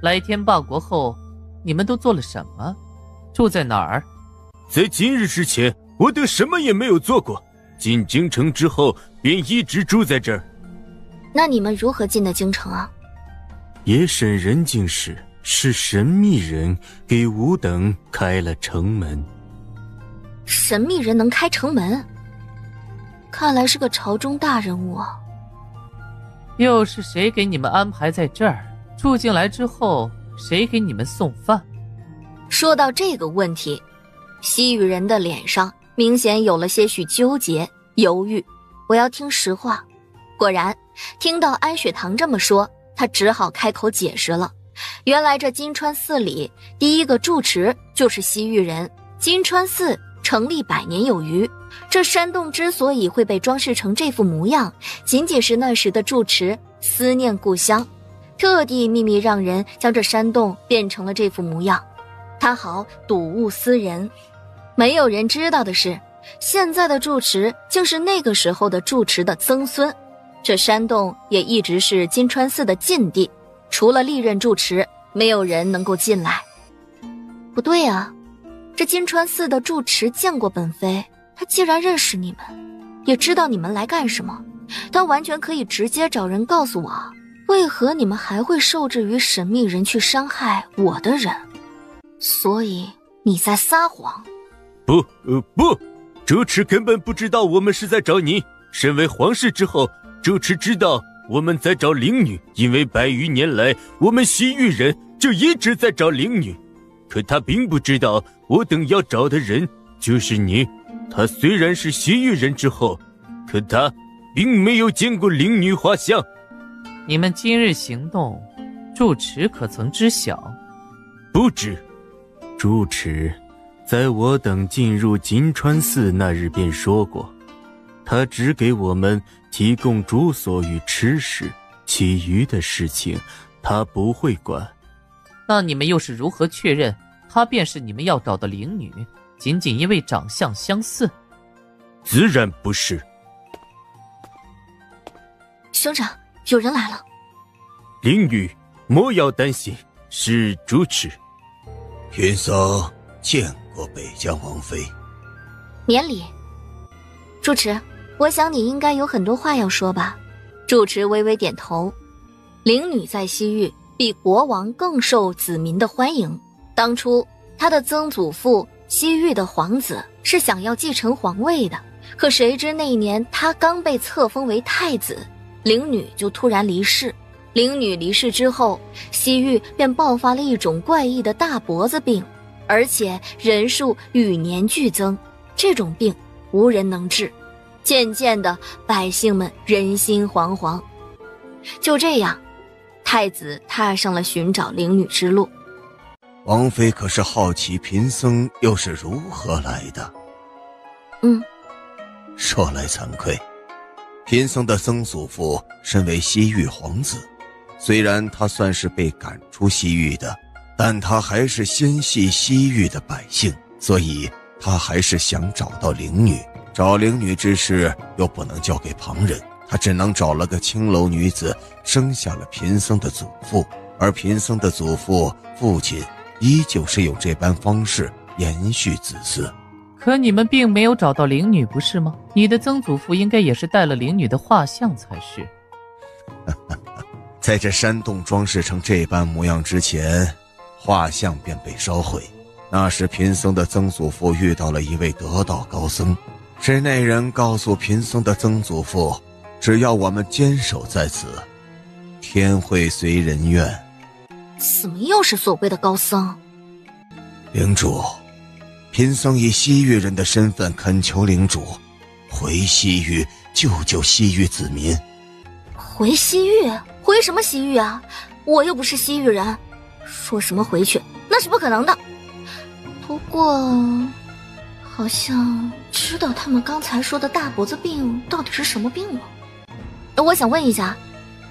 来天霸国后，你们都做了什么？住在哪儿？在今日之前，我等什么也没有做过。进京城之后，便一直住在这儿。那你们如何进的京城啊？夜审人境时，是神秘人给吾等开了城门。神秘人能开城门？看来是个朝中大人物啊。又是谁给你们安排在这儿？住进来之后，谁给你们送饭？说到这个问题，西域人的脸上明显有了些许纠结犹豫。我要听实话。果然听到安雪堂这么说，他只好开口解释了。原来这金川寺里第一个住持就是西域人。金川寺成立100年有余，这山洞之所以会被装饰成这副模样，仅仅是那时的住持思念故乡，特地秘密让人将这山洞变成了这副模样，他好睹物思人。没有人知道的是，现在的住持竟是那个时候的住持的曾孙。这山洞也一直是金川寺的禁地，除了历任住持，没有人能够进来。不对啊，这金川寺的住持见过本妃，他既然认识你们，也知道你们来干什么，他完全可以直接找人告诉我，为何你们还会受制于神秘人去伤害我的人？所以你在撒谎。不，主持根本不知道我们是在找你。身为皇室之后，主持知道我们在找灵女，因为100余年来，我们西域人就一直在找灵女。可他并不知道，我等要找的人就是你。他虽然是西域人之后，可他并没有见过灵女画像。你们今日行动，住持可曾知晓？不知。住持在我等进入金川寺那日便说过，他只给我们提供住所与吃食，其余的事情他不会管。那你们又是如何确认她便是你们要找的灵女，仅仅因为长相相似？自然不是。兄长，有人来了。灵女莫要担心，是主持。贫僧见过北疆王妃。免礼。住持，我想你应该有很多话要说吧？住持微微点头。灵女在西域比国王更受子民的欢迎。当初他的曾祖父西域的皇子是想要继承皇位的，可谁知那一年他刚被册封为太子，灵女就突然离世。灵女离世之后，西域便爆发了一种怪异的大脖子病，而且人数与年俱增，这种病无人能治。渐渐的，百姓们人心惶惶。就这样，太子踏上了寻找灵女之路。王妃可是好奇贫僧又是如何来的？说来惭愧，贫僧的曾祖父身为西域皇子，虽然他算是被赶出西域的，但他还是心系西域的百姓，所以他还是想找到灵女。找灵女之事又不能交给旁人，他只能找了个青楼女子，生下了贫僧的祖父，而贫僧的祖父父亲依旧是用这般方式延续子嗣。可你们并没有找到灵女，不是吗？你的曾祖父应该也是带了灵女的画像才是。在这山洞装饰成这般模样之前，画像便被烧毁。那时贫僧的曾祖父遇到了一位得道高僧，是那人告诉贫僧的曾祖父，只要我们坚守在此，天会随人愿。怎么又是所谓的高僧？领主，贫僧以西域人的身份恳求领主回西域救救西域子民。回西域？回什么西域啊？我又不是西域人，说什么回去那是不可能的。不过好像知道他们刚才说的大脖子病到底是什么病了。我想问一下，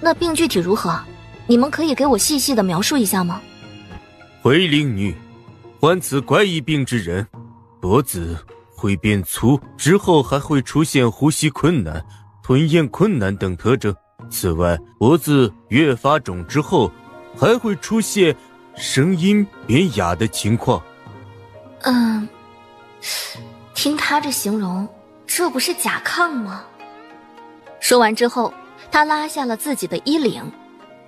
那病具体如何？你们可以给我细细的描述一下吗？回灵女，患此怪异病之人，脖子会变粗，之后还会出现呼吸困难、吞咽困难等特征。此外，脖子越发肿之后，还会出现声音变哑的情况。听他这形容，这不是甲亢吗？说完之后，他拉下了自己的衣领，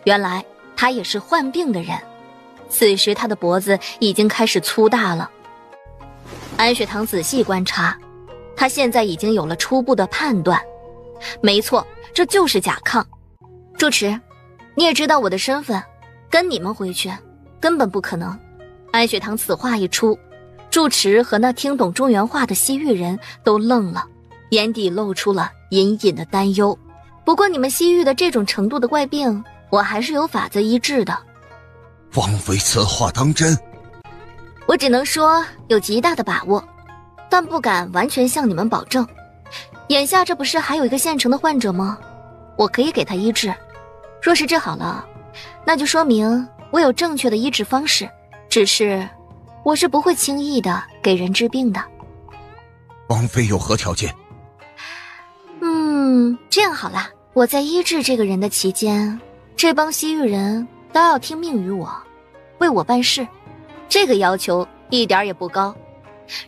原来他也是患病的人。此时他的脖子已经开始粗大了。安雪堂仔细观察，他现在已经有了初步的判断，没错，这就是甲亢。住持，你也知道我的身份，跟你们回去根本不可能。安雪堂此话一出，住持和那听懂中原话的西域人都愣了，眼底露出了隐隐的担忧。不过你们西域的这种程度的怪病，我还是有法子医治的。王妃此话当真？我只能说有极大的把握，但不敢完全向你们保证。眼下这不是还有一个现成的患者吗？我可以给他医治，若是治好了，那就说明我有正确的医治方式，只是我是不会轻易的给人治病的。王妃有何条件？这样好了，我在医治这个人的期间，这帮西域人都要听命于我，为我办事。这个要求一点也不高。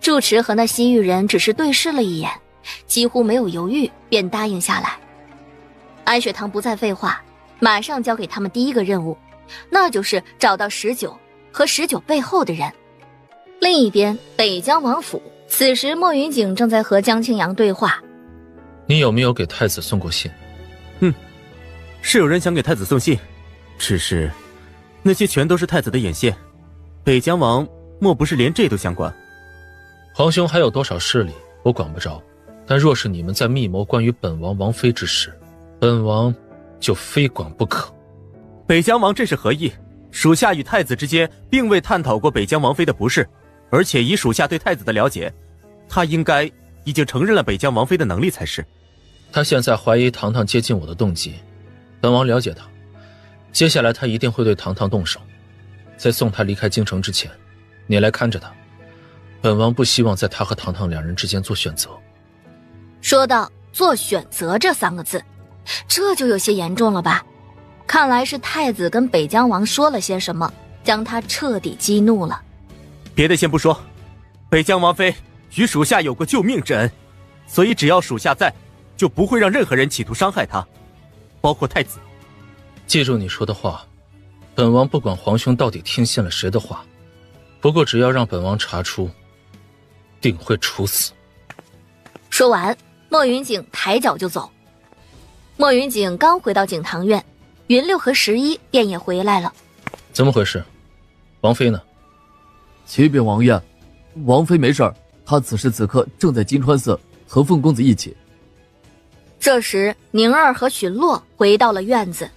住持和那西域人只是对视了一眼，几乎没有犹豫便答应下来。安雪堂不再废话，马上交给他们第一个任务，那就是找到19和19背后的人。另一边，北疆王府，此时莫云景正在和江清扬对话。你有没有给太子送过信？是有人想给太子送信，只是那些全都是太子的眼线，北疆王莫不是连这都想管？皇兄还有多少势力，我管不着，但若是你们在密谋关于本王王妃之事，本王就非管不可。北疆王这是何意？属下与太子之间并未探讨过北疆王妃的不是，而且以属下对太子的了解，他应该已经承认了北疆王妃的能力才是。他现在怀疑堂堂接近我的动机，本王了解他，接下来他一定会对堂堂动手。在送他离开京城之前，你来看着他，本王不希望在他和堂堂两人之间做选择。说到做选择这3个字，这就有些严重了吧？看来是太子跟北疆王说了些什么，将他彻底激怒了。别的先不说，北疆王妃与属下有过救命之恩，所以只要属下在，就不会让任何人企图伤害他，包括太子。记住你说的话，本王不管皇兄到底听信了谁的话，不过只要让本王查出，定会处死。说完，莫云景抬脚就走。莫云景刚回到景堂院，云六和11便也回来了。怎么回事？王妃呢？启禀王爷，王妃没事儿，她此时此刻正在金川寺和凤公子一起。这时宁儿和荀洛回到了院子，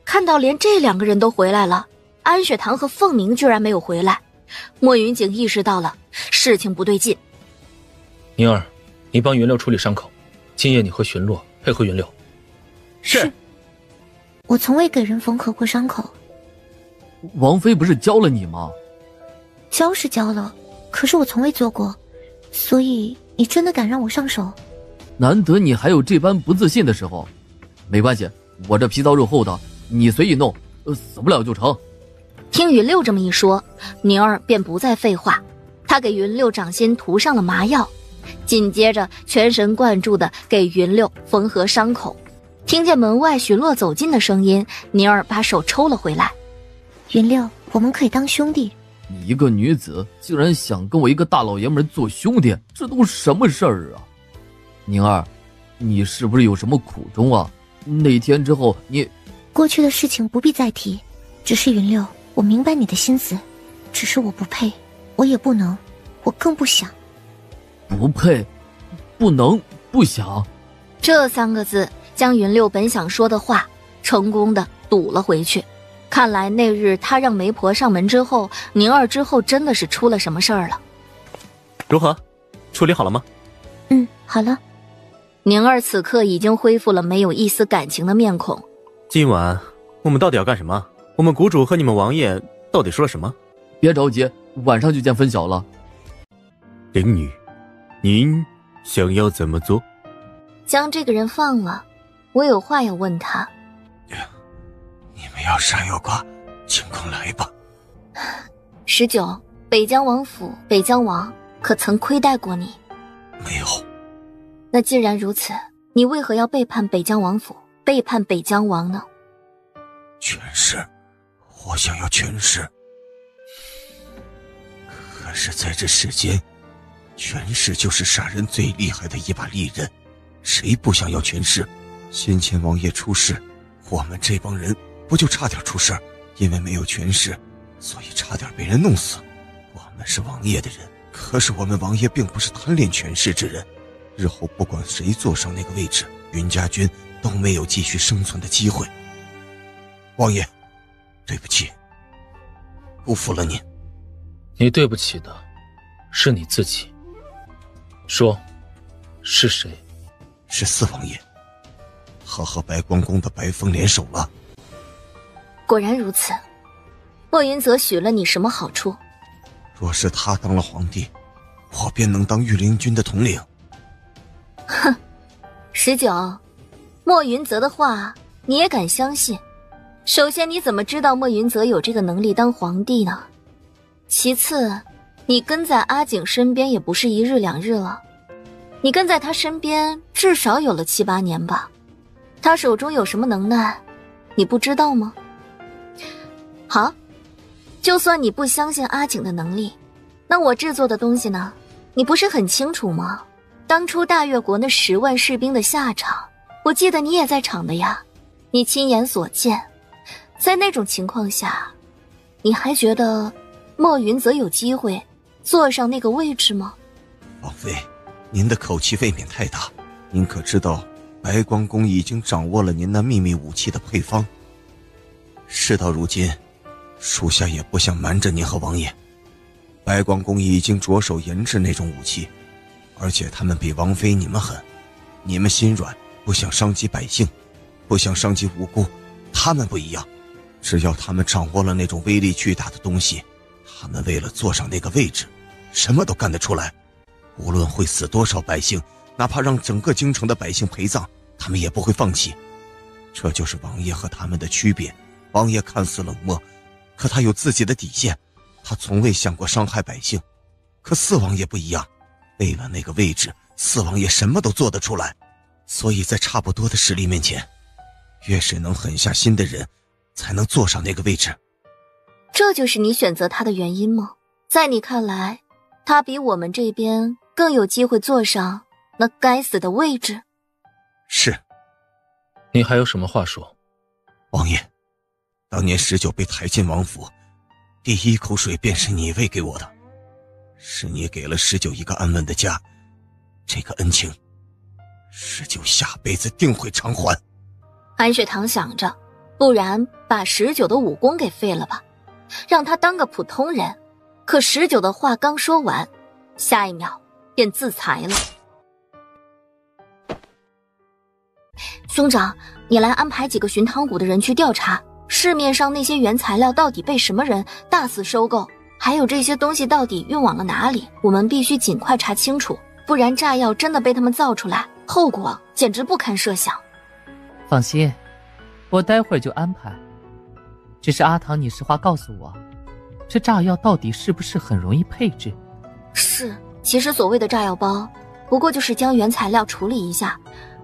看到连这2个人都回来了，安雪堂和凤鸣居然没有回来，莫云景意识到了事情不对劲。宁儿，你帮云六处理伤口，今夜你和荀洛配合云六。是。我从未给人缝合过伤口。王妃不是教了你吗？教是教了，可是我从未做过，所以你真的敢让我上手？难得你还有这般不自信的时候。没关系，我这皮糙肉厚的，你随意弄，死不了就成。听云六这么一说，宁儿便不再废话，他给云六掌心涂上了麻药，紧接着全神贯注地给云六缝合伤口。听见门外许洛走近的声音，宁儿把手抽了回来。云六，我们可以当兄弟。你一个女子竟然想跟我一个大老爷们做兄弟，这都什么事儿啊？宁儿，你是不是有什么苦衷啊？那天之后你……过去的事情不必再提，只是云六，我明白你的心思，只是我不配，我也不能，我更不想。不配，不能，不想，这3个字将云六本想说的话成功的堵了回去。看来那日他让媒婆上门之后，宁儿之后真的是出了什么事儿了。如何？处理好了吗？好了。宁儿此刻已经恢复了没有一丝感情的面孔。今晚我们到底要干什么？我们谷主和你们王爷到底说了什么？别着急，晚上就见分晓了。灵女，您想要怎么做？将这个人放了，我有话要问他。你们要杀妖瓜，尽管来吧。19，北疆王府北疆王可曾亏待过你？没有。那既然如此，你为何要背叛北疆王府，背叛北疆王呢？权势，我想要权势。可是在这世间，权势就是杀人最厉害的一把利刃，谁不想要权势？先前王爷出事，我们这帮人不就差点出事？因为没有权势，所以差点被人弄死。我们是王爷的人，可是我们王爷并不是贪恋权势之人，日后不管谁坐上那个位置，云家军都没有继续生存的机会。王爷，对不起，辜负了您。你对不起的是你自己。说，是谁？是四王爷，他和白光宫的白风联手了。果然如此。莫云泽许了你什么好处？若是他当了皇帝，我便能当御林军的统领。哼，19，莫云泽的话你也敢相信？首先，你怎么知道莫云泽有这个能力当皇帝呢？其次，你跟在阿景身边也不是1日2日了，你跟在他身边至少有了7、8年吧？他手中有什么能耐，你不知道吗？好，就算你不相信阿景的能力，那我制作的东西呢？你不是很清楚吗？当初大越国那10万士兵的下场，我记得你也在场的呀，你亲眼所见。在那种情况下，你还觉得莫云泽有机会坐上那个位置吗？王妃，您的口气未免太大。您可知道白光宫已经掌握了您那秘密武器的配方？事到如今，属下也不想瞒着您和王爷，白光宫已经着手研制那种武器，而且他们比王妃你们狠。你们心软，不想伤及百姓，不想伤及无辜，他们不一样，只要他们掌握了那种威力巨大的东西，他们为了坐上那个位置，什么都干得出来。无论会死多少百姓，哪怕让整个京城的百姓陪葬，他们也不会放弃。这就是王爷和他们的区别。王爷看似冷漠，可他有自己的底线，他从未想过伤害百姓。可四王爷不一样，为了那个位置，四王爷什么都做得出来。所以在差不多的实力面前，越是能狠下心的人，才能坐上那个位置。这就是你选择他的原因吗？在你看来，他比我们这边更有机会坐上那该死的位置？是。你还有什么话说？王爷，当年19被抬进王府，第一口水便是你喂给我的，是你给了19一个安稳的家，这个恩情19下辈子定会偿还。安雪堂想着，不然把19的武功给废了吧，让他当个普通人。可19的话刚说完，下一秒便自裁了。兄长，你来安排几个寻汤谷的人去调查市面上那些原材料到底被什么人大肆收购，还有这些东西到底运往了哪里，我们必须尽快查清楚，不然炸药真的被他们造出来，后果简直不堪设想。放心，我待会儿就安排。只是阿唐，你实话告诉我，这炸药到底是不是很容易配置？是，其实所谓的炸药包，不过就是将原材料处理一下，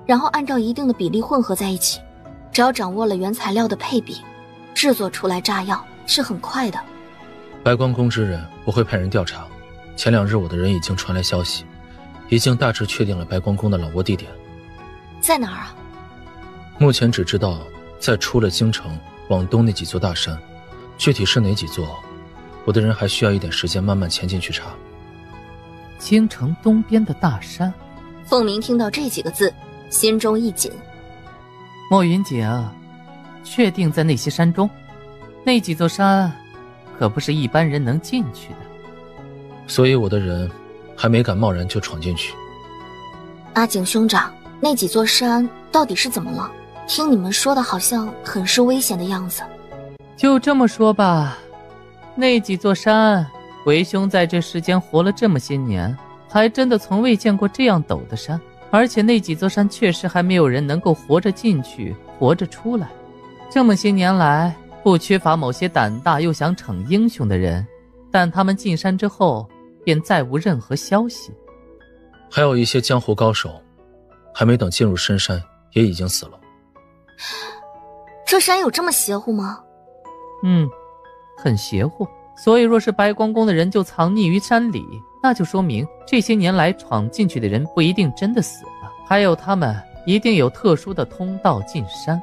然后按照一定的比例混合在一起。只要掌握了原材料的配比，制作出来炸药是很快的。白光宫之人，我会派人调查。前2日我的人已经传来消息，已经大致确定了白光宫的老窝地点。在哪儿啊？目前只知道在出了京城往东那几座大山，具体是哪几座，我的人还需要一点时间慢慢前进去查。京城东边的大山。凤鸣听到这几个字，心中一紧。莫云锦，确定在那些山中？那几座山可不是一般人能进去的。所以我的人还没敢贸然就闯进去。阿景兄长，那几座山到底是怎么了？听你们说的好像很是危险的样子。就这么说吧，那几座山，为兄在这世间活了这么些年，还真的从未见过这样陡的山。而且那几座山确实还没有人能够活着进去，活着出来。这么些年来，不缺乏某些胆大又想逞英雄的人，但他们进山之后便再无任何消息。还有一些江湖高手，还没等进入深山也已经死了。这山有这么邪乎吗？很邪乎。所以若是白光宫的人就藏匿于山里，那就说明这些年来闯进去的人不一定真的死了，还有他们一定有特殊的通道进山。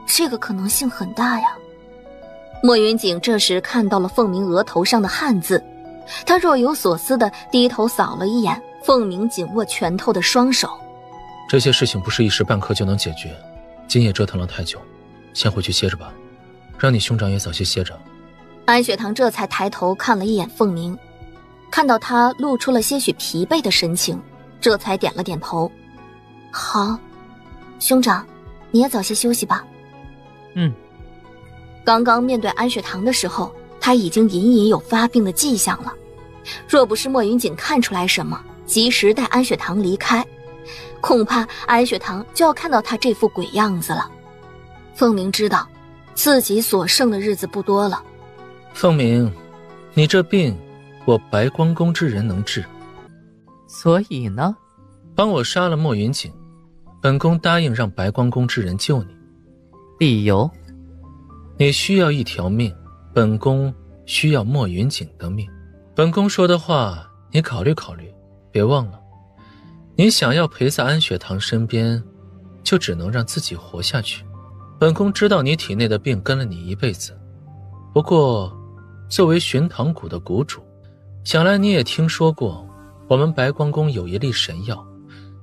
这个可能性很大呀。莫云锦这时看到了凤鸣额头上的汉字，他若有所思地低头扫了一眼凤鸣紧握拳头的双手。这些事情不是一时半刻就能解决，今夜折腾了太久，先回去歇着吧，让你兄长也早些歇着。安雪堂这才抬头看了一眼凤鸣，看到他露出了些许疲惫的神情，这才点了点头。好，兄长，你也早些休息吧。刚刚面对安雪堂的时候，他已经隐隐有发病的迹象了。若不是莫云锦看出来什么，及时带安雪堂离开，恐怕安雪堂就要看到他这副鬼样子了。凤鸣知道自己所剩的日子不多了。凤鸣，你这病我白光宫之人能治，所以呢，帮我杀了莫云锦，本宫答应让白光宫之人救你。理由？你需要一条命，本宫需要莫云锦的命。本宫说的话你考虑考虑，别忘了，你想要陪在安雪堂身边，就只能让自己活下去。本宫知道你体内的病跟了你一辈子，不过作为寻唐谷的谷主，想来你也听说过我们白光宫有一粒神药，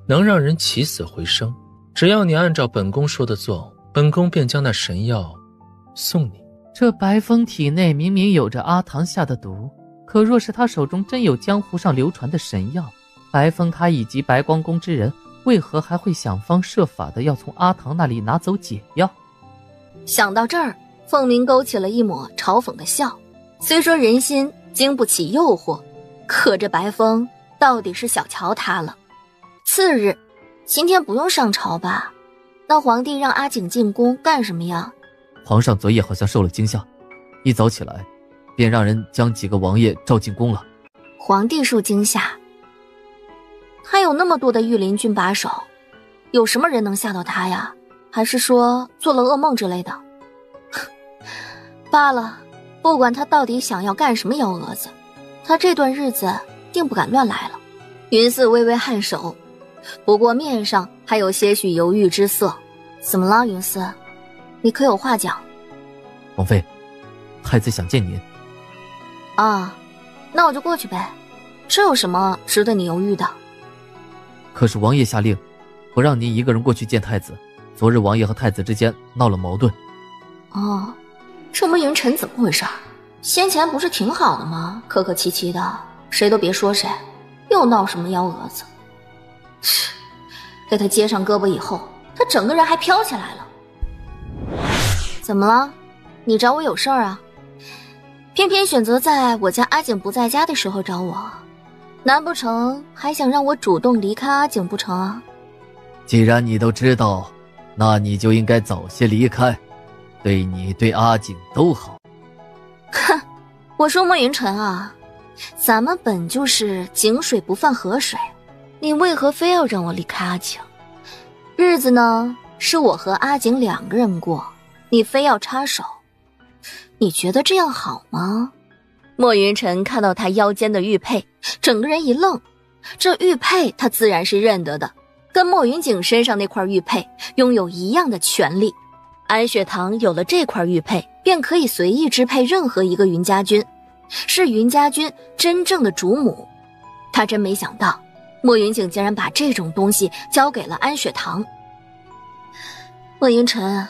能让人起死回生。只要你按照本宫说的做，本宫便将那神药送你。这白风体内明明有着阿唐下的毒，可若是他手中真有江湖上流传的神药，白风他以及白光宫之人为何还会想方设法的要从阿唐那里拿走解药？想到这儿，凤鸣勾起了一抹嘲讽的笑。虽说人心经不起诱惑，可这白风到底是小瞧他了。次日，今天不用上朝吧？那皇帝让阿景进宫干什么呀？皇上昨夜好像受了惊吓，一早起来便让人将几个王爷召进宫了。皇帝受惊吓？他有那么多的御林军把守，有什么人能吓到他呀？还是说做了噩梦之类的？罢了，不管他到底想要干什么幺蛾子，他这段日子定不敢乱来了。云寺微微颔首，不过面上还有些许犹豫之色。怎么了，云寺？你可有话讲？王妃，太子想见您。啊，那我就过去呗，这有什么值得你犹豫的？可是王爷下令不让您一个人过去见太子，昨日王爷和太子之间闹了矛盾。哦，这莫云晨怎么回事？先前不是挺好的吗？客客气气的，谁都别说谁，又闹什么幺蛾子？给他接上胳膊以后，他整个人还飘起来了。怎么了？你找我有事儿啊？偏偏选择在我家阿景不在家的时候找我，难不成还想让我主动离开阿景不成啊？既然你都知道，那你就应该早些离开，对你对阿景都好。哼，我说莫云晨啊，咱们本就是井水不犯河水，你为何非要让我离开阿景？日子呢，是我和阿景两个人过，你非要插手，你觉得这样好吗？莫云晨看到他腰间的玉佩，整个人一愣。这玉佩他自然是认得的，跟莫云景身上那块玉佩拥有一样的权利。安雪堂有了这块玉佩，便可以随意支配任何一个云家军，是云家军真正的主母。他真没想到莫云景竟然把这种东西交给了安雪堂。莫云晨，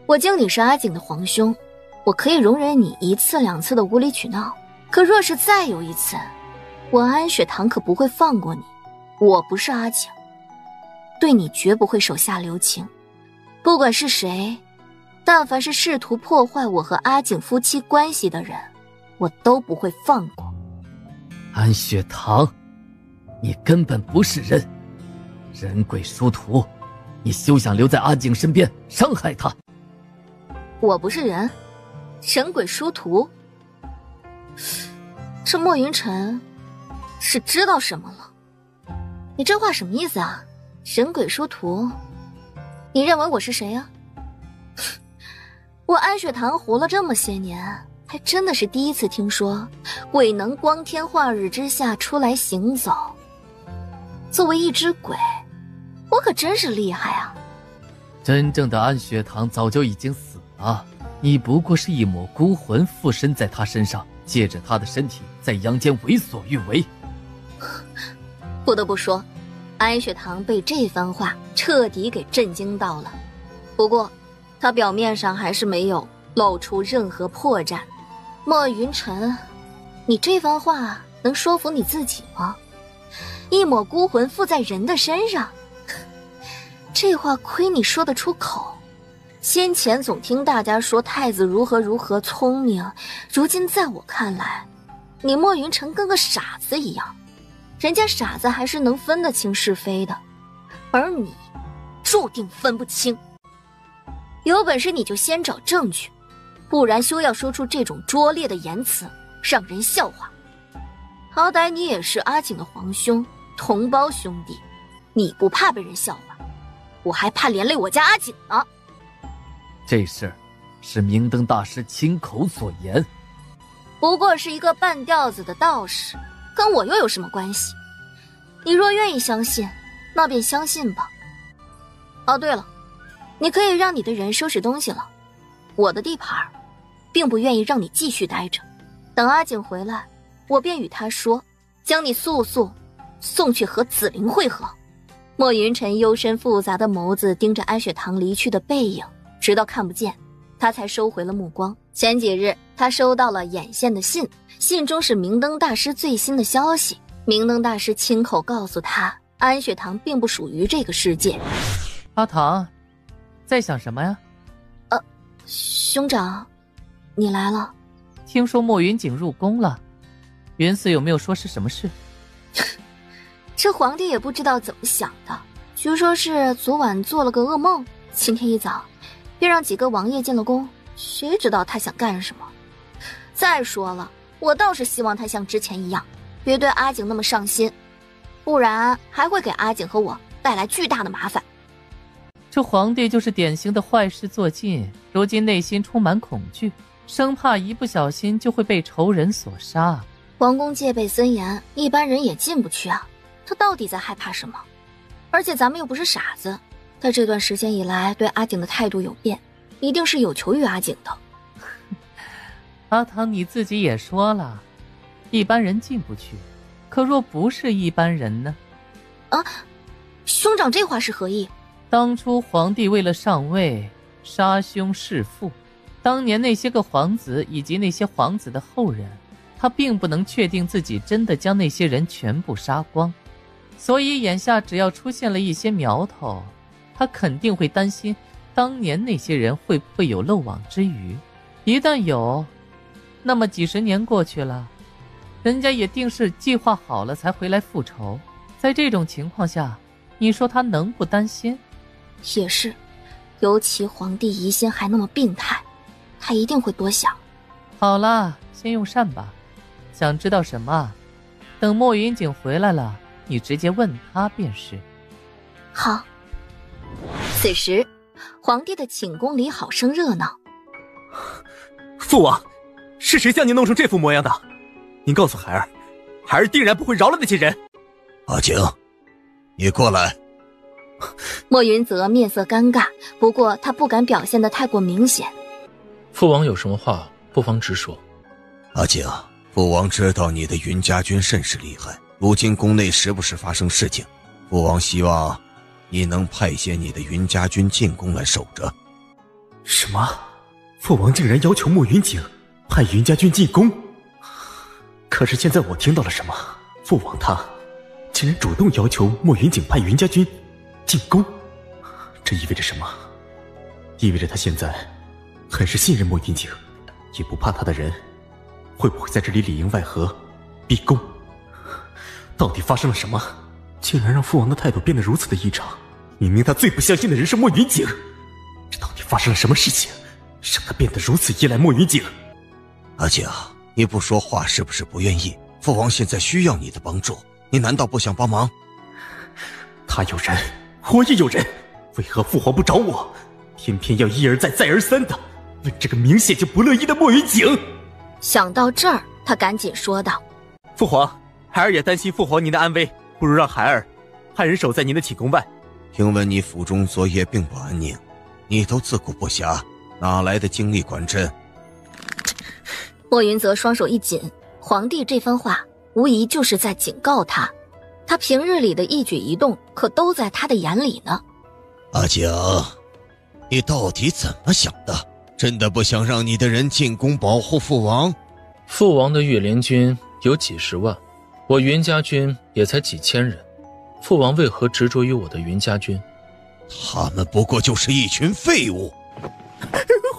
我敬你是阿景的皇兄，我可以容忍你一次两次的无理取闹，可若是再有一次，我安雪堂可不会放过你。我不是阿景，对你绝不会手下留情。不管是谁，但凡是试图破坏我和阿景夫妻关系的人，我都不会放过。安雪堂，你根本不是人，人鬼殊途，你休想留在阿景身边伤害他。我不是人，神鬼殊途。这莫云晨是知道什么了？你这话什么意思啊？神鬼殊途，你认为我是谁啊？我安雪堂活了这么些年，还真的是第一次听说鬼能光天化日之下出来行走。作为一只鬼，我可真是厉害啊！真正的安雪堂早就已经死了，你不过是一抹孤魂附身在他身上，借着他的身体在阳间为所欲为。不得不说，安雪堂被这番话彻底给震惊到了。不过他表面上还是没有露出任何破绽。莫云晨，你这番话能说服你自己吗？一抹孤魂附在人的身上，这话亏你说得出口。先前总听大家说太子如何如何聪明，如今在我看来，你莫云晨跟个傻子一样。人家傻子还是能分得清是非的，而你注定分不清。有本事你就先找证据，不然休要说出这种拙劣的言辞，让人笑话。好歹你也是阿景的皇兄，同胞兄弟，你不怕被人笑话，我还怕连累我家阿景呢。这事儿是明灯大师亲口所言，不过是一个半吊子的道士，跟我又有什么关系？你若愿意相信，那便相信吧。哦，对了，你可以让你的人收拾东西了，我的地盘并不愿意让你继续待着。等阿景回来，我便与他说，将你速速送去和紫菱会合。莫云晨幽深复杂的眸子盯着安雪堂离去的背影，直到看不见，他才收回了目光。前几日他收到了眼线的信，信中是明灯大师最新的消息。明灯大师亲口告诉他，安雪堂并不属于这个世界。阿唐，在想什么呀？兄长，你来了。听说莫云锦入宫了，云寺有没有说是什么事？这皇帝也不知道怎么想的，据说是昨晚做了个噩梦，今天一早便让几个王爷进了宫，谁知道他想干什么。再说了，我倒是希望他像之前一样，别对阿景那么上心，不然还会给阿景和我带来巨大的麻烦。这皇帝就是典型的坏事做尽，如今内心充满恐惧，生怕一不小心就会被仇人所杀。皇宫戒备森严，一般人也进不去啊，他到底在害怕什么？而且咱们又不是傻子，他这段时间以来对阿景的态度有变，一定是有求于阿景的。阿唐，你自己也说了，一般人进不去，可若不是一般人呢？啊，兄长这话是何意？当初皇帝为了上位，杀兄弑父，当年那些个皇子以及那些皇子的后人，他并不能确定自己真的将那些人全部杀光，所以眼下只要出现了一些苗头，他肯定会担心当年那些人会不会有漏网之鱼。一旦有，那么几十年过去了，人家也定是计划好了才回来复仇。在这种情况下，你说他能不担心？也是，尤其皇帝疑心还那么病态，他一定会多想。好了，先用膳吧。想知道什么，等莫云锦回来了，你直接问他便是。好。此时皇帝的寝宫里好生热闹。父王，是谁将您弄成这副模样的？您告诉孩儿，孩儿定然不会饶了那些人。阿景，你过来。莫云泽面色尴尬，不过他不敢表现得太过明显。父王有什么话不妨直说。阿景，父王知道你的云家军甚是厉害，如今宫内时不时发生事情，父王希望你能派些你的云家军进宫来守着。什么？父王竟然要求莫云锦派云家军进宫？可是现在我听到了什么？父王他竟然主动要求莫云锦派云家军进宫，这意味着什么？意味着他现在很是信任莫云锦，也不怕他的人会不会在这里里应外合逼宫。到底发生了什么，竟然让父王的态度变得如此的异常？明明他最不相信的人是莫云锦，这到底发生了什么事情？让他变得如此依赖莫云锦。阿景，你不说话是不是不愿意？父王现在需要你的帮助，你难道不想帮忙？他有人，我也有人，为何父皇不找我，偏偏要一而再再而三的问这个明显就不乐意的莫云锦？想到这儿，他赶紧说道：父皇，孩儿也担心父皇您的安危，不如让孩儿派人守在您的寝宫外。听闻你府中昨夜并不安宁，你都自顾不暇，哪来的精力管朕？莫云泽双手一紧，皇帝这番话无疑就是在警告他，他平日里的一举一动可都在他的眼里呢。阿景，你到底怎么想的？真的不想让你的人进宫保护父王？父王的御林军有几十万，我云家军也才几千人，父王为何执着于我的云家军？他们不过就是一群废物。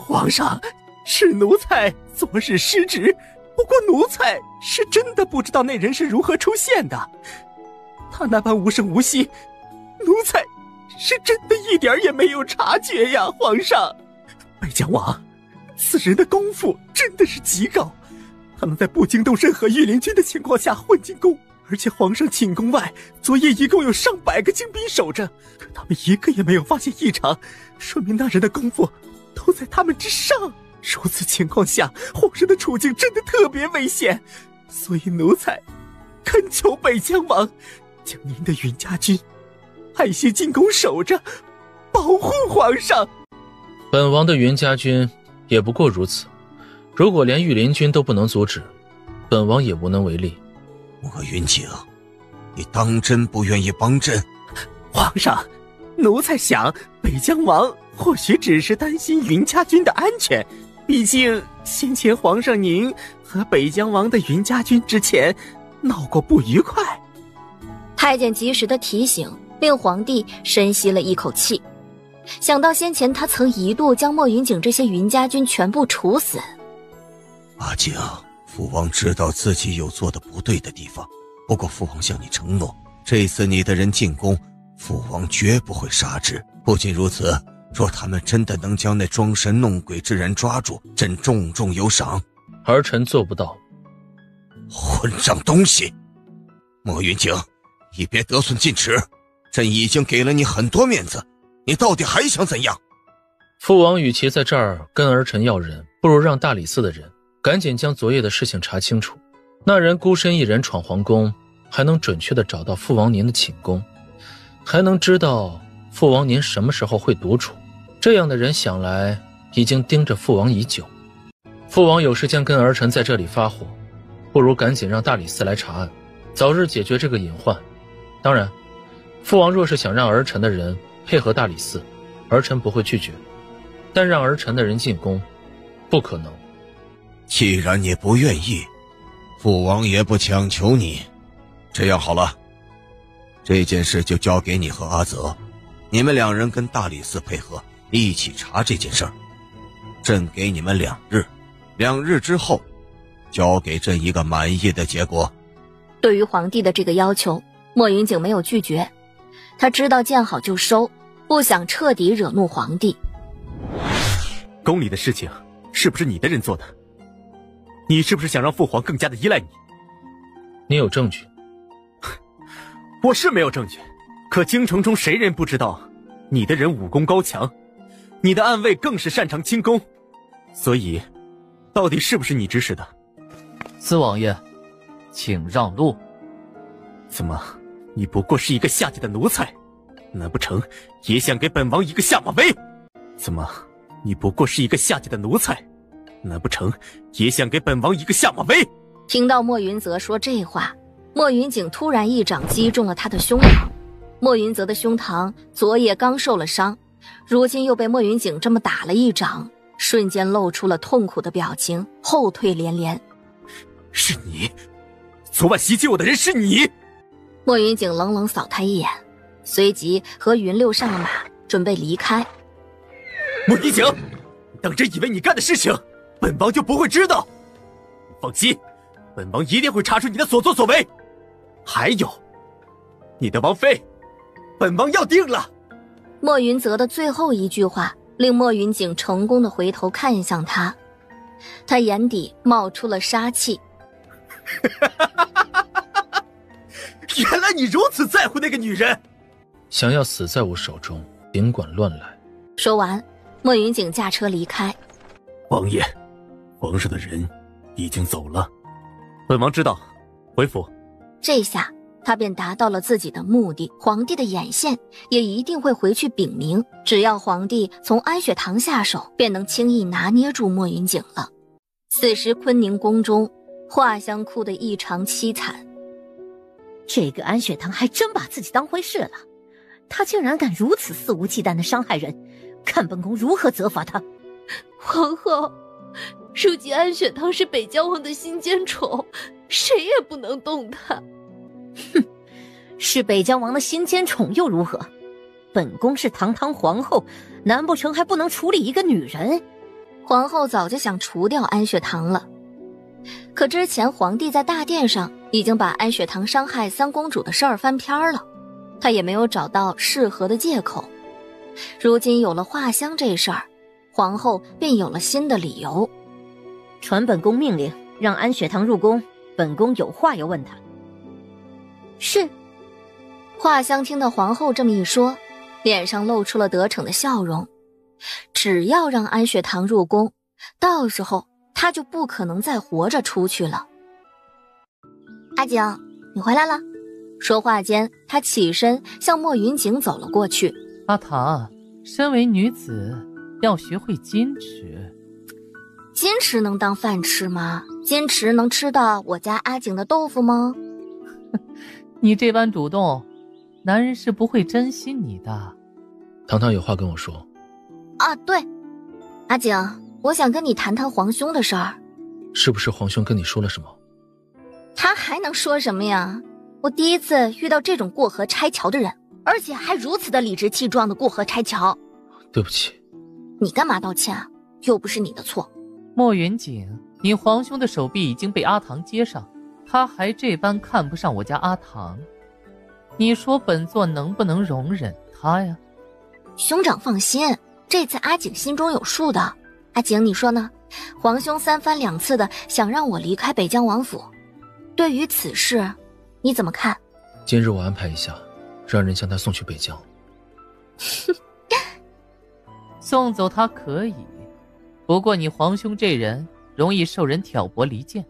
皇上，是奴才昨日失职，不过奴才是真的不知道那人是如何出现的，他那般无声无息，奴才是真的一点也没有察觉呀。皇上，北疆王此人的功夫真的是极高，他能在不惊动任何御林军的情况下混进宫，而且皇上寝宫外昨夜一共有上百个精兵守着，可他们一个也没有发现异常，说明那人的功夫都在他们之上。如此情况下，皇上的处境真的特别危险，所以奴才恳求北疆王将您的云家军派些进宫守着，保护皇上。本王的云家军也不过如此，如果连御林军都不能阻止，本王也无能为力。莫云景，你当真不愿意帮朕？皇上，奴才想北疆王或许只是担心云家军的安全，毕竟先前皇上您和北疆王的云家军之前闹过不愉快。太监及时的提醒令皇帝深吸了一口气，想到先前他曾一度将莫云景这些云家军全部处死。阿景，父王知道自己有做的不对的地方，不过父王向你承诺，这次你的人进宫，父王绝不会杀之。不仅如此，若他们真的能将那装神弄鬼之人抓住，朕重重有赏。儿臣做不到。混账东西！莫云景，你别得寸进尺，朕已经给了你很多面子，你到底还想怎样？父王与其在这儿跟儿臣要人，不如让大理寺的人赶紧将昨夜的事情查清楚。那人孤身一人闯皇宫，还能准确地找到父王您的寝宫，还能知道父王您什么时候会独处，这样的人想来已经盯着父王已久。父王有时间跟儿臣在这里发火，不如赶紧让大理寺来查案，早日解决这个隐患。当然，父王若是想让儿臣的人配合大理寺，儿臣不会拒绝，但让儿臣的人进宫，不可能。既然你不愿意，父王也不强求你。这样好了，这件事就交给你和阿泽，你们两人跟大理寺配合，一起查这件事儿。朕给你们2日之后，交给朕一个满意的结果。对于皇帝的这个要求，莫云景没有拒绝，他知道见好就收，不想彻底惹怒皇帝。宫里的事情是不是你的人做的？你是不是想让父皇更加的依赖你？你有证据？我是没有证据，可京城中谁人不知道你的人武功高强，你的暗卫更是擅长轻功，所以到底是不是你指使的？四王爷，请让路。怎么，你不过是一个下贱的奴才，难不成也想给本王一个下马威？怎么，你不过是一个下贱的奴才，难不成也想给本王一个下马威？听到莫云泽说这话，莫云景突然一掌击中了他的胸膛。莫云泽的胸膛昨夜刚受了伤，如今又被莫云景这么打了一掌，瞬间露出了痛苦的表情，后退连连。是你，昨晚袭击我的人是你！莫云景冷冷扫他一眼，随即和云六上了马，准备离开。莫云景，你当真以为你干的事情本王就不会知道？放心，本王一定会查出你的所作所为。还有，你的王妃，本王要定了。莫云泽的最后一句话令莫云锦成功的回头看向他，他眼底冒出了杀气。原来你如此在乎那个女人，想要死在我手中，尽管乱来。说完，莫云锦驾车离开。王爷，皇上的人已经走了。本王知道，回府。这下他便达到了自己的目的，皇帝的眼线也一定会回去禀明，只要皇帝从安雪堂下手，便能轻易拿捏住莫云锦了。此时坤宁宫中，画香哭得异常凄惨。这个安雪堂还真把自己当回事了，他竟然敢如此肆无忌惮地伤害人，看本宫如何责罚他。皇后，如今安雪堂是北疆王的心尖宠，谁也不能动他。哼，是北疆王的心尖宠又如何？本宫是堂堂皇后，难不成还不能处理一个女人？皇后早就想除掉安雪堂了，可之前皇帝在大殿上已经把安雪堂伤害三公主的事儿翻篇了，她也没有找到适合的借口。如今有了画香这事儿，皇后便有了新的理由。传本宫命令，让安雪堂入宫，本宫有话要问他。是。画香听到皇后这么一说，脸上露出了得逞的笑容。只要让安雪堂入宫，到时候他就不可能再活着出去了。阿景，你回来了。说话间，他起身向莫云锦走了过去。阿唐，身为女子，要学会矜持。矜持能当饭吃吗？矜持能吃到我家阿景的豆腐吗？你这般主动，男人是不会珍惜你的。堂堂有话跟我说。啊，对，阿景，我想跟你谈谈皇兄的事儿。是不是皇兄跟你说了什么？他还能说什么呀？我第一次遇到这种过河拆桥的人，而且还如此的理直气壮的过河拆桥。对不起。你干嘛道歉啊？又不是你的错。莫云锦，你皇兄的手臂已经被阿唐接上，他还这般看不上我家阿唐，你说本座能不能容忍他呀？兄长放心，这次阿景心中有数的。阿景，你说呢？皇兄三番两次的想让我离开北疆王府，对于此事你怎么看？今日我安排一下，让人将他送去北疆。送走他可以，不过你皇兄这人容易受人挑拨离间，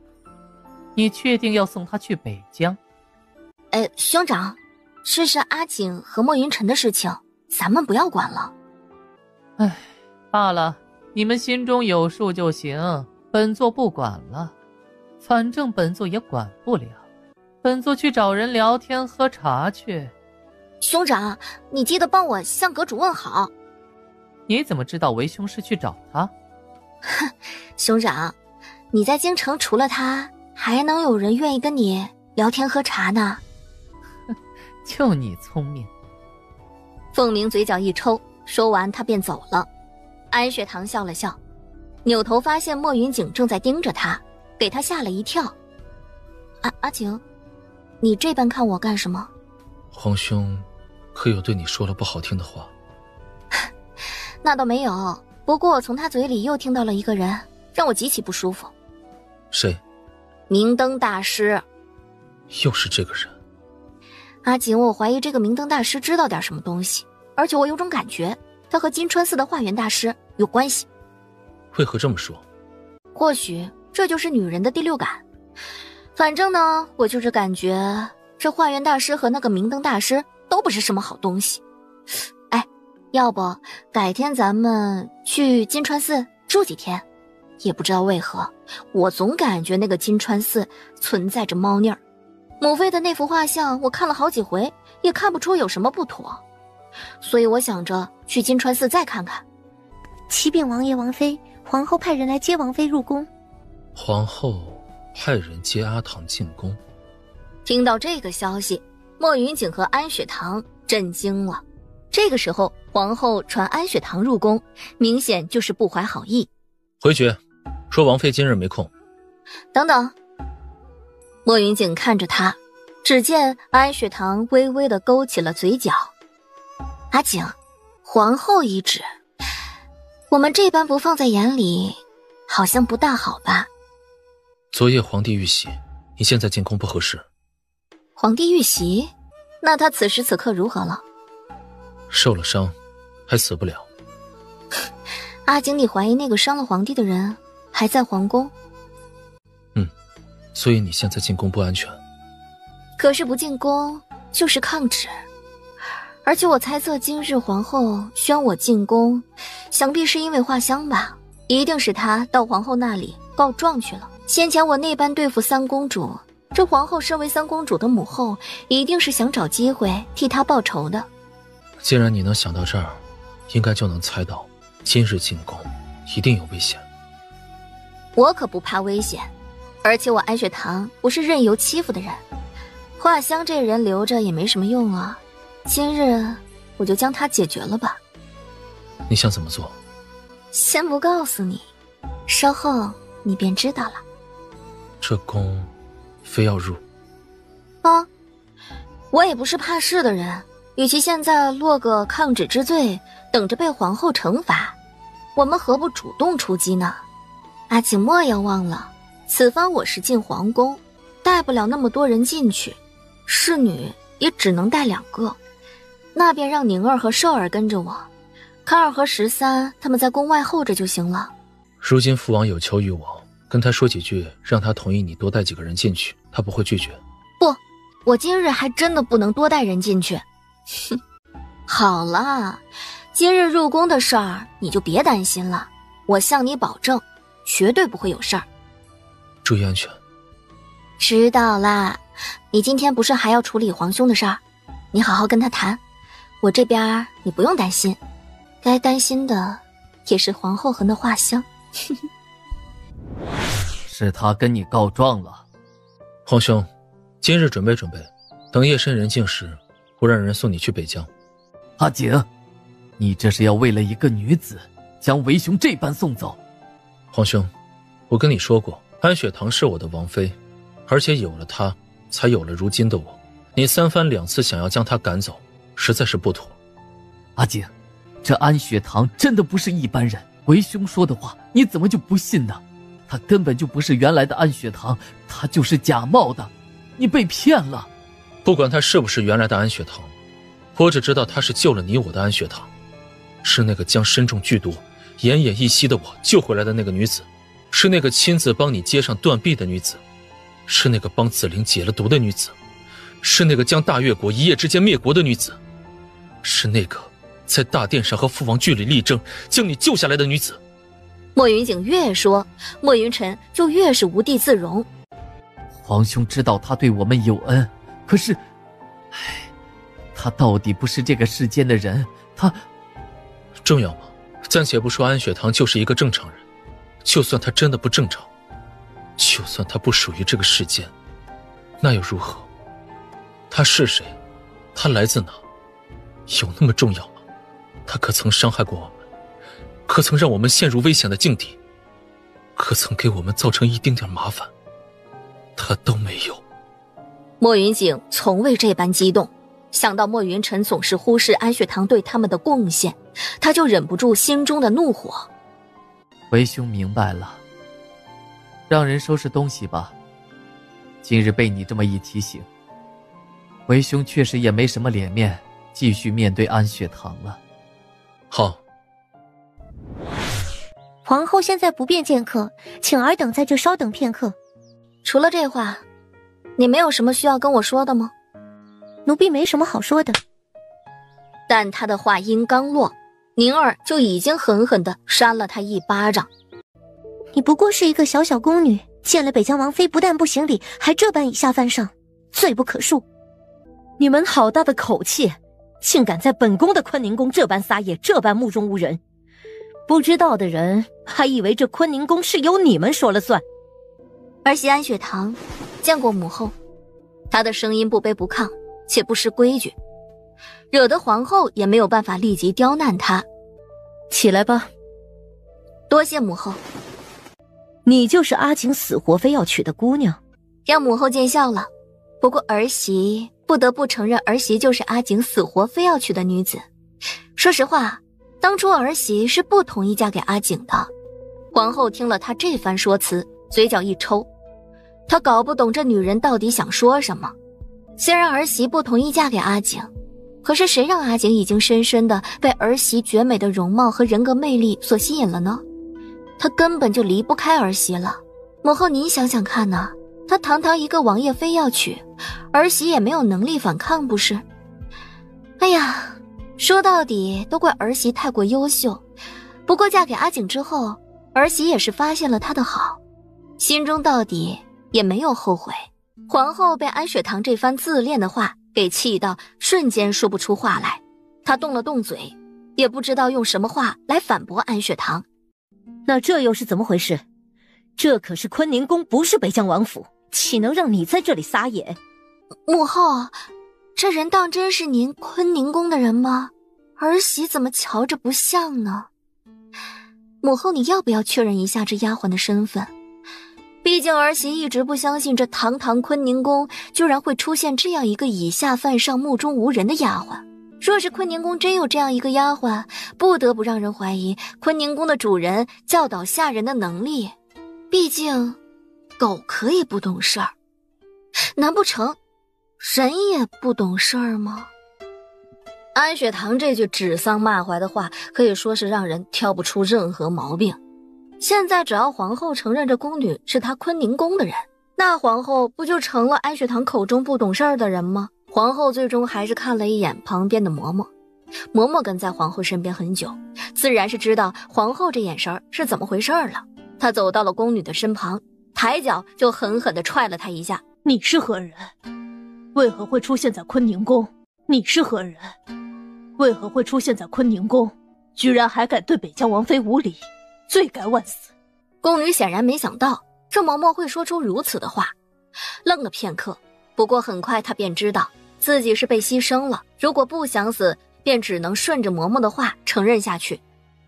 你确定要送他去北疆？兄长，这是阿景和莫云晨的事情，咱们不要管了。唉，罢了，你们心中有数就行，本座不管了。反正本座也管不了，本座去找人聊天喝茶去。兄长，你记得帮我向阁主问好。你怎么知道为兄是去找他？哼，兄长，你在京城除了他，还能有人愿意跟你聊天喝茶呢？就你聪明。凤鸣嘴角一抽，说完他便走了。安雪堂笑了笑，扭头发现莫云锦正在盯着他，给他吓了一跳。阿景，你这般看我干什么？皇兄可有对你说了不好听的话？那倒没有，不过我从他嘴里又听到了一个人，让我极其不舒服。谁？明灯大师。又是这个人。阿景，我怀疑这个明灯大师知道点什么东西，而且我有种感觉，他和金川寺的化缘大师有关系。为何这么说？或许这就是女人的第六感。反正呢，我就是感觉这化缘大师和那个明灯大师都不是什么好东西。要不改天咱们去金川寺住几天？也不知道为何，我总感觉那个金川寺存在着猫腻儿。母妃的那幅画像我看了好几回，也看不出有什么不妥，所以我想着去金川寺再看看。启禀王爷王妃，皇后派人来接王妃入宫。皇后派人接阿唐进宫。听到这个消息，莫云锦和安雪堂震惊了。这个时候皇后传安雪堂入宫，明显就是不怀好意。回绝，说王妃今日没空。等等。莫云锦看着他，只见安雪堂微微地勾起了嘴角。阿景，皇后懿旨，我们这般不放在眼里，好像不大好吧？昨夜皇帝遇袭，你现在进宫不合适。皇帝遇袭？那他此时此刻如何了？受了伤，还死不了。阿景，你怀疑那个伤了皇帝的人还在皇宫？所以你现在进宫不安全。可是不进宫就是抗旨，而且我猜测今日皇后宣我进宫，想必是因为画香吧，一定是她到皇后那里告状去了。先前我那般对付三公主，这皇后身为三公主的母后，一定是想找机会替她报仇的。既然你能想到这儿，应该就能猜到今日进宫一定有危险。我可不怕危险，而且我安雪堂不是任由欺负的人，画香这人留着也没什么用啊。今日我就将他解决了吧。你想怎么做？先不告诉你，稍后你便知道了。这宫非要入？啊，我也不是怕事的人，与其现在落个抗旨之罪，等着被皇后惩罚，我们何不主动出击呢？阿景莫要忘了，此番我是进皇宫，带不了那么多人进去，侍女也只能带2个，那便让宁儿和寿儿跟着我，康儿和13他们在宫外候着就行了。如今父王有求于我，跟他说几句，让他同意你多带几个人进去，他不会拒绝。不，我今日还真的不能多带人进去。哼，好了，今日入宫的事儿你就别担心了，我向你保证，绝对不会有事儿。注意安全。知道啦，你今天不是还要处理皇兄的事儿？你好好跟他谈，我这边你不用担心，该担心的也是皇后和那画香。是他跟你告状了。皇兄，今日准备准备，等夜深人静时，我让人送你去北疆。阿景，你这是要为了一个女子，将为兄这般送走？皇兄，我跟你说过，安雪堂是我的王妃，而且有了她，才有了如今的我。你3番2次想要将她赶走，实在是不妥。阿景，这安雪堂真的不是一般人，为兄说的话，你怎么就不信呢？他根本就不是原来的安雪堂，他就是假冒的，你被骗了。不管他是不是原来的安雪堂，我只知道他是救了你我的安雪堂，是那个将身中剧毒、奄奄一息的我救回来的那个女子，是那个亲自帮你接上断臂的女子，是那个帮紫菱解了毒的女子，是那个将大越国一夜之间灭国的女子，是那个在大殿上和父王据理力争将你救下来的女子。莫云景越说，莫云晨就越是无地自容。皇兄知道他对我们有恩，可是，他到底不是这个世间的人，他重要吗？暂且不说安雪堂就是一个正常人，就算他真的不正常，就算他不属于这个世间，那又如何？他是谁？他来自哪？有那么重要吗？他可曾伤害过我们？可曾让我们陷入危险的境地？可曾给我们造成一丁点麻烦？他都没有。莫云景从未这般激动，想到莫云晨总是忽视安雪堂对他们的贡献，他就忍不住心中的怒火。为兄明白了，让人收拾东西吧。今日被你这么一提醒，为兄确实也没什么脸面继续面对安雪堂了。好。皇后现在不便见客，请尔等在这稍等片刻。除了这话，你没有什么需要跟我说的吗？奴婢没什么好说的。但他的话音刚落，宁儿就已经狠狠地扇了他一巴掌。你不过是一个小小宫女，见了北疆王妃不但不行礼，还这般以下犯上，罪不可恕。你们好大的口气，竟敢在本宫的坤宁宫这般撒野，这般目中无人。不知道的人还以为这坤宁宫是由你们说了算。儿媳安雪堂见过母后，她的声音不卑不亢，且不失规矩，惹得皇后也没有办法立即刁难她。起来吧。多谢母后。你就是阿景死活非要娶的姑娘？让母后见笑了。不过儿媳不得不承认，儿媳就是阿景死活非要娶的女子。说实话，当初儿媳是不同意嫁给阿景的。皇后听了她这番说辞，嘴角一抽，她搞不懂这女人到底想说什么。虽然儿媳不同意嫁给阿景，可是谁让阿景已经深深地被儿媳绝美的容貌和人格魅力所吸引了呢？他根本就离不开儿媳了。母后您想想看呢，他堂堂一个王爷非要娶，儿媳也没有能力反抗不是？哎呀，说到底都怪儿媳太过优秀。不过嫁给阿景之后，儿媳也是发现了他的好，心中到底也没有后悔。皇后被安雪堂这番自恋的话给气到瞬间说不出话来，她动了动嘴，也不知道用什么话来反驳安雪堂。那这又是怎么回事？这可是坤宁宫，不是北疆王府，岂能让你在这里撒野？母后，这人当真是您坤宁宫的人吗？儿媳怎么瞧着不像呢？母后，你要不要确认一下这丫鬟的身份？毕竟儿媳一直不相信这堂堂坤宁宫居然会出现这样一个以下犯上、目中无人的丫鬟。若是坤宁宫真有这样一个丫鬟，不得不让人怀疑坤宁宫的主人教导下人的能力。毕竟狗可以不懂事儿，难不成人也不懂事儿吗？安雪堂这句指桑骂槐的话可以说是让人挑不出任何毛病。现在只要皇后承认这宫女是她坤宁宫的人，那皇后不就成了安雪堂口中不懂事儿的人吗？皇后最终还是看了一眼旁边的嬷嬷，嬷嬷跟在皇后身边很久，自然是知道皇后这眼神是怎么回事了。她走到了宫女的身旁，抬脚就狠狠地踹了她一下。你是何人？为何会出现在坤宁宫？你是何人？为何会出现在坤宁宫？居然还敢对北疆王妃无礼，罪该万死！宫女显然没想到这嬷嬷会说出如此的话，愣了片刻，不过很快她便知道自己是被牺牲了，如果不想死，便只能顺着嬷嬷的话承认下去。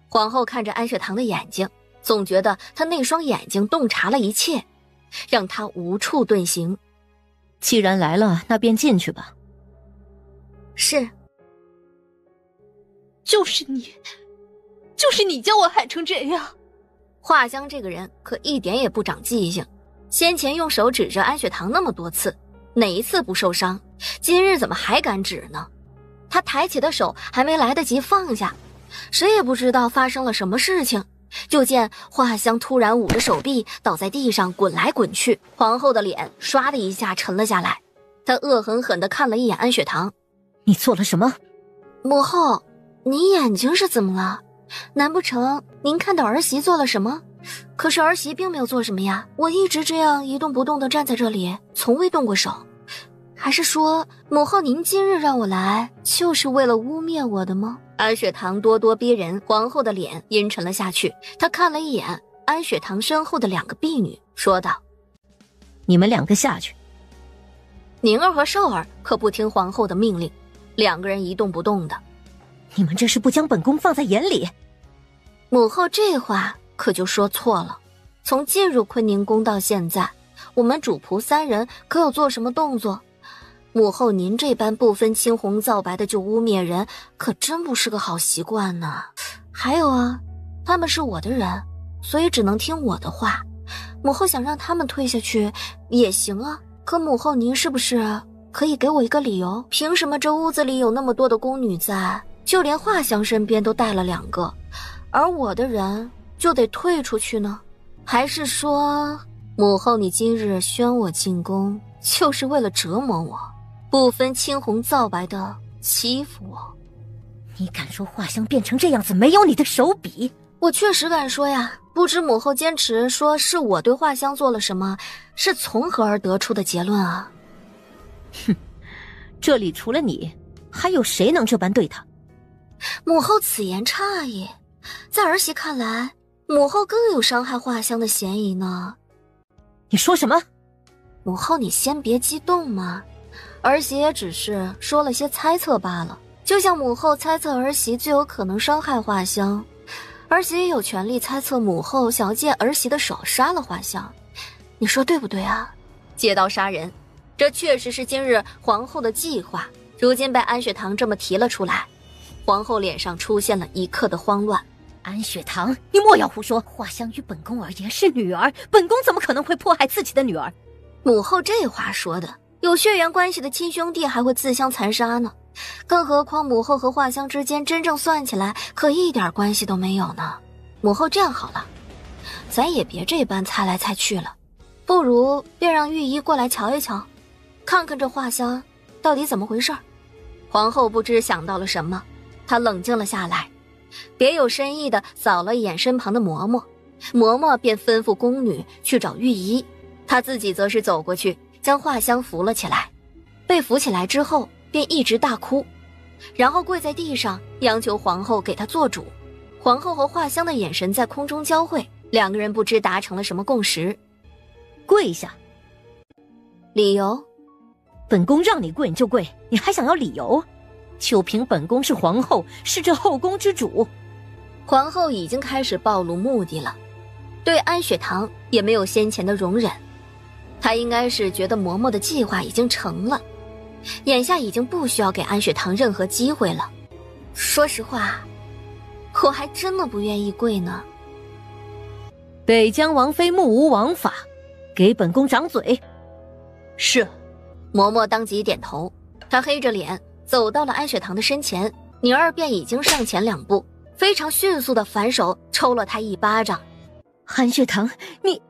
皇后看着安雪堂的眼睛，总觉得他那双眼睛洞察了一切，让他无处遁形。既然来了，那便进去吧。是。就是你将我害成这样。华香这个人可一点也不长记性，先前用手指着安雪堂那么多次，哪一次不受伤？今日怎么还敢指呢？他抬起的手还没来得及放下，谁也不知道发生了什么事情，就见华香突然捂着手臂倒在地上滚来滚去。皇后的脸唰的一下沉了下来，她恶狠狠地看了一眼安雪堂。你做了什么？母后，你眼睛是怎么了？难不成您看到儿媳做了什么？可是儿媳并没有做什么呀，我一直这样一动不动地站在这里，从未动过手。还是说母后您今日让我来就是为了污蔑我的吗？安雪堂咄咄逼人，皇后的脸阴沉了下去，她看了一眼安雪堂身后的两个婢女，说道：你们两个下去。宁儿和寿儿可不听皇后的命令，两个人一动不动的。你们这是不将本宫放在眼里？母后这话可就说错了。从进入坤宁宫到现在，我们主仆三人可有做什么动作？母后您这般不分青红皂白的就污蔑人，可真不是个好习惯呢。还有啊，他们是我的人，所以只能听我的话。母后想让他们退下去也行啊，可母后您是不是可以给我一个理由？凭什么这屋子里有那么多的宫女在，就连华香身边都带了2个，而我的人就得退出去呢？还是说母后你今日宣我进宫就是为了折磨我，不分青红皂白的欺负我？你敢说华香变成这样子没有你的手笔？我确实敢说呀，不知母后坚持说是我对华香做了什么，是从何而得出的结论啊？哼，这里除了你还有谁能这般对他？母后此言差矣，在儿媳看来，母后更有伤害华香的嫌疑呢。你说什么？母后你先别激动嘛，儿媳也只是说了些猜测罢了。就像母后猜测儿媳最有可能伤害华香，儿媳也有权利猜测母后想要借儿媳的手杀了华香，你说对不对啊？借刀杀人，这确实是今日皇后的计划，如今被安雪堂这么提了出来，皇后脸上出现了一刻的慌乱。安雪堂，你莫要胡说，画香于本宫而言是女儿，本宫怎么可能会迫害自己的女儿？母后这话说的，有血缘关系的亲兄弟还会自相残杀呢，更何况母后和画香之间真正算起来可一点关系都没有呢。母后，这样好了，咱也别这般猜来猜去了，不如便让御医过来瞧一瞧，看看这画香到底怎么回事。皇后不知想到了什么，她冷静了下来，别有深意地扫了一眼身旁的嬷嬷，嬷嬷便吩咐宫女去找御医，她自己则是走过去将画香扶了起来。被扶起来之后便一直大哭，然后跪在地上央求皇后给她做主。皇后和画香的眼神在空中交汇，两个人不知达成了什么共识。跪下。理由？本宫让你跪你就跪，你还想要理由？就凭本宫是皇后，是这后宫之主。皇后已经开始暴露目的了，对安雪堂也没有先前的容忍。她应该是觉得嬷嬷的计划已经成了，眼下已经不需要给安雪堂任何机会了。说实话，我还真的不愿意跪呢。北疆王妃目无王法，给本宫掌嘴。是。嬷嬷当即点头，她黑着脸走到了安雪堂的身前，宁儿便已经上前2步，非常迅速的反手抽了她一巴掌。安雪堂，你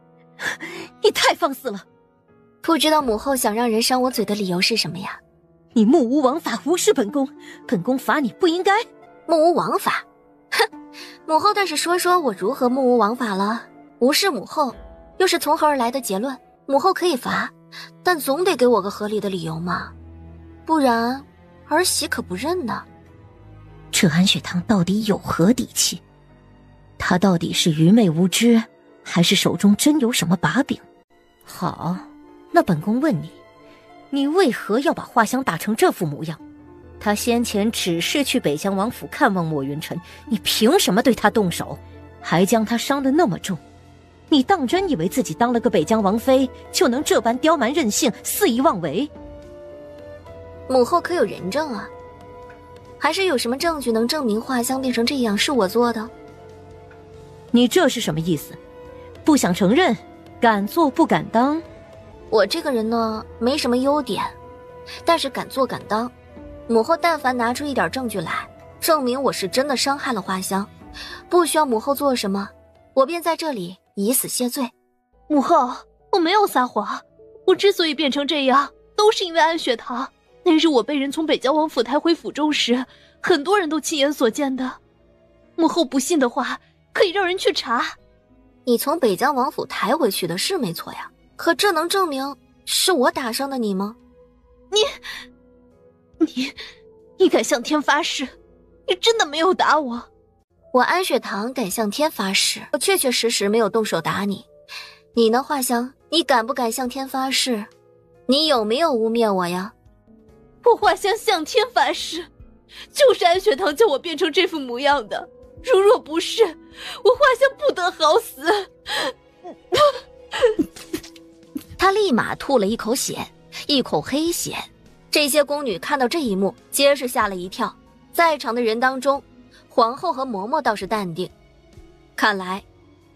太放肆了！不知道母后想让人伤我嘴的理由是什么呀？你目无王法，无视本宫，本宫罚你不应该。目无王法？哼，母后倒是说说我如何目无王法了。无视母后，又是从何而来的结论？母后可以罚，但总得给我个合理的理由嘛，不然儿媳可不认呢。这安雪堂到底有何底气？他到底是愚昧无知，还是手中真有什么把柄？好，那本宫问你，你为何要把画香打成这副模样？他先前只是去北疆王府看望莫云晨，你凭什么对他动手，还将他伤得那么重？你当真以为自己当了个北疆王妃就能这般刁蛮任性、肆意妄为？母后可有人证啊？还是有什么证据能证明画香变成这样是我做的？你这是什么意思？不想承认，敢做不敢当？我这个人呢，没什么优点，但是敢做敢当。母后但凡拿出一点证据来，证明我是真的伤害了画香，不需要母后做什么，我便在这里以死谢罪。母后，我没有撒谎，我之所以变成这样，都是因为安雪堂。那日我被人从北疆王府抬回府中时，很多人都亲眼所见的。母后不信的话，可以让人去查。你从北疆王府抬回去的是没错呀，可这能证明是我打伤的你吗？你敢向天发誓，你真的没有打我？我安雪堂敢向天发誓，我确确实实没有动手打你。你呢，画香，你敢不敢向天发誓？你有没有污蔑我呀？我画香向天发誓，就是安雪堂叫我变成这副模样的。如若不是，我画香不得好死。他立马吐了一口血，一口黑血。这些宫女看到这一幕，皆是吓了一跳。在场的人当中，皇后和嬷嬷倒是淡定，看来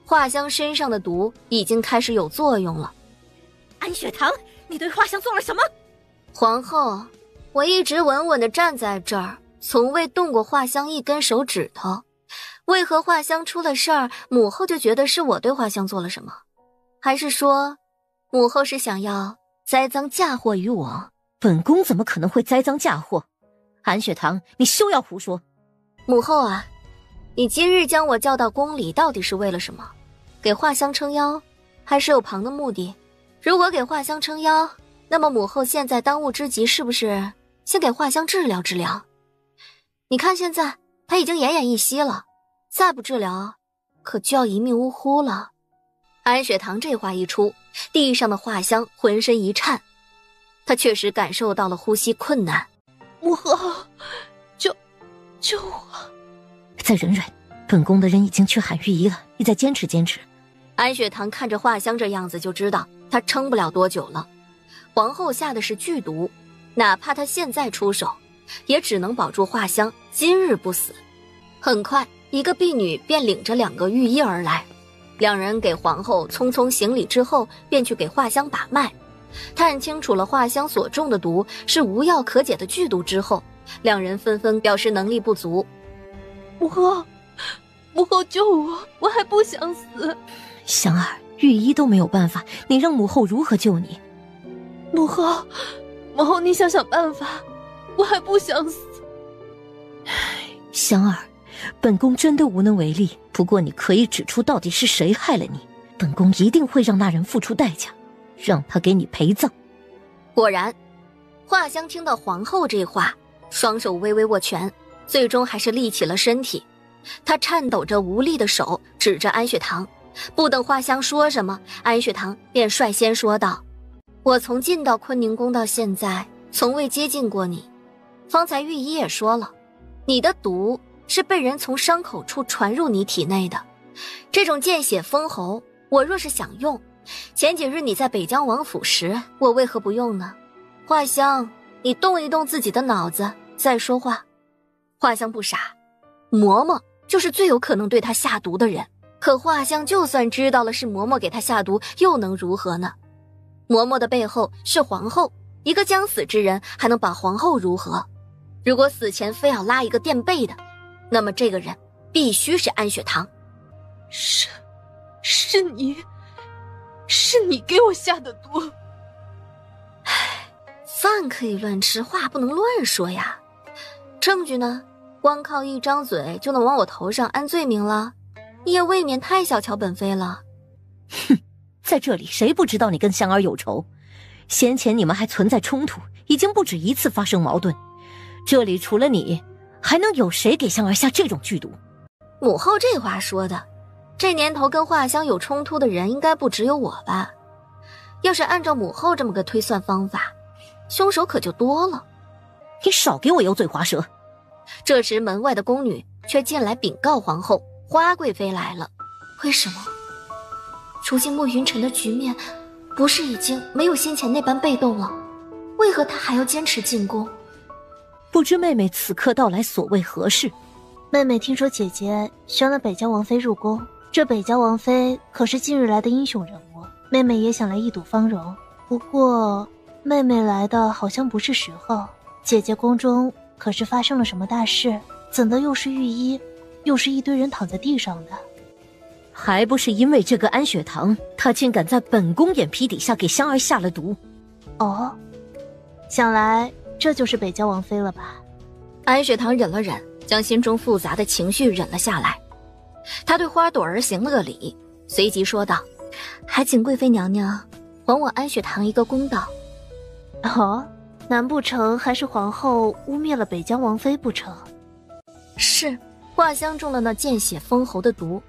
画香身上的毒已经开始有作用了。安雪堂，你对画香做了什么？皇后，我一直稳稳地站在这儿，从未动过画香一根手指头。为何画香出了事儿，母后就觉得是我对画香做了什么？还是说，母后是想要栽赃嫁祸于我？本宫怎么可能会栽赃嫁祸？安雪堂，你休要胡说！母后啊，你今日将我叫到宫里，到底是为了什么？给画香撑腰，还是有旁的目的？如果给画香撑腰，那么母后现在当务之急是不是先给画香治疗治疗？你看现在她已经奄奄一息了，再不治疗，可就要一命呜呼了。安雪堂这话一出，地上的画香浑身一颤，她确实感受到了呼吸困难。母后，救我！再忍忍，本宫的人已经去喊御医了，你再坚持坚持。安雪堂看着画香这样子，就知道她撑不了多久了。皇后下的是剧毒，哪怕她现在出手，也只能保住画香今日不死。很快，一个婢女便领着2个御医而来，两人给皇后匆匆行礼之后，便去给画香把脉。探清楚了画香所中的毒是无药可解的剧毒之后，两人纷纷表示能力不足。母后救我，我还不想死。香儿，御医都没有办法，你让母后如何救你？母后你想想办法，我还不想死。香儿，本宫真的无能为力，不过你可以指出到底是谁害了你，本宫一定会让那人付出代价，让他给你陪葬。果然，画香听到皇后这话，双手微微握拳，最终还是立起了身体。他颤抖着无力的手指着安雪堂，不等画香说什么，安雪堂便率先说道：我从进到坤宁宫到现在，从未接近过你。方才御医也说了，你的毒是被人从伤口处传入你体内的。这种见血封喉，我若是想用，前几日你在北疆王府时，我为何不用呢？画香，你动一动自己的脑子再说话。画香不傻，嬷嬷就是最有可能对他下毒的人。可画香就算知道了是嬷嬷给他下毒，又能如何呢？嬷嬷的背后是皇后，一个将死之人还能把皇后如何？如果死前非要拉一个垫背的，那么这个人必须是安雪堂。是你给我下的毒。饭可以乱吃，话不能乱说呀。证据呢？光靠一张嘴就能往我头上安罪名了？你也未免太小瞧本妃了。哼，在这里谁不知道你跟香儿有仇？先前你们还存在冲突，已经不止一次发生矛盾。这里除了你，还能有谁给香儿下这种剧毒？母后这话说的，这年头跟画香有冲突的人应该不只有我吧？要是按照母后这么个推算方法，凶手可就多了。你少给我油嘴滑舌。这时门外的宫女却进来禀告皇后，花贵妃来了。为什么？如今莫云晨的局面不是已经没有先前那般被动了？为何他还要坚持进宫？不知妹妹此刻到来所谓何事？妹妹听说姐姐宣了北疆王妃入宫，这北疆王妃可是近日来的英雄人物，妹妹也想来一睹芳容。不过妹妹来的好像不是时候，姐姐宫中可是发生了什么大事？怎的又是御医，又是一堆人躺在地上的？还不是因为这个安雪堂，他竟敢在本宫眼皮底下给香儿下了毒。哦，想来这就是北疆王妃了吧？安雪堂忍了忍，将心中复杂的情绪忍了下来。他对花朵儿行了个礼，随即说道：还请贵妃娘娘还我安雪堂一个公道。哦，难不成还是皇后污蔑了北疆王妃不成？是，画香中了那见血封喉的毒，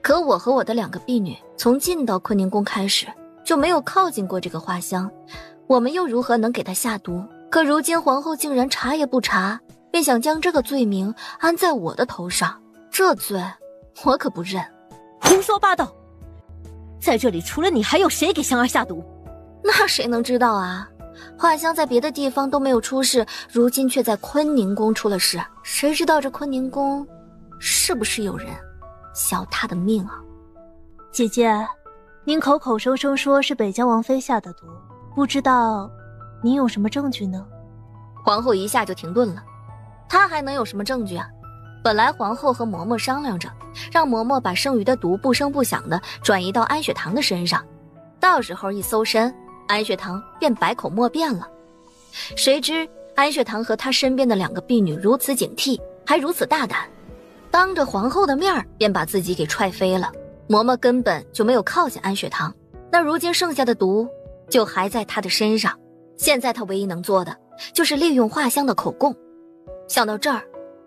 可我和我的2个婢女从进到坤宁宫开始就没有靠近过这个画香，我们又如何能给他下毒？可如今皇后竟然查也不查，便想将这个罪名安在我的头上，这罪我可不认。胡说八道！在这里除了你，还有谁给香儿下毒？那谁能知道啊？画香在别的地方都没有出事，如今却在坤宁宫出了事，谁知道这坤宁宫是不是有人想要他的命啊？姐姐，您口口声声说是北疆王妃下的毒，不知道您有什么证据呢？皇后一下就停顿了，她还能有什么证据啊？本来皇后和嬷嬷商量着，让嬷嬷把剩余的毒不声不响地转移到安雪堂的身上，到时候一搜身，安雪堂便百口莫辩了。谁知安雪堂和她身边的2个婢女如此警惕，还如此大胆，当着皇后的面便把自己给踹飞了。嬷嬷根本就没有靠近安雪堂，那如今剩下的毒就还在她的身上。现在她唯一能做的就是利用画香的口供。想到这儿，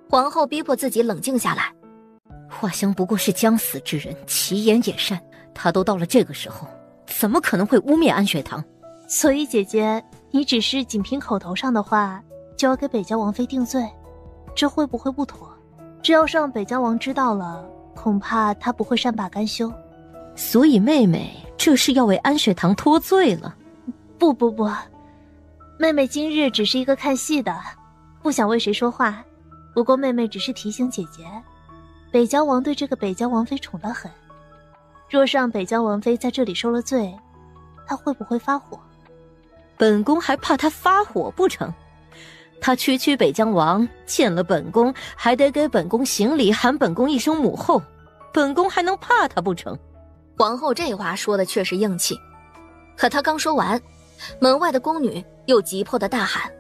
皇后逼迫自己冷静下来。画香不过是将死之人，其言也善，他都到了这个时候，怎么可能会污蔑安雪堂？所以姐姐，你只是仅凭口头上的话就要给北疆王妃定罪，这会不会不妥？这要是让北疆王知道了，恐怕他不会善罢甘休。所以妹妹这是要为安雪堂脱罪了？不，妹妹今日只是一个看戏的，不想为谁说话，不过妹妹只是提醒姐姐，北疆王对这个北疆王妃宠得很。若是让北疆王妃在这里受了罪，她会不会发火？本宫还怕她发火不成？她区北疆王见了本宫，还得给本宫行礼，喊本宫一声母后，本宫还能怕她不成？皇后这话说的确实硬气，可她刚说完，门外的宫女又急迫的大喊：“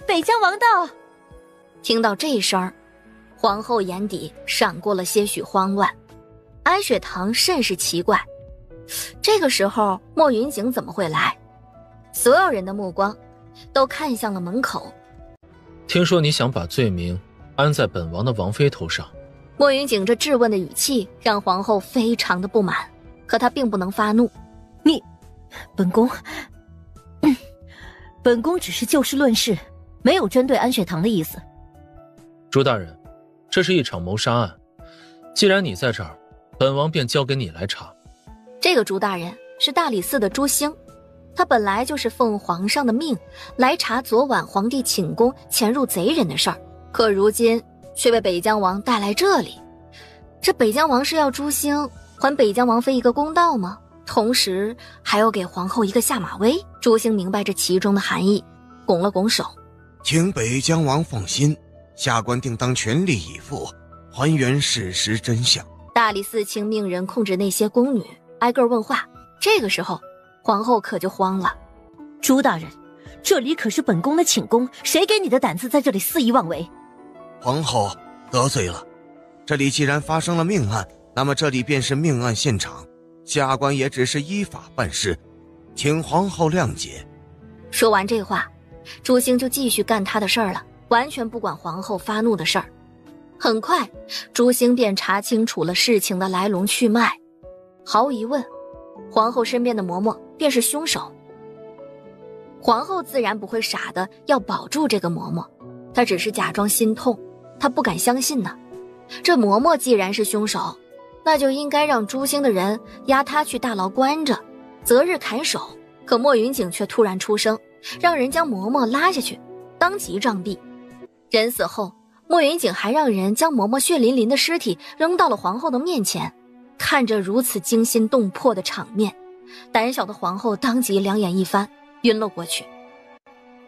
北疆王到！”听到这声儿，皇后眼底闪过了些许慌乱。安雪堂甚是奇怪，这个时候莫云景怎么会来？所有人的目光都看向了门口。听说你想把罪名安在本王的王妃头上。莫云景这质问的语气让皇后非常的不满，可她并不能发怒。本宫只是就事论事，没有针对安雪堂的意思。朱大人，这是一场谋杀案，既然你在这儿，本王便交给你来查。这个朱大人是大理寺的朱兴，他本来就是奉皇上的命来查昨晚皇帝寝宫潜入贼人的事儿，可如今却被北疆王带来这里。这北疆王是要朱兴还北疆王妃一个公道吗？同时还要给皇后一个下马威。朱兴明白这其中的含义，拱了拱手：“请北疆王放心，下官定当全力以赴，还原事实真相。”大理寺卿命人控制那些宫女，挨个问话。这个时候皇后可就慌了：“朱大人，这里可是本宫的寝宫，谁给你的胆子在这里肆意妄为？”皇后得罪了，这里既然发生了命案，那么这里便是命案现场，下官也只是依法办事，请皇后谅解。说完这话，朱兴就继续干他的事儿了，完全不管皇后发怒的事儿。很快朱兴便查清楚了事情的来龙去脉，毫无疑问，皇后身边的嬷嬷便是凶手。皇后自然不会傻的要保住这个嬷嬷，她只是假装心痛，她不敢相信呢。这嬷嬷既然是凶手，那就应该让朱兴的人押她去大牢关着，择日砍首。可莫云景却突然出声，让人将嬷嬷拉下去，当即杖毙。人死后，莫云景还让人将嬷嬷血淋淋的尸体扔到了皇后的面前。看着如此惊心动魄的场面，胆小的皇后当即两眼一翻，晕了过去。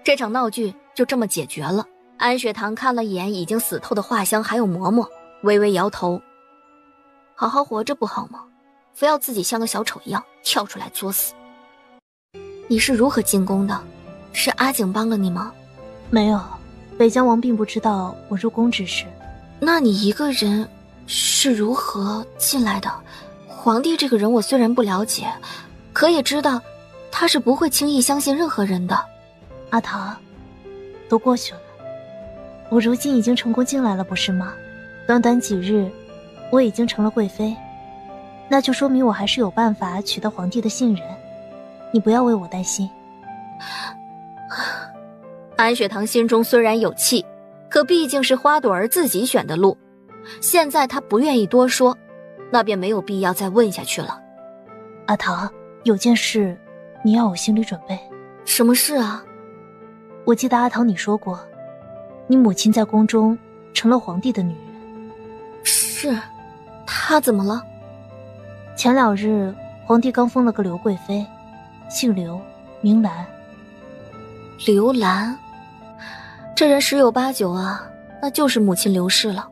这场闹剧就这么解决了。安雪堂看了一眼已经死透的画香还有嬷嬷，微微摇头：“好好活着不好吗？非要自己像个小丑一样跳出来作死。你是如何进宫的？是阿景帮了你吗？”“没有，北疆王并不知道我入宫之事。”“那你一个人是如何进来的？皇帝这个人我虽然不了解，可也知道他是不会轻易相信任何人的。”“阿唐，都过去了，我如今已经成功进来了，不是吗？短短几日，我已经成了贵妃，那就说明我还是有办法取得皇帝的信任。你不要为我担心。”安雪堂心中虽然有气，可毕竟是花朵儿自己选的路，现在她不愿意多说，那便没有必要再问下去了。“阿唐，有件事你要我心理准备。”“什么事啊？”“我记得阿唐你说过，你母亲在宫中成了皇帝的女人。”“是，她怎么了？”“前2日皇帝刚封了个刘贵妃，姓刘，名兰。”“刘兰，这人十有八九啊，那就是母亲刘氏了。”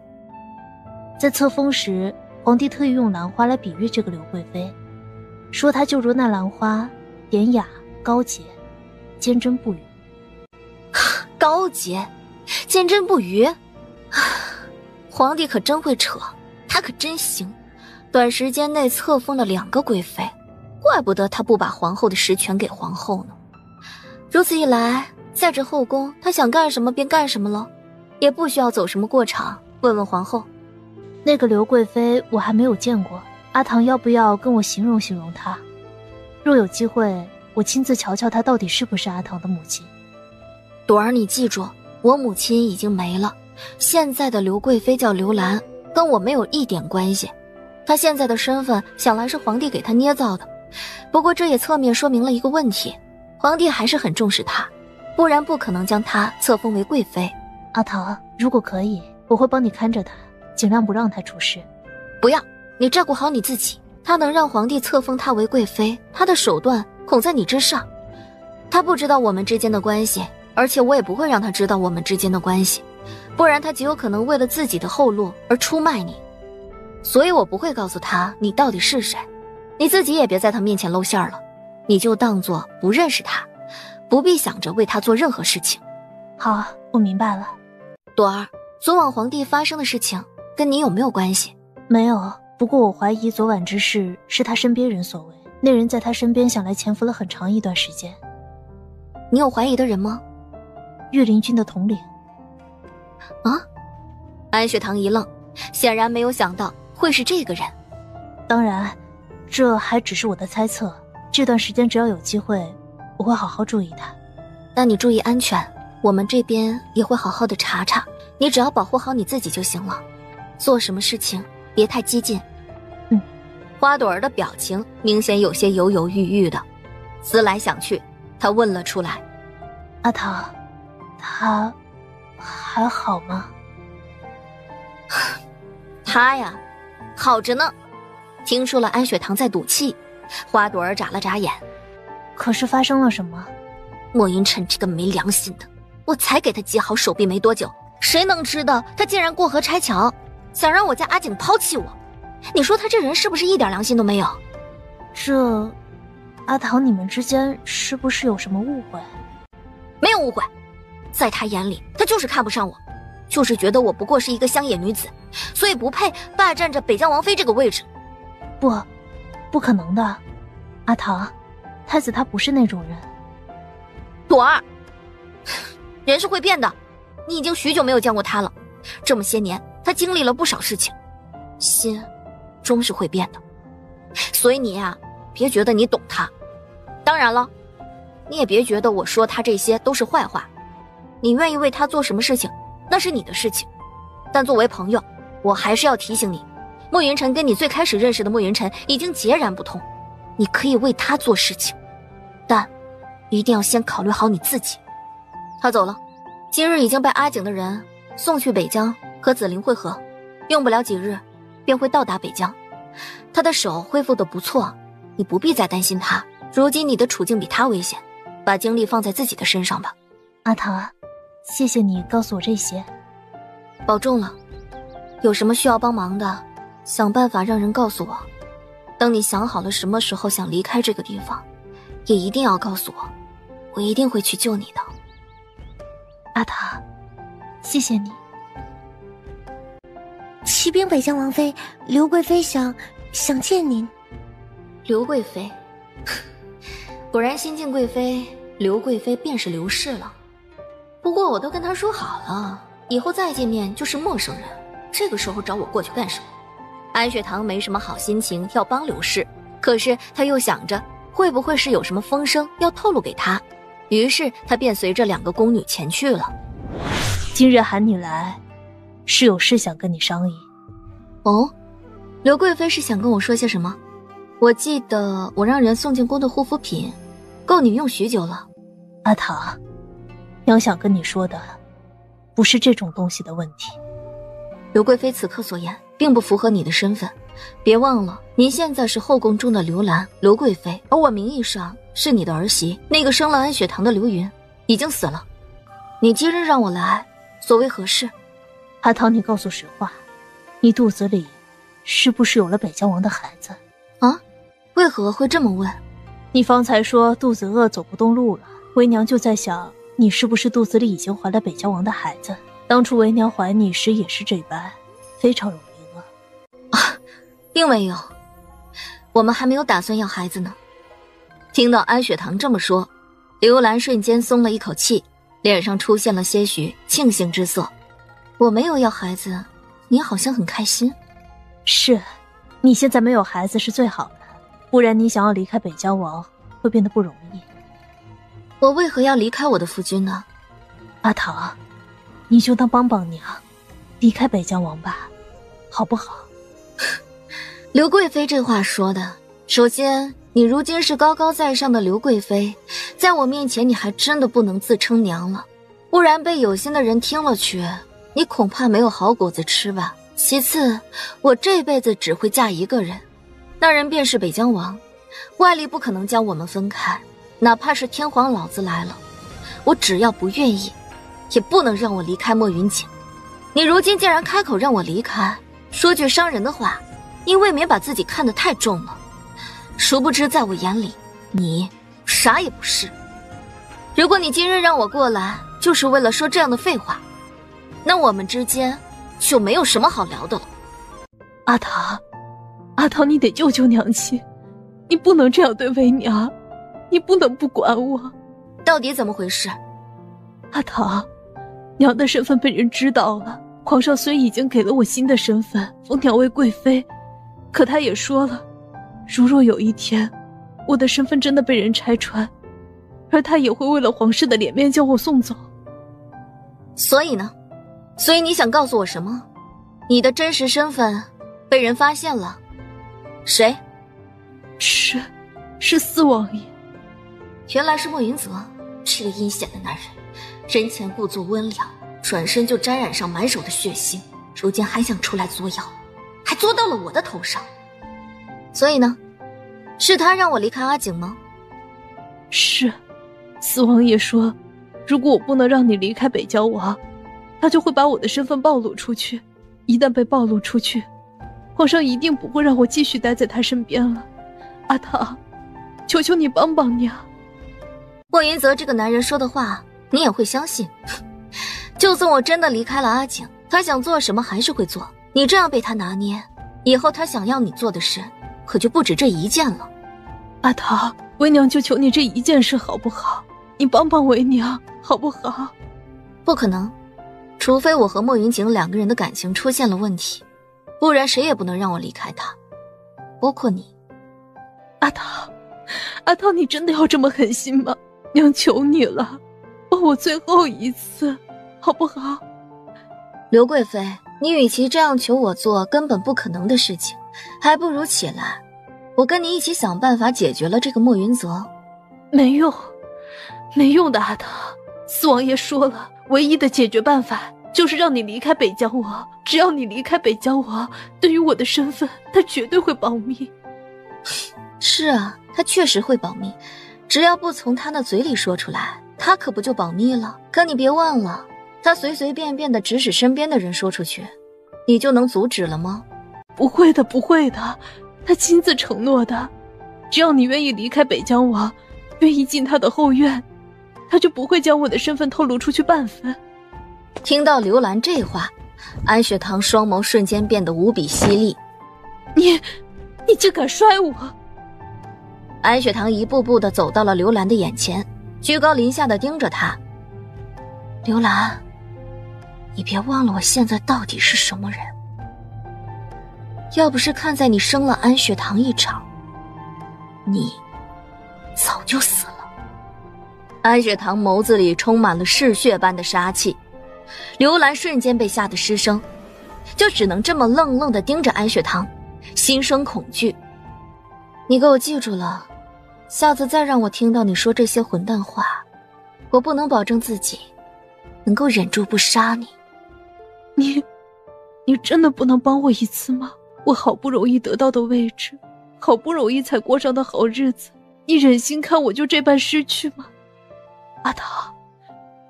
在册封时，皇帝特意用兰花来比喻这个刘贵妃，说她就如那兰花，典雅高洁，坚贞不渝。高洁，坚贞不渝，皇帝可真会扯，他可真行，短时间内册封了2个贵妃，怪不得他不把皇后的实权给皇后呢。如此一来，在这后宫他想干什么便干什么了，也不需要走什么过场。问问皇后。那个刘贵妃我还没有见过，阿唐要不要跟我形容形容她？若有机会，我亲自瞧瞧她到底是不是阿唐的母亲。朵儿，你记住，我母亲已经没了，现在的刘贵妃叫刘兰，跟我没有一点关系。她现在的身份想来是皇帝给她捏造的，不过这也侧面说明了一个问题，皇帝还是很重视她。不然不可能将她册封为贵妃。阿桃，如果可以，我会帮你看着她，尽量不让她出事。不要，你照顾好你自己。他能让皇帝册封她为贵妃，他的手段恐在你之上。他不知道我们之间的关系，而且我也不会让他知道我们之间的关系，不然他极有可能为了自己的后路而出卖你。所以我不会告诉他你到底是谁，你自己也别在他面前露馅了，你就当作不认识他，不必想着为他做任何事情。好，我明白了。朵儿，昨晚皇帝发生的事情跟你有没有关系？没有，不过我怀疑昨晚之事是他身边人所为，那人在他身边想来潜伏了很长一段时间。你有怀疑的人吗？御林军的统领。啊？安雪堂一愣，显然没有想到会是这个人。当然，这还只是我的猜测，这段时间只要有机会，我会好好注意他。那你注意安全，我们这边也会好好的查查，你只要保护好你自己就行了，做什么事情别太激进。花朵儿的表情明显有些犹犹豫豫的，思来想去，他问了出来：阿桃，他还好吗？他呀，好着呢。听出了安雪堂在赌气，花朵儿眨了眨眼。可是发生了什么？莫云晨这个没良心的，我才给他系好手臂没多久，谁能知道他竟然过河拆桥，想让我家阿景抛弃我。你说他这人是不是一点良心都没有？这，阿桃，你们之间是不是有什么误会？没有误会，在他眼里，他就是看不上我，就是觉得我不过是一个乡野女子，所以不配霸占着北疆王妃这个位置。不可能的，阿桃，太子他不是那种人。朵儿，人是会变的，你已经许久没有见过他了，这么些年，他经历了不少事情，心终是会变的。所以你呀，别觉得你懂他。当然了，你也别觉得我说他这些都是坏话。你愿意为他做什么事情，那是你的事情。但作为朋友，我还是要提醒你，莫云晨跟你最开始认识的莫云晨已经截然不同。你可以为他做事情，但一定要先考虑好你自己。他走了，今日已经被阿景的人送去北疆和紫菱会合，用不了几日便会到达北疆。他的手恢复得不错，你不必再担心他。如今你的处境比他危险，把精力放在自己的身上吧。阿桃，谢谢你告诉我这些。保重了，有什么需要帮忙的，想办法让人告诉我。等你想好了什么时候想离开这个地方，也一定要告诉我，我一定会去救你的。阿桃，谢谢你。启禀北疆王妃，刘贵妃想见您。刘贵妃，果然新晋贵妃刘贵妃便是刘氏了。不过我都跟她说好了，以后再见面就是陌生人，这个时候找我过去干什么？安雪堂没什么好心情要帮刘氏，可是他又想着会不会是有什么风声要透露给他，于是他便随着2个宫女前去了。今日喊你来，是有事想跟你商议。哦，刘贵妃是想跟我说些什么？我记得我让人送进宫的护肤品够你用许久了。阿桃，娘想跟你说的不是这种东西的问题。刘贵妃此刻所言并不符合你的身份，别忘了您现在是后宫中的刘兰刘贵妃，而我名义上是你的儿媳，那个生了安雪堂的刘云已经死了。你今日让我来，所谓何事？阿桃，你告诉实话，你肚子里是不是有了北疆王的孩子？啊？为何会这么问？你方才说肚子饿走不动路了，为娘就在想，你是不是肚子里已经怀了北疆王的孩子？当初为娘怀你时也是这般，非常容易饿。啊，并没有，我们还没有打算要孩子呢。听到安雪堂这么说，刘兰瞬间松了一口气，脸上出现了些许庆幸之色。我没有要孩子，你好像很开心。是，你现在没有孩子是最好的，不然你想要离开北疆王会变得不容易。我为何要离开我的夫君呢？阿桃，你就当帮帮娘，离开北疆王吧，好不好？刘贵妃这话说的首先，你如今是高高在上的刘贵妃，在我面前你还真的不能自称娘了，不然被有心的人听了去，你恐怕没有好果子吃吧。其次，我这辈子只会嫁一个人，那人便是北疆王，外力不可能将我们分开，哪怕是天皇老子来了，我只要不愿意，也不能让我离开莫云锦。你如今竟然开口让我离开，说句伤人的话，你未免把自己看得太重了。殊不知在我眼里，你啥也不是。如果你今日让我过来就是为了说这样的废话，那我们之间就没有什么好聊的了。阿唐，阿唐，你得救救娘亲，你不能这样对为娘，你不能不管我。到底怎么回事？阿唐，娘的身份被人知道了，皇上虽已经给了我新的身份，封娘为贵妃，可他也说了，如若有一天我的身份真的被人拆穿，而他也会为了皇室的脸面将我送走。所以呢？所以你想告诉我什么？你的真实身份被人发现了？谁？是四王爷。原来是莫云泽，这个阴险的男人，人前故作温良，转身就沾染上满手的血腥，如今还想出来作妖，还作到了我的头上。所以呢？是他让我离开阿景吗？是，四王爷说，如果我不能让你离开北郊王，他就会把我的身份暴露出去。一旦被暴露出去，皇上一定不会让我继续待在他身边了。阿唐，求求你帮帮娘。莫云泽这个男人说的话，你也会相信？就算我真的离开了阿景，他想做什么还是会做。你这样被他拿捏，以后他想要你做的事，可就不止这一件了。阿唐，为娘就求你这一件事好不好？你帮帮为娘好不好？不可能，除非我和莫云景两个人的感情出现了问题，不然谁也不能让我离开他，包括你。阿唐，阿唐，你真的要这么狠心吗？娘求你了，帮我最后一次好不好？刘贵妃，你与其这样求我做根本不可能的事情，还不如起来，我跟你一起想办法解决了这个莫云泽。没用，没用的。阿唐，四王爷说了，唯一的解决办法就是让你离开北疆王。只要你离开北疆王，对于我的身份他绝对会保密。是啊，他确实会保密，只要不从他那嘴里说出来，他可不就保密了。可你别忘了，他随随便便的指使身边的人说出去，你就能阻止了吗？不会的，不会的，他亲自承诺的，只要你愿意离开北疆王，愿意进他的后院，他就不会将我的身份透露出去半分。听到刘兰这话，安雪堂双眸瞬间变得无比犀利。你竟敢摔我！安雪堂一步步地走到了刘兰的眼前，居高临下地盯着她。刘兰，你别忘了我现在到底是什么人。要不是看在你生了安雪堂一场，你早就死了。安雪堂眸子里充满了嗜血般的杀气，刘兰瞬间被吓得失声，就只能这么愣愣地盯着安雪堂，心生恐惧。你给我记住了，下次再让我听到你说这些混蛋话，我不能保证自己能够忍住不杀你。你真的不能帮我一次吗？我好不容易得到的位置，好不容易才过上的好日子，你忍心看我就这般失去吗？阿唐，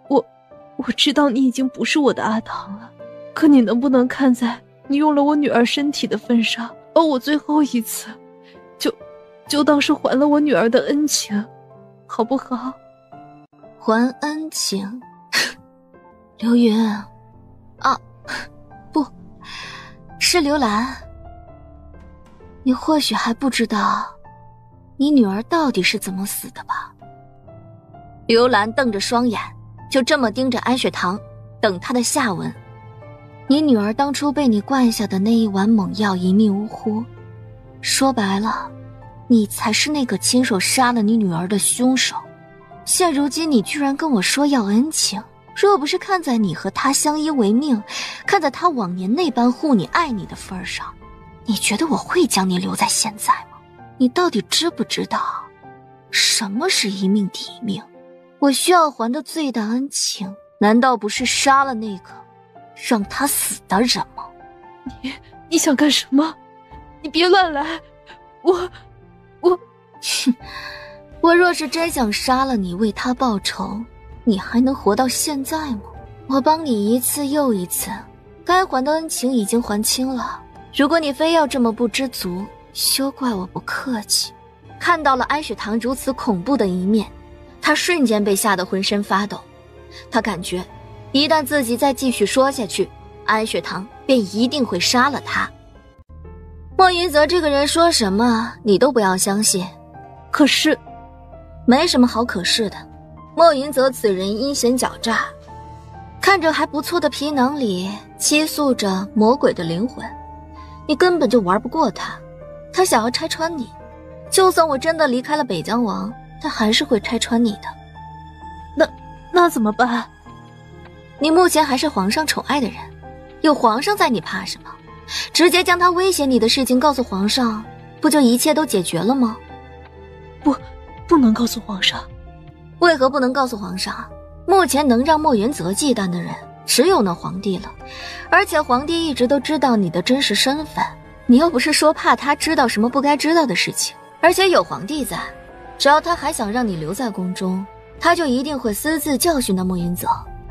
我知道你已经不是我的阿唐了，可你能不能看在你用了我女儿身体的份上，帮我最后一次，就当是还了我女儿的恩情，好不好？还恩情？刘云，啊，不是刘兰。你或许还不知道你女儿到底是怎么死的吧？刘兰瞪着双眼，就这么盯着安雪堂，等她的下文。你女儿当初被你灌下的那一碗猛药一命呜呼，说白了，你才是那个亲手杀了你女儿的凶手。现如今你居然跟我说要恩情，若不是看在你和她相依为命，看在她往年那般护你爱你的份上，你觉得我会将你留在现在吗？你到底知不知道什么是一命抵一命？我需要还的最大恩情，难道不是杀了那个让他死的人吗？你想干什么？你别乱来！我我若是真想杀了你，为他报仇，你还能活到现在吗？我帮你一次又一次，该还的恩情已经还清了。如果你非要这么不知足，休怪我不客气。看到了安雪堂如此恐怖的一面，他瞬间被吓得浑身发抖。他感觉一旦自己再继续说下去，安雪堂便一定会杀了他。莫云泽这个人说什么你都不要相信。可是没什么好可是的，莫云泽此人阴险狡诈，看着还不错的皮囊里栖宿着魔鬼的灵魂，你根本就玩不过他。他想要拆穿你，就算我真的离开了北疆王，他还是会拆穿你的。那怎么办？你目前还是皇上宠爱的人，有皇上在，你怕什么？直接将他威胁你的事情告诉皇上，不就一切都解决了吗？不能告诉皇上。为何不能告诉皇上？目前能让莫云泽忌惮的人只有那皇帝了，而且皇帝一直都知道你的真实身份，你又不是说怕他知道什么不该知道的事情。而且有皇帝在，只要他还想让你留在宫中，他就一定会私自教训那莫云泽，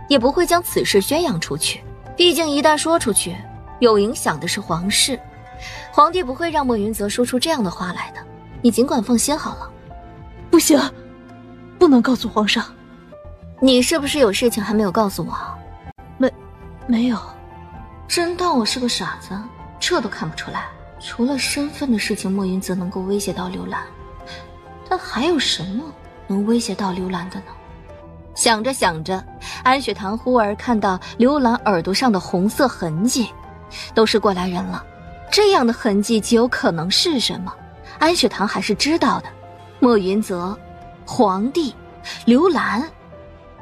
也不会将此事宣扬出去。毕竟一旦说出去，有影响的是皇室，皇帝不会让莫云泽说出这样的话来的，你尽管放心好了。不行，不能告诉皇上。你是不是有事情还没有告诉我？没有。真当我是个傻子？这都看不出来。除了身份的事情莫云泽能够威胁到刘兰，但还有什么能威胁到刘兰的呢？想着想着，安雪堂忽而看到刘兰耳朵上的红色痕迹，都是过来人了，这样的痕迹极有可能是什么？安雪堂还是知道的。莫云泽、皇帝、刘兰，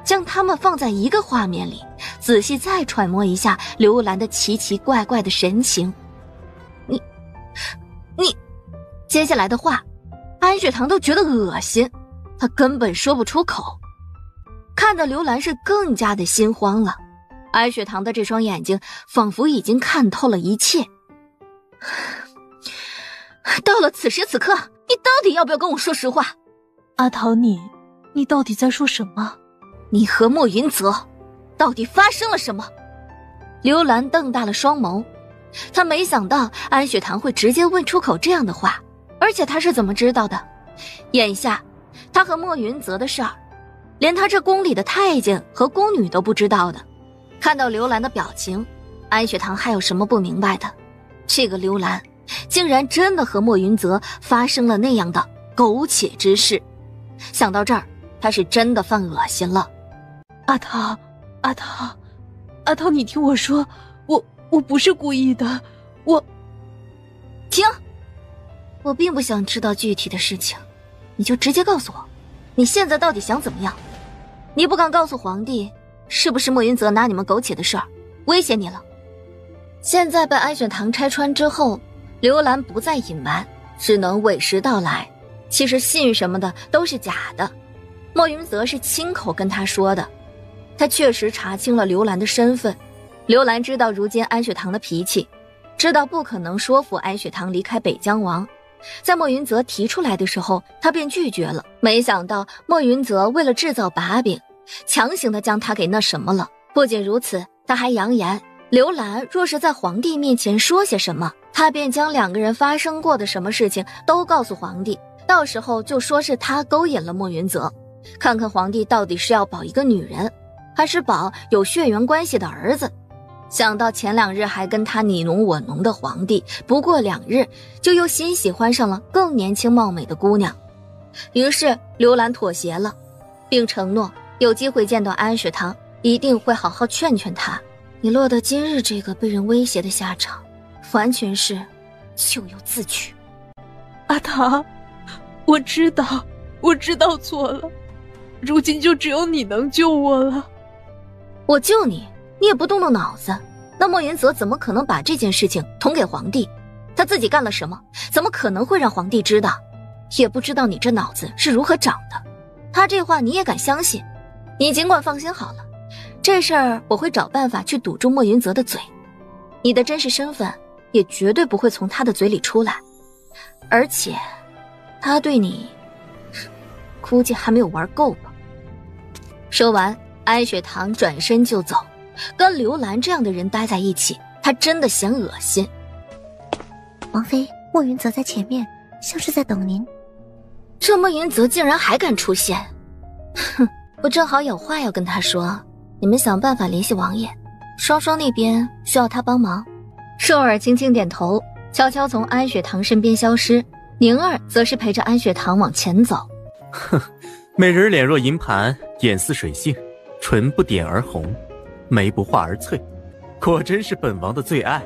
将他们放在一个画面里，仔细再揣摩一下刘兰的奇奇怪怪的神情。你，接下来的话，安雪堂都觉得恶心，他根本说不出口。看得刘兰是更加的心慌了，安雪堂的这双眼睛仿佛已经看透了一切。到了此时此刻，你到底要不要跟我说实话？阿桃，你到底在说什么？你和莫云泽到底发生了什么？刘兰瞪大了双眸，她没想到安雪堂会直接问出口这样的话，而且她是怎么知道的？眼下她和莫云泽的事儿，连她这宫里的太监和宫女都不知道的。看到刘兰的表情，安雪堂还有什么不明白的？这个刘兰竟然真的和莫云泽发生了那样的苟且之事。想到这儿，他是真的犯恶心了。阿桃，你听我说，我不是故意的，停！我并不想知道具体的事情，你就直接告诉我，你现在到底想怎么样？你不敢告诉皇帝，是不是莫云泽拿你们苟且的事儿威胁你了？现在被安雪堂拆穿之后，刘兰不再隐瞒，只能委实道来。其实信什么的都是假的，莫云泽是亲口跟他说的。他确实查清了刘兰的身份，刘兰知道如今安雪堂的脾气，知道不可能说服安雪堂离开北疆王。在莫云泽提出来的时候，他便拒绝了。没想到莫云泽为了制造把柄，强行的将他给那什么了。不仅如此，他还扬言刘兰若是在皇帝面前说些什么，他便将两个人发生过的什么事情都告诉皇帝，到时候就说是他勾引了莫云泽，看看皇帝到底是要保一个女人，还是保有血缘关系的儿子。想到前2日还跟他你侬我侬的皇帝，不过2日就又新喜欢上了更年轻貌美的姑娘，于是刘兰妥协了，并承诺有机会见到安雪堂，一定会好好劝劝他。你落得今日这个被人威胁的下场，完全是咎由自取。阿桃，我知道错了，如今就只有你能救我了。我救你，你也不动动脑子，那莫云泽怎么可能把这件事情捅给皇帝？他自己干了什么？怎么可能会让皇帝知道？也不知道你这脑子是如何长的。他这话你也敢相信？你尽管放心好了，这事儿我会找办法去堵住莫云泽的嘴，你的真实身份也绝对不会从他的嘴里出来。而且他对你估计还没有玩够吧。说完，安雪堂转身就走，跟刘兰这样的人待在一起，他真的嫌恶心。王妃，莫云泽在前面，像是在等您。这莫云泽竟然还敢出现，哼，我正好有话要跟他说，你们想办法联系王爷，双双那边需要他帮忙。寿儿轻轻点头，悄悄从安雪堂身边消失，宁儿则是陪着安雪堂往前走。哼，美人脸若银盘，眼似水杏，唇不点而红，眉不画而翠，果真是本王的最爱。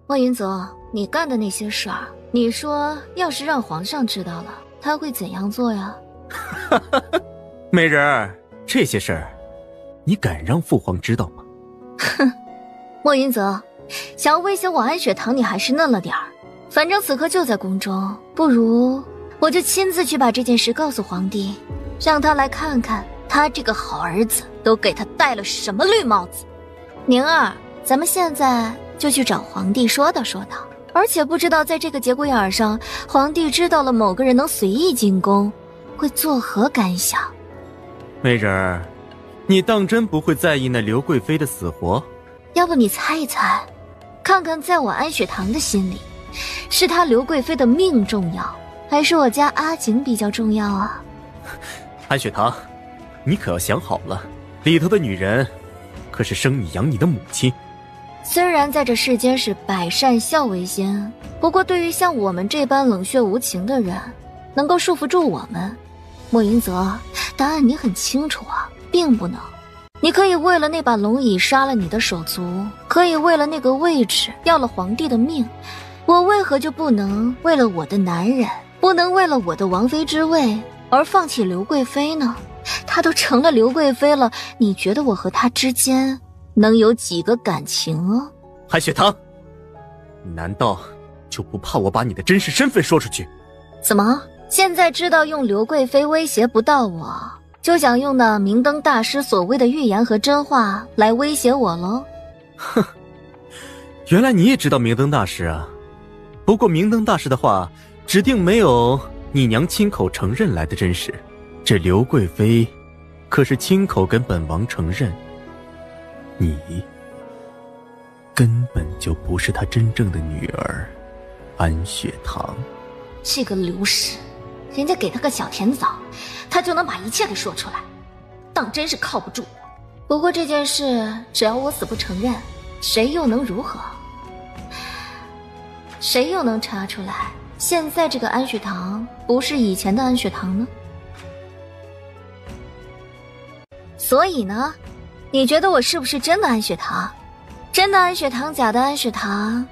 莫云泽，你干的那些事儿，你说要是让皇上知道了，他会怎样做呀？美人儿，这些事儿你敢让父皇知道吗？哼，莫云泽，想要威胁我安雪堂，你还是嫩了点儿。反正此刻就在宫中，不如我就亲自去把这件事告诉皇帝，让他来看看他这个好儿子都给他戴了什么绿帽子。宁儿，咱们现在就去找皇帝说道说道，而且不知道在这个节骨眼上，皇帝知道了某个人能随意进宫，会作何感想？美人儿，你当真不会在意那刘贵妃的死活？要不你猜一猜，看看在我安雪堂的心里，是她刘贵妃的命重要，还是我家阿景比较重要啊？安雪堂，你可要想好了，里头的女人可是生你养你的母亲。虽然在这世间是百善孝为先，不过对于像我们这般冷血无情的人，能够束缚住我们，莫云泽，答案你很清楚啊，并不能。你可以为了那把龙椅杀了你的手足，可以为了那个位置要了皇帝的命，我为何就不能为了我的男人，不能为了我的王妃之位而放弃刘贵妃呢？她都成了刘贵妃了，你觉得我和她之间能有几个感情啊？安雪堂，难道就不怕我把你的真实身份说出去？怎么，现在知道用刘贵妃威胁不到我，就想用那明灯大师所谓的预言和真话来威胁我喽？哼，原来你也知道明灯大师啊。不过明灯大师的话指定没有你娘亲口承认来的真实，这刘贵妃可是亲口跟本王承认，你根本就不是她真正的女儿安雪堂。这个刘氏，人家给他个小甜枣，他就能把一切给说出来，当真是靠不住。不过这件事只要我死不承认，谁又能如何？谁又能查出来现在这个安雪堂不是以前的安雪堂呢？所以呢，你觉得我是不是真的安雪堂？真的安雪堂，假的安雪堂，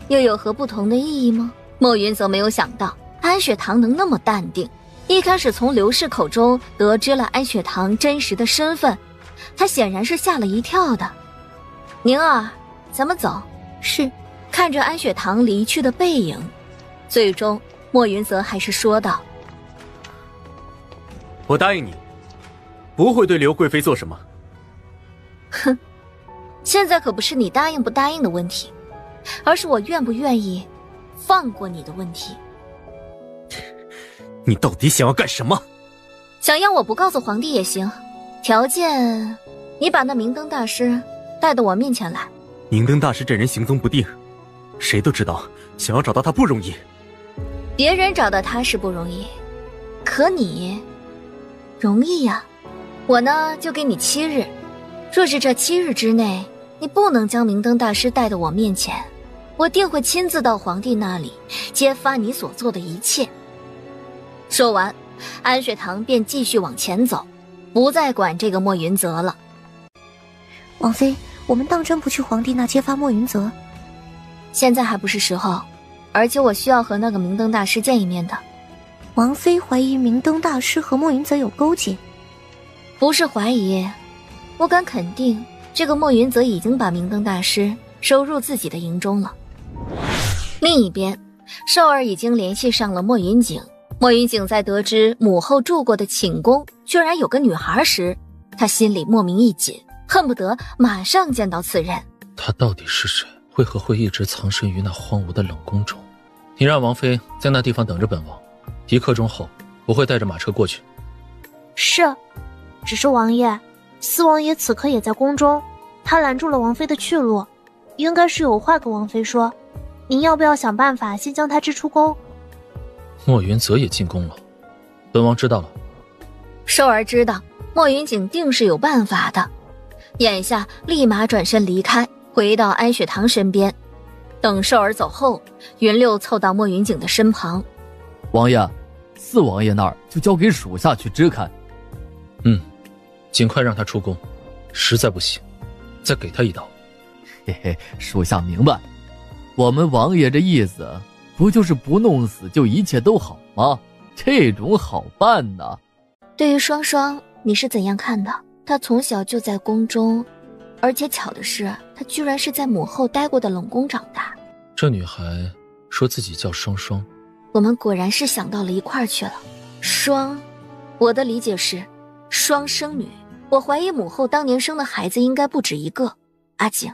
又有何不同的意义吗？莫云泽没有想到安雪堂能那么淡定，一开始从刘氏口中得知了安雪堂真实的身份，他显然是吓了一跳的。宁儿，咱们走。是。看着安雪堂离去的背影，最终莫云泽还是说道：我答应你，不会对刘贵妃做什么。哼，现在可不是你答应不答应的问题，而是我愿不愿意放过你的问题。你到底想要干什么？想要我不告诉皇帝也行，条件你把那明灯大师带到我面前来。明灯大师这人行踪不定，谁都知道想要找到他不容易。别人找到他是不容易，可你容易呀。我呢就给你7日，若是这7日之内你不能将明灯大师带到我面前，我定会亲自到皇帝那里揭发你所做的一切。说完，安雪堂便继续往前走，不再管这个莫云泽了。王妃，我们当真不去皇帝那揭发莫云泽？现在还不是时候，而且我需要和那个明灯大师见一面的。王妃怀疑明灯大师和莫云泽有勾结？不是怀疑，我敢肯定，这个莫云泽已经把明灯大师收入自己的营中了。另一边，寿儿已经联系上了莫云景，莫云景在得知母后住过的寝宫居然有个女孩时，他心里莫名一紧，恨不得马上见到此人。他到底是谁？为何会一直藏身于那荒芜的冷宫中？你让王妃在那地方等着本王，1刻钟后我会带着马车过去。是，只是王爷，四王爷此刻也在宫中，他拦住了王妃的去路，应该是有话跟王妃说。您要不要想办法先将他支出宫？莫云泽也进宫了，本王知道了。寿儿知道莫云景定是有办法的，眼下立马转身离开，回到安雪堂身边。等寿儿走后，云六凑到莫云景的身旁。王爷，四王爷那儿就交给属下去支开。尽快让他出宫，实在不行再给他一刀。嘿嘿，属下明白。我们王爷这意思不就是不弄死就一切都好吗？这种好办呢。对于双双，你是怎样看的？她从小就在宫中，而且巧的是，她居然是在母后待过的冷宫长大。这女孩说自己叫双双，我们果然是想到了一块儿去了。双，我的理解是双生女，我怀疑母后当年生的孩子应该不止一个。阿景，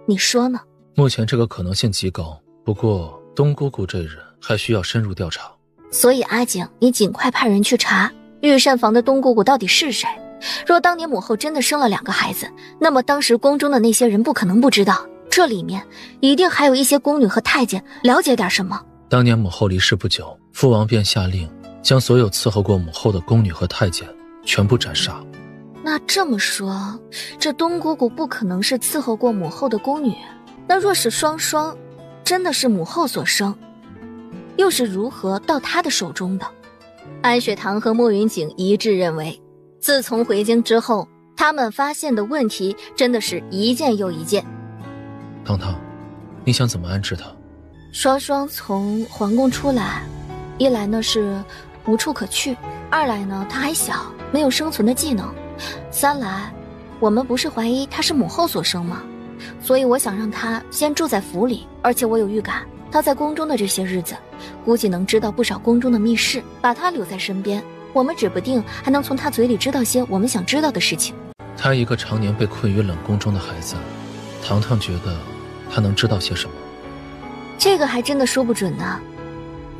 你说呢？目前这个可能性极高，不过东姑姑这人还需要深入调查。所以阿景，你尽快派人去查御膳房的东姑姑到底是谁。若当年母后真的生了2个孩子，那么当时宫中的那些人不可能不知道，这里面一定还有一些宫女和太监了解点什么。当年母后离世不久，父王便下令将所有伺候过母后的宫女和太监全部斩杀。那这么说，这东姑姑不可能是伺候过母后的宫女。那若是双双真的是母后所生，又是如何到她的手中的？安雪堂和莫云景一致认为，自从回京之后，他们发现的问题真的是一件又一件。糖糖，你想怎么安置她？双双从皇宫出来，一来呢是无处可去，二来呢她还小，没有生存的技能，三来我们不是怀疑她是母后所生吗？所以我想让她先住在府里，而且我有预感，她在宫中的这些日子，估计能知道不少宫中的密室，把她留在身边，我们指不定还能从她嘴里知道些我们想知道的事情。她一个常年被困于冷宫中的孩子，糖糖觉得她能知道些什么？这个还真的说不准呢。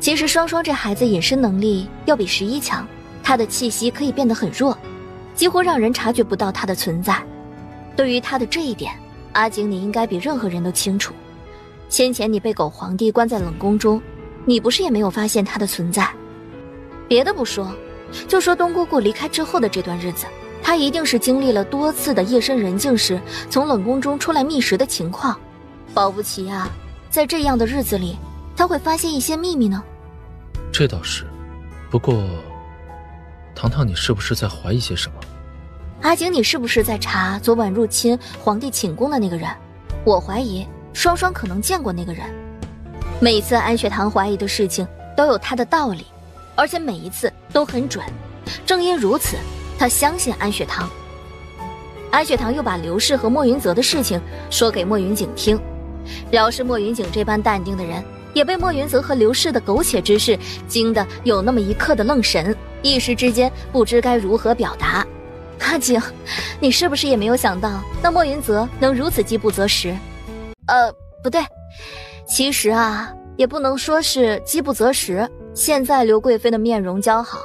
其实双双这孩子隐身能力要比11强，她的气息可以变得很弱，几乎让人察觉不到她的存在。对于她的这一点，阿景你应该比任何人都清楚。先前你被狗皇帝关在冷宫中，你不是也没有发现她的存在？别的不说，就说东姑姑离开之后的这段日子，她一定是经历了多次的夜深人静时从冷宫中出来觅食的情况，保不齐啊，在这样的日子里，她会发现一些秘密呢。这倒是，不过糖糖，你是不是在怀疑些什么？阿景，你是不是在查昨晚入侵皇帝寝宫的那个人？我怀疑双双可能见过那个人。每次安雪堂怀疑的事情都有他的道理，而且每一次都很准。正因如此，他相信安雪堂。安雪堂又把刘氏和莫云泽的事情说给莫云景听，饶是莫云景这般淡定的人，也被莫云泽和刘氏的苟且之事惊得有那么一刻的愣神，一时之间不知该如何表达。阿景，你是不是也没有想到那莫云泽能如此饥不择食？不对，其实啊，也不能说是饥不择食。现在刘贵妃的面容姣好，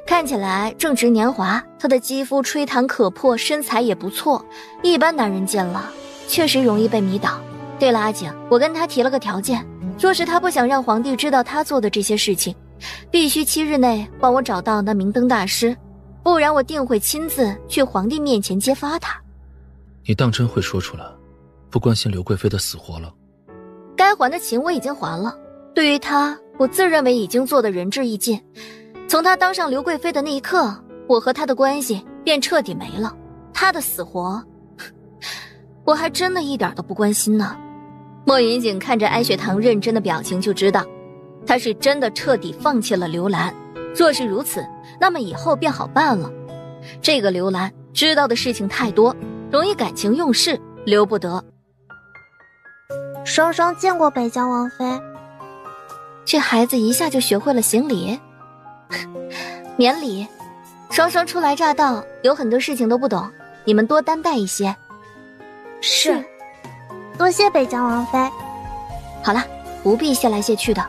看起来正值年华，她的肌肤吹弹可破，身材也不错，一般男人见了确实容易被迷倒。对了，阿景，我跟他提了个条件，若是他不想让皇帝知道他做的这些事情，必须7日内帮我找到那明灯大师，不然我定会亲自去皇帝面前揭发他。你当真会说出来，不关心刘贵妃的死活了？该还的情我已经还了，对于他，我自认为已经做得仁至义尽。从他当上刘贵妃的那一刻，我和他的关系便彻底没了。他的死活，我还真的一点都不关心呢。莫云景看着安雪堂认真的表情就知道，他是真的彻底放弃了刘兰。若是如此，那么以后便好办了。这个刘兰知道的事情太多，容易感情用事，留不得。双双见过北疆王妃。这孩子一下就学会了行礼。免礼。双双初来乍到，有很多事情都不懂，你们多担待一些。是，多谢北疆王妃。好了，不必谢来谢去的。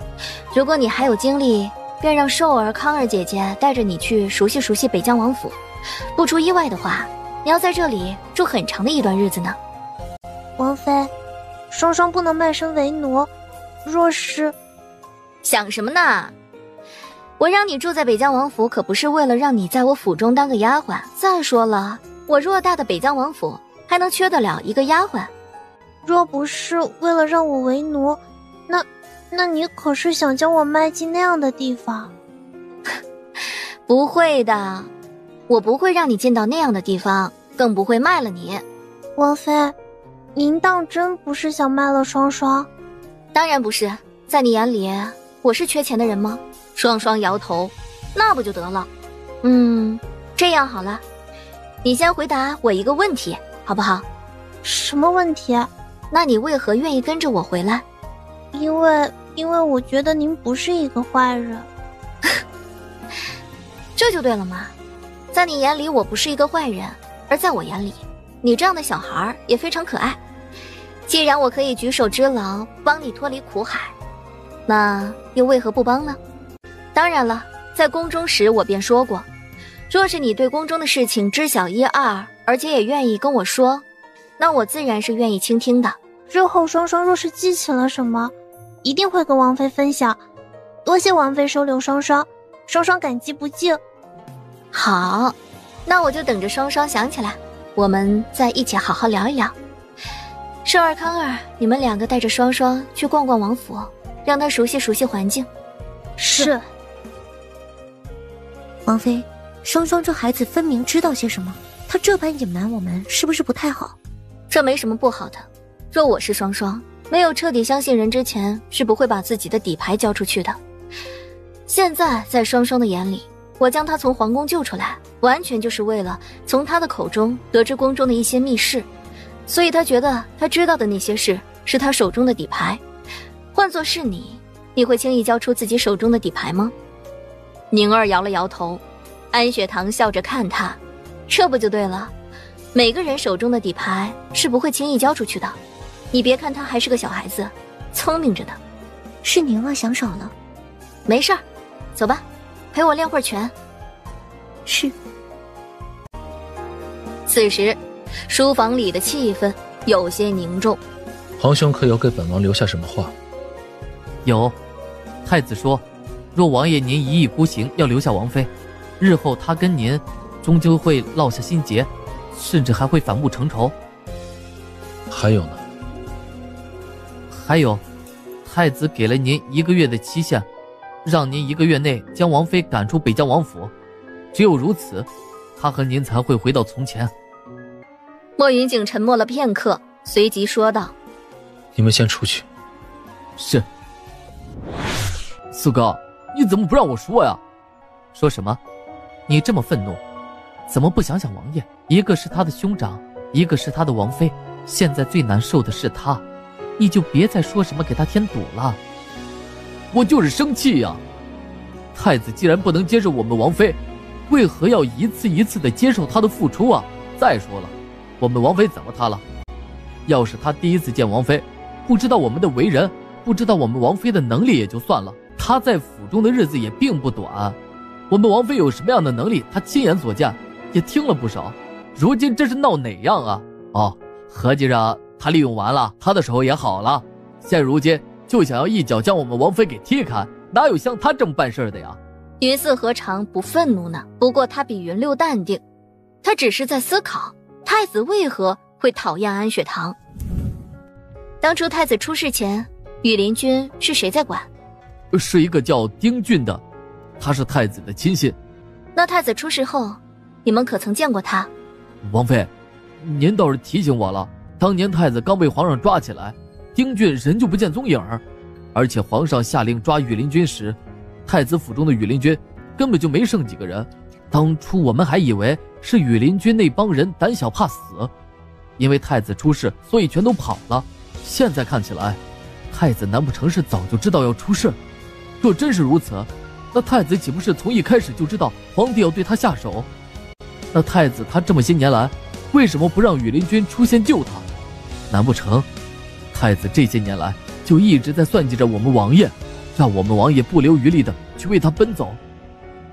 如果你还有精力，便让寿儿、康儿姐姐带着你去熟悉熟悉北疆王府。不出意外的话，你要在这里住很长的一段日子呢。王妃，双双不能卖身为奴，若是……想什么呢？我让你住在北疆王府，可不是为了让你在我府中当个丫鬟。再说了，我偌大的北疆王府还能缺得了一个丫鬟？若不是为了让我为奴，那你可是想将我卖进那样的地方？不会的，我不会让你进到那样的地方，更不会卖了你。王妃，您当真不是想卖了双双？当然不是，在你眼里，我是缺钱的人吗？双双摇头，那不就得了？这样好了，你先回答我一个问题，好不好？什么问题？那你为何愿意跟着我回来？因为我觉得您不是一个坏人。这就对了嘛，在你眼里我不是一个坏人，而在我眼里，你这样的小孩也非常可爱。既然我可以举手之劳，帮你脱离苦海，那又为何不帮呢？当然了，在宫中时我便说过，若是你对宫中的事情知晓一二，而且也愿意跟我说，那我自然是愿意倾听的。日后双双若是记起了什么，一定会跟王妃分享。多谢王妃收留双双，双双感激不尽。好，那我就等着双双想起来，我们再一起好好聊一聊。寿儿、康儿，你们两个带着双双去逛逛王府，让她熟悉熟悉环境。是。王妃，双双这孩子分明知道些什么，她这般隐瞒我们，是不是不太好？这没什么不好的。若我是双双，没有彻底相信人之前，是不会把自己的底牌交出去的。现在在双双的眼里，我将她从皇宫救出来，完全就是为了从她的口中得知宫中的一些密事，所以她觉得她知道的那些事是她手中的底牌。换作是你，你会轻易交出自己手中的底牌吗？宁儿摇了摇头，安雪堂笑着看她，这不就对了？每个人手中的底牌是不会轻易交出去的。你别看她还是个小孩子，聪明着呢。是宁儿想少了。没事儿，走吧，陪我练会儿拳。是。此时，书房里的气氛有些凝重。皇兄可有给本王留下什么话？有，太子说，若王爷您一意孤行要留下王妃，日后他跟您终究会落下心结，甚至还会反目成仇。还有呢？还有，太子给了您1个月的期限，让您1个月内将王妃赶出北疆王府，只有如此，他和您才会回到从前。莫云景沉默了片刻，随即说道：你们先出去。是。四哥，你怎么不让我说呀？说什么？你这么愤怒，怎么不想想王爷？一个是他的兄长，一个是他的王妃，现在最难受的是他，你就别再说什么给他添堵了。我就是生气呀！太子既然不能接受我们王妃，为何要一次一次的接受他的付出啊？再说了，我们王妃怎么他了？要是他第一次见王妃，不知道我们的为人，不知道我们王妃的能力也就算了，他在府中的日子也并不短，我们王妃有什么样的能力，他亲眼所见，也听了不少。如今这是闹哪样啊？哦，合计着他利用完了，他的手也好了，现如今就想要一脚将我们王妃给踢开，哪有像他这么办事的呀？云四何尝不愤怒呢？不过他比云六淡定，他只是在思考太子为何会讨厌安雪堂。当初太子出事前，羽林军是谁在管？是一个叫丁俊的，他是太子的亲信。那太子出事后，你们可曾见过他？王妃，您倒是提醒我了，当年太子刚被皇上抓起来，丁俊人就不见踪影儿，而且皇上下令抓羽林军时，太子府中的羽林军根本就没剩几个人。当初我们还以为是羽林军那帮人胆小怕死，因为太子出事，所以全都跑了。现在看起来，太子难不成是早就知道要出事？若真是如此，那太子岂不是从一开始就知道皇帝要对他下手？那太子他这么些年来，为什么不让羽林军出现救他？难不成太子这些年来就一直在算计着我们王爷，让我们王爷不留余力的去为他奔走，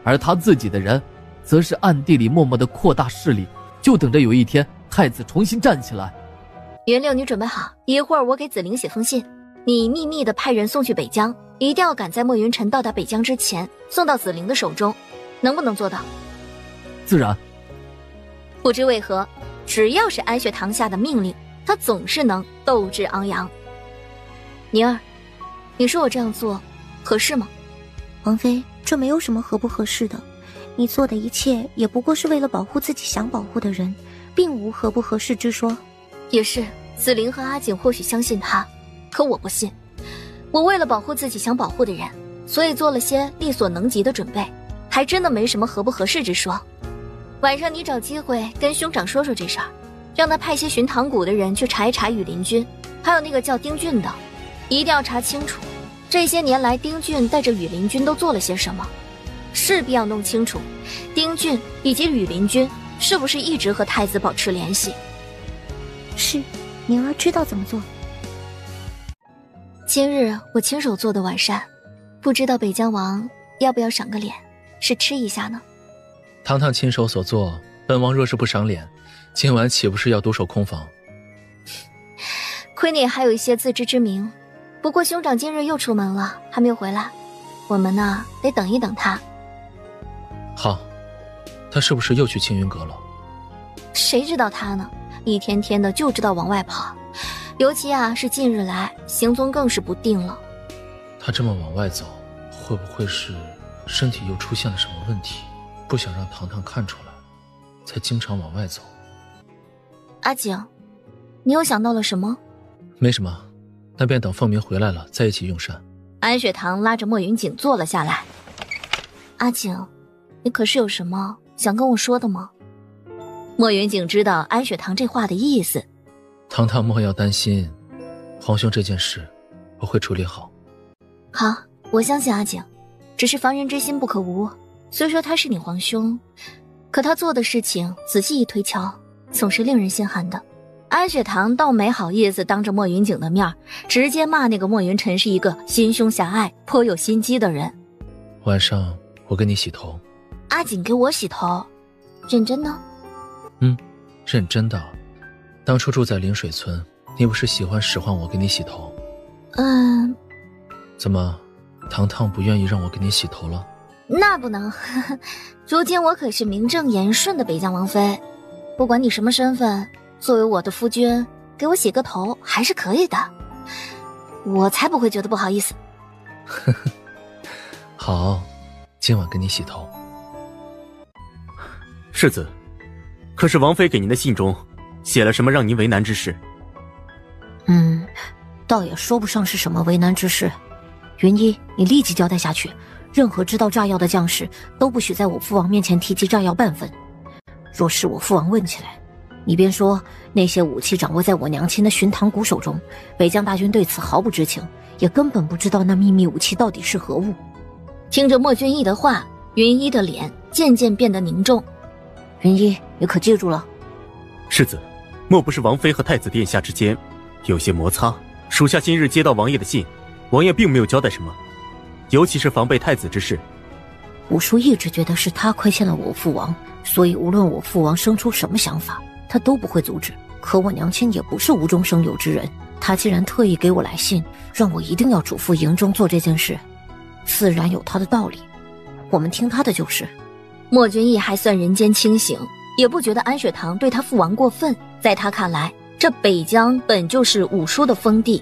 而他自己的人则是暗地里默默的扩大势力，就等着有一天太子重新站起来。云六，你准备好，一会儿我给子玲写封信，你秘密的派人送去北疆，一定要赶在莫云晨到达北疆之前送到子玲的手中，能不能做到？自然。不知为何，只要是安学堂下的命令，他总是能斗志昂扬。宁儿，你说我这样做合适吗？王妃，这没有什么合不合适的，你做的一切也不过是为了保护自己想保护的人，并无合不合适之说。也是，子玲和阿景或许相信他，可我不信。我为了保护自己想保护的人，所以做了些力所能及的准备，还真的没什么合不合适之说。晚上你找机会跟兄长说说这事儿，让他派些巡堂谷的人去查一查羽林军，还有那个叫丁俊的，一定要查清楚这些年来丁俊带着羽林军都做了些什么，势必要弄清楚丁俊以及羽林军是不是一直和太子保持联系。是，宁儿知道怎么做。今日我亲手做的晚膳，不知道北疆王要不要赏个脸，是吃一下呢？堂堂亲手所做，本王若是不赏脸，今晚岂不是要独守空房？亏你还有一些自知之明。不过兄长今日又出门了，还没有回来，我们呢得等一等他。好，他是不是又去青云阁了？谁知道他呢？一天天的就知道往外跑，尤其是近日来行踪更是不定了。他这么往外走，会不会是身体又出现了什么问题，不想让堂堂看出来，才经常往外走？阿景，你又想到了什么？没什么，那便等凤鸣回来了再一起用膳。安雪堂拉着莫云锦坐了下来。阿景，你可是有什么想跟我说的吗？莫云锦知道安雪堂这话的意思。堂堂莫要担心，皇兄这件事我会处理好。好，我相信阿景，只是防人之心不可无。虽说他是你皇兄，可他做的事情仔细一推敲，总是令人心寒的。安雪堂倒没好意思当着莫云锦的面直接骂那个莫云晨是一个心胸狭隘、颇有心机的人。晚上我给你洗头。阿景给我洗头？认真的？认真的。当初住在灵水村，你不是喜欢使唤我给你洗头？怎么，堂堂不愿意让我给你洗头了？那不能，如今我可是名正言顺的北疆王妃，不管你什么身份，作为我的夫君，给我洗个头还是可以的，我才不会觉得不好意思。好，今晚给你洗头。世子，可是王妃给您的信中写了什么让您为难之事？倒也说不上是什么为难之事。云一，你立即交代下去，任何知道炸药的将士都不许在我父王面前提及炸药半分。若是我父王问起来，你便说那些武器掌握在我娘亲的巡堂谷手中，北疆大军对此毫不知情，也根本不知道那秘密武器到底是何物。听着莫俊逸的话，云一的脸渐渐变得凝重。云一，你可记住了？世子，莫不是王妃和太子殿下之间有些摩擦？属下今日接到王爷的信，王爷并没有交代什么，尤其是防备太子之事。武叔一直觉得是他亏欠了我父王，所以无论我父王生出什么想法，他都不会阻止。可我娘亲也不是无中生有之人，她既然特意给我来信，让我一定要嘱咐营中做这件事，自然有她的道理，我们听她的就是。莫君逸还算人间清醒，也不觉得安雪堂对他父王过分。在他看来，这北疆本就是武叔的封地，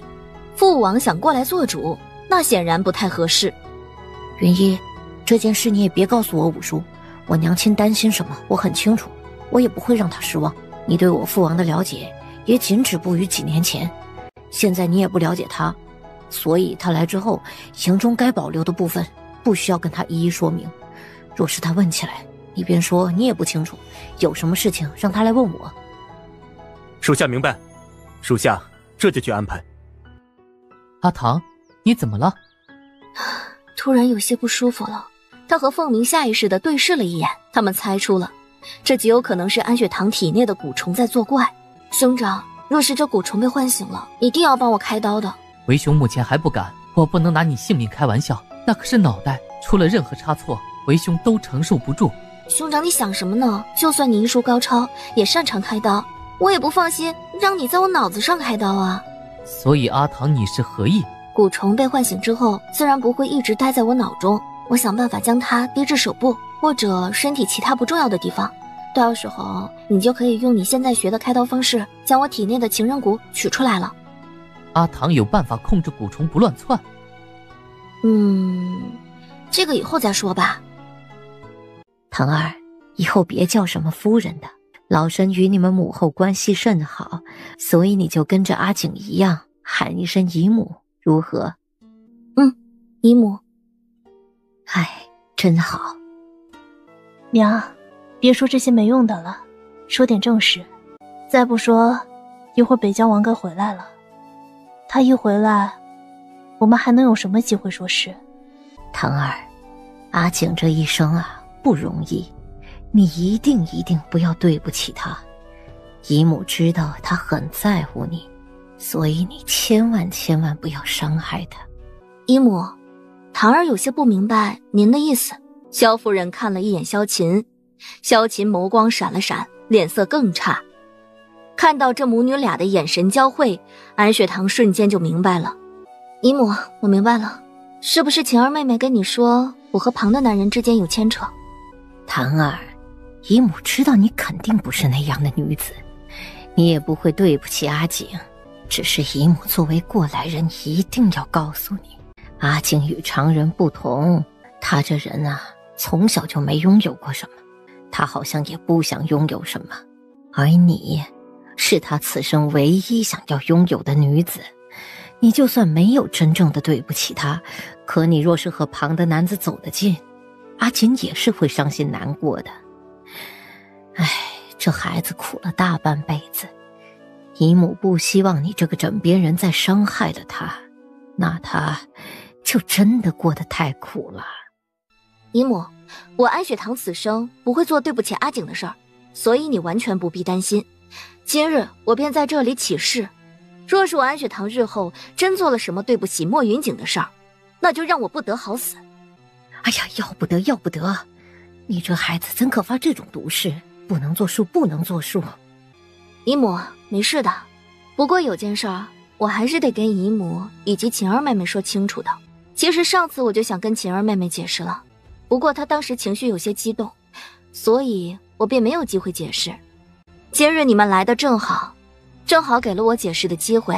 父王想过来做主，那显然不太合适。云一，这件事你也别告诉我武叔，我娘亲担心什么我很清楚，我也不会让她失望。你对我父王的了解也仅止步于几年前，现在你也不了解他，所以他来之后，营中该保留的部分不需要跟他一一说明。若是他问起来，你便说你也不清楚，有什么事情让他来问我。属下明白，属下这就去安排。阿唐，你怎么了？突然有些不舒服了，他和凤鸣下意识地对视了一眼，他们猜出了，这极有可能是安雪堂体内的蛊虫在作怪。兄长，若是这蛊虫被唤醒了，一定要帮我开刀的。为兄目前还不敢，我不能拿你性命开玩笑，那可是脑袋，出了任何差错，为兄都承受不住。兄长，你想什么呢？就算你医术高超，也擅长开刀，我也不放心让你在我脑子上开刀啊。所以阿唐，你是何意？蛊虫被唤醒之后，自然不会一直待在我脑中，我想办法将它滴至手部或者身体其他不重要的地方，到时候你就可以用你现在学的开刀方式，将我体内的情人蛊取出来了。阿唐有办法控制蛊虫不乱窜？这个以后再说吧。唐儿，以后别叫什么夫人的，老身与你们母后关系甚好，所以你就跟着阿景一样喊一声姨母，如何？姨母。哎，真好。娘，别说这些没用的了，说点正事。再不说，一会儿北疆王该回来了，他一回来，我们还能有什么机会说事？唐儿，阿景这一生啊不容易，你一定不要对不起他。姨母知道他很在乎你，所以你千万不要伤害他。姨母，唐儿有些不明白您的意思。萧夫人看了一眼萧琴，萧琴眸光闪了闪，脸色更差。看到这母女俩的眼神交汇，安雪堂瞬间就明白了。姨母，我明白了，是不是晴儿妹妹跟你说我和旁的男人之间有牵扯？唐儿，姨母知道你肯定不是那样的女子，你也不会对不起阿景，只是姨母作为过来人一定要告诉你，阿景与常人不同，他这人啊从小就没拥有过什么，他好像也不想拥有什么，而你是他此生唯一想要拥有的女子。你就算没有真正的对不起他，可你若是和旁的男子走得近，阿锦也是会伤心难过的。唉，这孩子苦了大半辈子，姨母不希望你这个枕边人再伤害了他，那他就真的过得太苦了。姨母，我安雪堂此生不会做对不起阿景的事儿，所以你完全不必担心。今日我便在这里起誓，若是我安雪堂日后真做了什么对不起莫云锦的事儿，那就让我不得好死。哎呀，要不得，你这孩子怎可发这种毒誓？不能作数。姨母，没事的，不过有件事儿我还是得跟姨母以及晴儿妹妹说清楚的。其实上次我就想跟晴儿妹妹解释了，不过她当时情绪有些激动，所以我便没有机会解释。今日你们来的正好给了我解释的机会，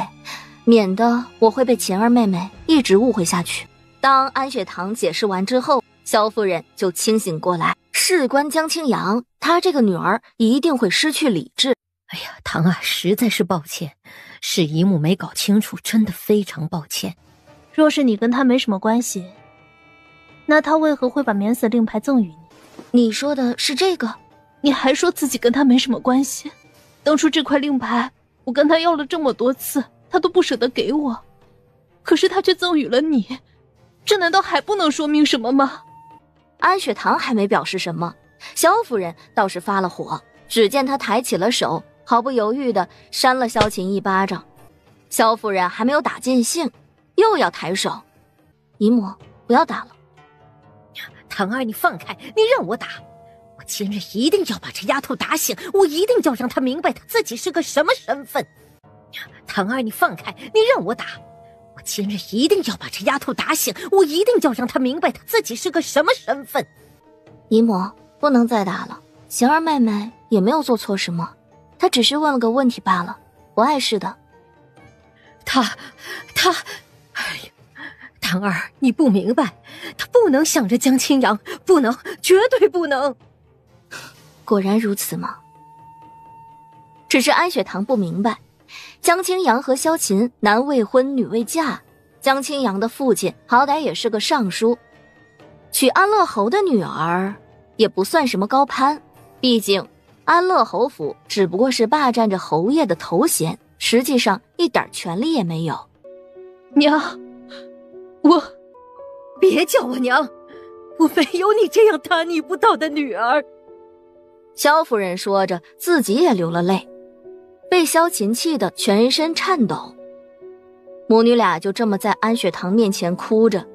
免得我会被晴儿妹妹一直误会下去。当安雪堂解释完之后，萧夫人就清醒过来，事关江清扬，她这个女儿一定会失去理智。哎呀，唐儿，实在是抱歉，是姨母没搞清楚，真的非常抱歉。若是你跟他没什么关系，那他为何会把免死令牌赠予你？你说的是这个？你还说自己跟他没什么关系？当初这块令牌我跟他要了这么多次，他都不舍得给我，可是他却赠予了你，这难道还不能说明什么吗？安雪堂还没表示什么，萧夫人倒是发了火，只见她抬起了手，毫不犹豫地扇了萧琴一巴掌。萧夫人还没有打尽兴，又要抬手。姨母，不要打了。唐儿，你放开，你让我打，我今日一定要把这丫头打醒，我一定要让她明白她自己是个什么身份。唐儿，你放开，你让我打，我今日一定要把这丫头打醒，我一定要让她明白她自己是个什么身份。姨母，不能再打了，晴儿妹妹也没有做错什么，她只是问了个问题罢了，不碍事的。她，哎呀，唐儿，你不明白，她不能想着江清扬，不能，绝对不能。果然如此吗？只是安雪堂不明白，江清扬和萧琴男未婚女未嫁，江清扬的父亲好歹也是个尚书，娶安乐侯的女儿也不算什么高攀，毕竟安乐侯府只不过是霸占着侯爷的头衔，实际上一点权利也没有。娘，别叫我娘，我没有你这样大逆不道的女儿。萧夫人说着，自己也流了泪，被萧琴气得全身颤抖。母女俩就这么在安雪堂面前哭着。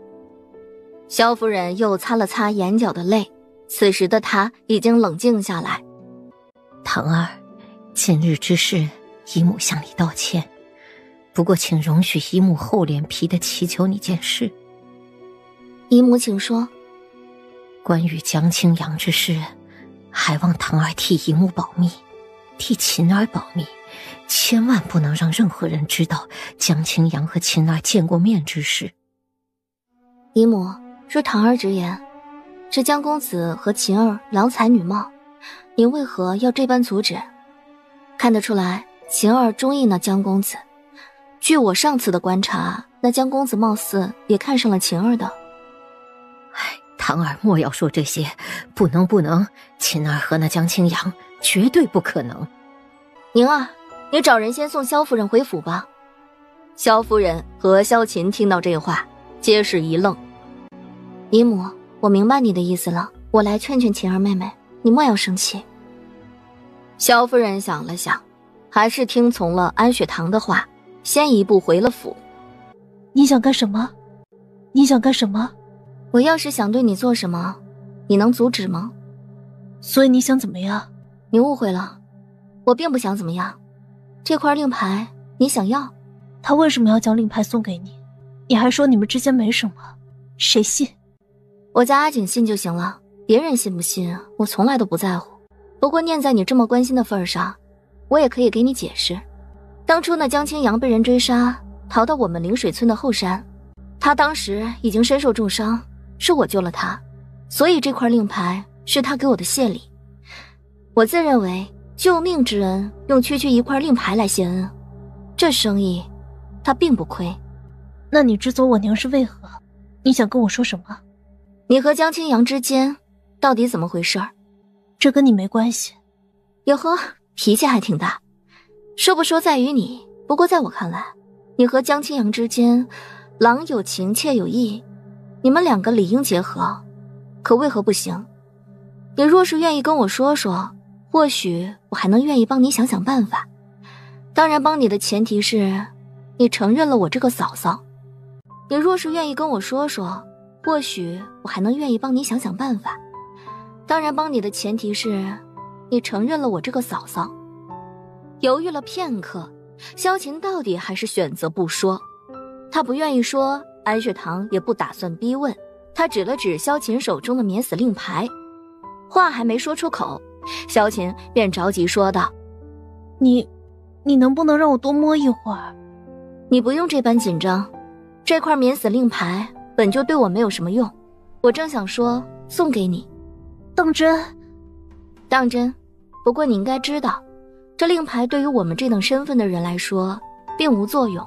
萧夫人又擦了擦眼角的泪，此时的她已经冷静下来。堂儿，今日之事，姨母向你道歉，不过请容许姨母厚脸皮地祈求你件事。姨母请说。关于江清扬之事，还望堂儿替姨母保密，替琴儿保密，千万不能让任何人知道江清扬和琴儿见过面之事。姨母，恕堂儿直言，这江公子和琴儿郎才女貌，您为何要这般阻止？看得出来，琴儿中意那江公子。据我上次的观察，那江公子貌似也看上了琴儿的。堂儿莫要说这些，不能，琴儿和那江清扬绝对不可能。宁儿，你找人先送萧夫人回府吧。萧夫人和萧琴听到这话，皆是一愣。姨母，我明白你的意思了，我来劝劝琴儿妹妹，你莫要生气。萧夫人想了想，还是听从了安雪堂的话，先一步回了府。你想干什么？你想干什么？我要是想对你做什么，你能阻止吗？所以你想怎么样？你误会了，我并不想怎么样。这块令牌你想要？他为什么要将令牌送给你？你还说你们之间没什么，谁信？我家阿景信就行了，别人信不信我从来都不在乎。不过念在你这么关心的份上，我也可以给你解释。当初那江清扬被人追杀，逃到我们灵水村的后山，他当时已经身受重伤，是我救了他，所以这块令牌是他给我的谢礼。我自认为救命之恩用区区一块令牌来谢恩，这生意他并不亏。那你知走我娘是为何？你想跟我说什么？你和江清扬之间到底怎么回事？这跟你没关系。哟呵，脾气还挺大。说不说在于你，不过在我看来，你和江清扬之间郎有情妾有意，你们两个理应结合，可为何不行？你若是愿意跟我说说，或许我还能愿意帮你想想办法。当然帮你的前提是你承认了我这个嫂嫂。你若是愿意跟我说说，或许我还能愿意帮你想想办法。当然帮你的前提是你承认了我这个嫂嫂。犹豫了片刻，萧琴到底还是选择不说。他不愿意说，安雪堂也不打算逼问，他指了指萧琴手中的免死令牌。话还没说出口，萧琴便着急说道：你能不能让我多摸一会儿？你不用这般紧张，这块免死令牌本就对我没有什么用，我正想说送给你。当真？当真。不过你应该知道，这令牌对于我们这等身份的人来说并无作用。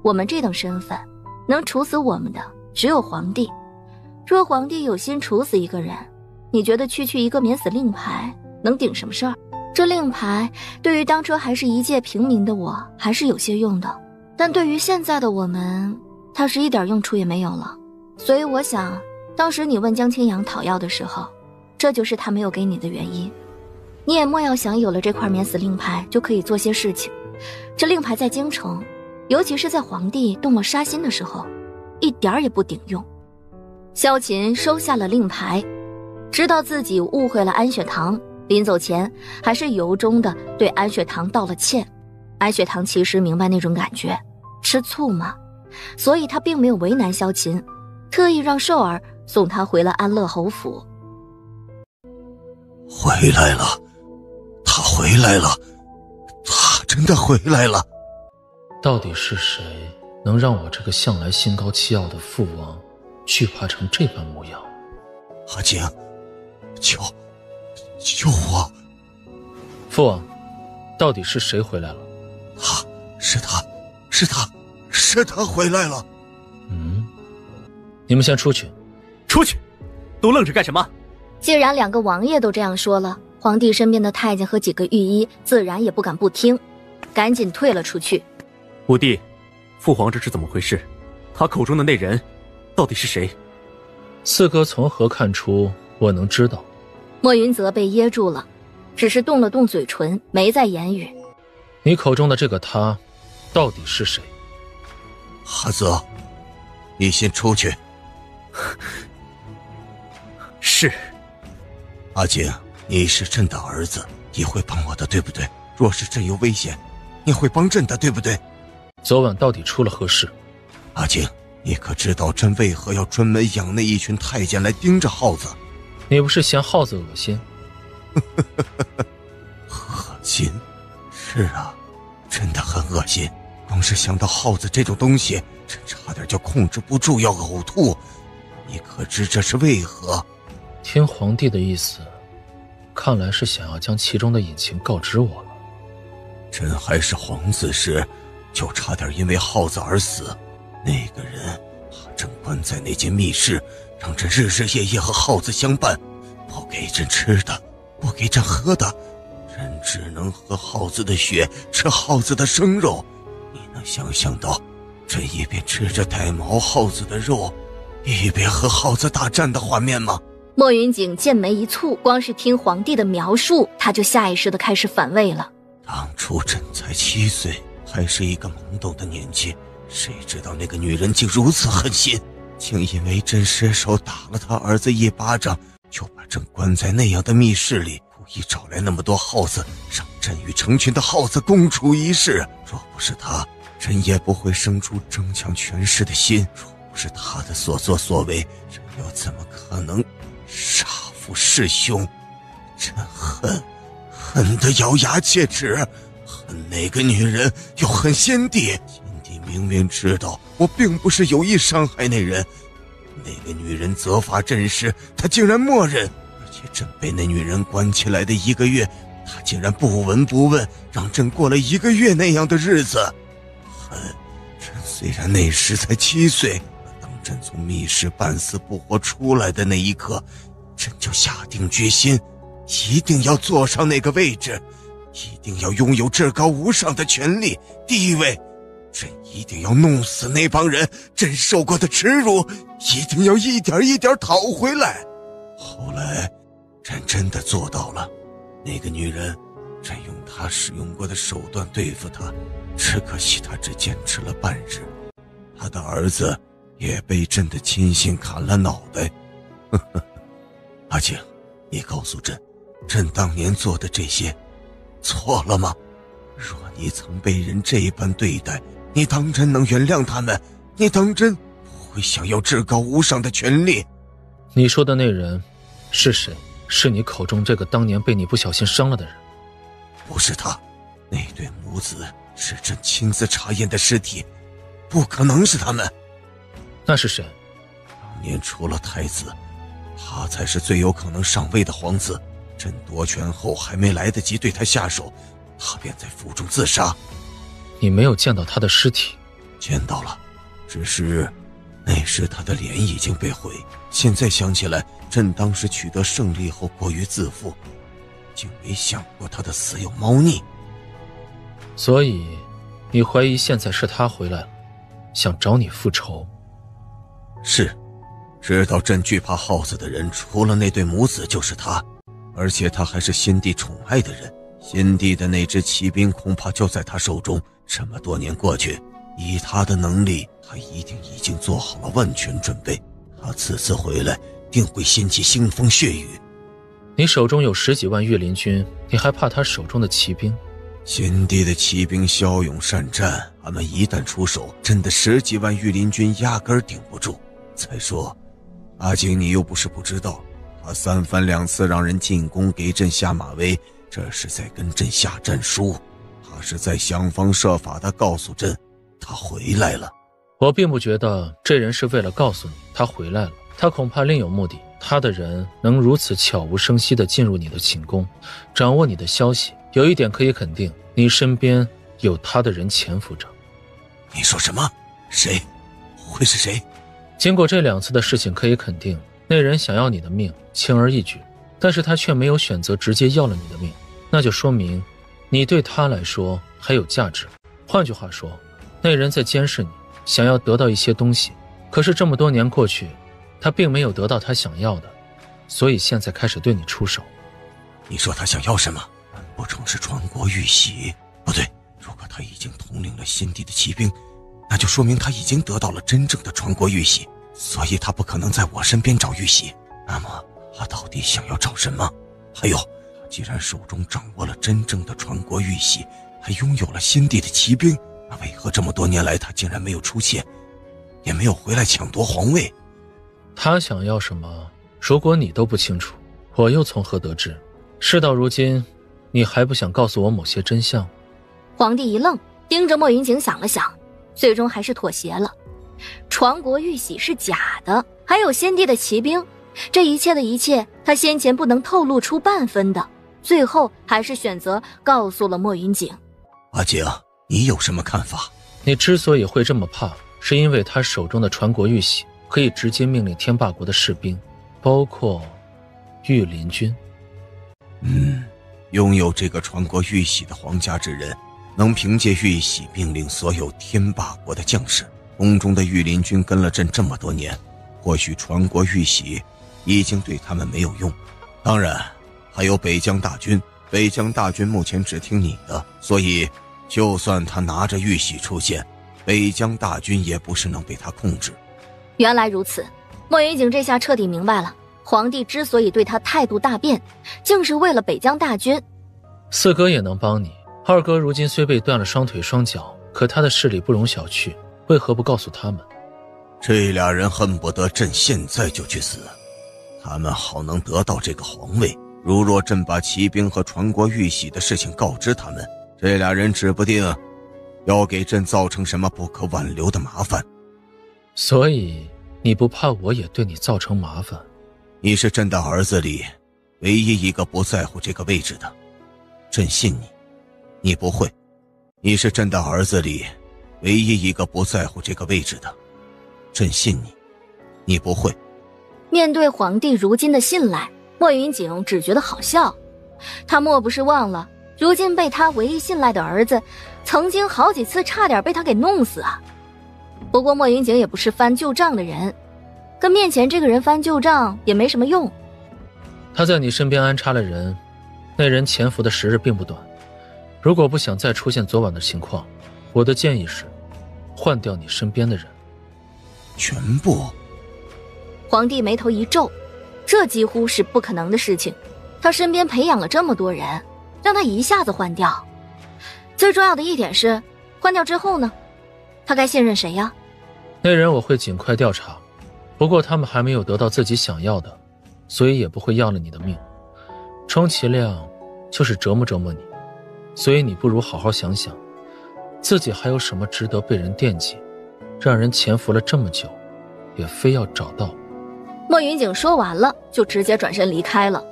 我们这等身份能处死我们的只有皇帝，若皇帝有心处死一个人，你觉得区区一个免死令牌能顶什么事儿？这令牌对于当初还是一介平民的我还是有些用的，但对于现在的我们，它是一点用处也没有了。所以我想，当时你问江清扬讨要的时候，这就是他没有给你的原因。你也莫要想有了这块免死令牌就可以做些事情。这令牌在京城，尤其是在皇帝动了杀心的时候，一点儿也不顶用。萧琴收下了令牌，知道自己误会了安雪堂，临走前还是由衷的对安雪堂道了歉。安雪堂其实明白那种感觉，吃醋嘛，所以他并没有为难萧琴，特意让寿儿送他回了安乐侯府。回来了，他回来了，他真的回来了。到底是谁能让我这个向来心高气傲的父王惧怕成这般模样？阿景，救我！父王，到底是谁回来了？是他回来了。你们先出去。出去！都愣着干什么？既然两个王爷都这样说了，皇帝身边的太监和几个御医自然也不敢不听，赶紧退了出去。五弟，父皇这是怎么回事？他口中的那人到底是谁？四哥从何看出我能知道？莫云泽被噎住了，只是动了动嘴唇，没再言语。你口中的这个他，到底是谁？阿泽，你先出去。是。阿景，你是朕的儿子，你会帮我的，对不对？若是朕有危险，你会帮朕的，对不对？昨晚到底出了何事？阿景，你可知道朕为何要专门养那一群太监来盯着耗子？你不是嫌耗子恶心？恶心？是啊，真的很恶心。光是想到耗子这种东西，朕差点就控制不住要呕吐。你可知这是为何？听皇帝的意思，看来是想要将其中的隐情告知我了。朕还是皇子时，就差点因为耗子而死。那个人把朕关在那间密室，让朕日日夜夜和耗子相伴，不给朕吃的，不给朕喝的，朕只能喝耗子的血，吃耗子的生肉。你能想象到朕一边吃着带毛耗子的肉，一边和耗子大战的画面吗？莫云景剑眉一蹙，光是听皇帝的描述，他就下意识地开始反胃了。当初朕才7岁，还是一个懵懂的年纪，谁知道那个女人竟如此狠心，竟因为朕失手打了她儿子一巴掌，就把朕关在那样的密室里，故意找来那么多耗子，让朕与成群的耗子共处一室。若不是她，朕也不会生出争抢权势的心。若不是她的所作所为，朕又怎么可能杀父弑兄？朕恨得咬牙切齿，恨那个女人，又恨先帝。先帝明明知道我并不是有意伤害那人，那个女人责罚朕时，他竟然默认，而且朕被那女人关起来的1个月，他竟然不闻不问，让朕过了1个月那样的日子。恨，朕虽然那时才7岁，当朕从密室半死不活出来的那一刻，朕就下定决心，一定要坐上那个位置，一定要拥有至高无上的权力地位，朕一定要弄死那帮人，朕受过的耻辱一定要一点一点讨回来。后来朕真的做到了，那个女人，朕用她使用过的手段对付她，只可惜她只坚持了半日，她的儿子也被朕的亲信砍了脑袋。阿景，你告诉朕，朕当年做的这些错了吗？若你曾被人这般对待，你当真能原谅他们？你当真不会想要至高无上的权利？你说的那人是谁？是你口中这个当年被你不小心伤了的人？不是他，那对母子是朕亲自查验的尸体，不可能是他们。那是谁？当年除了太子，他才是最有可能上位的皇子。朕夺权后还没来得及对他下手，他便在府中自杀。你没有见到他的尸体？见到了，只是那时他的脸已经被毁。现在想起来，朕当时取得胜利后过于自负，竟没想过他的死有猫腻。所以你怀疑现在是他回来了，想找你复仇？是，知道朕惧怕耗子的人，除了那对母子就是他，而且他还是先帝宠爱的人。先帝的那支骑兵恐怕就在他手中。这么多年过去，以他的能力，他一定已经做好了万全准备。他此次回来，定会掀起腥风血雨。你手中有10几万御林军，你还怕他手中的骑兵？先帝的骑兵骁勇善战，他们一旦出手，朕的10几万御林军压根儿顶不住。再说，阿景你又不是不知道，他3番2次让人进宫给朕下马威，这是在跟朕下战书。他是在想方设法地告诉朕，他回来了。我并不觉得这人是为了告诉你他回来了，他恐怕另有目的。他的人能如此悄无声息地进入你的寝宫，掌握你的消息，有一点可以肯定，你身边有他的人潜伏着。你说什么？谁？会是谁？经过这2次的事情，可以肯定，那人想要你的命，轻而易举，但是他却没有选择直接要了你的命，那就说明你对他来说还有价值。换句话说，那人在监视你，想要得到一些东西，可是这么多年过去，他并没有得到他想要的，所以现在开始对你出手。你说他想要什么？不成是传国玉玺？不对，如果他已经统领了先帝的骑兵，那就说明他已经得到了真正的传国玉玺，所以他不可能在我身边找玉玺。那么他到底想要找什么？还有，既然手中掌握了真正的传国玉玺，还拥有了先帝的骑兵，那为何这么多年来他竟然没有出现，也没有回来抢夺皇位？他想要什么，如果你都不清楚，我又从何得知？事到如今，你还不想告诉我某些真相？皇帝一愣，盯着莫云景想了想，最终还是妥协了。传国玉玺是假的，还有先帝的骑兵，这一切的一切，他先前不能透露出半分的，最后还是选择告诉了莫云景。阿景，你有什么看法？你之所以会这么怕，是因为他手中的传国玉玺可以直接命令天霸国的士兵，包括御林军。拥有这个传国玉玺的皇家之人，能凭借玉玺命令所有天霸国的将士。宫中的御林军跟了朕这么多年，或许传国玉玺已经对他们没有用。当然还有北疆大军，北疆大军目前只听你的，所以就算他拿着玉玺出现，北疆大军也不是能被他控制。原来如此，莫云景这下彻底明白了，皇帝之所以对他态度大变，竟是为了北疆大军。四哥也能帮你，二哥如今虽被断了双腿双脚，可他的势力不容小觑，为何不告诉他们？这俩人恨不得朕现在就去死，他们好能得到这个皇位。如若朕把骑兵和传国玉玺的事情告知他们，这俩人指不定要给朕造成什么不可挽留的麻烦。所以你不怕我也对你造成麻烦？你是朕的儿子里唯一一个不在乎这个位置的，朕信你。你不会，你是朕的儿子里唯一一个不在乎这个位置的，朕信你。你不会。面对皇帝如今的信赖，莫云景只觉得好笑。他莫不是忘了，如今被他唯一信赖的儿子，曾经好几次差点被他给弄死啊。不过莫云景也不是翻旧账的人，跟面前这个人翻旧账也没什么用。他在你身边安插了人，那人潜伏的时日并不短。如果不想再出现昨晚的情况，我的建议是换掉你身边的人。全部？皇帝眉头一皱，这几乎是不可能的事情。他身边培养了这么多人，让他一下子换掉。最重要的一点是，换掉之后呢，他该信任谁呀？那人我会尽快调查，不过他们还没有得到自己想要的，所以也不会要了你的命。充其量就是折磨折磨你，所以你不如好好想想，自己还有什么值得被人惦记，让人潜伏了这么久，也非要找到。莫云景说完了，就直接转身离开了。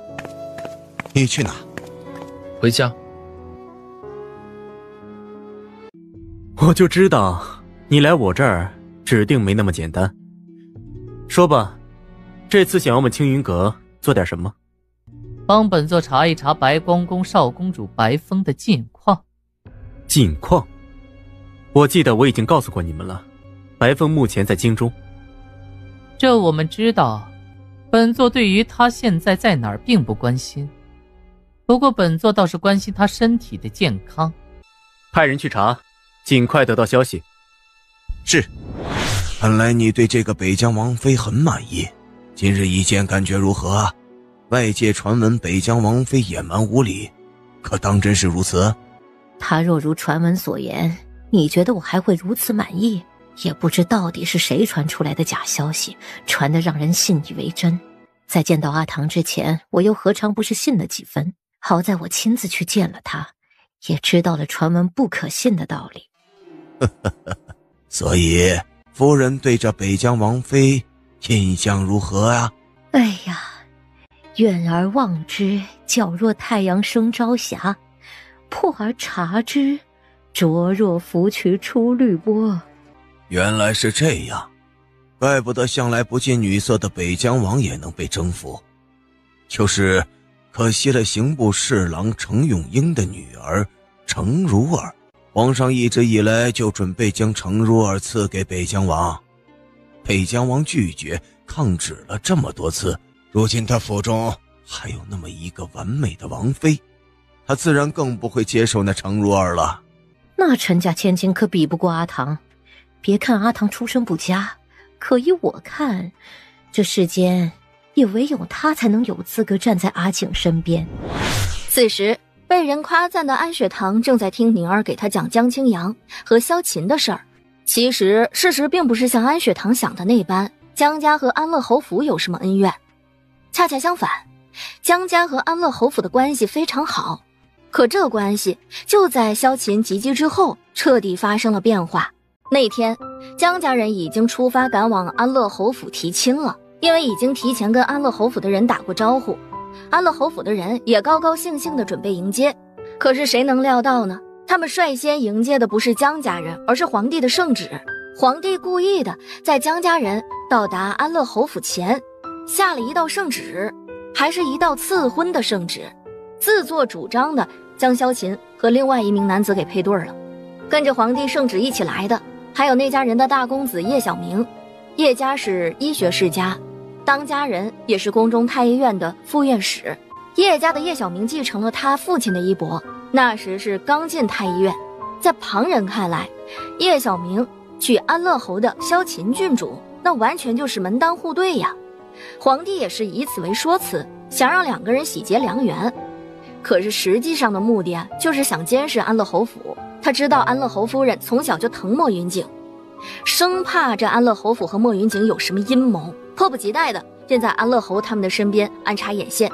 你去哪？回家。我就知道你来我这儿指定没那么简单。说吧，这次想要我们青云阁做点什么？帮本座查一查白光宫少公主白风的近况。近况？我记得我已经告诉过你们了，白风目前在京中。这我们知道，本座对于她现在在哪儿并不关心，不过本座倒是关心她身体的健康。派人去查，尽快得到消息。是。看来你对这个北疆王妃很满意，今日一见感觉如何啊？外界传闻北疆王妃野蛮无理，可当真是如此？她若如传闻所言，你觉得我还会如此满意？也不知到底是谁传出来的假消息，传得让人信以为真。在见到阿唐之前，我又何尝不是信了几分？好在我亲自去见了他，也知道了传闻不可信的道理。所以夫人对这北疆王妃印象如何啊？哎呀，远而望之，皎若太阳升朝霞；破而察之，灼若芙蕖出绿波。原来是这样，怪不得向来不近女色的北疆王也能被征服，就是可惜了刑部侍郎程永英的女儿程如儿。皇上一直以来就准备将程如儿赐给北疆王，北疆王拒绝，抗旨了这么多次，如今他府中还有那么一个完美的王妃，他自然更不会接受那程如儿了。那陈家千金可比不过阿唐，别看阿唐出身不佳，可依我看，这世间也唯有他才能有资格站在阿景身边。此时被人夸赞的安雪堂正在听宁儿给他讲江清扬和萧琴的事儿。其实事实并不是像安雪堂想的那般，江家和安乐侯府有什么恩怨。恰恰相反，江家和安乐侯府的关系非常好。可这关系就在萧琴及笄之后彻底发生了变化。那天江家人已经出发赶往安乐侯府提亲了，因为已经提前跟安乐侯府的人打过招呼，安乐侯府的人也高高兴兴地准备迎接。可是谁能料到呢，他们率先迎接的不是江家人，而是皇帝的圣旨。皇帝故意的在江家人到达安乐侯府前下了一道圣旨，还是一道赐婚的圣旨，自作主张的将萧琴和另外一名男子给配对了。跟着皇帝圣旨一起来的还有那家人的大公子叶小明。叶家是医学世家，当家人也是宫中太医院的副院士。叶家的叶小明继承了他父亲的衣钵，那时是刚进太医院。在旁人看来，叶小明娶安乐侯的萧琴郡主，那完全就是门当户对呀。皇帝也是以此为说辞，想让两个人喜结良缘。可是实际上的目的啊，就是想监视安乐侯府。他知道安乐侯夫人从小就疼莫云锦，生怕这安乐侯府和莫云锦有什么阴谋，迫不及待的便在安乐侯他们的身边安插眼线。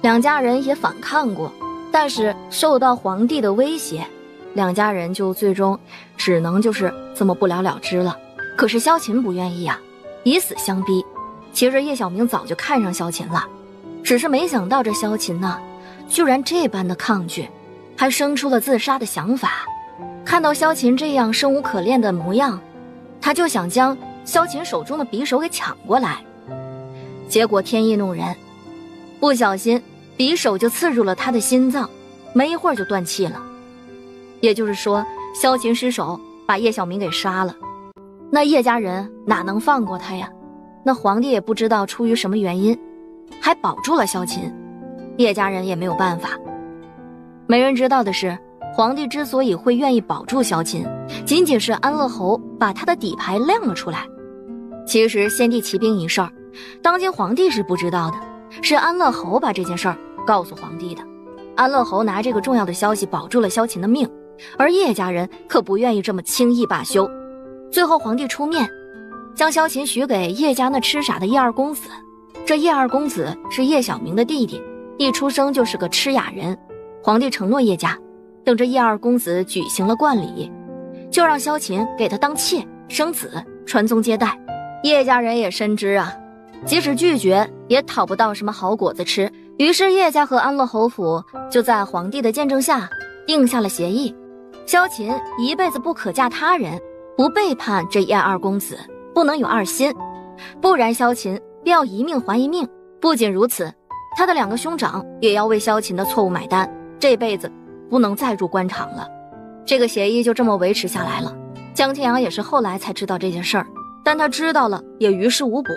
两家人也反抗过，但是受到皇帝的威胁，两家人就最终只能就是这么不了了之了。可是萧琴不愿意啊，以死相逼。其实叶小明早就看上萧琴了，只是没想到这萧琴呢，居然这般的抗拒，还生出了自杀的想法。看到萧琴这样生无可恋的模样，他就想将萧琴手中的匕首给抢过来。结果天意弄人，不小心匕首就刺入了他的心脏，没一会儿就断气了。也就是说，萧琴失手把叶小明给杀了。那叶家人哪能放过他呀？那皇帝也不知道出于什么原因，还保住了萧琴，叶家人也没有办法。没人知道的是，皇帝之所以会愿意保住萧琴，仅仅是安乐侯把他的底牌亮了出来。其实先帝骑兵一事儿，当今皇帝是不知道的，是安乐侯把这件事儿告诉皇帝的。安乐侯拿这个重要的消息保住了萧琴的命，而叶家人可不愿意这么轻易罢休。最后皇帝出面，将萧琴许给叶家那痴傻的叶二公子。这叶二公子是叶小明的弟弟，一出生就是个痴哑人。皇帝承诺叶家，等着叶二公子举行了冠礼，就让萧琴给他当妾生子，传宗接代。叶家人也深知啊，即使拒绝也讨不到什么好果子吃，于是叶家和安乐侯府就在皇帝的见证下定下了协议，萧琴一辈子不可嫁他人，不背叛这叶二公子，不能有二心，不然萧琴便要一命还一命。不仅如此，他的两个兄长也要为萧琴的错误买单，这辈子不能再入官场了。这个协议就这么维持下来了。江天阳也是后来才知道这件事儿，但他知道了也于事无补，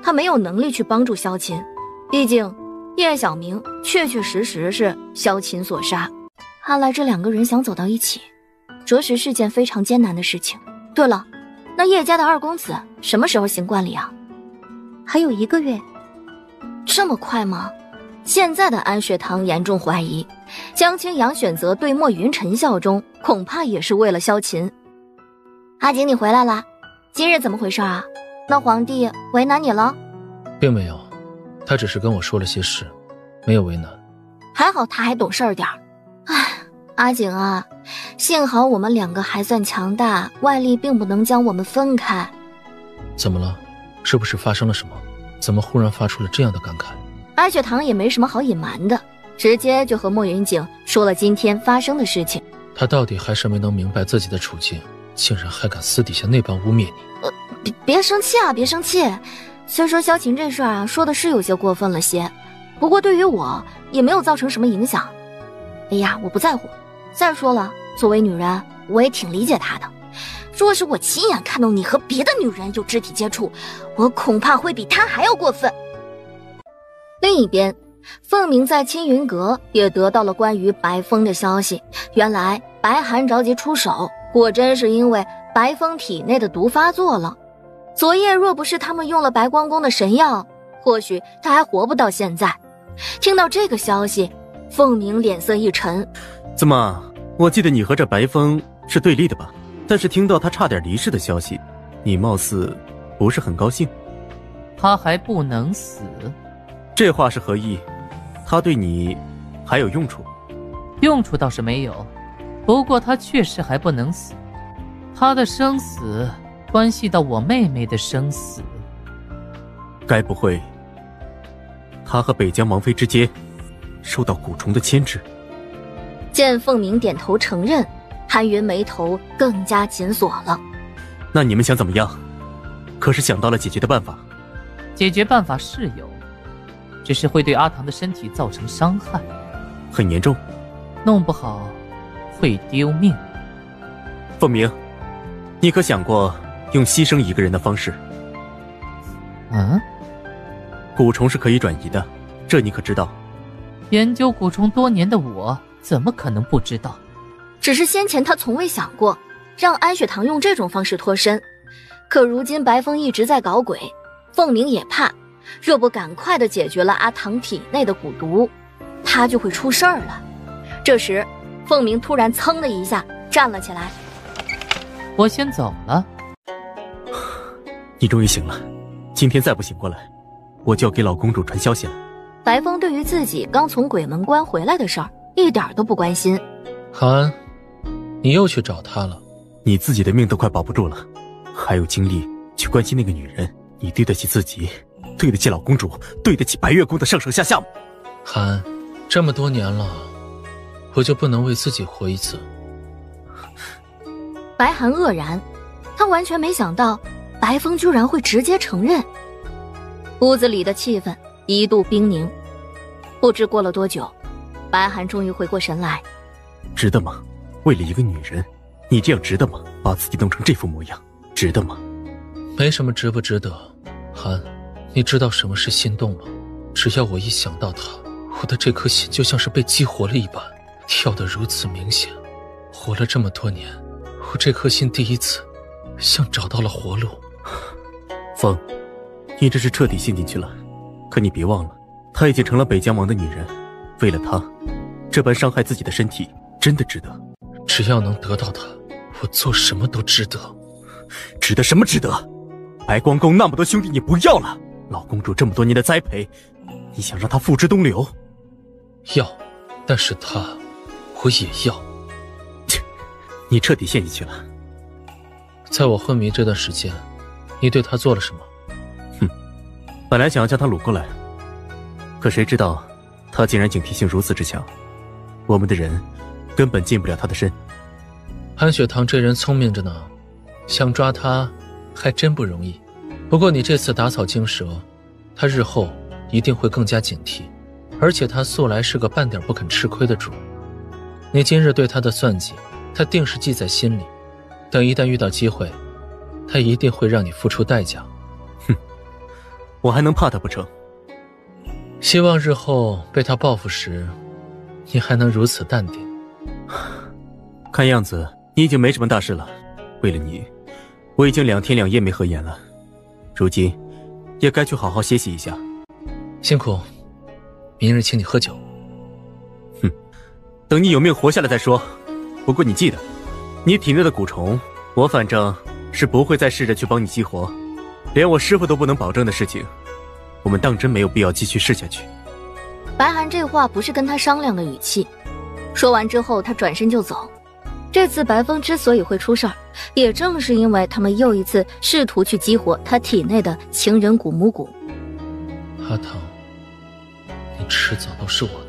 他没有能力去帮助萧琴，毕竟叶小明确确实实是萧琴所杀。看来这两个人想走到一起，着实是件非常艰难的事情。对了，那叶家的二公子什么时候行冠礼啊？还有1个月。这么快吗？现在的安雪堂严重怀疑，江清扬选择对莫云晨效忠，恐怕也是为了萧琴。阿景，你回来啦？今日怎么回事啊？那皇帝为难你了？并没有，他只是跟我说了些事，没有为难。还好他还懂事儿点儿。唉，阿景啊，幸好我们两个还算强大，外力并不能将我们分开。怎么了？是不是发生了什么？怎么忽然发出了这样的感慨？安雪堂也没什么好隐瞒的，直接就和莫云景说了今天发生的事情。他到底还是没能明白自己的处境，竟然还敢私底下那般污蔑你。别生气啊，别生气。虽说萧琴这事儿啊说的是有些过分了些，不过对于我也没有造成什么影响。哎呀，我不在乎。再说了，作为女人，我也挺理解他的。若是我亲眼看到你和别的女人有肢体接触，我恐怕会比他还要过分。另一边，凤鸣在青云阁也得到了关于白风的消息。原来白寒着急出手，果真是因为白风体内的毒发作了。昨夜若不是他们用了白光宫的神药，或许他还活不到现在。听到这个消息，凤鸣脸色一沉。怎么，我记得你和这白风是对立的吧？但是听到他差点离世的消息，你貌似不是很高兴。他还不能死。这话是何意？他对你还有用处？用处倒是没有，不过他确实还不能死。他的生死关系到我妹妹的生死。该不会他和北疆王妃之间受到蛊虫的牵制？见凤鸣点头承认，韩云眉头更加紧锁了。那你们想怎么样？可是想到了解决的办法？解决办法是有，只是会对阿唐的身体造成伤害，很严重，弄不好会丢命。凤鸣，你可想过用牺牲一个人的方式？蛊虫是可以转移的，这你可知道？研究蛊虫多年的我怎么可能不知道？只是先前他从未想过让安雪堂用这种方式脱身，可如今白风一直在搞鬼，凤鸣也怕，若不赶快地解决了阿唐体内的蛊毒，他就会出事儿了。这时凤鸣突然噌的一下站了起来。我先走了。你终于醒了，今天再不醒过来，我就要给老公主传消息了。白风对于自己刚从鬼门关回来的事儿一点都不关心。韩，你又去找他了？你自己的命都快保不住了，还有精力去关心那个女人？你对得起自己，对得起老公主，对得起白月宫的上上下下吗？韩，这么多年了，我就不能为自己活一次？白寒愕然，他完全没想到白风居然会直接承认。屋子里的气氛一度冰凝。不知过了多久，白寒终于回过神来。值得吗？为了一个女人，你这样值得吗？把自己弄成这副模样，值得吗？没什么值不值得。韩，你知道什么是心动吗？只要我一想到他，我的这颗心就像是被激活了一般，跳得如此明显。活了这么多年，我这颗心第一次像找到了活路。风，你这是彻底陷进去了。可你别忘了，她已经成了北疆王的女人，为了她，这般伤害自己的身体，真的值得？只要能得到她，我做什么都值得。值得什么值得？白光宫那么多兄弟你不要了，老公主这么多年的栽培，你想让她付之东流？要，但是她，我也要。你彻底陷进去了。在我昏迷这段时间，你对她做了什么？本来想要将她掳过来，可谁知道她竟然警惕性如此之强，我们的人根本近不了她的身。安雪堂这人聪明着呢，想抓他还真不容易。不过你这次打草惊蛇，他日后一定会更加警惕，而且他素来是个半点不肯吃亏的主。你今日对他的算计，他定是记在心里，等一旦遇到机会，他一定会让你付出代价。我还能怕他不成？希望日后被他报复时，你还能如此淡定。看样子你已经没什么大事了，为了你，我已经2天2夜没合眼了，如今也该去好好歇息一下。辛苦，明日请你喝酒。等你有命活下来再说。不过你记得，你体内的蛊虫，我反正是不会再试着去帮你激活，连我师父都不能保证的事情，我们当真没有必要继续试下去。白寒这话不是跟他商量的语气，说完之后他转身就走。这次白风之所以会出事儿，也正是因为他们又一次试图去激活他体内的情人蛊母蛊。阿唐，你迟早都是我的。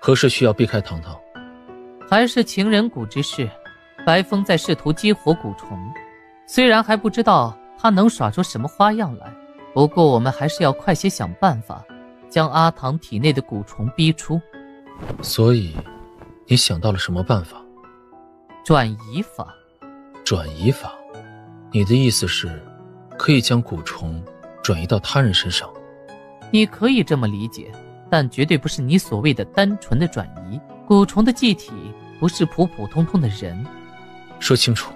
何事需要避开糖糖？还是情人蛊之事。白风在试图激活蛊虫，虽然还不知道他能耍出什么花样来，不过我们还是要快些想办法将阿唐体内的蛊虫逼出。所以你想到了什么办法？转移法。转移法，你的意思是，可以将蛊虫转移到他人身上？你可以这么理解，但绝对不是你所谓的单纯的转移。蛊虫的祭体不是普普通通的人。说清楚。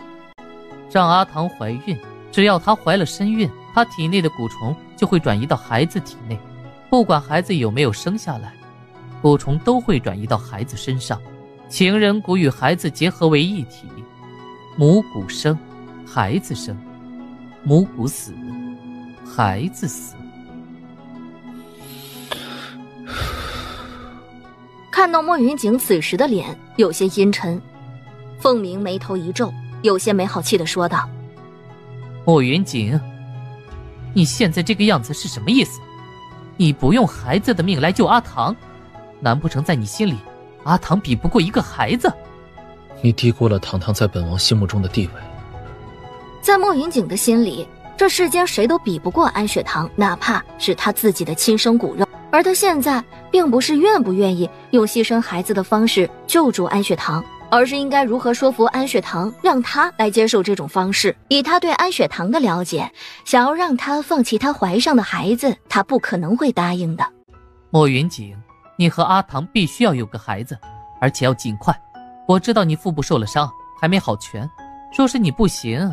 让阿唐怀孕，只要她怀了身孕，她体内的蛊虫就会转移到孩子体内，不管孩子有没有生下来，蛊虫都会转移到孩子身上。情人蛊与孩子结合为一体，母蛊生，孩子生，母蛊死，孩子死。看到莫云锦此时的脸有些阴沉，凤鸣眉头一皱，有些没好气地说道：莫云锦，你现在这个样子是什么意思？你不用孩子的命来救阿唐，难不成在你心里阿唐比不过一个孩子？你低估了堂堂在本王心目中的地位。在莫云锦的心里，这世间谁都比不过安雪堂，哪怕是他自己的亲生骨肉。而他现在并不是愿不愿意用牺牲孩子的方式救助安雪堂，而是应该如何说服安雪堂，让他来接受这种方式。以他对安雪堂的了解，想要让他放弃他怀上的孩子，他不可能会答应的。莫云锦，你和阿唐必须要有个孩子，而且要尽快。我知道你腹部受了伤，还没好全，若是你不行，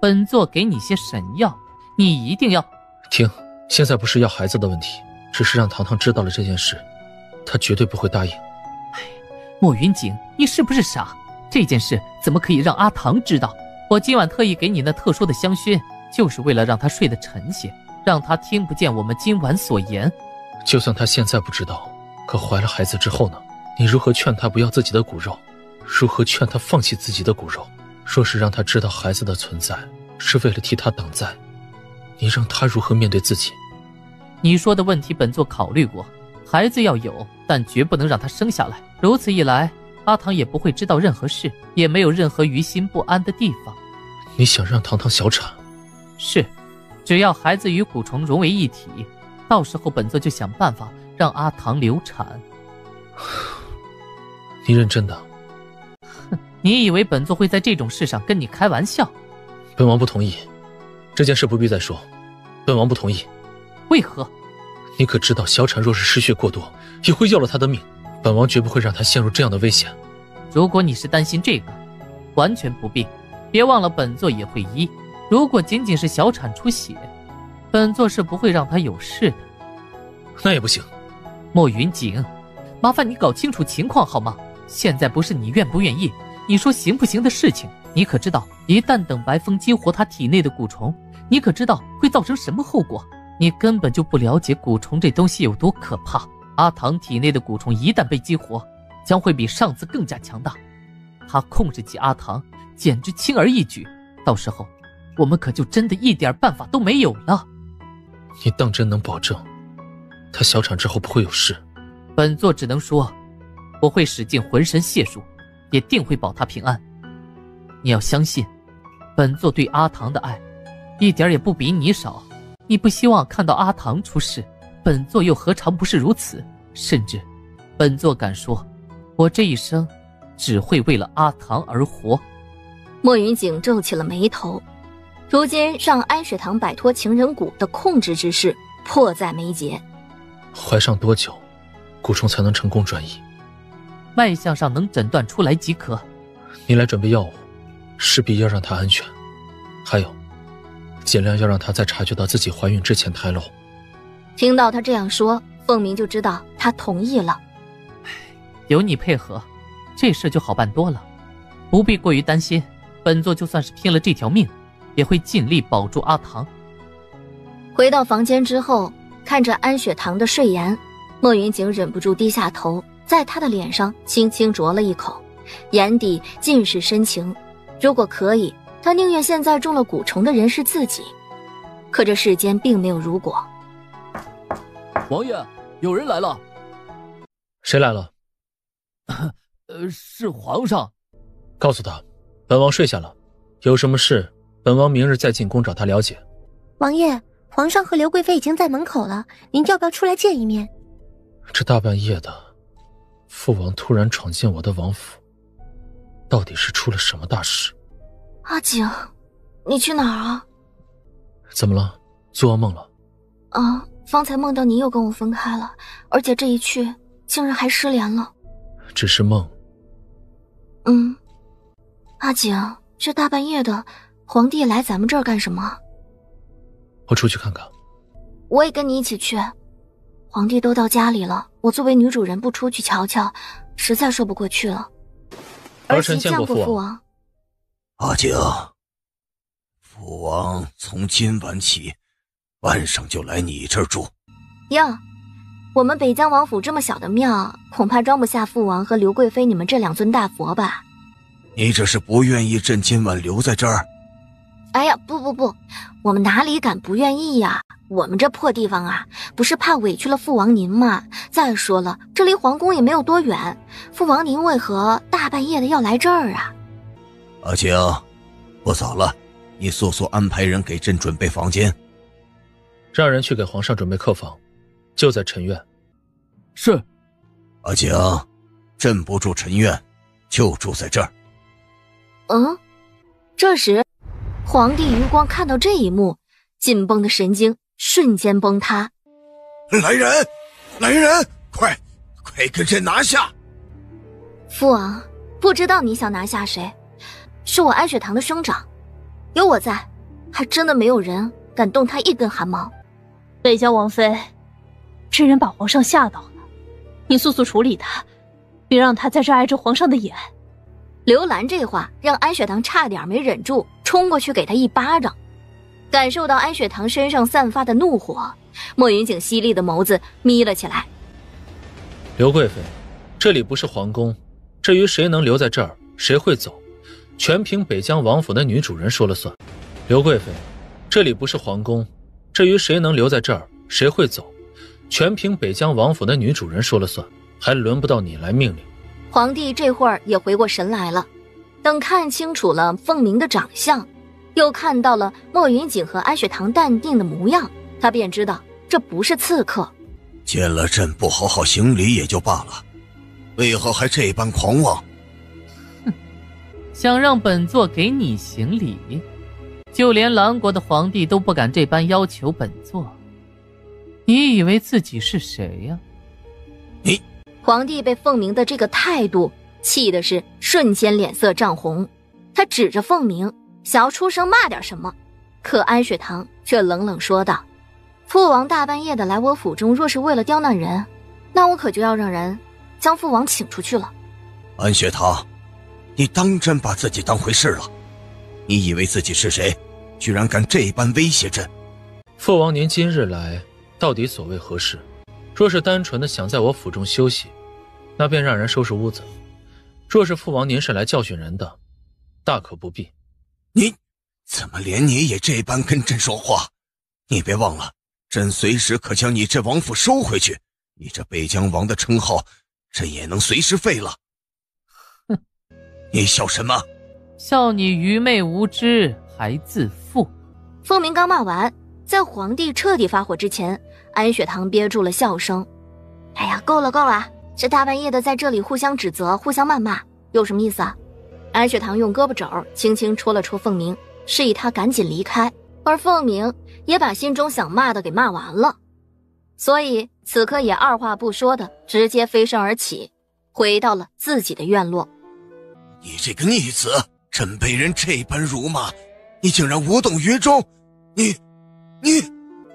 本座给你些神药，你一定要停。现在不是要孩子的问题，只是让堂堂知道了这件事，他绝对不会答应。莫云锦，你是不是傻？这件事怎么可以让阿唐知道？我今晚特意给你那特殊的香薰，就是为了让他睡得沉些，让他听不见我们今晚所言。就算他现在不知道，可怀了孩子之后呢？你如何劝他不要自己的骨肉？如何劝他放弃自己的骨肉？若是让他知道孩子的存在是为了替他挡灾，你让他如何面对自己？你说的问题本座考虑过，孩子要有，但绝不能让他生下来。如此一来，阿唐也不会知道任何事，也没有任何于心不安的地方。你想让堂堂小产？是，只要孩子与蛊虫融为一体，到时候本座就想办法让阿唐流产。你认真的？哼，你以为本座会在这种事上跟你开玩笑？本王不同意，这件事不必再说，本王不同意。为何？你可知道小产若是失血过多，也会要了他的命，本王绝不会让他陷入这样的危险。如果你是担心这个，完全不必，别忘了本座也会医。如果仅仅是小产出血，本座是不会让他有事的。那也不行。莫云锦，麻烦你搞清楚情况好吗？现在不是你愿不愿意，你说行不行的事情。你可知道，一旦等白风激活他体内的蛊虫，你可知道会造成什么后果？你根本就不了解蛊虫这东西有多可怕。阿唐体内的蛊虫一旦被激活，将会比上次更加强大。他控制起阿唐，简直轻而易举。到时候，我们可就真的一点办法都没有了。你当真能保证，他小产之后不会有事？本座只能说，我会使尽浑身解数，也定会保他平安。你要相信，本座对阿唐的爱，一点也不比你少。你不希望看到阿唐出事，本座又何尝不是如此？甚至，本座敢说，我这一生只会为了阿唐而活。莫云锦皱起了眉头，如今让安雪堂摆脱情人蛊的控制之事迫在眉睫。怀上多久，蛊虫才能成功转移？脉象上能诊断出来即可。你来准备药物，势必要让她安全。还有，尽量要让她在察觉到自己怀孕之前胎漏。听到他这样说，凤鸣就知道他同意了。有你配合，这事就好办多了，不必过于担心。本座就算是拼了这条命，也会尽力保住阿唐。回到房间之后，看着安雪堂的睡颜，莫云锦忍不住低下头，在他的脸上轻轻啄了一口，眼底尽是深情。如果可以，他宁愿现在中了蛊虫的人是自己。可这世间并没有如果。王爷，有人来了。谁来了？是皇上。告诉他，本王睡下了，有什么事，本王明日再进宫找他了解。王爷，皇上和刘贵妃已经在门口了，您要不要出来见一面？这大半夜的，父王突然闯进我的王府，到底是出了什么大事？阿景，你去哪儿啊？怎么了？做噩梦了？啊，方才梦到你又跟我分开了，而且这一去竟然还失联了。只是梦。阿景，这大半夜的，皇帝来咱们这儿干什么？我出去看看。我也跟你一起去。皇帝都到家里了，我作为女主人不出去瞧瞧，实在说不过去了。儿臣见过父王。阿景，父王从今晚起晚上就来你这儿住。呀，我们北疆王府这么小的庙，恐怕装不下父王和刘贵妃你们这2尊大佛吧？你这是不愿意朕今晚留在这儿？哎呀，不，我们哪里敢不愿意呀？我们这破地方啊，不是怕委屈了父王您吗？再说了，这离皇宫也没有多远，父王您为何大半夜的要来这儿啊？阿景，不早了，你速速安排人给朕准备房间。让人去给皇上准备客房，就在陈院。是。阿景，朕不住陈院，就住在这儿。这时皇帝余光看到这一幕，紧绷的神经瞬间崩塌。来人，快给朕拿下！父王，不知道你想拿下谁，是我安雪堂的兄长，有我在，还真的没有人敢动他一根汗毛。北疆王妃，这人把皇上吓到了，你速速处理他，别让他在这挨着皇上的眼。刘兰这话让安雪堂差点没忍住，冲过去给他一巴掌。感受到安雪堂身上散发的怒火，莫云景犀利的眸子眯了起来。刘贵妃，这里不是皇宫，至于谁能留在这儿，谁会走，全凭北疆王府的女主人说了算。刘贵妃，这里不是皇宫，至于谁能留在这儿，谁会走，全凭北疆王府的女主人说了算，还轮不到你来命令。皇帝这会儿也回过神来了，等看清楚了凤鸣的长相，又看到了莫云锦和安雪堂淡定的模样，他便知道这不是刺客。见了朕不好好行礼也就罢了，为何还这般狂妄？想让本座给你行礼，就连狼国的皇帝都不敢这般要求本座，你以为自己是谁呀？皇帝被凤鸣的这个态度气的是瞬间脸色涨红，他指着凤鸣想要出声骂点什么，可安雪堂却冷冷说道：父王大半夜的来我府中，若是为了刁难人，那我可就要让人将父王请出去了。安雪堂，你当真把自己当回事了？你以为自己是谁，居然敢这般威胁朕？父王您今日来到底所谓何事？若是单纯的想在我府中休息，那便让人收拾屋子；若是父王您是来教训人的，大可不必。你怎么连你也这般跟朕说话？你别忘了，朕随时可将你这王府收回去，你这北疆王的称号，朕也能随时废了。哼，你笑什么？笑你愚昧无知，还自负。凤鸣刚骂完，在皇帝彻底发火之前，安雪堂憋住了笑声。哎呀，够了，这大半夜的在这里互相指责，互相谩骂，有什么意思啊？安雪堂用胳膊肘轻轻戳了戳凤鸣，示意他赶紧离开，而凤鸣也把心中想骂的给骂完了，所以此刻也二话不说的直接飞身而起，回到了自己的院落。你这个逆子，朕被人这般辱骂，你竟然无动于衷！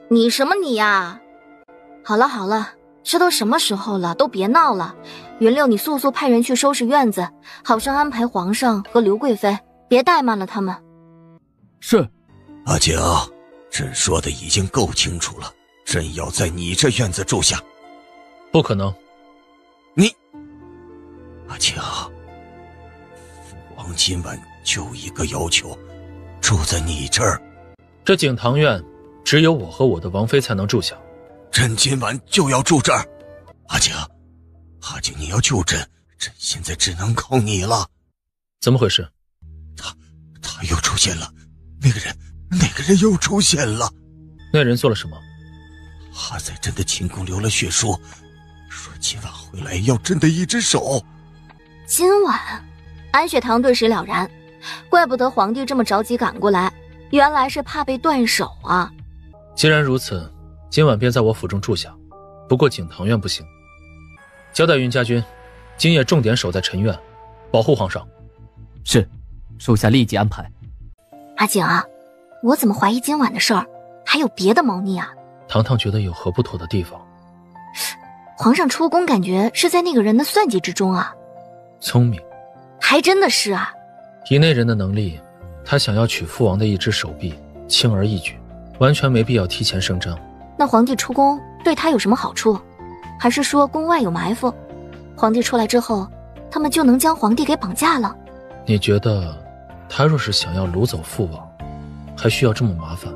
你什么你呀？好了，这都什么时候了，都别闹了。云六，你速速派人去收拾院子，好生安排皇上和刘贵妃，别怠慢了他们。是。阿景，朕说的已经够清楚了，朕要在你这院子住下。不可能。阿景，父王今晚就一个要求，住在你这儿。这景堂院只有我和我的王妃才能住下，朕今晚就要住这儿。阿景，你要救朕，朕现在只能靠你了。怎么回事？他又出现了，那个人又出现了。那人做了什么？他在朕的寝宫留了血书，说今晚回来要朕的一只手。今晚？安雪堂顿时了然，怪不得皇帝这么着急赶过来，原来是怕被断手啊。既然如此，今晚便在我府中住下，不过景堂院不行。交代云家军，今夜重点守在陈院，保护皇上。是，属下立即安排。阿景啊，我怎么怀疑今晚的事儿还有别的猫腻啊？堂堂觉得有何不妥的地方？皇上出宫感觉是在那个人的算计之中啊。聪明，还真的是啊。以那人的能力，他想要取父王的一只手臂，轻而易举，完全没必要提前声张。那皇帝出宫对他有什么好处？还是说宫外有埋伏，皇帝出来之后，他们就能将皇帝给绑架了？你觉得他若是想要掳走父王，还需要这么麻烦？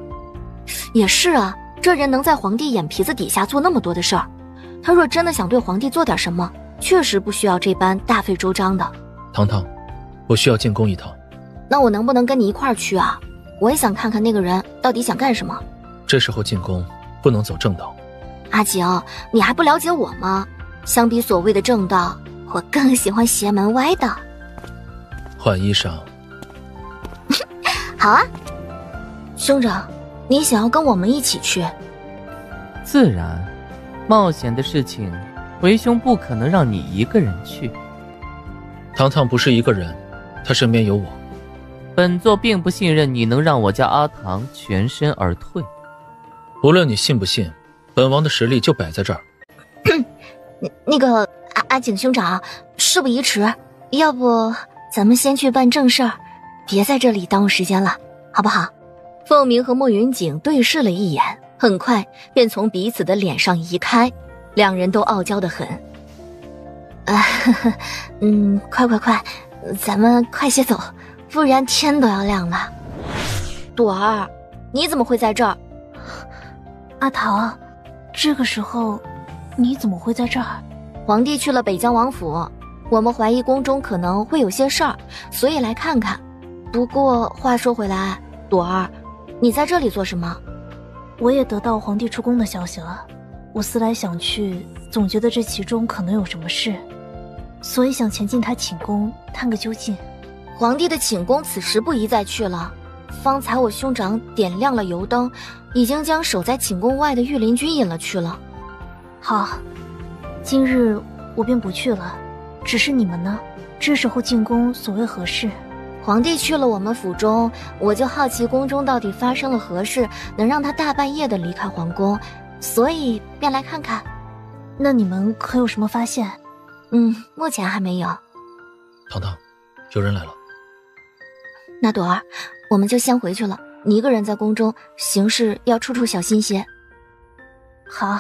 也是啊，这人能在皇帝眼皮子底下做那么多的事儿，他若真的想对皇帝做点什么，确实不需要这般大费周章的。堂堂，我需要进宫一趟。那我能不能跟你一块儿去啊？我也想看看那个人到底想干什么。这时候进宫不能走正道。阿景，你还不了解我吗？相比所谓的正道，我更喜欢邪门歪道。换衣裳。好啊，兄长，你想要跟我们一起去？自然，冒险的事情，为兄不可能让你一个人去。堂堂不是一个人，他身边有我。本座并不信任你能让我家阿唐全身而退。无论你信不信，本王的实力就摆在这儿。那个阿景兄长，事不宜迟，要不咱们先去办正事儿，别在这里耽误时间了，好不好？凤鸣和莫云锦对视了一眼，很快便从彼此的脸上移开，两人都傲娇得很。快，咱们快些走，不然天都要亮了。朵儿，你怎么会在这儿？阿桃，这个时候你怎么会在这儿？皇帝去了北疆王府，我们怀疑宫中可能会有些事儿，所以来看看。不过话说回来，朵儿，你在这里做什么？我也得到皇帝出宫的消息了，我思来想去，总觉得这其中可能有什么事，所以想前进他寝宫探个究竟。皇帝的寝宫此时不宜再去了，方才我兄长点亮了油灯，已经将守在寝宫外的御林军引了去了。好，今日我便不去了，只是你们呢？这时候进宫所谓何事？皇帝去了我们府中，我就好奇宫中到底发生了何事，能让他大半夜的离开皇宫，所以便来看看。那你们可有什么发现？目前还没有。堂堂，有人来了。那朵儿，我们就先回去了，你一个人在宫中，行事要处处小心些。好，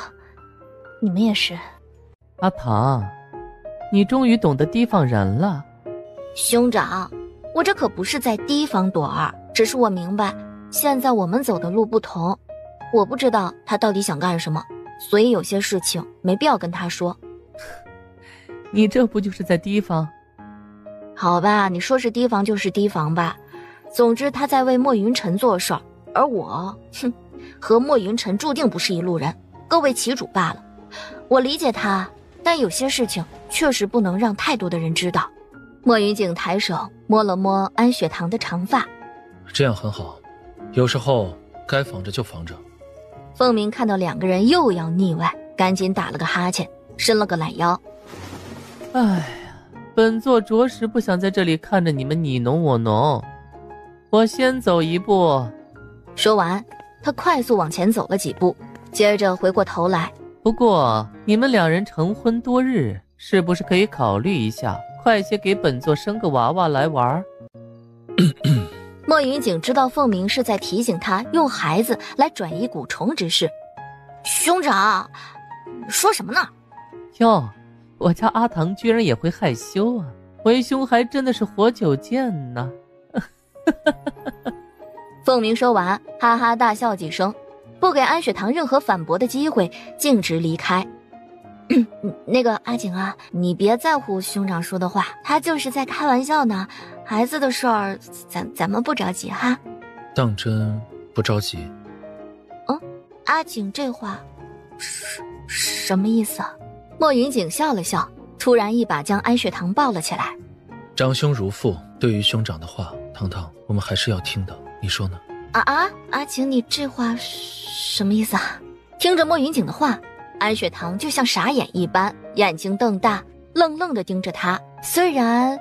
你们也是。阿唐，你终于懂得提防人了。兄长，我这可不是在提防朵儿，只是我明白现在我们走的路不同，我不知道他到底想干什么，所以有些事情没必要跟他说。你这不就是在提防？好吧，你说是提防就是提防吧，总之他在为莫云晨做事儿，而我和莫云晨注定不是一路人，各为其主罢了。我理解他，但有些事情确实不能让太多的人知道。莫云景抬手摸了摸安雪堂的长发，这样很好，有时候该防着就防着。凤鸣看到两个人又要腻歪，赶紧打了个哈欠，伸了个懒腰。哎呀，本座着实不想在这里看着你们你侬我侬，我先走一步。说完，他快速往前走了几步，接着回过头来。不过你们两人成婚多日，是不是可以考虑一下，快些给本座生个娃娃来玩？莫云景知道凤鸣是在提醒他用孩子来转移蛊虫之事。兄长，说什么呢？哟，我家阿唐居然也会害羞啊，为兄还真的是活久见呢。凤鸣说完，哈哈大笑几声，不给安雪堂任何反驳的机会，径直离开。那个阿景啊，你别在乎兄长说的话，他就是在开玩笑呢。孩子的事儿，咱们不着急哈。当真不着急？阿景这话什么意思啊？莫云景笑了笑，突然一把将安雪堂抱了起来。长兄如父，对于兄长的话，堂堂我们还是要听的，你说呢？阿晴，你这话什么意思啊？听着莫云景的话，安雪堂就像傻眼一般，眼睛瞪大，愣愣地盯着他。虽然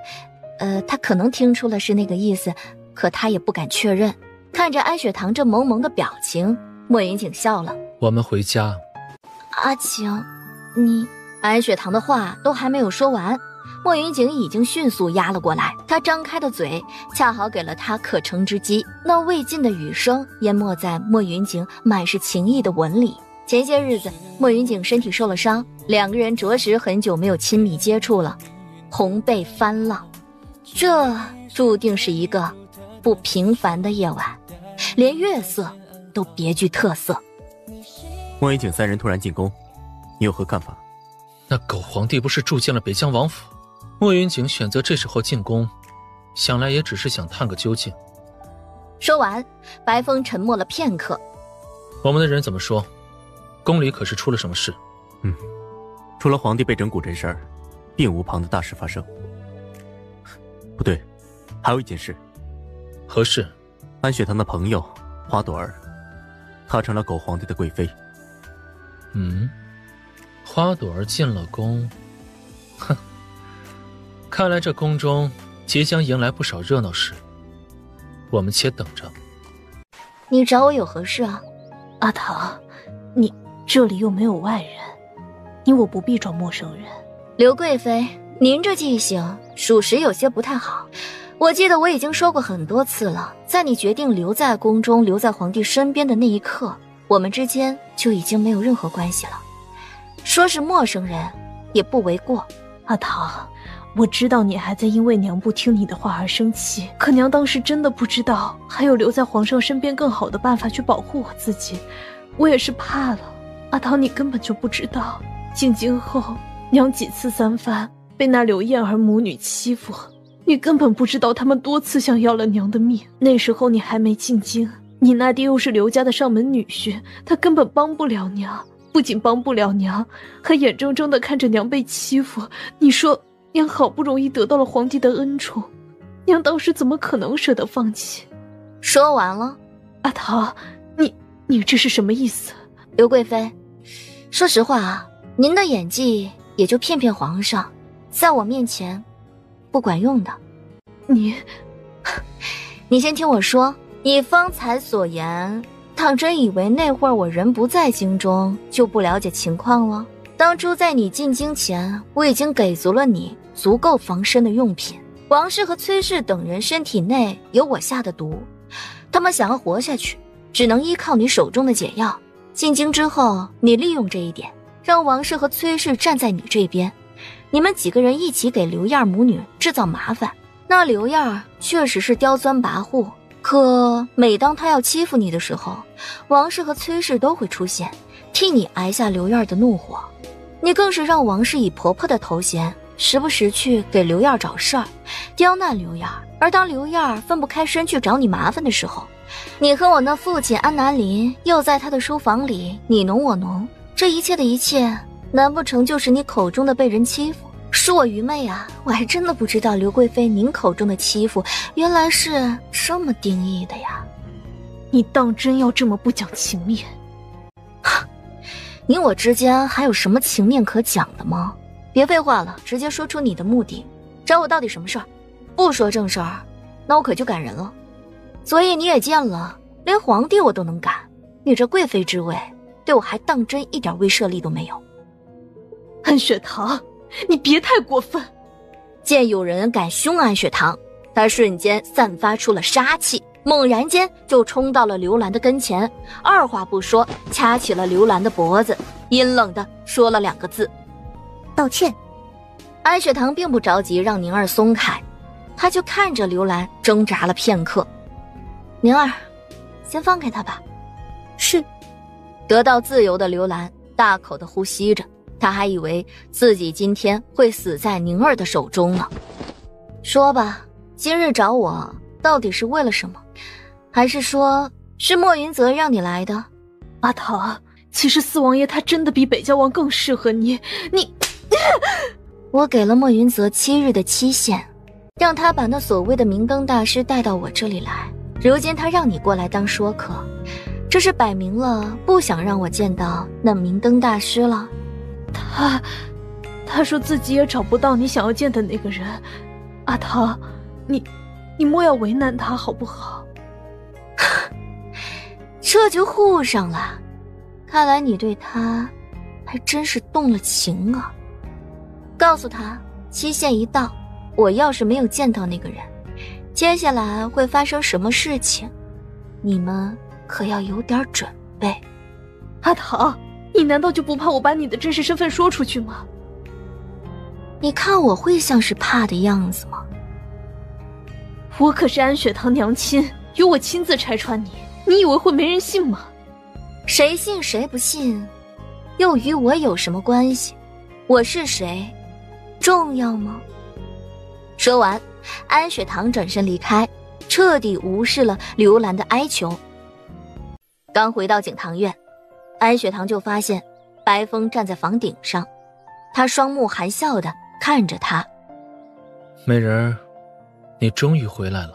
他可能听出了是那个意思，可他也不敢确认。看着安雪堂这萌萌的表情，莫云景笑了。我们回家。阿晴，你……安雪堂的话都还没有说完，莫云景已经迅速压了过来。他张开的嘴恰好给了他可乘之机，那未尽的语声淹没在莫云景满是情意的吻里。前些日子莫云景身体受了伤，两个人着实很久没有亲密接触了，红背翻浪，这注定是一个不平凡的夜晚，连月色都别具特色。莫云景三人突然进宫，你有何看法？那狗皇帝不是住进了北疆王府？莫云景选择这时候进宫，想来也只是想探个究竟。说完，白风沉默了片刻。我们的人怎么说？宫里可是出了什么事？除了皇帝被整蛊这事儿，并无旁的大事发生。不对，还有一件事。何事？安雪堂的朋友花朵儿，她成了狗皇帝的贵妃。花朵儿进了宫，哼，看来这宫中即将迎来不少热闹事，我们且等着。你找我有何事啊？阿唐，你这里又没有外人，你我不必装陌生人。刘贵妃，您这记性属实有些不太好。我记得我已经说过很多次了，在你决定留在宫中，留在皇帝身边的那一刻，我们之间就已经没有任何关系了。说是陌生人也不为过。阿唐，我知道你还在因为娘不听你的话而生气，可娘当时真的不知道还有留在皇上身边更好的办法去保护我自己，我也是怕了。阿唐，你根本就不知道，进京后娘几次三番被那柳燕儿母女欺负，你根本不知道他们多次想要了娘的命。那时候你还没进京，你那爹又是刘家的上门女婿，他根本帮不了娘，不仅帮不了娘，还眼睁睁地看着娘被欺负。你说娘好不容易得到了皇帝的恩宠，娘当时怎么可能舍得放弃？说完了。阿桃，你这是什么意思？刘贵妃，说实话啊，您的演技也就骗骗皇上，在我面前不管用的。你先听我说，你方才所言，当真以为那会儿我人不在京中就不了解情况了？当初在你进京前，我已经给足了你足够防身的用品。王氏和崔氏等人身体内有我下的毒，他们想要活下去，只能依靠你手中的解药。进京之后，你利用这一点，让王氏和崔氏站在你这边，你们几个人一起给刘燕母女制造麻烦。那刘燕确实是刁钻跋扈，可每当她要欺负你的时候，王氏和崔氏都会出现，替你挨下刘燕的怒火。你更是让王氏以婆婆的头衔，时不时去给刘燕找事儿，刁难刘燕。而当刘燕分不开身去找你麻烦的时候，你和我那父亲安南林又在他的书房里你侬我侬。这一切的一切，难不成就是你口中的被人欺负？恕我愚昧啊，我还真的不知道刘贵妃您口中的欺负原来是这么定义的呀。你当真要这么不讲情面？你我之间还有什么情面可讲的吗？别废话了，直接说出你的目的，找我到底什么事儿？不说正事儿，那我可就赶人了。所以你也见了，连皇帝我都能赶，你这贵妃之位对我还当真一点威慑力都没有。安雪堂，你别太过分！见有人敢凶安雪堂，他瞬间散发出了杀气，猛然间就冲到了刘兰的跟前，二话不说掐起了刘兰的脖子，阴冷的说了2个字：道歉。安雪堂并不着急让宁儿松开，他就看着刘兰挣扎了片刻。宁儿，先放开他吧。是。得到自由的刘兰大口的呼吸着，他还以为自己今天会死在宁儿的手中呢。说吧，今日找我到底是为了什么？还是说是莫云泽让你来的？阿桃，其实四王爷他真的比北郊王更适合你。我给了莫云泽7日的期限，让他把那所谓的明灯大师带到我这里来。如今他让你过来当说客，这是摆明了不想让我见到那明灯大师了。他说自己也找不到你想要见的那个人。阿唐，你莫要为难他好不好？这就护上了，看来你对他还真是动了情啊。告诉他，期限一到，我要是没有见到那个人，接下来会发生什么事情，你们可要有点准备。阿唐，你难道就不怕我把你的真实身份说出去吗？你看我会像是怕的样子吗？我可是安雪堂娘亲，由我亲自拆穿你，你以为会没人信吗？谁信谁不信，又与我有什么关系？我是谁，重要吗？说完，安雪堂转身离开，彻底无视了刘兰的哀求。刚回到景堂院，安雪堂就发现白风站在房顶上，他双目含笑地看着他。美人儿，你终于回来了。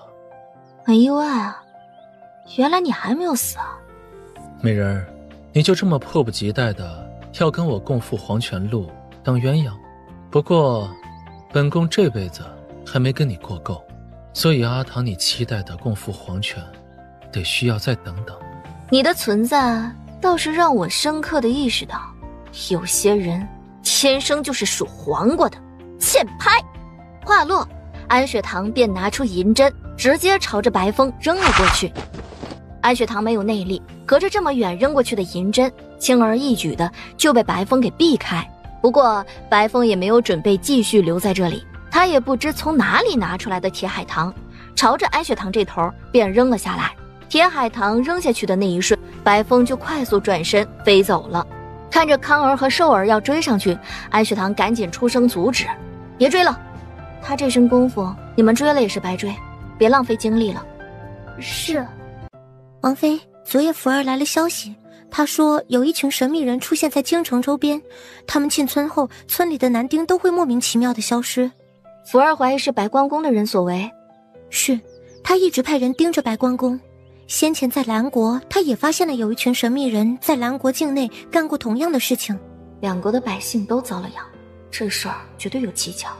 很意外啊，原来你还没有死啊。美人儿，你就这么迫不及待的要跟我共赴黄泉路当鸳鸯？不过本宫这辈子还没跟你过够，所以阿唐你期待的共赴黄泉得需要再等等。你的存在倒是让我深刻的意识到，有些人天生就是属黄瓜的。欠拍！话落，安雪堂便拿出银针，直接朝着白风扔了过去。安雪堂没有内力，隔着这么远扔过去的银针，轻而易举的就被白风给避开。不过白风也没有准备继续留在这里，他也不知从哪里拿出来的铁海棠，朝着安雪堂这头便扔了下来。铁海棠扔下去的那一瞬，白风就快速转身飞走了。看着康儿和寿儿要追上去，安雪堂赶紧出声阻止：“别追了，他这身功夫，你们追了也是白追，别浪费精力了。”是。王妃，昨夜福儿来了消息，他说有一群神秘人出现在京城周边，他们进村后，村里的男丁都会莫名其妙的消失。福儿怀疑是白关公的人所为。是，他一直派人盯着白关公。先前在兰国，他也发现了有一群神秘人在兰国境内干过同样的事情。两国的百姓都遭了殃，这事儿绝对有蹊跷。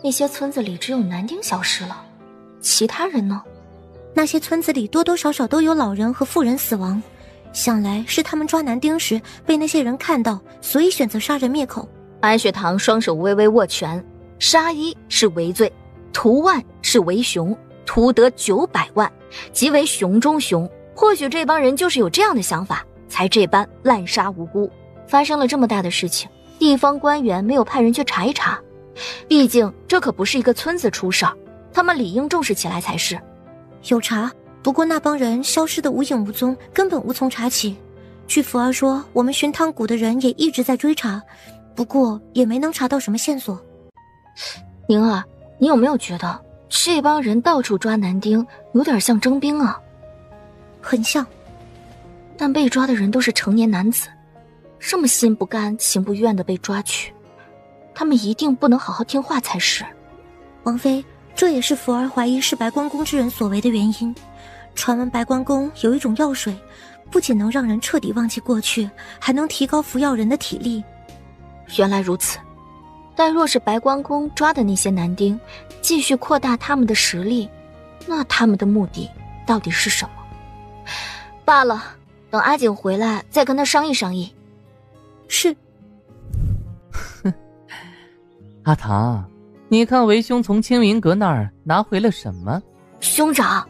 那些村子里只有男丁消失了，其他人呢？那些村子里多多少少都有老人和妇人死亡，想来是他们抓男丁时被那些人看到，所以选择杀人灭口。安雪堂双手微微握拳，杀一是为罪，屠万是为雄，屠得900万，即为雄中雄。或许这帮人就是有这样的想法，才这般滥杀无辜。发生了这么大的事情，地方官员没有派人去查一查，毕竟这可不是一个村子出事儿，他们理应重视起来才是。有查，不过那帮人消失得无影无踪，根本无从查起。据福儿说，我们寻汤谷的人也一直在追查，不过也没能查到什么线索。宁儿，你有没有觉得这帮人到处抓男丁，有点像征兵啊？很像。但被抓的人都是成年男子，这么心不甘情不愿地被抓去，他们一定不能好好听话才是。王妃，这也是福儿怀疑是白关公之人所为的原因。传闻白关公有一种药水，不仅能让人彻底忘记过去，还能提高服药人的体力。原来如此，但若是白关公抓的那些男丁继续扩大他们的实力，那他们的目的到底是什么？罢了，等阿景回来再跟他商议商议。是。阿唐，你看为兄从青云阁那儿拿回了什么？兄长，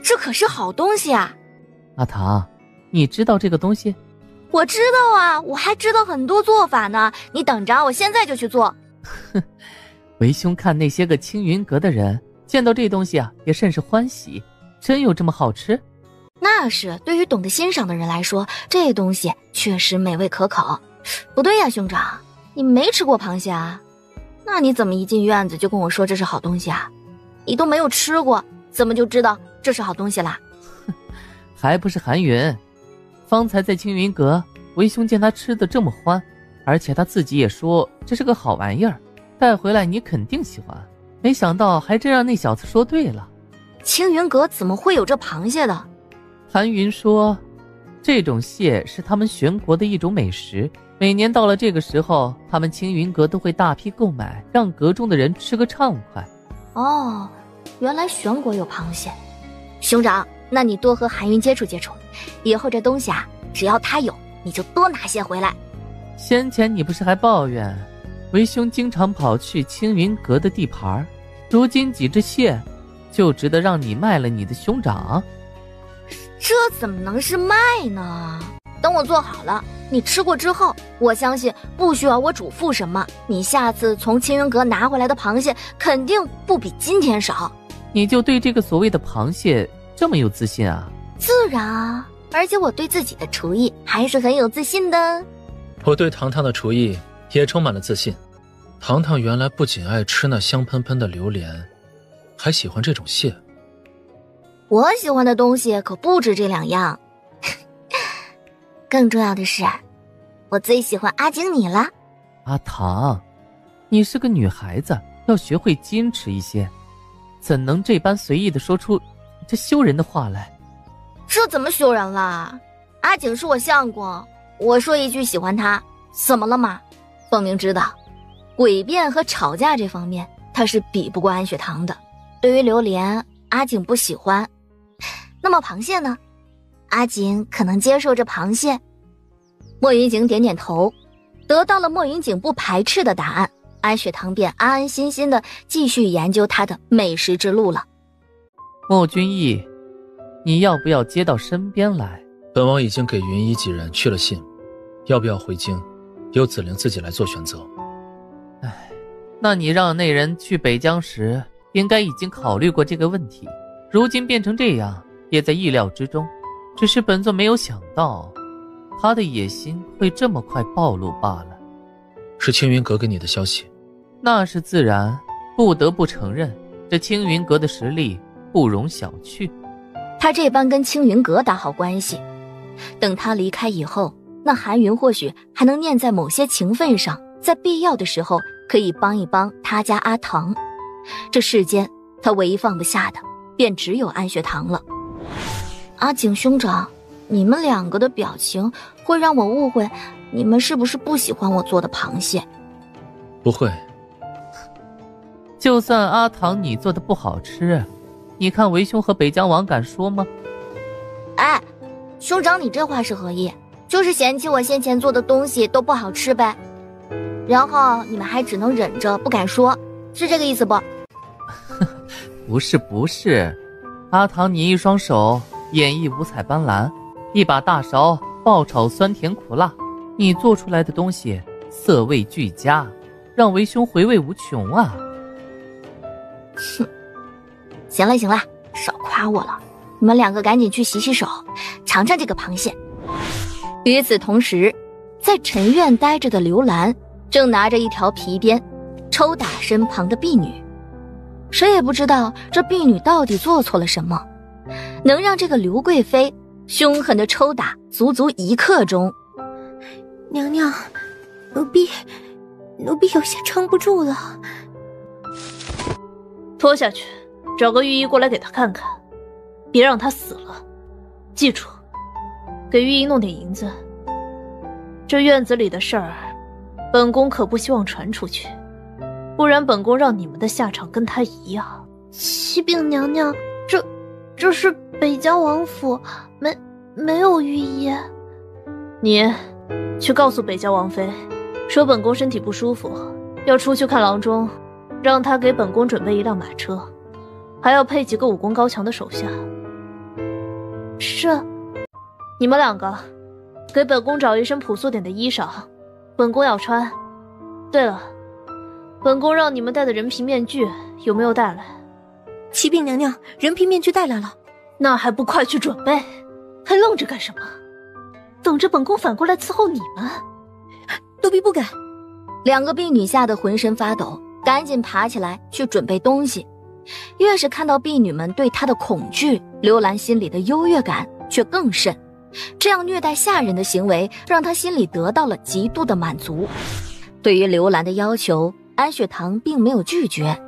这可是好东西啊！阿唐，你知道这个东西？我知道啊，我还知道很多做法呢，你等着，我现在就去做。哼，为兄看那些个青云阁的人见到这东西啊，也甚是欢喜。真有这么好吃？那是，对于懂得欣赏的人来说，这东西确实美味可口。不对呀，兄长，你没吃过螃蟹啊？那你怎么一进院子就跟我说这是好东西啊？你都没有吃过，怎么就知道这是好东西啦？还不是韩云，方才在青云阁，为兄见他吃得这么欢，而且他自己也说这是个好玩意儿，带回来你肯定喜欢。没想到还真让那小子说对了。青云阁怎么会有这螃蟹的？韩云说，这种蟹是他们玄国的一种美食，每年到了这个时候，他们青云阁都会大批购买，让阁中的人吃个畅快。哦，原来玄国有螃蟹。兄长，那你多和韩云接触接触，以后这东西啊，只要他有，你就多拿些回来。先前你不是还抱怨为兄经常跑去青云阁的地盘，如今几只蟹就值得让你卖了你的兄长？这怎么能是卖呢？等我做好了，你吃过之后，我相信不需要我嘱咐什么，你下次从青云阁拿回来的螃蟹肯定不比今天少。你就对这个所谓的螃蟹这么有自信啊？自然啊，而且我对自己的厨艺还是很有自信的。我对糖糖的厨艺也充满了自信。糖糖原来不仅爱吃那香喷喷的榴莲，还喜欢这种蟹。我喜欢的东西可不止这2样，更重要的是，我最喜欢阿景你了。阿糖，你是个女孩子，要学会矜持一些，怎能这般随意地说出这羞人的话来？这怎么羞人了？阿景是我相公，我说一句喜欢他，怎么了吗？凤鸣知道，诡辩和吵架这方面他是比不过安雪堂的。对于榴莲，阿景不喜欢。那么螃蟹呢？阿景可能接受这螃蟹？莫云景点点头，得到了莫云景不排斥的答案，安雪堂便安安心心的继续研究他的美食之路了。莫君逸，你要不要接到身边来？本王已经给云衣几人去了信，要不要回京，由子陵自己来做选择。那你让那人去北疆时，应该已经考虑过这个问题，如今变成这样，也在意料之中。只是本座没有想到，他的野心会这么快暴露罢了。是青云阁给你的消息？那是自然，不得不承认，这青云阁的实力不容小觑。他这般跟青云阁打好关系，等他离开以后，那韩云或许还能念在某些情分上，在必要的时候可以帮一帮他家阿唐。这世间他唯一放不下的便只有安雪堂了。阿景兄长，你们2个的表情会让我误会你们是不是不喜欢我做的螃蟹。不会，就算阿唐你做的不好吃，你看为兄和北疆王敢说吗？哎，兄长你这话是何意？就是嫌弃我先前做的东西都不好吃呗，然后你们还只能忍着不敢说，是这个意思不？不是，阿唐你一双手演绎五彩斑斓，一把大勺爆炒酸甜苦辣，你做出来的东西色味俱佳，让为兄回味无穷啊。哼，行了，少夸我了，你们2个赶紧去洗洗手，尝尝这个螃蟹。与此同时，在陈院待着的刘兰正拿着一条皮鞭抽打身旁的婢女，谁也不知道这婢女到底做错了什么，能让这个刘贵妃凶狠的抽打足足1刻钟。娘娘，奴婢有些撑不住了。拖下去，找个御医过来给他看看，别让他死了。记住，给御医弄点银子。这院子里的事儿，本宫可不希望传出去，不然本宫让你们的下场跟他一样。启禀娘娘，这是北疆王府，没有御医。你去告诉北疆王妃，说本宫身体不舒服，要出去看郎中，让他给本宫准备一辆马车，还要配几个武功高强的手下。是。你们2个给本宫找一身朴素点的衣裳，本宫要穿。对了，本宫让你们戴的人皮面具有没有带来？启禀娘娘，人皮面具带来了。那还不快去准备？还愣着干什么？等着本宫反过来伺候你们？奴婢不敢。 2个婢女吓得浑身发抖，赶紧爬起来去准备东西。越是看到婢女们对她的恐惧，刘兰心里的优越感却更甚。这样虐待下人的行为，让她心里得到了极度的满足。对于刘兰的要求，安雪堂并没有拒绝，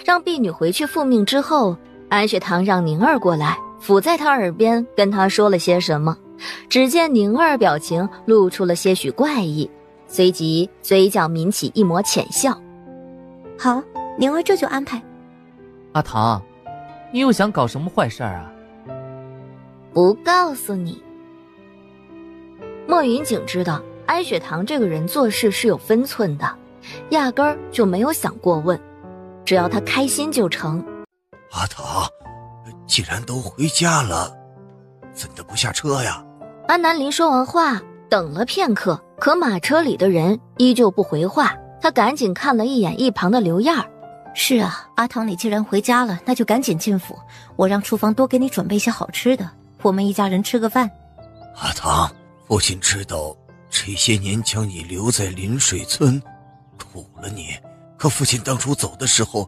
让婢女回去复命之后，安雪堂让宁儿过来，伏在他耳边跟他说了些什么。只见宁儿表情露出了些许怪异，随即嘴角抿起一抹浅笑。好，宁儿这就安排。阿唐，你又想搞什么坏事啊？不告诉你。莫云锦知道安雪堂这个人做事是有分寸的，压根儿就没有想过问，只要他开心就成。阿唐，既然都回家了，怎的不下车呀？安南林说完话，等了片刻，可马车里的人依旧不回话。他赶紧看了一眼一旁的刘燕儿。是啊，阿唐，你既然回家了，那就赶紧进府，我让厨房多给你准备些好吃的，我们一家人吃个饭。阿唐，父亲知道这些年将你留在临水村，苦了你。可父亲当初走的时候，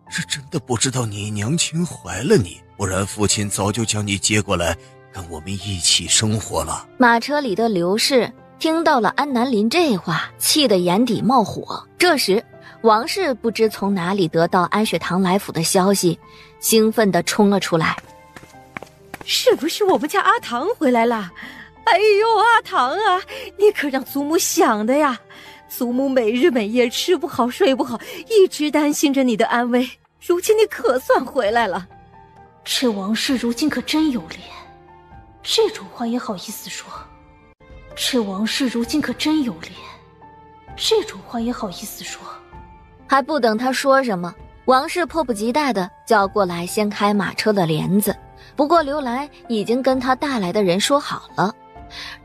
是真的不知道你娘亲怀了你，不然父亲早就将你接过来，跟我们一起生活了。马车里的刘氏听到了安南林这话，气得眼底冒火。这时王氏不知从哪里得到安雪堂来府的消息，兴奋地冲了出来。是不是我们家阿唐回来了？哎呦，阿唐啊，你可让祖母想的呀！祖母每日每夜吃不好睡不好，一直担心着你的安危。如今你可算回来了。这王氏如今可真有脸，这种话也好意思说。这王氏如今可真有脸，这种话也好意思说。还不等他说什么，王氏迫不及待地叫过来掀开马车的帘子。不过刘兰已经跟他带来的人说好了，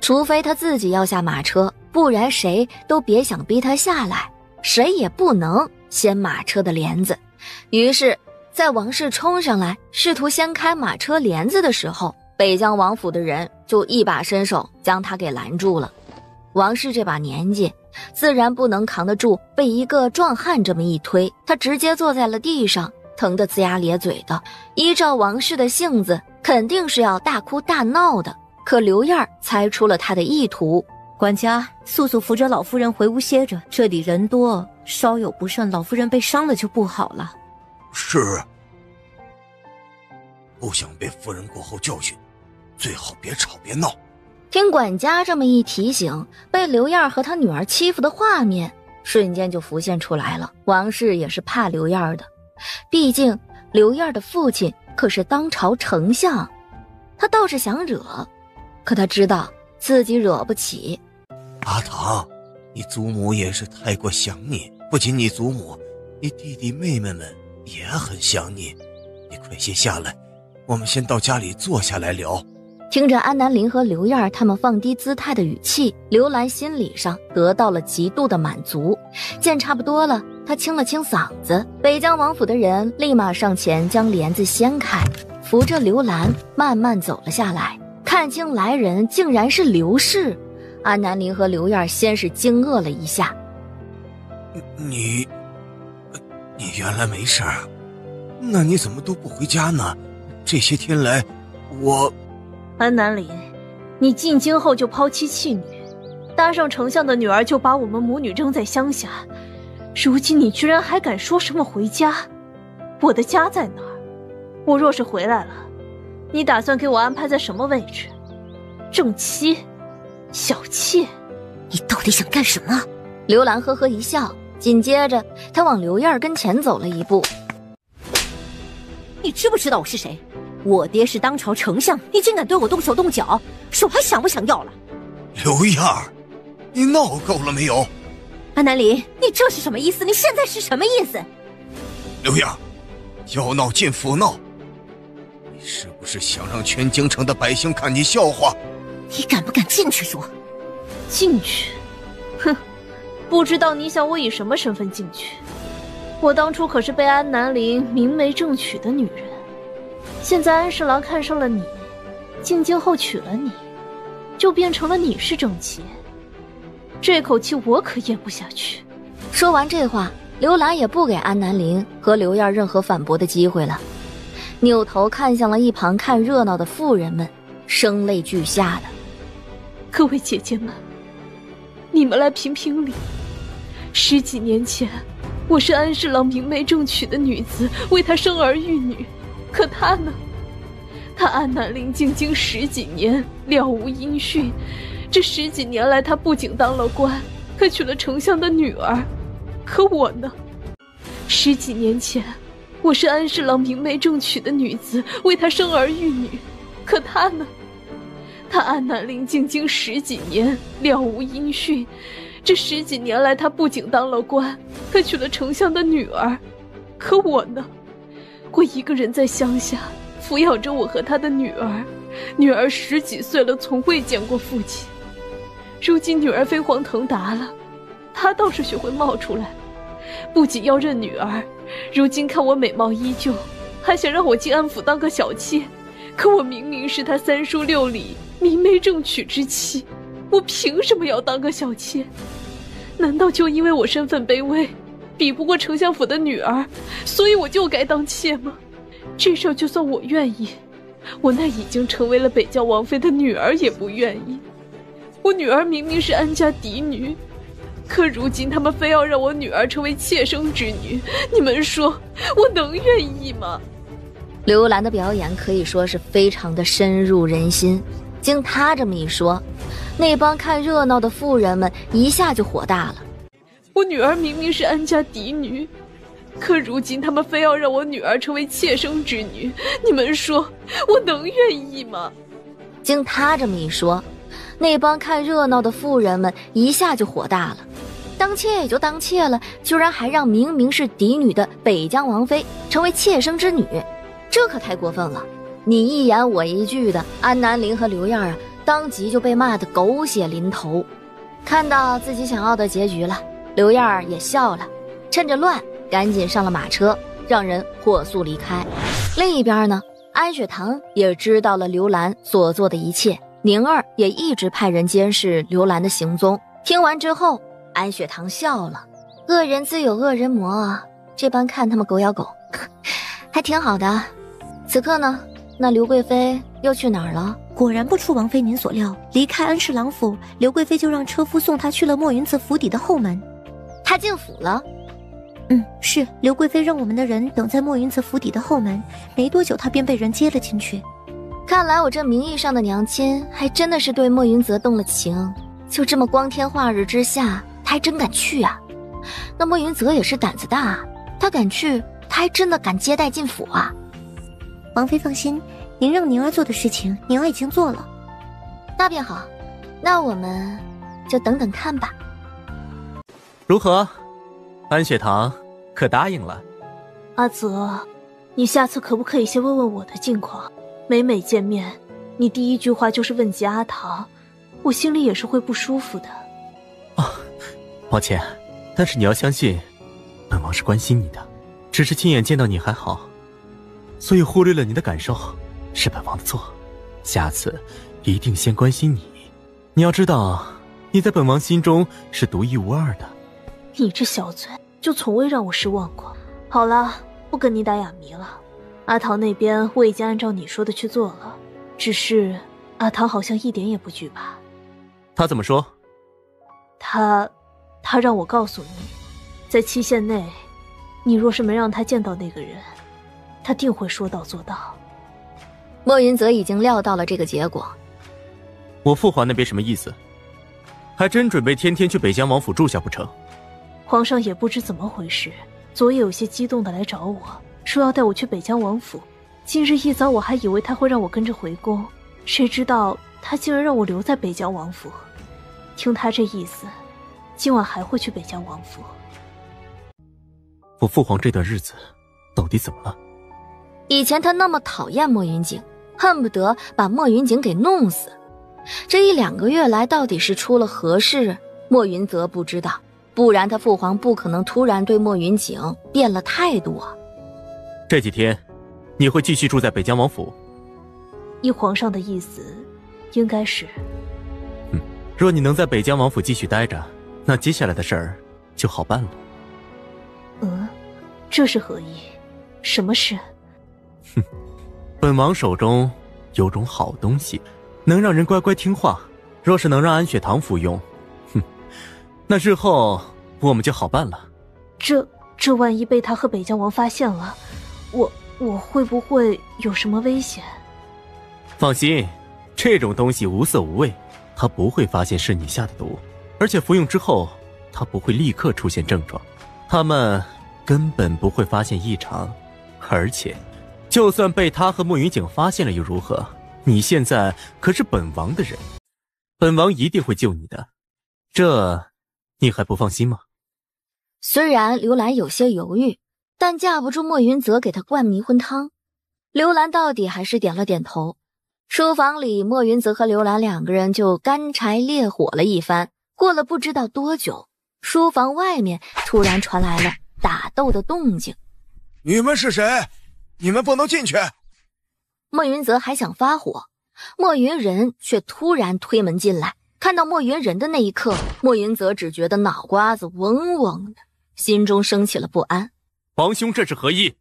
除非他自己要下马车，不然谁都别想逼他下来，谁也不能掀马车的帘子。于是在王氏冲上来试图掀开马车帘子的时候，北疆王府的人就一把伸手将他给拦住了。王氏这把年纪自然不能扛得住被一个壮汉这么一推，他直接坐在了地上，疼得龇牙咧嘴的。依照王氏的性子，肯定是要大哭大闹的。可刘燕儿猜出了他的意图。管家，速速扶着老夫人回屋歇着，这里人多，稍有不慎，老夫人被伤了就不好了。是，不想被夫人过后教训，最好别吵别闹。听管家这么一提醒，被刘燕儿和她女儿欺负的画面瞬间就浮现出来了。王氏也是怕刘燕儿的，毕竟刘燕儿的父亲可是当朝丞相，他倒是想惹，可他知道自己惹不起。阿唐，你祖母也是太过想你，不仅你祖母，你弟弟妹妹们也很想你。你快些下来，我们先到家里坐下来聊。听着安南林和刘燕儿他们放低姿态的语气，刘兰心理上得到了极度的满足。见差不多了，她清了清嗓子。北疆王府的人立马上前将帘子掀开，扶着刘兰慢慢走了下来。看清来人竟然是刘氏，安南林和刘燕儿先是惊愕了一下。你原来没事儿？那你怎么都不回家呢？这些天来我……安南林，你进京后就抛妻弃女，搭上丞相的女儿就把我们母女扔在乡下，如今你居然还敢说什么回家？我的家在哪儿？我若是回来了，你打算给我安排在什么位置？正妻？小妾？你到底想干什么？刘兰呵呵一笑，紧接着她往刘燕儿跟前走了一步。你知不知道我是谁？我爹是当朝丞相，你竟敢对我动手动脚，手还想不想要了？刘燕儿，你闹够了没有？安南林，你这是什么意思？你现在是什么意思？刘燕儿，要闹尽府闹，你是不是想让全京城的百姓看你笑话？你敢不敢进去说？进去？哼，不知道你想我以什么身份进去？我当初可是被安南林明媒正娶的女人，现在安侍郎看上了你，进京后娶了你，就变成了你是正妻，这口气我可咽不下去。说完这话，刘兰也不给安南林和刘燕任何反驳的机会了，扭头看向了一旁看热闹的妇人们，声泪俱下的：各位姐姐们，你们来评评理，10几年前我是安侍郎明媒正娶的女子，为他生儿育女，可他呢？他安南陵进京10几年，了无音讯。这10几年来，他不仅当了官，还娶了丞相的女儿。可我呢？10几年前，我是安侍郎明媒正娶的女子，为他生儿育女，可他呢？他安南陵进京10几年，了无音讯。这10几年来，他不仅当了官，还娶了丞相的女儿。可我呢？我一个人在乡下抚养着我和他的女儿，女儿10几岁了，从未见过父亲。如今女儿飞黄腾达了，他倒是学会冒出来，不仅要认女儿，如今看我美貌依旧，还想让我进安府当个小妾。可我明明是他3书6礼明媒正娶之妻，我凭什么要当个小妾？难道就因为我身份卑微，比不过丞相府的女儿，所以我就该当妾吗？这事儿就算我愿意，我那已经成为了北郊王妃的女儿也不愿意。我女儿明明是安家嫡女，可如今他们非要让我女儿成为妾生之女，你们说我能愿意吗？刘兰的表演可以说是非常的深入人心，经她这么一说，那帮看热闹的妇人们一下就火大了。我女儿明明是安家嫡女，可如今他们非要让我女儿成为妾生之女，你们说我能愿意吗？经她这么一说，那帮看热闹的妇人们一下就火大了。当妾也就当妾了，居然还让明明是嫡女的北疆王妃成为妾生之女，这可太过分了。你一言我一句的，安南陵和刘燕啊，当即就被骂得狗血淋头。看到自己想要的结局了，刘燕也笑了，趁着乱赶紧上了马车，让人火速离开。另一边呢，安雪堂也知道了刘兰所做的一切，宁儿也一直派人监视刘兰的行踪。听完之后，安雪堂笑了，恶人自有恶人磨啊，这般看他们狗咬狗，还挺好的。此刻呢，那刘贵妃又去哪儿了？果然不出王妃您所料，离开安侍郎府，刘贵妃就让车夫送她去了墨云泽府邸的后门。她进府了？是刘贵妃让我们的人等在墨云泽府邸的后门，没多久她便被人接了进去。看来我这名义上的娘亲还真的是对墨云泽动了情，就这么光天化日之下，她还真敢去啊。那墨云泽也是胆子大，她敢去，她还真的敢接待进府啊。王妃放心，您让宁儿做的事情，宁儿已经做了。那便好，那我们就等等看吧。如何？安雪堂可答应了？阿泽，你下次可不可以先问问我的近况？每每见面，你第一句话就是问及阿唐，我心里也是会不舒服的。抱歉，但是你要相信，本王是关心你的，只是亲眼见到你还好，所以忽略了你的感受，是本王的错。下次一定先关心你。你要知道，你在本王心中是独一无二的。你这小嘴就从未让我失望过。好了，不跟你打哑谜了。阿唐那边我已经按照你说的去做了，只是阿唐好像一点也不惧怕。他怎么说？他让我告诉你，在期限内，你若是没让他见到那个人，他定会说到做到。莫云泽已经料到了这个结果。我父皇那边什么意思？还真准备天天去北疆王府住下不成？皇上也不知怎么回事，昨夜有些激动的来找我，说要带我去北疆王府。今日一早我还以为他会让我跟着回宫，谁知道他竟然让我留在北疆王府。听他这意思，今晚还会去北疆王府。我父皇这段日子到底怎么了？以前他那么讨厌莫云锦，恨不得把莫云锦给弄死。这1-2个月来到底是出了何事，莫云泽不知道，不然他父皇不可能突然对莫云锦变了态度啊。这几天你会继续住在北疆王府？依皇上的意思，应该是。若你能在北疆王府继续待着，那接下来的事儿就好办了。这是何意？什么事？本王手中有种好东西，能让人乖乖听话。若是能让安雪堂服用，那日后我们就好办了。这万一被他和北疆王发现了，我会不会有什么危险？放心，这种东西无色无味，他不会发现是你下的毒，而且服用之后，他不会立刻出现症状，他们根本不会发现异常。而且，就算被他和莫云景发现了又如何？你现在可是本王的人，本王一定会救你的，这你还不放心吗？虽然刘兰有些犹豫，但架不住莫云泽给她灌迷魂汤，刘兰到底还是点了点头。书房里，莫云泽和刘兰两个人就干柴烈火了一番。过了不知道多久，书房外面突然传来了打斗的动静。你们是谁？你们不能进去！莫云泽还想发火，莫云仁却突然推门进来。看到莫云仁的那一刻，莫云泽只觉得脑瓜子嗡嗡的，心中升起了不安。皇兄这是何意？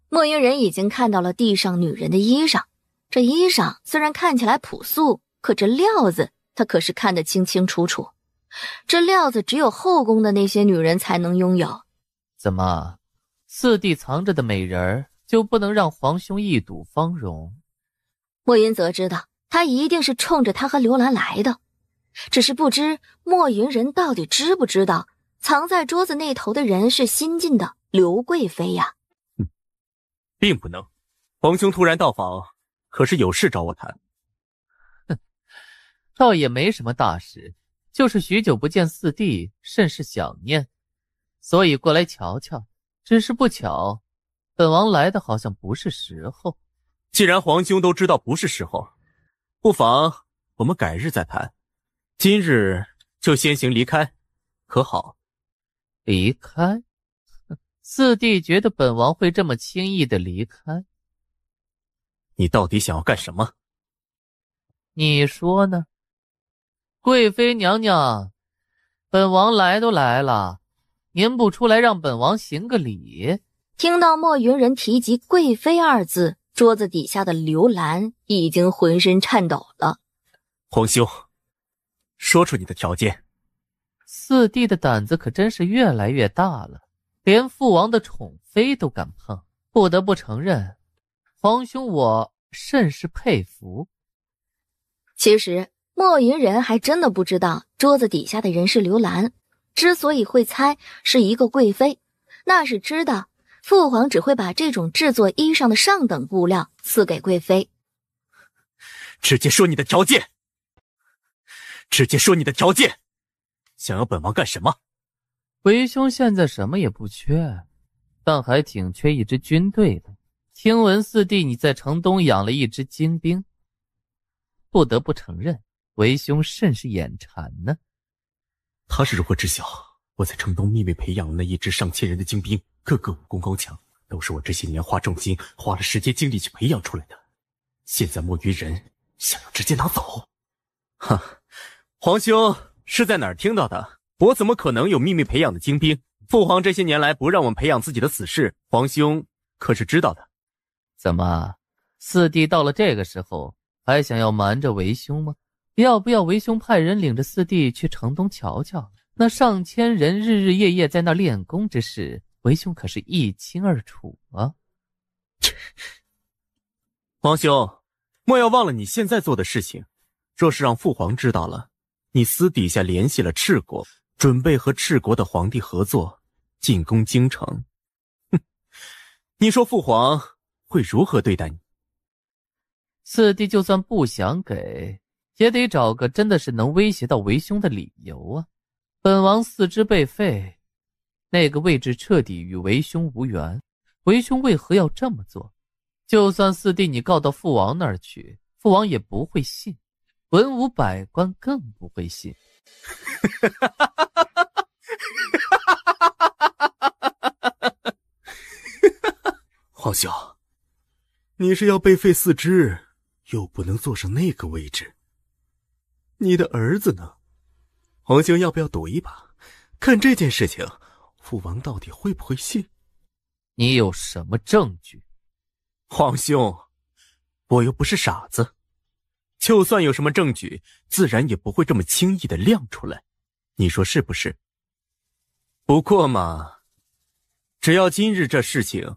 莫云仁已经看到了地上女人的衣裳，这衣裳虽然看起来朴素，可这料子他可是看得清清楚楚。这料子只有后宫的那些女人才能拥有。怎么，四弟藏着的美人儿就不能让皇兄一睹芳容？莫云泽知道他一定是冲着他和刘兰来的，只是不知莫云仁到底知不知道藏在桌子那头的人是新晋的刘贵妃呀。并不能，皇兄突然到访，可是有事找我谈。倒也没什么大事，就是许久不见四弟，甚是想念，所以过来瞧瞧。只是不巧，本王来的好像不是时候。既然皇兄都知道不是时候，不妨我们改日再谈，今日就先行离开，可好？离开？四弟觉得本王会这么轻易的离开？你到底想要干什么？你说呢？贵妃娘娘，本王来都来了，您不出来让本王行个礼？听到莫云仁提及贵妃二字，桌子底下的刘兰已经浑身颤抖了。皇兄，说出你的条件。四弟的胆子可真是越来越大了，连父王的宠妃都敢碰，不得不承认，皇兄我甚是佩服。其实莫云仁还真的不知道桌子底下的人是刘兰，之所以会猜是一个贵妃，那是知道父皇只会把这种制作衣裳的上等布料赐给贵妃。直接说你的条件，直接说你的条件，想要本王干什么？为兄现在什么也不缺，但还挺缺一支军队的。听闻四弟你在城东养了一支精兵，不得不承认，为兄甚是眼馋呢。他是如何知晓我在城东秘密培养了那一支上千人的精兵，个个武功高强，都是我这些年花重金花了时间精力去培养出来的。现在莫于人想要直接拿走？哈，皇兄是在哪儿听到的？我怎么可能有秘密培养的精兵？父皇这些年来不让我们培养自己的死士，皇兄可是知道的。怎么，四弟到了这个时候还想要瞒着为兄吗？要不要为兄派人领着四弟去城东瞧瞧？那上千人日日夜夜在那练功之事，为兄可是一清二楚啊。皇兄，莫要忘了你现在做的事情，若是让父皇知道了，你私底下联系了赤国，准备和赤国的皇帝合作进攻京城，你说父皇会如何对待你？四弟就算不想给，也得找个真的是能威胁到为兄的理由啊。本王四肢被废，那个位置彻底与为兄无缘，为兄为何要这么做？就算四弟你告到父王那儿去，父王也不会信，文武百官更不会信。皇兄，你是要被废四肢，又不能坐上那个位置，你的儿子呢？皇兄要不要赌一把，看这件事情父王到底会不会信？你有什么证据？皇兄，我又不是傻子，就算有什么证据，自然也不会这么轻易的亮出来，你说是不是？不过嘛，只要今日这事情，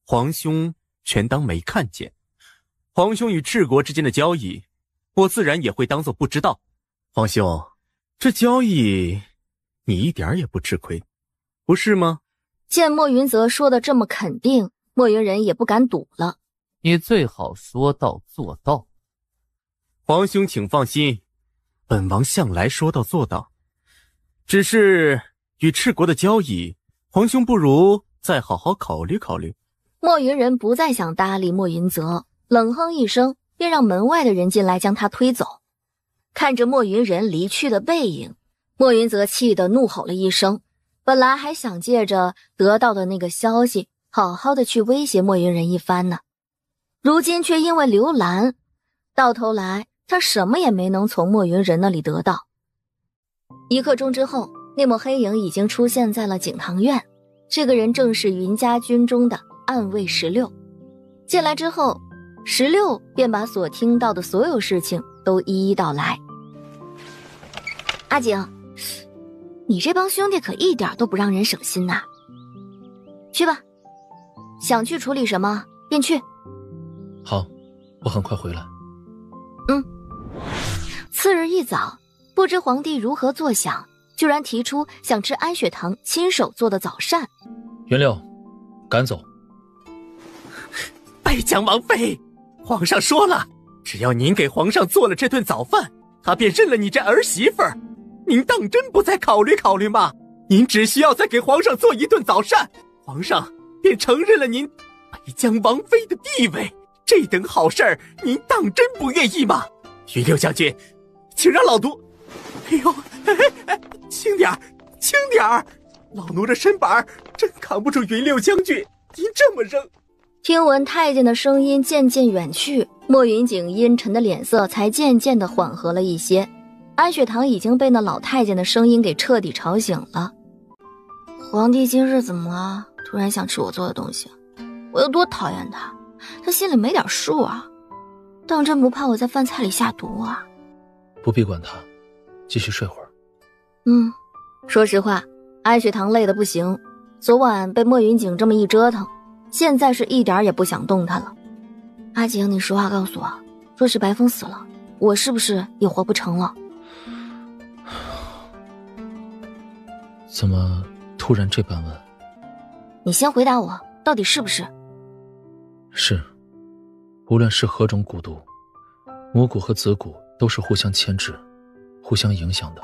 皇兄全当没看见。皇兄与赤国之间的交易，我自然也会当作不知道。皇兄，这交易你一点也不吃亏，不是吗？见莫云泽说的这么肯定，莫云人也不敢赌了。你最好说到做到。皇兄请放心，本王向来说到做到。只是与赤国的交易，皇兄不如再好好考虑考虑。莫云人不再想搭理莫云泽，冷哼一声，便让门外的人进来将他推走。看着莫云人离去的背影，莫云泽气得怒吼了一声。本来还想借着得到的那个消息，好好的去威胁莫云人一番呢，如今却因为刘兰，到头来他什么也没能从莫云人那里得到。1刻钟之后，那抹黑影已经出现在了景堂院。这个人正是云家军中的暗卫16。进来之后，16便把所听到的所有事情都一一道来。阿景，你这帮兄弟可一点都不让人省心呐。去吧，想去处理什么便去。好，我很快回来。次日一早，不知皇帝如何作想，居然提出想吃安雪堂亲手做的早膳。云六，赶走。败将王妃，皇上说了，只要您给皇上做了这顿早饭，他便认了你这儿媳妇儿。您当真不再考虑考虑吗？您只需要再给皇上做一顿早膳，皇上便承认了您败将王妃的地位。这等好事儿，您当真不愿意吗？云六将军，请让老奴……哎呦，轻点儿，轻点儿！老奴这身板真扛不住云六将军您这么扔。听闻太监的声音渐渐远去，莫云景阴沉的脸色才渐渐地缓和了一些。安雪堂已经被那老太监的声音给彻底吵醒了。皇帝今日怎么了？突然想吃我做的东西，我有多讨厌他，他心里没点数啊！当真不怕我在饭菜里下毒啊？不必管他，继续睡会儿。说实话，安雪堂累得不行，昨晚被莫云景这么一折腾，现在是一点也不想动他了。阿景，你实话告诉我，若是白风死了，我是不是也活不成了？怎么突然这般问？你先回答我，到底是不是？是，无论是何种蛊毒，母蛊和子蛊都是互相牵制、互相影响的。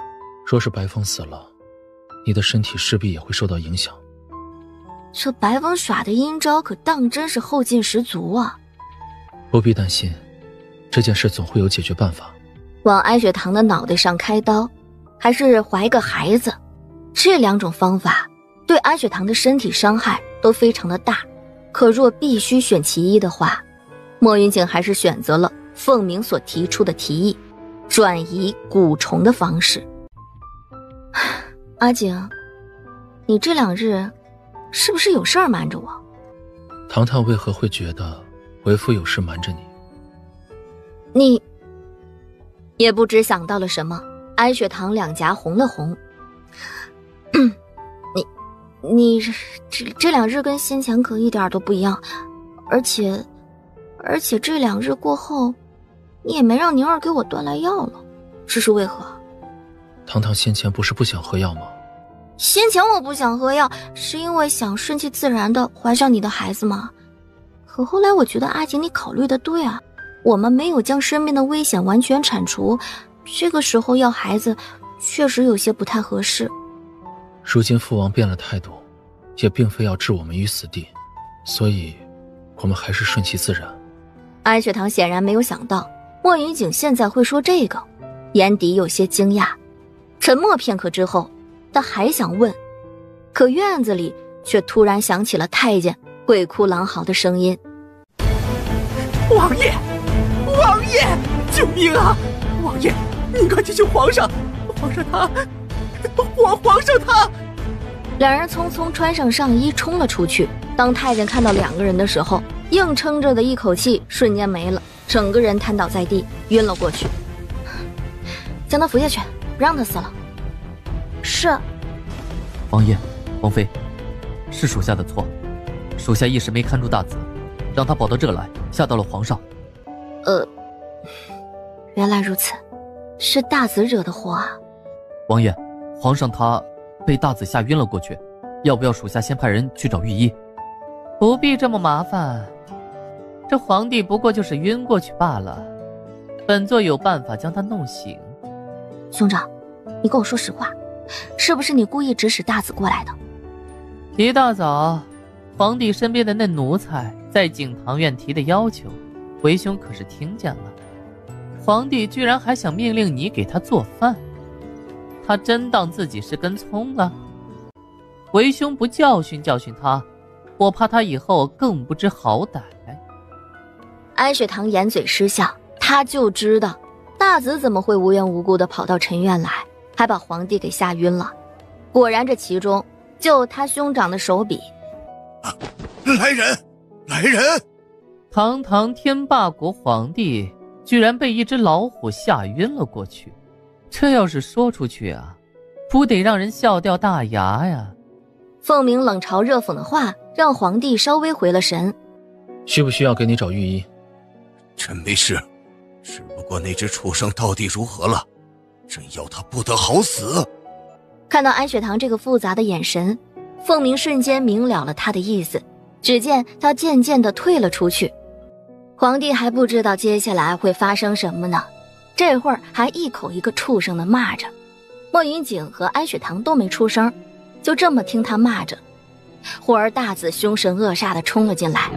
若是白风死了，你的身体势必也会受到影响。这白风耍的阴招可当真是后劲十足啊！不必担心，这件事总会有解决办法。往安雪堂的脑袋上开刀，还是怀个孩子，这两种方法对安雪堂的身体伤害都非常的大。可若必须选其一的话，莫云景还是选择了凤鸣所提出的提议，转移蛊虫的方式。阿景，你这2日是不是有事儿瞒着我？糖糖为何会觉得为夫有事瞒着你？你也不知想到了什么，安雪堂两颊红了红。你这2日跟先前可一点都不一样，而且这2日过后，你也没让宁儿给我端来药了，这是为何？糖糖先前不是不想喝药吗？先前我不想喝药，是因为想顺其自然的怀上你的孩子吗？可后来我觉得阿景你考虑的对啊，我们没有将身边的危险完全铲除，这个时候要孩子确实有些不太合适。如今父王变了态度，也并非要置我们于死地，所以我们还是顺其自然。安雪堂显然没有想到莫云景现在会说这个，眼底有些惊讶。沉默片刻之后，他还想问，可院子里却突然响起了太监鬼哭狼嚎的声音：王爷，王爷，救命啊！王爷，您快去救皇上！皇上他，皇上他！两人匆匆穿上上衣冲了出去。当太监看到2个人的时候，硬撑着的一口气瞬间没了，整个人瘫倒在地，晕了过去。将他扶下去，不让他死了。是。王爷，王妃，是属下的错，属下一时没看住大子，让他跑到这来，吓到了皇上。原来如此，是大子惹的祸啊。王爷，皇上他被大子吓晕了过去，要不要属下先派人去找御医？不必这么麻烦，这皇帝不过就是晕过去罢了，本座有办法将他弄醒。兄长，你跟我说实话，是不是你故意指使大子过来的？一大早，皇帝身边的那奴才在景堂院提的要求，为兄可是听见了。皇帝居然还想命令你给他做饭，他真当自己是根葱了？为兄不教训教训他，我怕他以后更不知好歹。安雪堂掩嘴失笑，他就知道大子怎么会无缘无故地跑到陈院来，还把皇帝给吓晕了。果然这其中就他兄长的手笔。来人，来人！堂堂天霸国皇帝居然被一只老虎吓晕了过去，这要是说出去啊，不得让人笑掉大牙呀。凤鸣冷嘲热讽的话让皇帝稍微回了神。需不需要给你找御医？朕没事，只不过那只畜生到底如何了？朕要他不得好死。看到安雪堂这个复杂的眼神，凤鸣瞬间明了了他的意思，只见他渐渐地退了出去。皇帝还不知道接下来会发生什么呢，这会儿还一口一个畜生的骂着。莫云锦和安雪堂都没出声，就这么听他骂着。忽而大子凶神恶煞地冲了进来，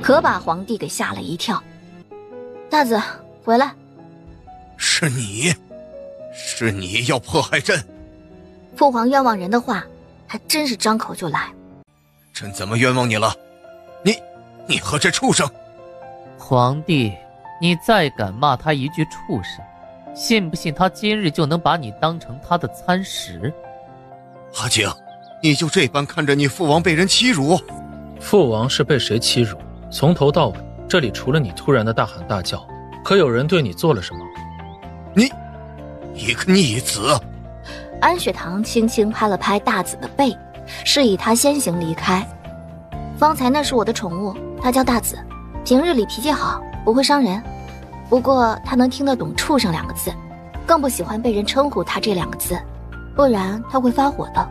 可把皇帝给吓了一跳。大子，回来！是你要迫害朕？父皇冤枉人的话还真是张口就来。朕怎么冤枉你了？你和这畜生！皇帝，你再敢骂他一句畜生，信不信他今日就能把你当成他的餐食？阿景，你就这般看着你父王被人欺辱？父王是被谁欺辱？从头到尾，这里除了你突然的大喊大叫，可有人对你做了什么？你个逆子！安雪堂轻轻拍了拍大子的背，示意他先行离开。方才那是我的宠物，它叫大子，平日里脾气好，不会伤人。不过他能听得懂畜生2个字，更不喜欢被人称呼他这2个字，不然他会发火的。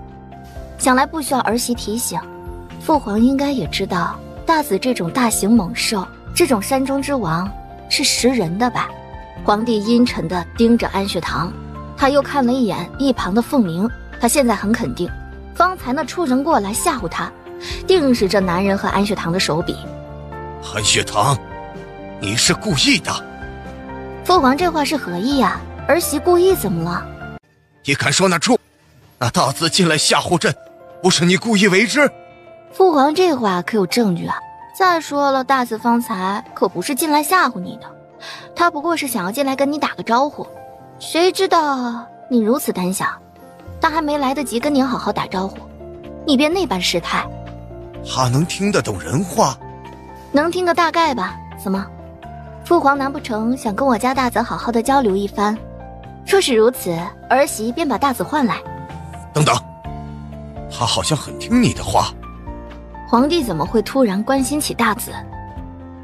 想来不需要儿媳提醒，父皇应该也知道大子这种大型猛兽，这种山中之王是食人的吧。皇帝阴沉地盯着安雪堂，他又看了一眼一旁的凤鸣，他现在很肯定，方才那畜生过来吓唬他，定是这男人和安雪堂的手笔。安雪堂，你是故意的。父皇这话是何意啊？儿媳故意怎么了？你敢说那大子进来吓唬朕，不是你故意为之？父皇这话可有证据啊！再说了，大子方才可不是进来吓唬你的，他不过是想要进来跟你打个招呼。谁知道你如此胆小，他还没来得及跟您好好打招呼，你便那般失态。他能听得懂人话？能听个大概吧。怎么，父皇难不成想跟我家大子好好的交流一番？若是如此，儿媳便把大子换来。等等，他好像很听你的话。皇帝怎么会突然关心起大子？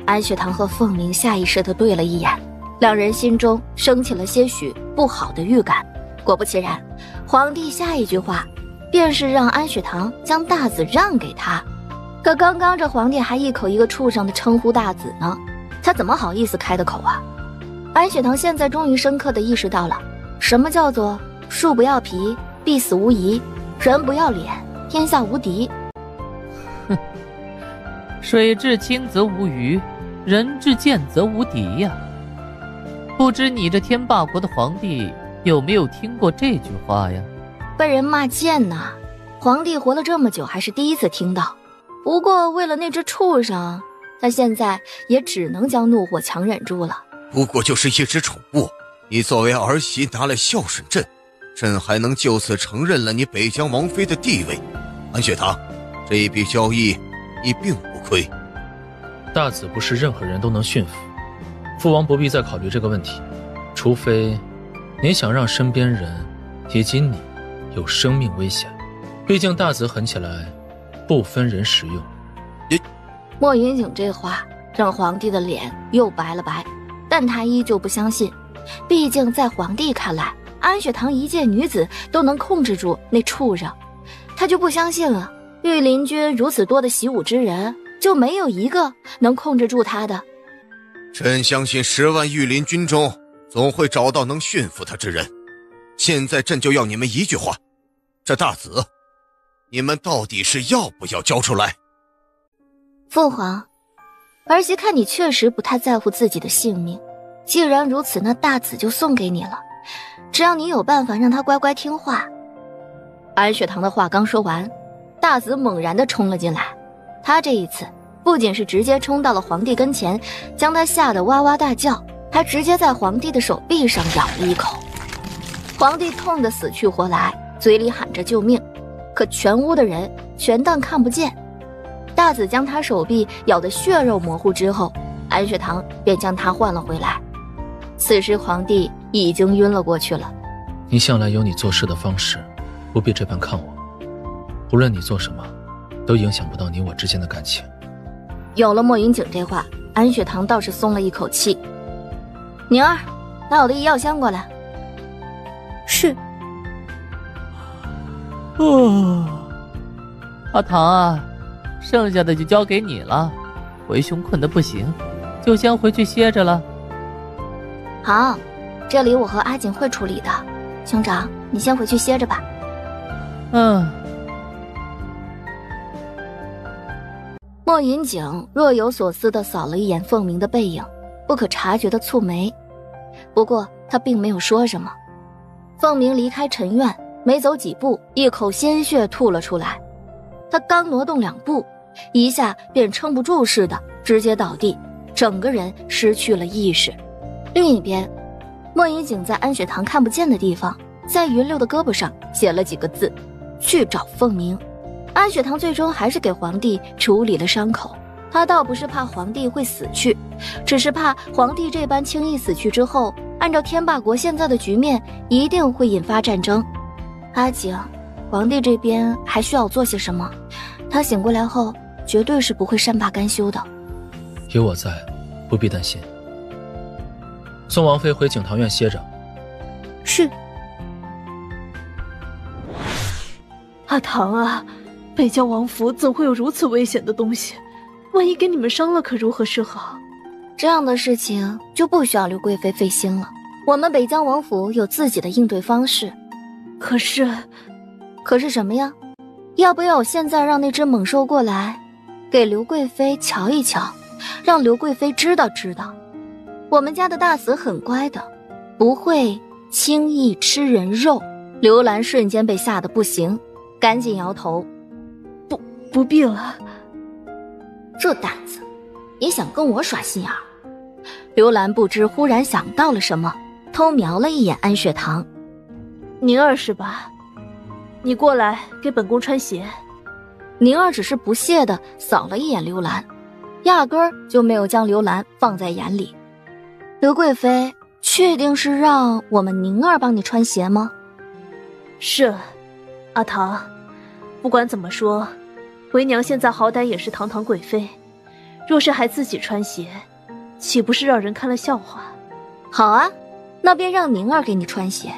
安雪堂和凤鸣下意识地对了一眼，两人心中升起了些许不好的预感。果不其然，皇帝下一句话便是让安雪堂将大子让给他。可刚刚这皇帝还一口一个畜生的称呼大子呢，他怎么好意思开的口啊？安雪堂现在终于深刻地意识到了，什么叫做树不要皮，必死无疑；人不要脸，天下无敌。哼，水至清则无鱼，人至贱则无敌呀。不知你这天霸国的皇帝有没有听过这句话呀？被人骂贱呐！皇帝活了这么久还是第一次听到。不过为了那只畜生，他现在也只能将怒火强忍住了。不过就是一只宠物，你作为儿媳拿来孝顺朕，朕还能就此承认了你北疆王妃的地位。安雪堂，这一笔交易你并不亏。大子不是任何人都能驯服，父王不必再考虑这个问题，除非你想让身边人以及你有生命危险。毕竟大子狠起来不分人使用。莫云景这话让皇帝的脸又白了白，但他依旧不相信。毕竟在皇帝看来，安雪堂一介女子都能控制住那畜生，他就不相信了。御林军如此多的习武之人，就没有一个能控制住他的。朕相信10万御林军中总会找到能驯服他之人。现在朕就要你们一句话，这大子你们到底是要不要交出来？父皇，儿媳看你确实不太在乎自己的性命，既然如此，那大子就送给你了，只要你有办法让他乖乖听话。安雪堂的话刚说完，大子猛然地冲了进来，他这一次不仅是直接冲到了皇帝跟前，将他吓得哇哇大叫，还直接在皇帝的手臂上咬了一口。皇帝痛得死去活来，嘴里喊着救命，可全屋的人全当看不见。大子将他手臂咬得血肉模糊之后，安雪堂便将他换了回来。此时皇帝已经晕了过去了。你向来有你做事的方式，不必这般看我。无论你做什么，都影响不到你我之间的感情。有了莫云景这话，安雪堂倒是松了一口气。宁儿，拿我的医药箱过来。是。阿唐啊，剩下的就交给你了。为兄困得不行，就先回去歇着了。好，这里我和阿锦会处理的。兄长，你先回去歇着吧。莫云景若有所思地扫了一眼凤鸣的背影，不可察觉地蹙眉。不过他并没有说什么。凤鸣离开陈院，没走几步，一口鲜血吐了出来。他刚挪动2步，一下便撑不住似的直接倒地，整个人失去了意识。另一边，莫云景在安雪堂看不见的地方，在云六的胳膊上写了几个字：去找凤鸣。安雪堂最终还是给皇帝处理了伤口，他倒不是怕皇帝会死去，只是怕皇帝这般轻易死去之后，按照天霸国现在的局面，一定会引发战争。阿景，皇帝这边还需要做些什么？他醒过来后，绝对是不会善罢甘休的。有我在，不必担心。送王妃回景堂院歇着。是。阿唐啊，北疆王府怎会有如此危险的东西？万一给你们伤了，可如何是好？这样的事情就不需要刘贵妃费心了，我们北疆王府有自己的应对方式。可是什么呀？要不要我现在让那只猛兽过来，给刘贵妃瞧一瞧，让刘贵妃知道知道，我们家的大子很乖的，不会轻易吃人肉。刘兰瞬间被吓得不行，赶紧摇头。不必了。这胆子，也想跟我耍心眼儿？刘兰不知忽然想到了什么，偷瞄了一眼安雪堂。宁儿是吧？你过来给本宫穿鞋。宁儿只是不屑地扫了一眼刘兰，压根儿就没有将刘兰放在眼里。刘贵妃，确定是让我们宁儿帮你穿鞋吗？是。阿唐，不管怎么说，为娘现在好歹也是堂堂贵妃，若是还自己穿鞋，岂不是让人看了笑话？好啊，那便让宁儿给你穿鞋。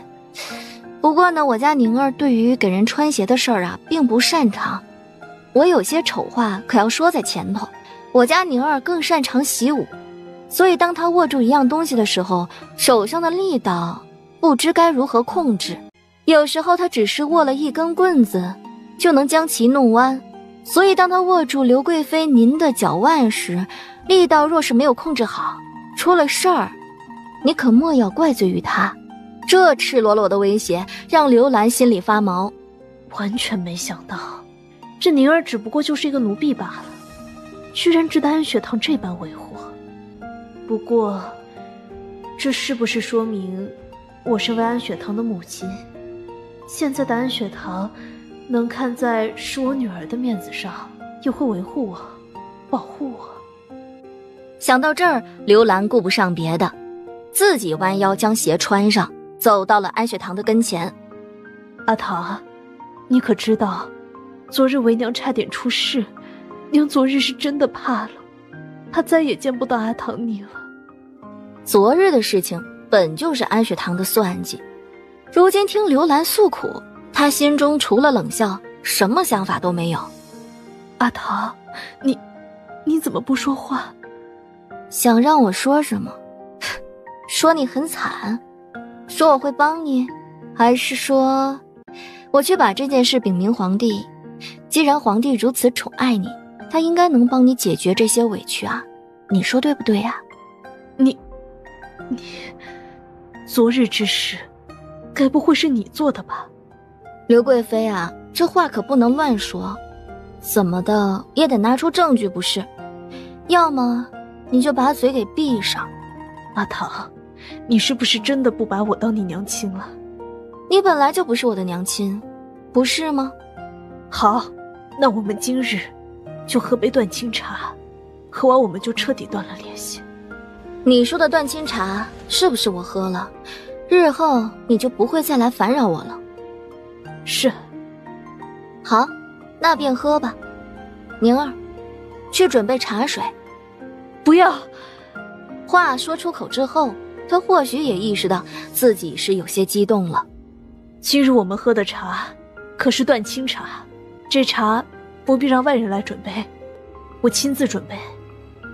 不过呢，我家宁儿对于给人穿鞋的事儿啊，并不擅长。我有些丑话可要说在前头，我家宁儿更擅长习武，所以当她握住一样东西的时候，手上的力道不知该如何控制。有时候她只是握了一根棍子，就能将其弄弯。所以当她握住刘贵妃您的脚腕时，力道若是没有控制好，出了事儿，你可莫要怪罪于她。这赤裸裸的威胁让刘兰心里发毛，完全没想到，这宁儿只不过就是一个奴婢罢了，居然值得安雪堂这般维护。不过，这是不是说明，我身为安雪堂的母亲，现在的安雪堂能看在是我女儿的面子上，也会维护我，保护我？想到这儿，刘兰顾不上别的，自己弯腰将鞋穿上，走到了安雪堂的跟前。阿唐，你可知道昨日为娘差点出事，娘昨日是真的怕了，怕再也见不到阿唐你了。昨日的事情本就是安雪堂的算计，如今听刘兰诉苦，她心中除了冷笑，什么想法都没有。阿唐，你怎么不说话？想让我说什么？说你很惨？说我会帮你？还是说我去把这件事禀明皇帝？既然皇帝如此宠爱你，他应该能帮你解决这些委屈啊，你说对不对啊？你昨日之事该不会是你做的吧？刘贵妃啊，这话可不能乱说，怎么的也得拿出证据不是？要么你就把嘴给闭上。阿唐，你是不是真的不把我当你娘亲了？你本来就不是我的娘亲，不是吗？好，那我们今日就喝杯断亲茶，喝完我们就彻底断了联系。你说的断亲茶是不是我喝了，日后你就不会再来烦扰我了？是。好，那便喝吧。宁儿，去准备茶水。不要。话说出口之后，他或许也意识到自己是有些激动了。今日我们喝的茶可是断亲茶，这茶不必让外人来准备，我亲自准备。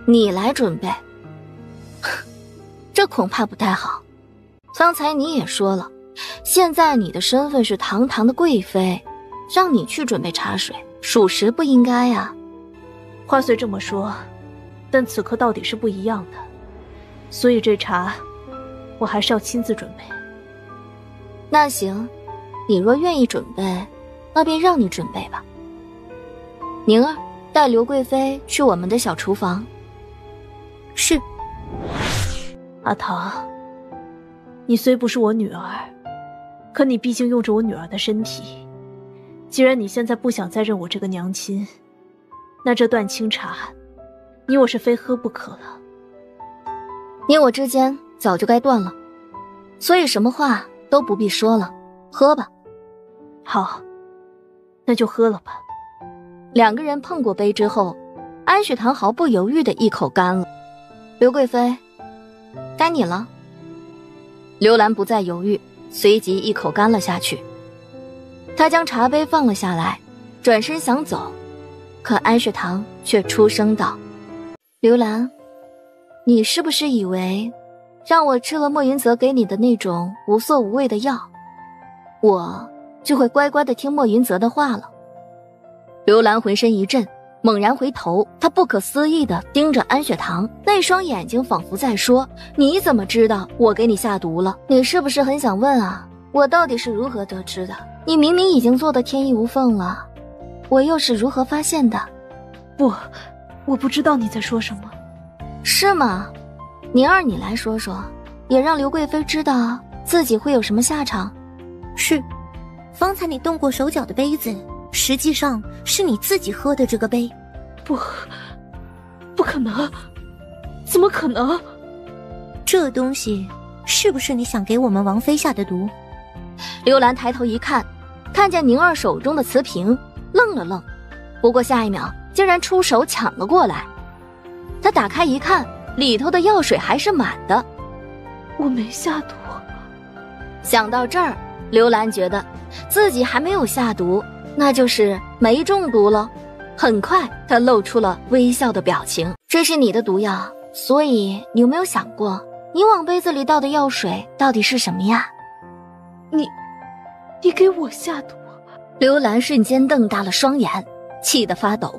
你来准备？这恐怕不太好。刚才你也说了，现在你的身份是堂堂的贵妃，让你去准备茶水，属实不应该啊。话虽这么说，但此刻到底是不一样的，所以这茶我还是要亲自准备。那行，你若愿意准备，那便让你准备吧。宁儿，带刘贵妃去我们的小厨房。是。阿唐，你虽不是我女儿，可你毕竟用着我女儿的身体。既然你现在不想再认我这个娘亲，那这断亲茶，你我是非喝不可了。你我之间早就该断了，所以什么话都不必说了，喝吧。好，那就喝了吧。两个人碰过杯之后，安雪堂毫不犹豫的一口干了。刘贵妃，该你了。刘兰不再犹豫，随即一口干了下去。她将茶杯放了下来，转身想走，可安雪堂却出声道：刘兰，你是不是以为让我吃了莫云泽给你的那种无色无味的药，我就会乖乖的听莫云泽的话了？刘兰浑身一震，猛然回头，她不可思议地盯着安雪堂，那双眼睛仿佛在说：你怎么知道我给你下毒了？你是不是很想问啊，我到底是如何得知的？你明明已经做得天衣无缝了，我又是如何发现的？不，我不知道你在说什么。是吗？宁儿，你来说说，也让刘贵妃知道自己会有什么下场。是，方才你动过手脚的杯子，实际上是你自己喝的这个杯。不可能，怎么可能？这东西是不是你想给我们王妃下的毒？刘兰抬头一看，看见宁儿手中的瓷瓶，愣了愣，不过下一秒竟然出手抢了过来。她打开一看，里头的药水还是满的。我没下毒。想到这儿，刘兰觉得自己还没有下毒，那就是没中毒了。很快她露出了微笑的表情。这是你的毒药，所以你有没有想过，你往杯子里倒的药水到底是什么呀？你给我下毒？刘兰瞬间瞪大了双眼，气得发抖。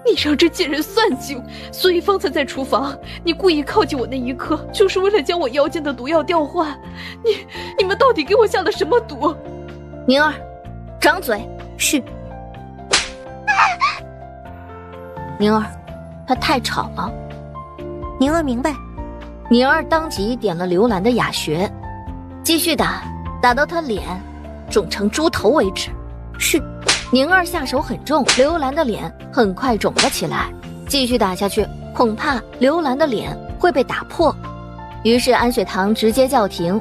你让这贱人算计我，所以方才在厨房，你故意靠近我那一刻，就是为了将我腰间的毒药调换。你们到底给我下了什么毒？宁儿，张嘴。是。宁儿，他太吵了。宁儿明白。宁儿当即点了刘兰的哑穴，继续打，打到他脸肿成猪头为止。是。宁儿下手很重，刘兰的脸很快肿了起来。继续打下去，恐怕刘兰的脸会被打破。于是安雪堂直接叫停。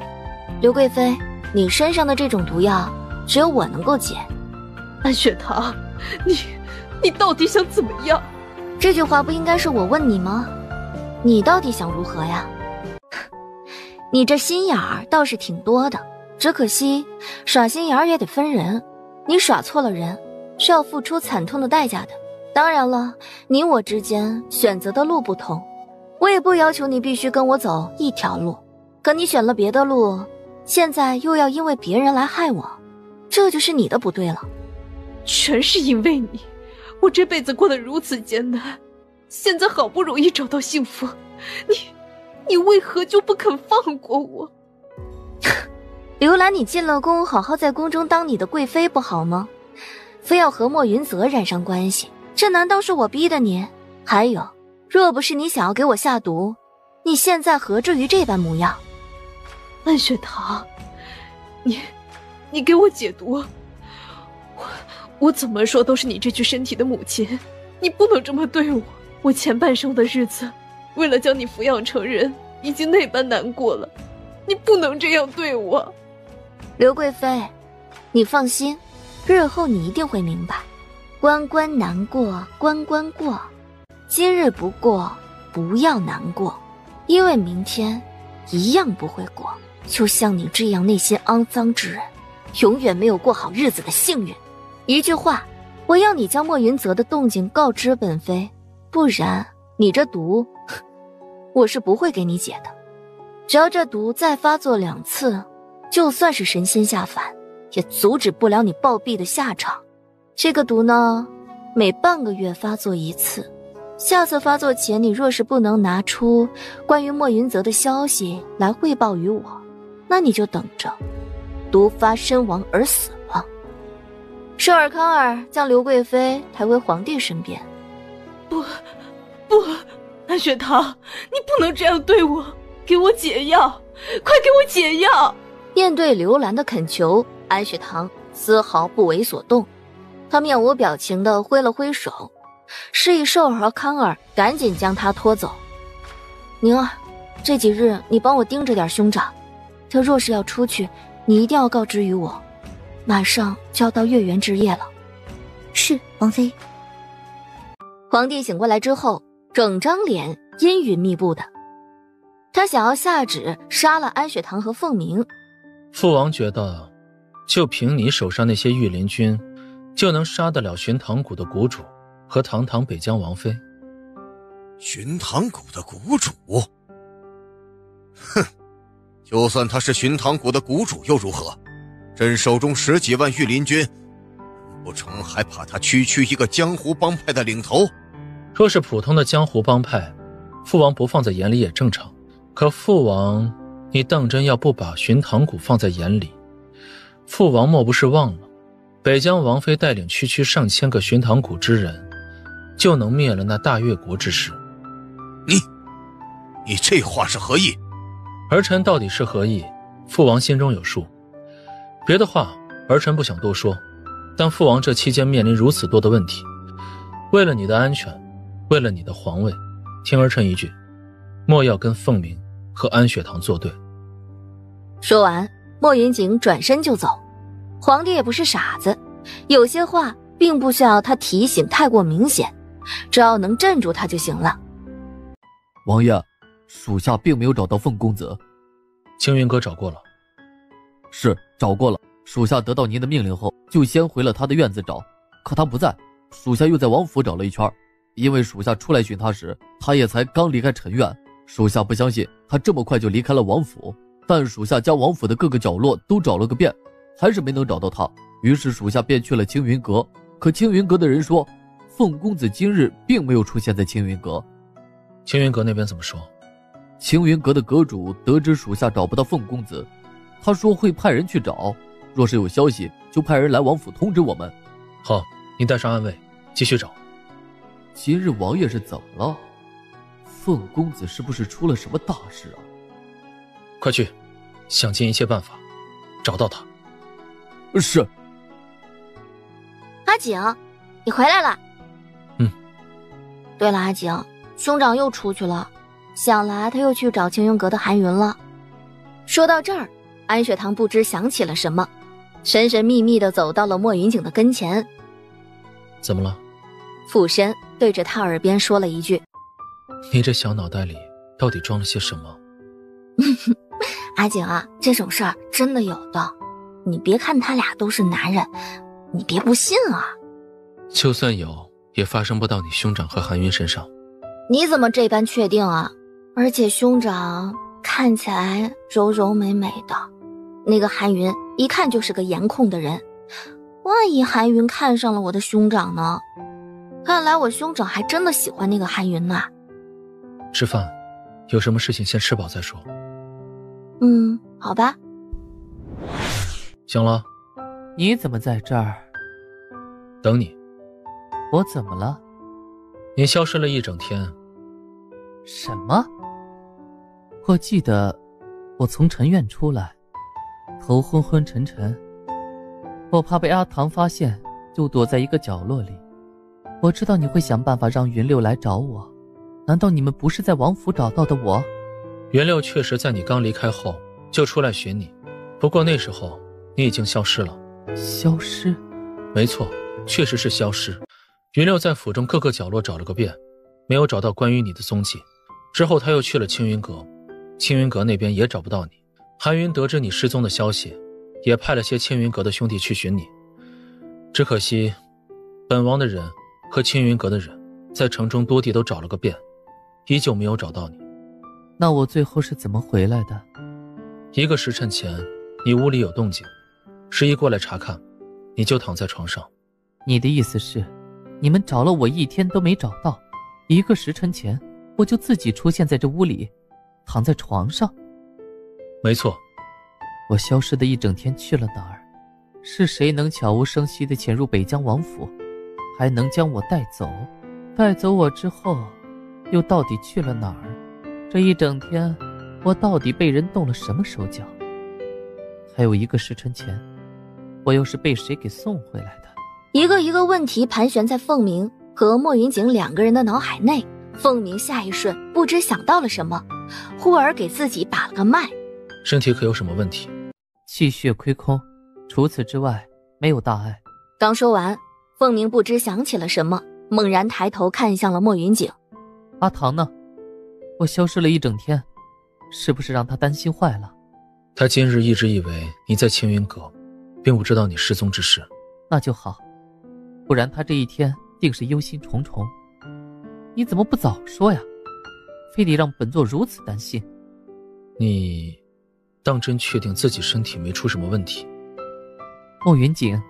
刘贵妃，你身上的这种毒药，只有我能够解。安雪堂，你到底想怎么样？这句话不应该是我问你吗？你到底想如何呀？你这心眼儿倒是挺多的，只可惜耍心眼儿也得分人，你耍错了人，是要付出惨痛的代价的。当然了，你我之间选择的路不同，我也不要求你必须跟我走一条路，可你选了别的路，现在又要因为别人来害我，这就是你的不对了。全是因为你，我这辈子过得如此艰难，现在好不容易找到幸福，你为何就不肯放过我？刘兰，你进了宫，好好在宫中当你的贵妃不好吗？非要和莫云泽染上关系，这难道是我逼的你？还有，若不是你想要给我下毒，你现在何至于这般模样？安雪堂，你给我解毒，我怎么说都是你这具身体的母亲，你不能这么对我。我前半生的日子，为了将你抚养成人，已经那般难过了，你不能这样对我。刘贵妃，你放心，日后你一定会明白，关关难过关关过，今日不过不要难过，因为明天一样不会过。就像你这样内心肮脏之人，永远没有过好日子的幸运。一句话，我要你将莫云泽的动静告知本妃，不然你这毒我是不会给你解的。只要这毒再发作2次，就算是神仙下凡也阻止不了你暴毙的下场。这个毒呢，每半个月发作1次，下次发作前你若是不能拿出关于莫云泽的消息来汇报于我，那你就等着毒发身亡而死了。舒尔康儿将刘贵妃抬回皇帝身边。不，安雪堂，你不能这样对我，给我解药，快给我解药！面对刘兰的恳求，安雪堂丝毫不为所动，他面无表情地挥了挥手，示意寿儿和康儿赶紧将他拖走。宁儿，这几日你帮我盯着点兄长，他若是要出去，你一定要告知于我，马上就要到月圆之夜了。是，王妃。皇帝醒过来之后，整张脸阴云密布的，他想要下旨杀了安雪堂和凤鸣。父王觉得，就凭你手上那些御林军，就能杀得了寻塘谷的谷主和堂堂北疆王妃。寻塘谷的谷主？哼，就算他是寻塘谷的谷主又如何？朕手中10几万御林军，不成还怕他区区一个江湖帮派的领头？若是普通的江湖帮派，父王不放在眼里也正常。可父王，你当真要不把寻塘谷放在眼里？父王莫不是忘了，北疆王妃带领区区上千个寻塘谷之人，就能灭了那大越国之事。你这话是何意？儿臣到底是何意，父王心中有数。别的话儿臣不想多说，但父王这期间面临如此多的问题，为了你的安全，为了你的皇位，听儿臣一句，莫要跟凤鸣和安雪堂作对。说完，莫云锦转身就走。皇帝也不是傻子，有些话并不需要他提醒太过明显，只要能镇住他就行了。王爷，属下并没有找到凤公子。青云阁找过了。是，找过了。属下得到您的命令后，就先回了他的院子找，可他不在。属下又在王府找了一圈，因为属下出来寻他时，他也才刚离开陈院。属下不相信他这么快就离开了王府，但属下将王府的各个角落都找了个遍，还是没能找到他。于是属下便去了青云阁，可青云阁的人说，凤公子今日并没有出现在青云阁。青云阁那边怎么说？青云阁的阁主得知属下找不到凤公子，他说会派人去找，若是有消息就派人来王府通知我们。好，你带上暗卫继续找。今日王爷是怎么了？凤公子是不是出了什么大事啊？快去，想尽一切办法找到他。是。阿景，你回来了。对了，阿景，兄长又出去了，想来他又去找青云阁的韩云了。说到这儿，安雪堂不知想起了什么，神神秘秘地走到了莫云景的跟前。怎么了？俯身对着他耳边说了一句：你这小脑袋里到底装了些什么？阿景啊，这种事儿真的有的，你别看他俩都是男人，你别不信啊。就算有，也发生不到你兄长和韩云身上。你怎么这般确定啊？而且兄长看起来柔柔美美的，那个韩云一看就是个颜控的人，万一韩云看上了我的兄长呢？看来我兄长还真的喜欢那个韩云呐。吃饭，有什么事情先吃饱再说。好吧。行了。你怎么在这儿？等你。我怎么了？你消失了一整天。什么？我记得我从陈院出来，头昏昏沉沉，我怕被阿唐发现，就躲在一个角落里。我知道你会想办法让云六来找我，难道你们不是在王府找到的我？云六确实在你刚离开后就出来寻你，不过那时候你已经消失了。消失？没错，确实是消失。云六在府中各个角落找了个遍，没有找到关于你的踪迹。之后他又去了青云阁，青云阁那边也找不到你。韩云得知你失踪的消息，也派了些青云阁的兄弟去寻你。只可惜本王的人和青云阁的人在城中多地都找了个遍，依旧没有找到你。那我最后是怎么回来的？1个时辰前你屋里有动静，十一过来查看，你就躺在床上。你的意思是你们找了我1天都没找到，1个时辰前我就自己出现在这屋里，躺在床上？没错。我消失的一整天去了哪儿？是谁能悄无声息地潜入北疆王府，还能将我带走？带走我之后又到底去了哪儿？这一整天我到底被人动了什么手脚？还有1个时辰前我又是被谁给送回来的？一个一个问题盘旋在凤鸣和莫云景2个人的脑海内。凤鸣下一瞬不知想到了什么，忽而给自己把了个脉。身体可有什么问题？气血亏空，除此之外没有大碍。刚说完，凤鸣不知想起了什么，猛然抬头看向了莫云景。阿唐呢？我消失了一整天，是不是让他担心坏了？他今日一直以为你在青云阁，并不知道你失踪之事。那就好，不然他这一天定是忧心忡忡。你怎么不早说呀？非得让本座如此担心？你当真确定自己身体没出什么问题？莫云景，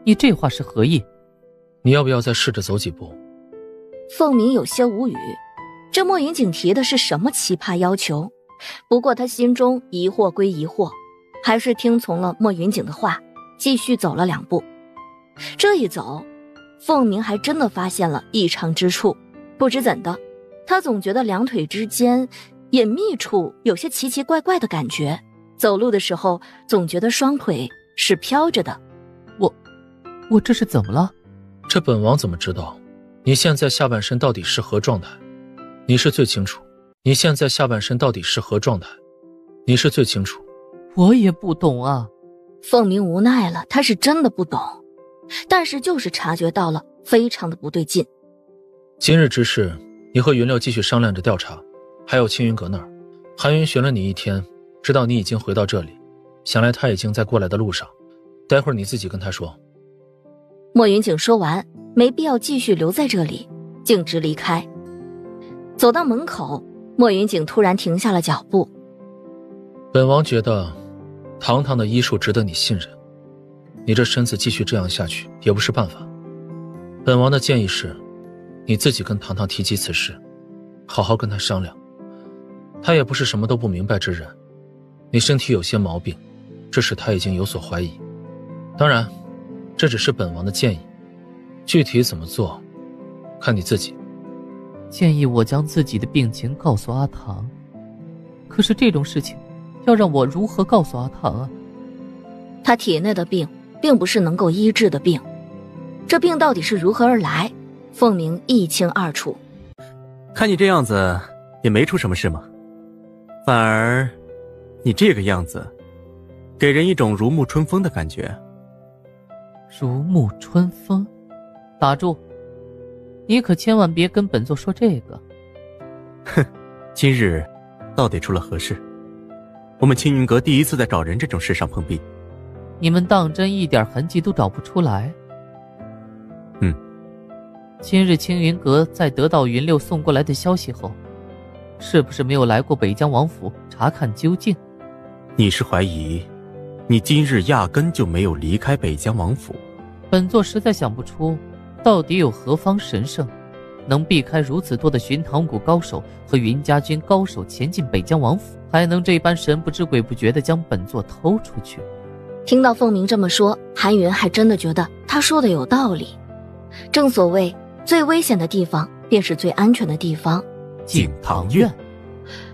你这话是何意？你要不要再试着走几步？凤鸣有些无语，这莫云景提的是什么奇葩要求？不过他心中疑惑归疑惑，还是听从了莫云景的话，继续走了2步。这一走，凤鸣还真的发现了异常之处。不知怎的，他总觉得2腿之间隐秘处有些奇奇怪怪的感觉，走路的时候总觉得双腿是飘着的。我这是怎么了？这本王怎么知道你现在下半身到底是何状态？你是最清楚。你现在下半身到底是何状态？你是最清楚。我也不懂啊。凤鸣无奈了，他是真的不懂，但是就是察觉到了非常的不对劲。今日之事，你和云六继续商量着调查，还有青云阁那儿，韩云寻了你1天，知道你已经回到这里，想来他已经在过来的路上，待会儿你自己跟他说。莫云景说完，没必要继续留在这里，径直离开。走到门口，莫云景突然停下了脚步。本王觉得堂堂的医术值得你信任，你这身子继续这样下去也不是办法。本王的建议是你自己跟堂堂提及此事，好好跟他商量。他也不是什么都不明白之人，你身体有些毛病，这使他已经有所怀疑。当然这只是本王的建议，具体怎么做看你自己。建议我将自己的病情告诉阿唐，可是这种事情要让我如何告诉阿唐啊？他体内的病并不是能够医治的病，这病到底是如何而来，凤鸣一清二楚。看你这样子也没出什么事嘛，反而你这个样子给人一种如沐春风的感觉。如沐春风？打住！你可千万别跟本座说这个。哼，今日到底出了何事？我们青云阁第一次在找人这种事上碰壁。你们当真一点痕迹都找不出来？今日青云阁在得到云六送过来的消息后，是不是没有来过北疆王府查看究竟？你是怀疑你今日压根就没有离开北疆王府？本座实在想不出到底有何方神圣能避开如此多的寻唐谷高手和云家军高手前进北疆王府，还能这般神不知鬼不觉地将本座偷出去。听到凤鸣这么说，韩云还真的觉得他说的有道理。正所谓最危险的地方便是最安全的地方，景堂院。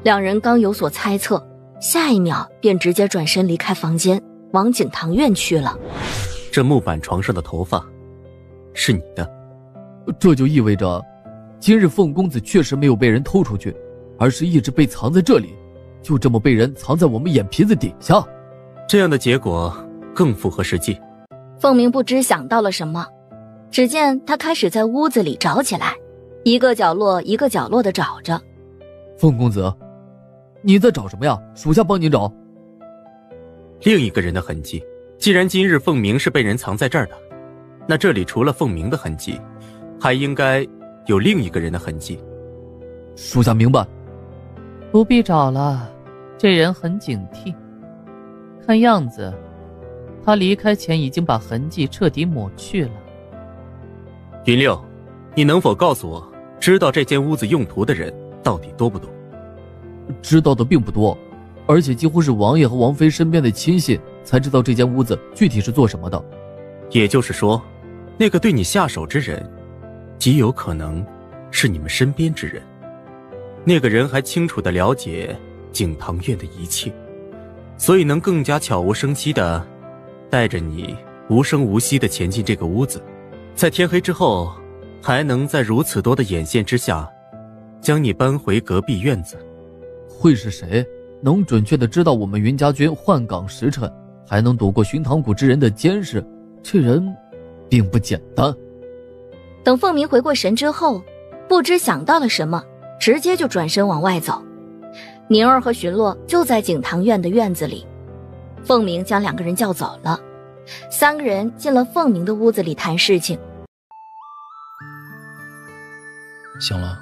两人刚有所猜测，下一秒便直接转身离开房间，往景堂院去了。这木板床上的头发是你的？这就意味着今日凤公子确实没有被人偷出去，而是一直被藏在这里，就这么被人藏在我们眼皮子底下。这样的结果更符合实际。凤鸣不知想到了什么，只见他开始在屋子里找起来，一个角落一个角落地找着。凤公子，你在找什么呀？属下帮你找。另一个人的痕迹。既然今日凤鸣是被人藏在这儿的，那这里除了凤鸣的痕迹，还应该有另一个人的痕迹。属下明白。不必找了，这人很警惕，看样子他离开前已经把痕迹彻底抹去了。云六，你能否告诉我，知道这间屋子用途的人到底多不多？知道的并不多，而且几乎是王爷和王妃身边的亲信才知道这间屋子具体是做什么的。也就是说，那个对你下手之人极有可能是你们身边之人。那个人还清楚地了解景堂院的一切，所以能更加悄无声息地带着你无声无息地前进这个屋子，在天黑之后还能在如此多的眼线之下将你搬回隔壁院子。会是谁能准确地知道我们云家军换岗时辰，还能躲过寻唐谷之人的监视？这人并不简单。等凤鸣回过神之后，不知想到了什么，直接就转身往外走。宁儿和巡逻就在景堂院的院子里，凤鸣将两个人叫走了。三个人进了凤鸣的屋子里谈事情。醒了。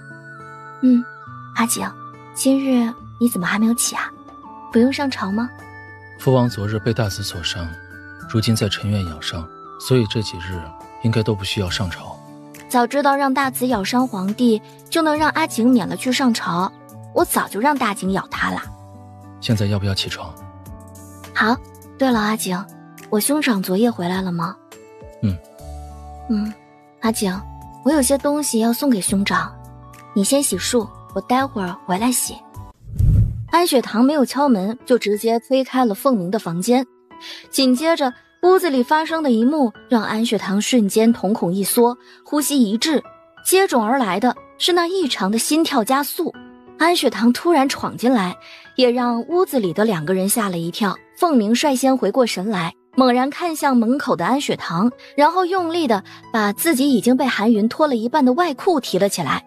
阿景，今日你怎么还没有起啊？不用上朝吗？父王昨日被大子所伤，如今在陈院养伤，所以这几日应该都不需要上朝。早知道让大子咬伤皇帝，就能让阿景免了去上朝，我早就让大景咬他了。现在要不要起床？好，对了，阿景，我兄长昨夜回来了吗？阿景，我有些东西要送给兄长，你先洗漱，我待会儿回来洗。安雪堂没有敲门，就直接推开了凤鸣的房间，紧接着屋子里发生的一幕让安雪堂瞬间瞳孔一缩，呼吸一滞，接踵而来的是那异常的心跳加速。安雪堂突然闯进来，也让屋子里的两个人吓了一跳。凤鸣率先回过神来，猛然看向门口的安雪堂，然后用力的把自己已经被韩云脱了一半的外裤提了起来。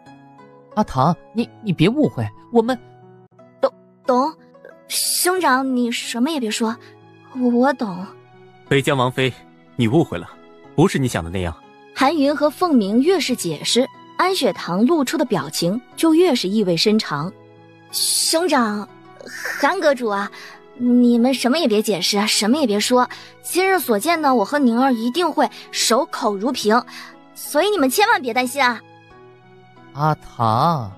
阿唐，你别误会，我们懂，兄长你什么也别说，我懂。北疆王妃，你误会了，不是你想的那样。韩云和凤鸣越是解释，安雪堂露出的表情就越是意味深长。兄长，韩阁主啊，你们什么也别解释，什么也别说，今日所见的我和宁儿一定会守口如瓶，所以你们千万别担心啊。阿唐，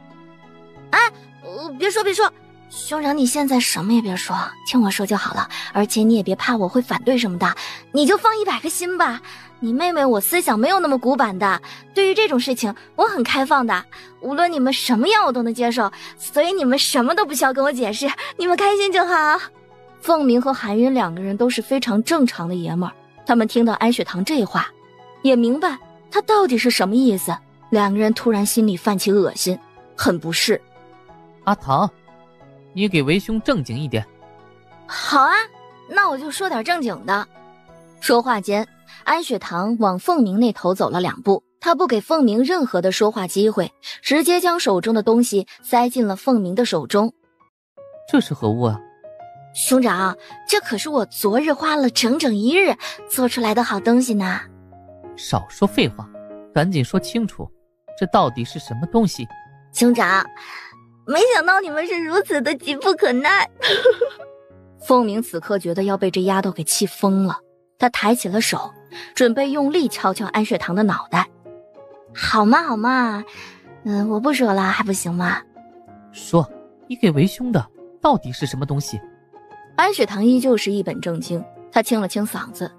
别说，兄长你现在什么也别说，听我说就好了，而且你也别怕我会反对什么的，你就放100个心吧。你妹妹我思想没有那么古板的，对于这种事情我很开放的，无论你们什么样我都能接受，所以你们什么都不需要跟我解释，你们开心就好。凤鸣和韩云两个人都是非常正常的爷们儿，他们听到安雪堂这话也明白他到底是什么意思，两个人突然心里泛起恶心，很不适。阿唐，你给为兄正经一点。好啊，那我就说点正经的。说话间，安雪堂往凤鸣那头走了2步，他不给凤鸣任何的说话机会，直接将手中的东西塞进了凤鸣的手中。这是何物啊？兄长，这可是我昨日花了整整1日做出来的好东西呢。少说废话，赶紧说清楚，这到底是什么东西？兄长，没想到你们是如此的急不可耐。凤鸣此刻觉得要被这丫头给气疯了，他抬起了手，准备用力敲敲安雪堂的脑袋。好嘛好嘛，我不说了还不行吗？说，你给为兄的到底是什么东西？安雪堂依旧是一本正经，他清了清嗓子，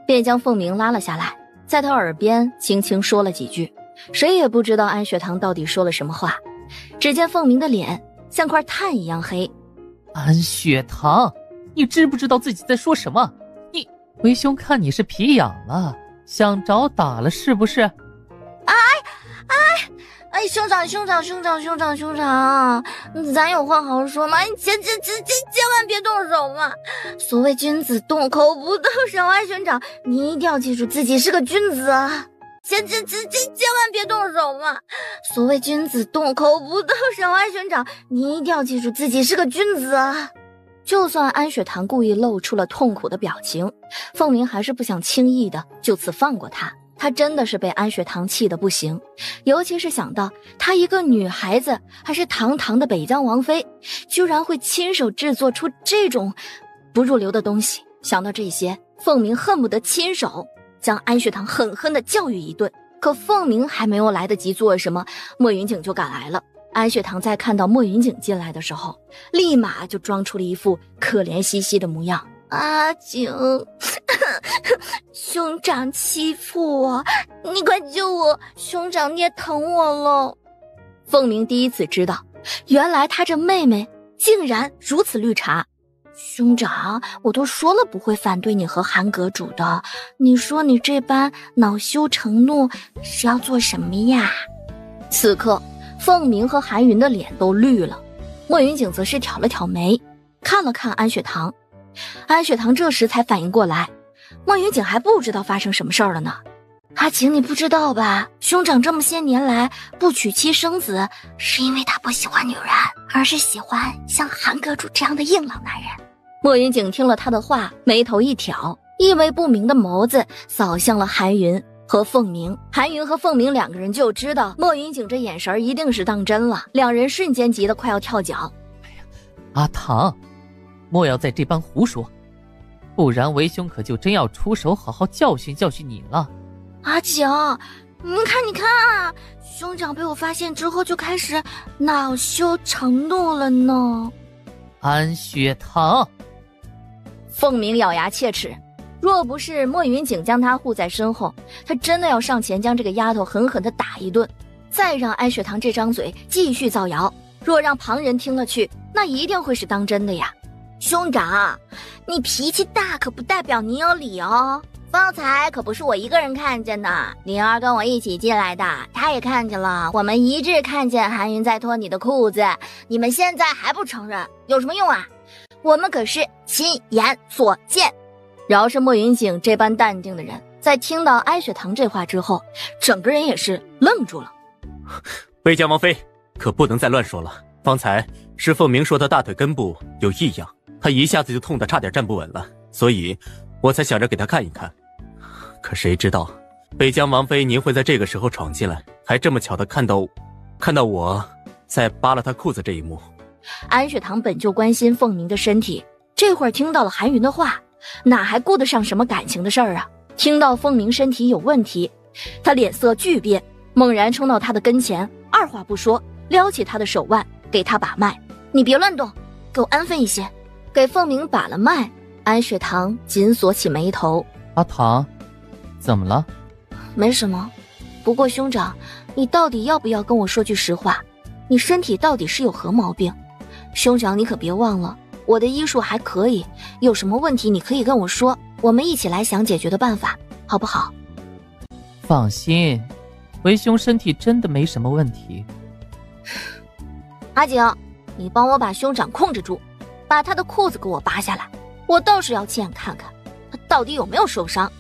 便将凤鸣拉了下来，在他耳边轻轻说了几句。谁也不知道安雪堂到底说了什么话，只见凤鸣的脸像块炭一样黑。安雪堂，你知不知道自己在说什么？你为兄看你是皮痒了，想找打了是不是？兄长，咱有话好好说嘛，千万别动手嘛！所谓君子动口不动手啊，兄长，你一定要记住自己是个君子啊！千万别动手嘛！所谓君子动口不动手啊，兄长，你一定要记住自己是个君子啊！就算安雪堂故意露出了痛苦的表情，凤鸣还是不想轻易的就此放过他。他真的是被安雪堂气得不行，尤其是想到她一个女孩子，还是堂堂的北疆王妃，居然会亲手制作出这种不入流的东西。想到这些，凤鸣恨不得亲手将安雪堂狠狠地教育一顿。可凤鸣还没有来得及做什么，莫云锦就赶来了。安雪堂在看到莫云锦进来的时候，立马就装出了一副可怜兮兮的模样。阿景，兄长欺负我，你快救我！兄长你也疼我了。凤鸣第一次知道，原来他这妹妹竟然如此绿茶。兄长，我都说了不会反对你和韩阁主的，你说你这般恼羞成怒是要做什么呀？此刻，凤鸣和韩云的脸都绿了，莫云景则是挑了挑眉，看了看安雪堂。安雪堂这时才反应过来，莫云锦还不知道发生什么事儿了呢。阿景，你不知道吧？兄长这么些年来不娶妻生子，是因为他不喜欢女人，而是喜欢像韩阁主这样的硬朗男人。莫云景听了他的话，眉头一挑，意味不明的眸子扫向了韩云和凤鸣。韩云和凤鸣2个人就知道莫云景这眼神一定是当真了，2人瞬间急得快要跳脚。阿唐，莫要再这般胡说，不然为兄可就真要出手好好教训教训你了。阿景，你看啊，兄长被我发现之后就开始恼羞成怒了呢。安雪堂，凤鸣咬牙切齿，若不是莫云景将他护在身后，他真的要上前将这个丫头狠狠地打一顿，再让安雪堂这张嘴继续造谣。若让旁人听了去，那一定会是当真的呀。兄长，你脾气大可不代表你有理哦。方才可不是我一个人看见的，灵儿跟我一起进来的，她也看见了，我们一致看见韩云在脱你的裤子，你们现在还不承认，有什么用啊？我们可是亲眼所见。饶是莫云景这般淡定的人，在听到安雪堂这话之后，整个人也是愣住了。北疆王妃可不能再乱说了，方才是凤鸣说她大腿根部有异样，她一下子就痛得差点站不稳了，所以我才想着给她看一看。可谁知道北疆王妃您会在这个时候闯进来，还这么巧的看到我在扒了她裤子这一幕。安雪堂本就关心凤鸣的身体，这会儿听到了韩云的话，哪还顾得上什么感情的事儿啊？听到凤鸣身体有问题，他脸色巨变，猛然冲到他的跟前，二话不说撩起他的手腕给他把脉。你别乱动，给我安分一些。给凤鸣把了脉，安雪堂紧锁起眉头。阿唐，怎么了？没什么，不过兄长，你到底要不要跟我说句实话？你身体到底是有何毛病？兄长你可别忘了，我的医术还可以，有什么问题你可以跟我说，我们一起来想解决的办法，好不好？放心，为兄身体真的没什么问题。阿景，你帮我把兄长控制住，把他的裤子给我扒下来。我倒是要亲眼看看他到底有没有受伤。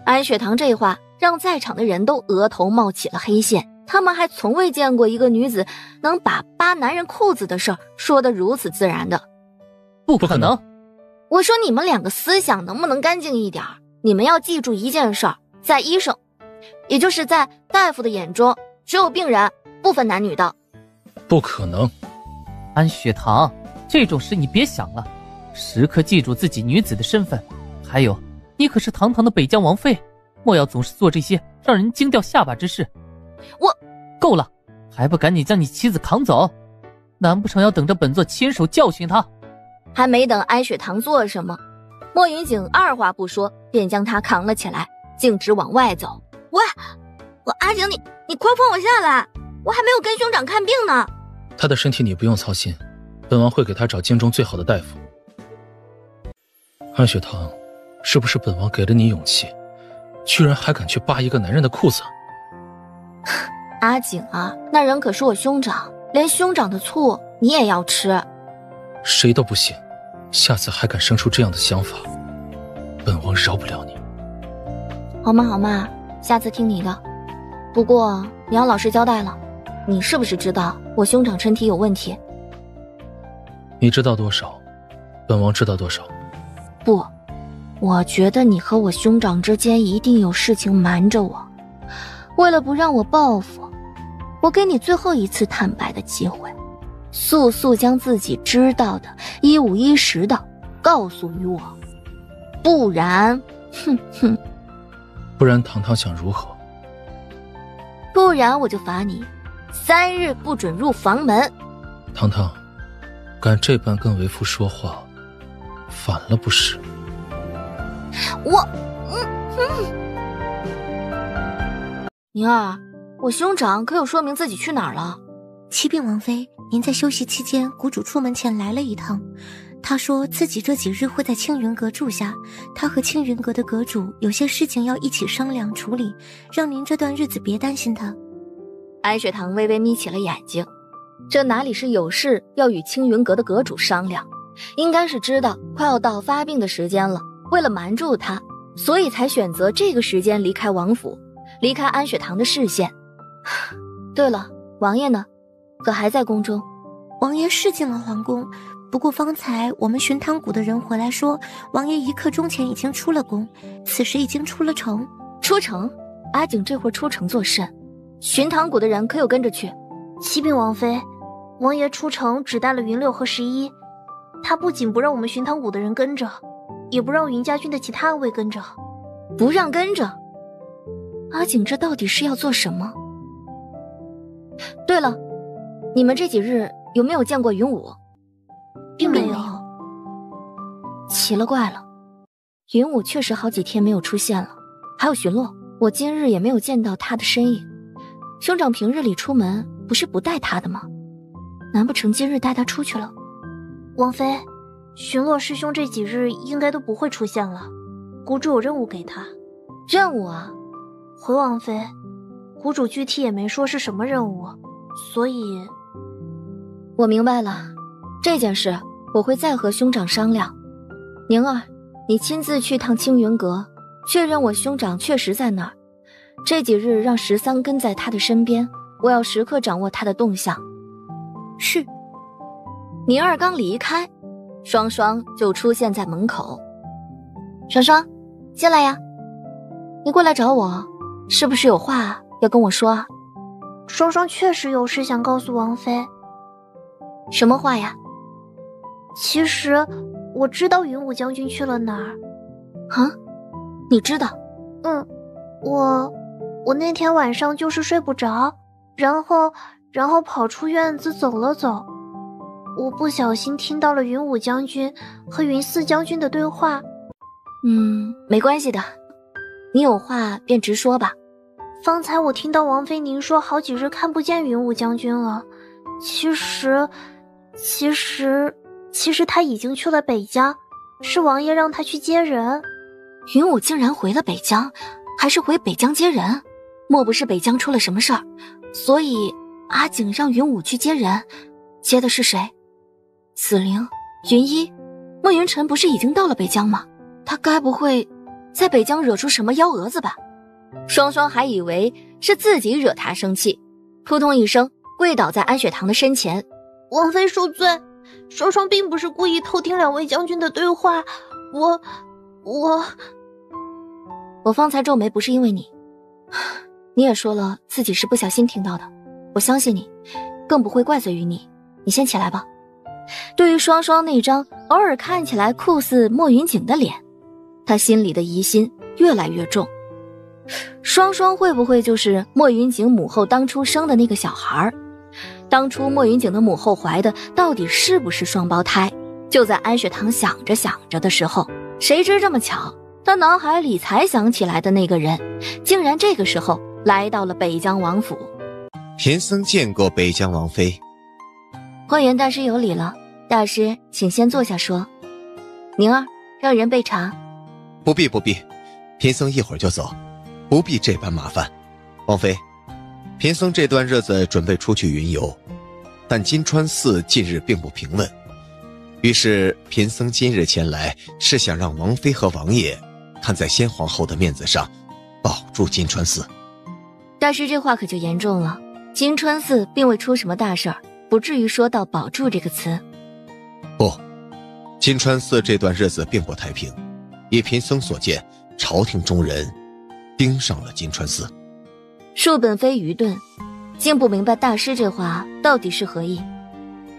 安雪堂这话让在场的人都额头冒起了黑线，他们还从未见过一个女子能把扒男人裤子的事儿说得如此自然的。不可能！我说你们两个思想能不能干净一点？你们要记住一件事儿，在医生，也就是在大夫的眼中，只有病人，不分男女的。不可能！安雪堂，这种事你别想了，时刻记住自己女子的身份。还有，你可是堂堂的北疆王妃，莫要总是做这些让人惊掉下巴之事。够了，还不赶紧将你妻子扛走？难不成要等着本座亲手教训他？还没等安雪堂做什么，莫云景二话不说便将他扛了起来，径直往外走。喂，阿景，你快放我下来，我还没有跟兄长看病呢。他的身体你不用操心，本王会给他找京中最好的大夫。安雪堂，是不是本王给了你勇气，居然还敢去扒一个男人的裤子？阿景啊，那人可是我兄长，连兄长的醋你也要吃。谁都不行，下次还敢生出这样的想法，本王饶不了你。好嘛，下次听你的。不过你要老实交代了，你是不是知道我兄长身体有问题？你知道多少，本王知道多少。不，我觉得你和我兄长之间一定有事情瞒着我。为了不让我报复，我给你最后一次坦白的机会，速速将自己知道的一五一十的告诉于我，不然，不然堂堂想如何？不然我就罚你3日不准入房门。堂堂，敢这般跟为夫说话，反了不是？宁儿，我兄长可有说明自己去哪儿了？启禀王妃，您在休息期间，谷主出门前来了一趟。他说自己这几日会在青云阁住下，他和青云阁的阁主有些事情要一起商量处理，让您这段日子别担心他。安雪堂微微眯起了眼睛，这哪里是有事要与青云阁的阁主商量，应该是知道快要到发病的时间了，为了瞒住他，所以才选择这个时间离开王府，离开安雪堂的视线。对了，王爷呢？可还在宫中？王爷是进了皇宫，不过方才我们寻汤谷的人回来说，王爷1刻钟前已经出了宫，此时已经出了城。出城？阿景这会儿出城作甚？寻汤谷的人可有跟着去？启禀王妃，王爷出城只带了云六和11，他不仅不让我们寻汤谷的人跟着，也不让云家军的其他卫跟着。不让跟着？阿景这到底是要做什么？对了，你们这几日有没有见过云武？并没有。奇了怪了，云武确实好几天没有出现了，还有巡逻，我今日也没有见到他的身影。兄长平日里出门不是不带他的吗？难不成今日带他出去了？王妃，巡逻师兄这几日应该都不会出现了，谷主有任务给他。任务啊？回王妃，谷主具体也没说是什么任务，所以……我明白了，这件事我会再和兄长商量。宁儿，你亲自去趟青云阁，确认我兄长确实在那儿。这几日让13跟在他的身边，我要时刻掌握他的动向。是。宁儿刚离开，双双就出现在门口。双双，进来呀。你过来找我，是不是有话要跟我说啊？双双确实有事想告诉王妃。什么话呀？其实我知道云武将军去了哪儿。啊？你知道？我那天晚上就是睡不着，然后跑出院子走了走，我不小心听到了云武将军和云4将军的对话。没关系的，你有话便直说吧。方才我听到王妃您说好几日看不见云武将军了，其实他已经去了北疆，是王爷让他去接人。云武竟然回了北疆，还是回北疆接人？莫不是北疆出了什么事儿？所以阿景让云武去接人，接的是谁？紫菱、云一，莫云晨不是已经到了北疆吗？他该不会在北疆惹出什么幺蛾子吧？双双还以为是自己惹他生气，扑通一声跪倒在安雪堂的身前。王妃恕罪，双双并不是故意偷听两位将军的对话，我方才皱眉不是因为你，你也说了自己是不小心听到的，我相信你，更不会怪罪于你。你先起来吧。对于双双那张偶尔看起来酷似莫云锦的脸，他心里的疑心越来越重。双双会不会就是莫云锦母后当初生的那个小孩？当初莫云锦的母后怀的到底是不是双胞胎？就在安雪堂想着想着的时候，谁知这么巧，他脑海里才想起来的那个人，竟然这个时候来到了北疆王府。贫僧见过北疆王妃。花园大师有礼了，大师请先坐下说。宁儿，让人备茶。不必，贫僧一会儿就走，不必这般麻烦。王妃，贫僧这段日子准备出去云游，但金川寺近日并不平稳，于是贫僧今日前来是想让王妃和王爷看在先皇后的面子上保住金川寺。大师这话可就严重了，金川寺并未出什么大事儿，不至于说到保住这个词。不，金川寺这段日子并不太平，以贫僧所见，朝廷中人盯上了金川寺。恕本妃愚钝，竟不明白大师这话到底是何意。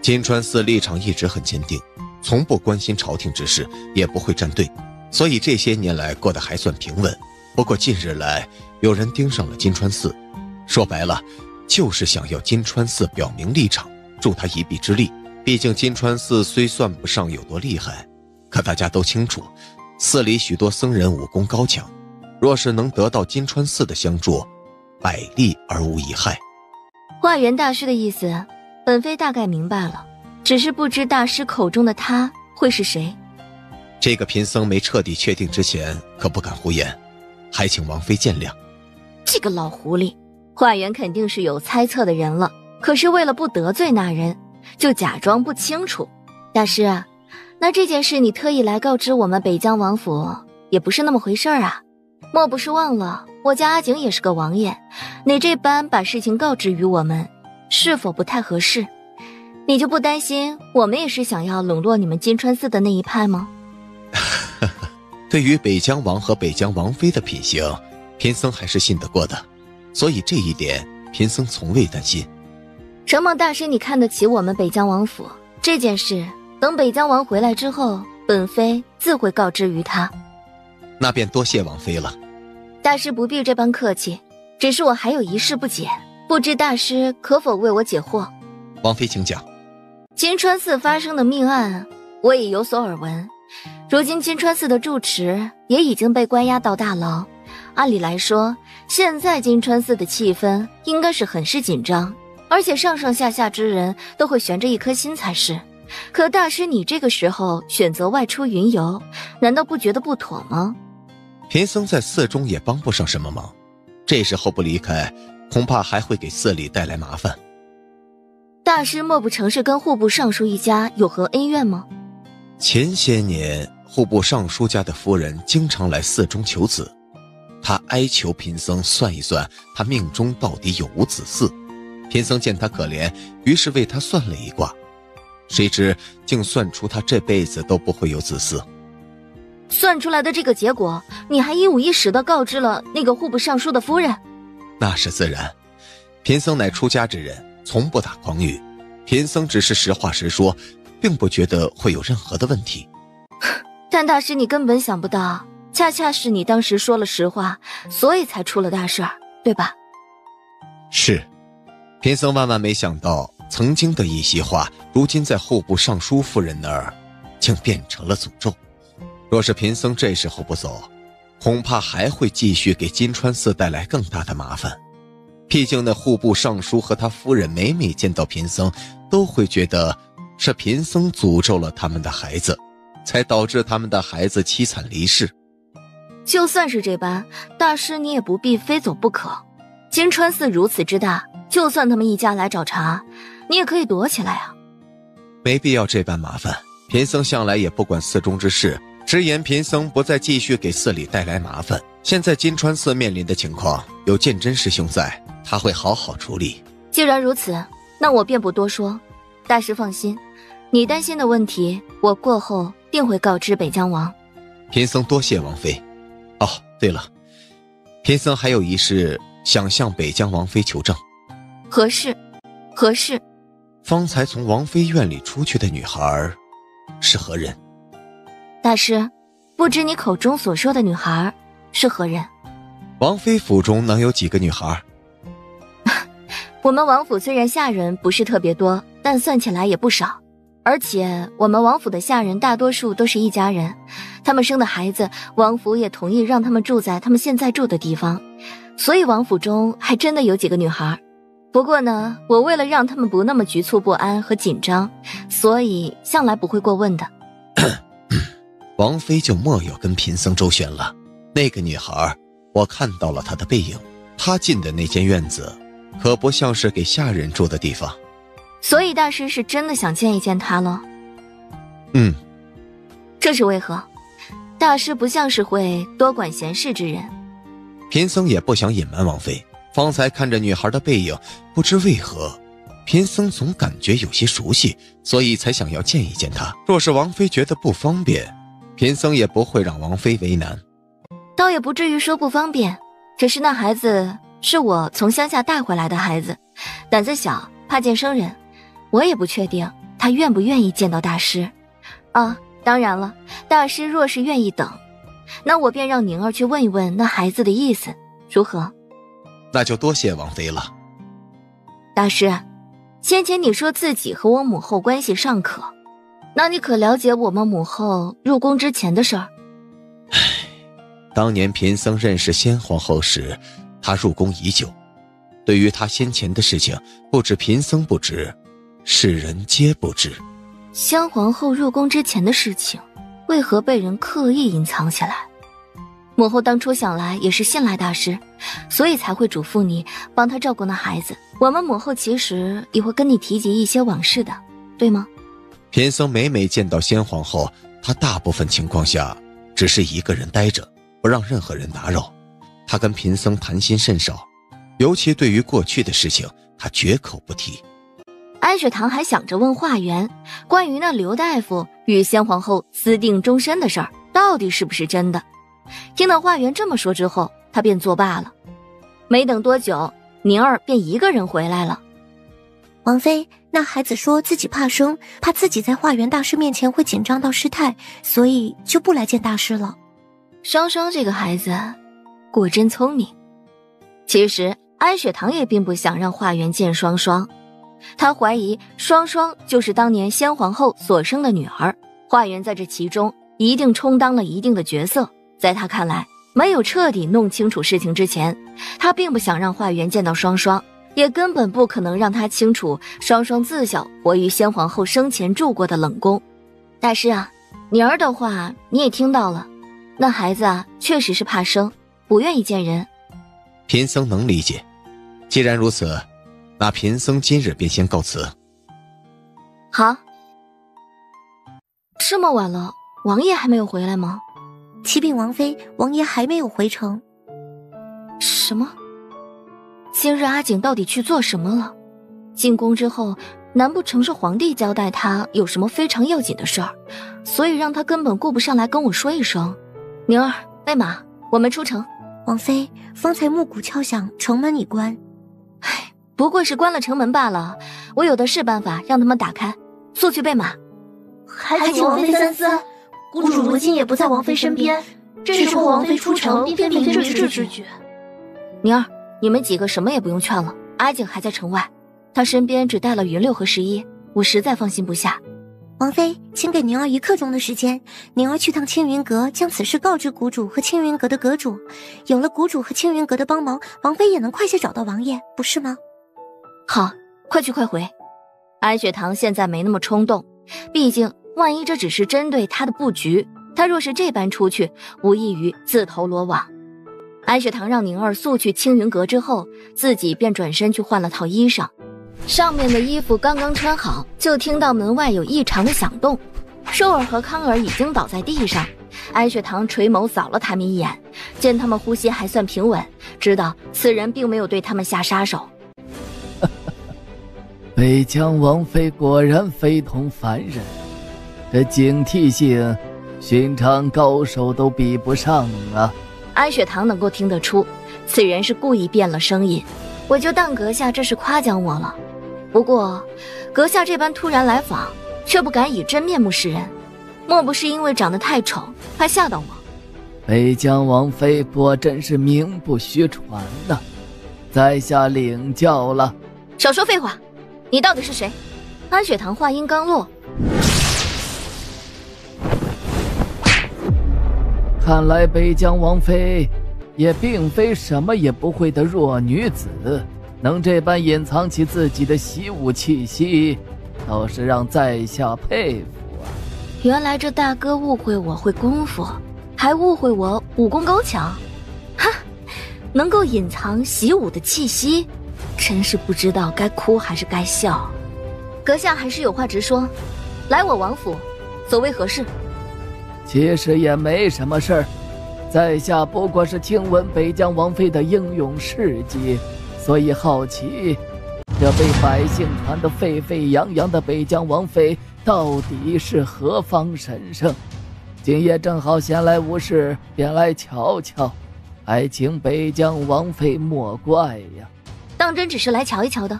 金川寺立场一直很坚定，从不关心朝廷之事，也不会站队，所以这些年来过得还算平稳。不过近日来有人盯上了金川寺，说白了就是想要金川寺表明立场，助他一臂之力。毕竟金川寺虽算不上有多厉害，可大家都清楚，寺里许多僧人武功高强，若是能得到金川寺的相助，百利而无一害。化缘大师的意思，本妃大概明白了，只是不知大师口中的他会是谁。这个贫僧没彻底确定之前，可不敢胡言，还请王妃见谅。这个老狐狸，化缘肯定是有猜测的人了，可是为了不得罪那人，就假装不清楚。大师啊，那这件事你特意来告知我们北疆王府，也不是那么回事啊。莫不是忘了我家阿景也是个王爷，你这般把事情告知于我们，是否不太合适？你就不担心我们也是想要笼络你们金川寺的那一派吗？对于北疆王和北疆王妃的品行，贫僧还是信得过的，所以这一点贫僧从未担心。承蒙大师你看得起我们北疆王府，这件事等北疆王回来之后，本妃自会告知于他。那便多谢王妃了。大师不必这般客气，只是我还有一事不解，不知大师可否为我解惑。王妃请讲。金川寺发生的命案我也有所耳闻，如今金川寺的住持也已经被关押到大牢，按理来说现在金川寺的气氛应该是很是紧张，而且上上下下之人都会悬着一颗心才是。可大师你这个时候选择外出云游，难道不觉得不妥吗？贫僧在寺中也帮不上什么忙，这时候不离开，恐怕还会给寺里带来麻烦。大师莫不成是跟户部尚书一家有何恩怨吗？前些年户部尚书家的夫人经常来寺中求子，他哀求贫僧算一算他命中到底有无子嗣。贫僧见他可怜，于是为他算了一卦，谁知竟算出他这辈子都不会有子嗣。算出来的这个结果，你还一五一十地告知了那个户部尚书的夫人？那是自然，贫僧乃出家之人，从不打诳语，贫僧只是实话实说，并不觉得会有任何的问题。但大师你根本想不到，恰恰是你当时说了实话，所以才出了大事儿，对吧？是，贫僧万万没想到，曾经的一席话，如今在户部尚书夫人那儿，竟变成了诅咒。若是贫僧这时候不走，恐怕还会继续给金川寺带来更大的麻烦。毕竟那户部尚书和他夫人每每见到贫僧，都会觉得是贫僧诅咒了他们的孩子，才导致他们的孩子凄惨离世。就算是这般，大师你也不必非走不可。金川寺如此之大，就算他们一家来找茬，你也可以躲起来啊。没必要这般麻烦，贫僧向来也不管寺中之事，直言贫僧不再继续给寺里带来麻烦。现在金川寺面临的情况，有鉴真师兄在，他会好好处理。既然如此，那我便不多说。大师放心，你担心的问题，我过后定会告知北疆王。贫僧多谢王妃。哦，对了，贫僧还有一事想向北疆王妃求证。何事？何事？方才从王妃院里出去的女孩是何人？大师，不知你口中所说的女孩是何人？王妃府中能有几个女孩？我们王府虽然下人不是特别多，但算起来也不少。而且我们王府的下人大多数都是一家人，他们生的孩子，王府也同意让他们住在他们现在住的地方，所以王府中还真的有几个女孩。不过呢，我为了让他们不那么局促不安和紧张，所以向来不会过问的。王妃就莫要跟贫僧周旋了。那个女孩，我看到了她的背影，她进的那间院子可不像是给下人住的地方。所以大师是真的想见一见她了？这是为何？大师不像是会多管闲事之人。贫僧也不想隐瞒王妃，方才看着女孩的背影，不知为何贫僧总感觉有些熟悉，所以才想要见一见她。若是王妃觉得不方便，贫僧也不会让王妃为难。倒也不至于说不方便，只是那孩子是我从乡下带回来的孩子，胆子小，怕见生人，我也不确定他愿不愿意见到大师。啊，当然了，大师若是愿意等，那我便让宁儿去问一问那孩子的意思，如何？那就多谢王妃了。大师，先前你说自己和我母后关系尚可，那你可了解我们母后入宫之前的事儿？当年贫僧认识先皇后时，她入宫已久，对于她先前的事情，不止贫僧不知，世人皆不知。先皇后入宫之前的事情，为何被人刻意隐藏起来？母后当初想来也是信赖大师，所以才会嘱咐你帮她照顾那孩子。我们母后其实也会跟你提及一些往事的，对吗？贫僧每每见到先皇后，她大部分情况下只是一个人待着，不让任何人打扰。她跟贫僧谈心甚少，尤其对于过去的事情，她绝口不提。安雪堂还想着问华元，关于那刘大夫与先皇后私定终身的事儿，到底是不是真的？听到华元这么说之后，他便作罢了。没等多久，宁儿便一个人回来了。王妃，那孩子说自己怕生，怕自己在华元大师面前会紧张到失态，所以就不来见大师了。双双这个孩子果真聪明。其实安雪堂也并不想让华元见双双，他怀疑双双就是当年先皇后所生的女儿，华元在这其中一定充当了一定的角色。在他看来，没有彻底弄清楚事情之前，他并不想让华元见到双双，也根本不可能让他清楚双双自小活于先皇后生前住过的冷宫。大师啊，宁儿的话你也听到了，那孩子啊确实是怕生，不愿意见人。贫僧能理解，既然如此，那贫僧今日便先告辞。好。这么晚了，王爷还没有回来吗？启禀王妃，王爷还没有回城。什么？今日阿景到底去做什么了？进宫之后，难不成是皇帝交代他有什么非常要紧的事儿，所以让他根本顾不上来跟我说一声？宁儿，备马，我们出城。王妃，方才木鼓敲响，城门已关。唉，不过是关了城门罢了，我有的是办法让他们打开。速去备马。还请王妃三思。谷主如今也不在王妃身边，这时候王妃出城，并非明智之举。宁儿，你们几个什么也不用劝了，阿景还在城外，他身边只带了云六和11，我实在放心不下。王妃，请给宁儿1刻钟的时间，宁儿去趟青云阁，将此事告知谷主和青云阁的阁主。有了谷主和青云阁的帮忙，王妃也能快些找到王爷，不是吗？好，快去快回。安雪堂现在没那么冲动，毕竟万一这只是针对他的布局，他若是这般出去，无异于自投罗网。安雪堂让宁儿速去青云阁之后，自己便转身去换了套衣裳。上面的衣服刚刚穿好，就听到门外有异常的响动。寿儿和康儿已经倒在地上，安雪堂垂眸扫了他们一眼，见他们呼吸还算平稳，知道此人并没有对他们下杀手。北疆王妃果然非同凡人，这警惕性，寻常高手都比不上啊！安雪堂能够听得出，此人是故意变了声音，我就当阁下这是夸奖我了。不过，阁下这般突然来访，却不敢以真面目示人，莫不是因为长得太丑，怕吓到我？北疆王妃果真是名不虚传呐，在下领教了。少说废话，你到底是谁？安雪堂话音刚落，看来北疆王妃也并非什么也不会的弱女子，能这般隐藏起自己的习武气息，倒是让在下佩服啊！原来这大哥误会我会功夫，还误会我武功高强，哈，能够隐藏习武的气息，真是不知道该哭还是该笑。阁下还是有话直说，来我王府，所谓何事？其实也没什么事儿，在下不过是听闻北疆王妃的英勇事迹，所以好奇，这被百姓传得沸沸扬扬的北疆王妃到底是何方神圣？今夜正好闲来无事，便来瞧瞧，还请北疆王妃莫怪呀。当真只是来瞧一瞧的？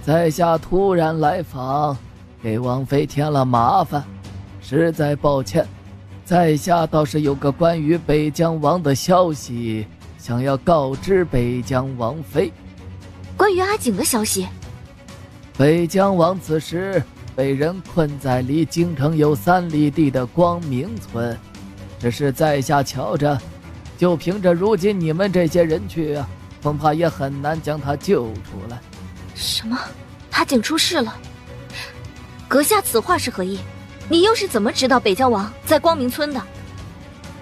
在下突然来访，给王妃添了麻烦，实在抱歉。在下倒是有个关于北疆王的消息，想要告知北疆王妃。关于阿景的消息？北疆王此时被人困在离京城有3里地的光明村，只是在下瞧着，就凭着如今你们这些人去啊，恐怕也很难将他救出来。什么？阿景出事了？阁下此话是何意？你又是怎么知道北疆王在光明村的？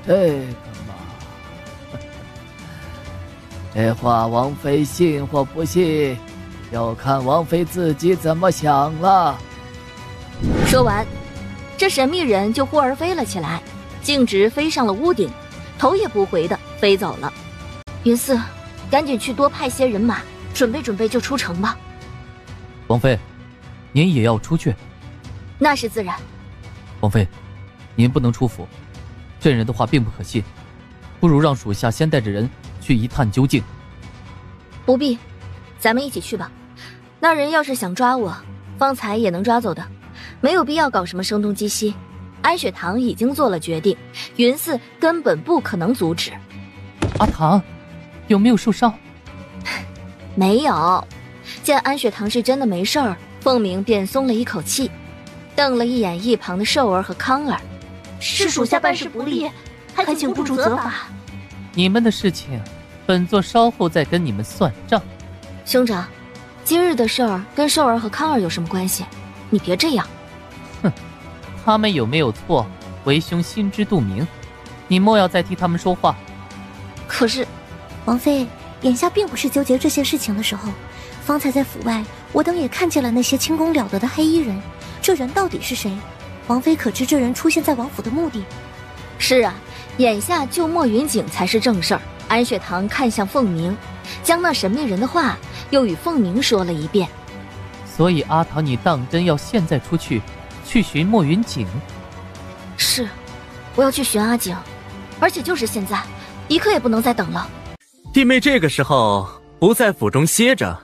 这个嘛，这话王妃信或不信，要看王妃自己怎么想了。说完，这神秘人就忽而飞了起来，径直飞上了屋顶，头也不回的飞走了。云四，赶紧去多派些人马，准备准备就出城吧。王妃，您也要出去？那是自然。王妃，您不能出府，这人的话并不可信，不如让属下先带着人去一探究竟。不必，咱们一起去吧。那人要是想抓我，方才也能抓走的，没有必要搞什么声东击西。安雪堂已经做了决定，云四根本不可能阻止。阿唐，有没有受伤？没有。见安雪堂是真的没事儿，凤鸣便松了一口气，瞪了一眼一旁的寿儿和康儿。是属下办事不力，还请部主责罚。你们的事情，本座稍后再跟你们算账。兄长，今日的事儿跟寿儿和康儿有什么关系？你别这样。哼，他们有没有错，为兄心知肚明，你莫要再替他们说话。可是，王妃，眼下并不是纠结这些事情的时候。方才在府外，我等也看见了那些轻功了得的黑衣人，这人到底是谁？王妃可知这人出现在王府的目的？是啊，眼下救莫云锦才是正事儿。安雪堂看向凤鸣，将那神秘人的话又与凤鸣说了一遍。所以阿唐，你当真要现在出去寻莫云锦？是，我要去寻阿景，而且就是现在，一刻也不能再等了。弟妹这个时候不在府中歇着，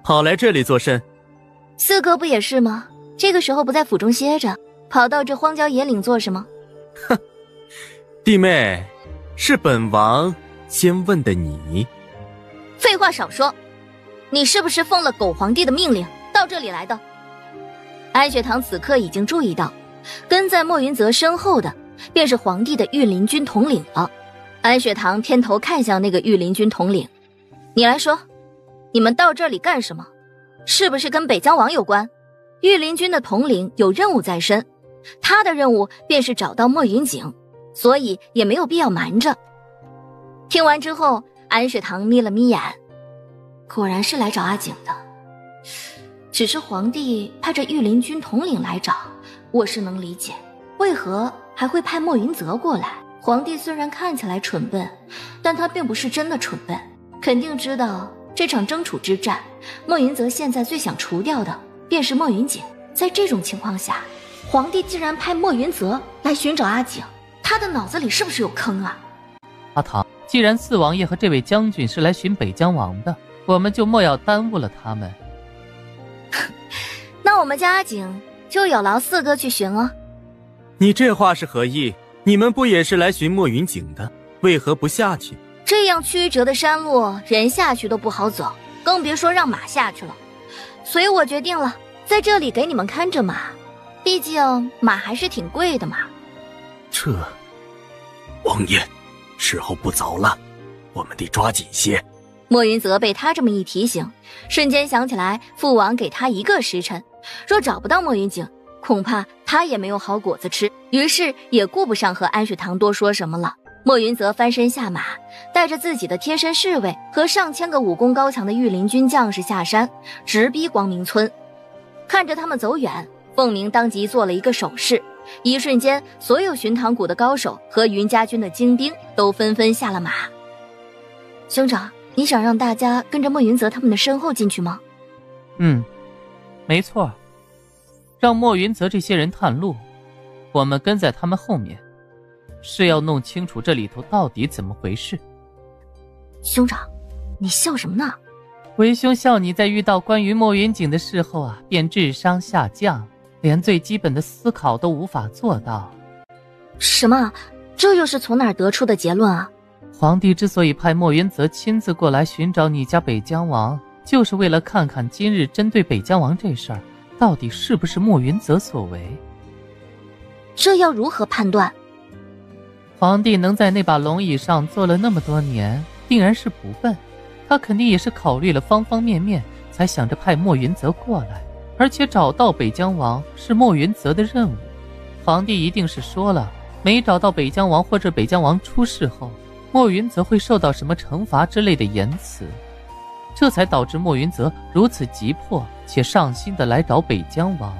跑来这里作甚？四哥不也是吗？这个时候不在府中歇着，跑到这荒郊野岭做什么？哼，弟妹，是本王先问的你。废话少说，你是不是奉了狗皇帝的命令到这里来的？安雪堂此刻已经注意到，跟在莫云泽身后的便是皇帝的御林军统领了。安雪堂偏头看向那个御林军统领，你来说，你们到这里干什么？是不是跟北疆王有关？御林军的统领有任务在身，他的任务便是找到莫云锦，所以也没有必要瞒着。听完之后，安雪堂眯了眯眼，果然是来找阿景的。只是皇帝派这御林军统领来找，我是能理解，为何还会派莫云泽过来？皇帝虽然看起来蠢笨，但他并不是真的蠢笨，肯定知道这场争储之战，莫云泽现在最想除掉的便是莫云锦。在这种情况下，皇帝竟然派莫云泽来寻找阿景，他的脑子里是不是有坑啊？阿唐，既然四王爷和这位将军是来寻北疆王的，我们就莫要耽误了他们。那我们家阿景就有劳四哥去寻了。你这话是何意？你们不也是来寻莫云锦的？为何不下去？这样曲折的山路，人下去都不好走，更别说让马下去了。所以我决定了，在这里给你们看着马，毕竟马还是挺贵的嘛。王爷，时候不早了，我们得抓紧些。莫云泽被他这么一提醒，瞬间想起来父王给他1个时辰，若找不到莫云锦，恐怕他也没有好果子吃，于是也顾不上和安雪堂多说什么了。莫云泽翻身下马，带着自己的贴身侍卫和上千个武功高强的御林军将士下山，直逼光明村。看着他们走远，凤鸣当即做了一个手势，一瞬间，所有寻唐谷的高手和云家军的精兵都纷纷下了马。兄长，你想让大家跟着莫云泽他们的身后进去吗？没错，让莫云泽这些人探路，我们跟在他们后面，是要弄清楚这里头到底怎么回事。兄长，你笑什么呢？为兄笑你在遇到关于莫云锦的事后啊，便智商下降，连最基本的思考都无法做到。什么？这又是从哪儿得出的结论啊？皇帝之所以派莫云泽亲自过来寻找你家北疆王，就是为了看看今日针对北疆王这事儿，到底是不是莫云泽所为。这要如何判断？皇帝能在那把龙椅上坐了那么多年，定然是不笨，他肯定也是考虑了方方面面，才想着派莫云泽过来，而且找到北疆王是莫云泽的任务。皇帝一定是说了，没找到北疆王或者北疆王出事后，莫云泽会受到什么惩罚之类的言辞，这才导致莫云泽如此急迫且上心的来找北疆王。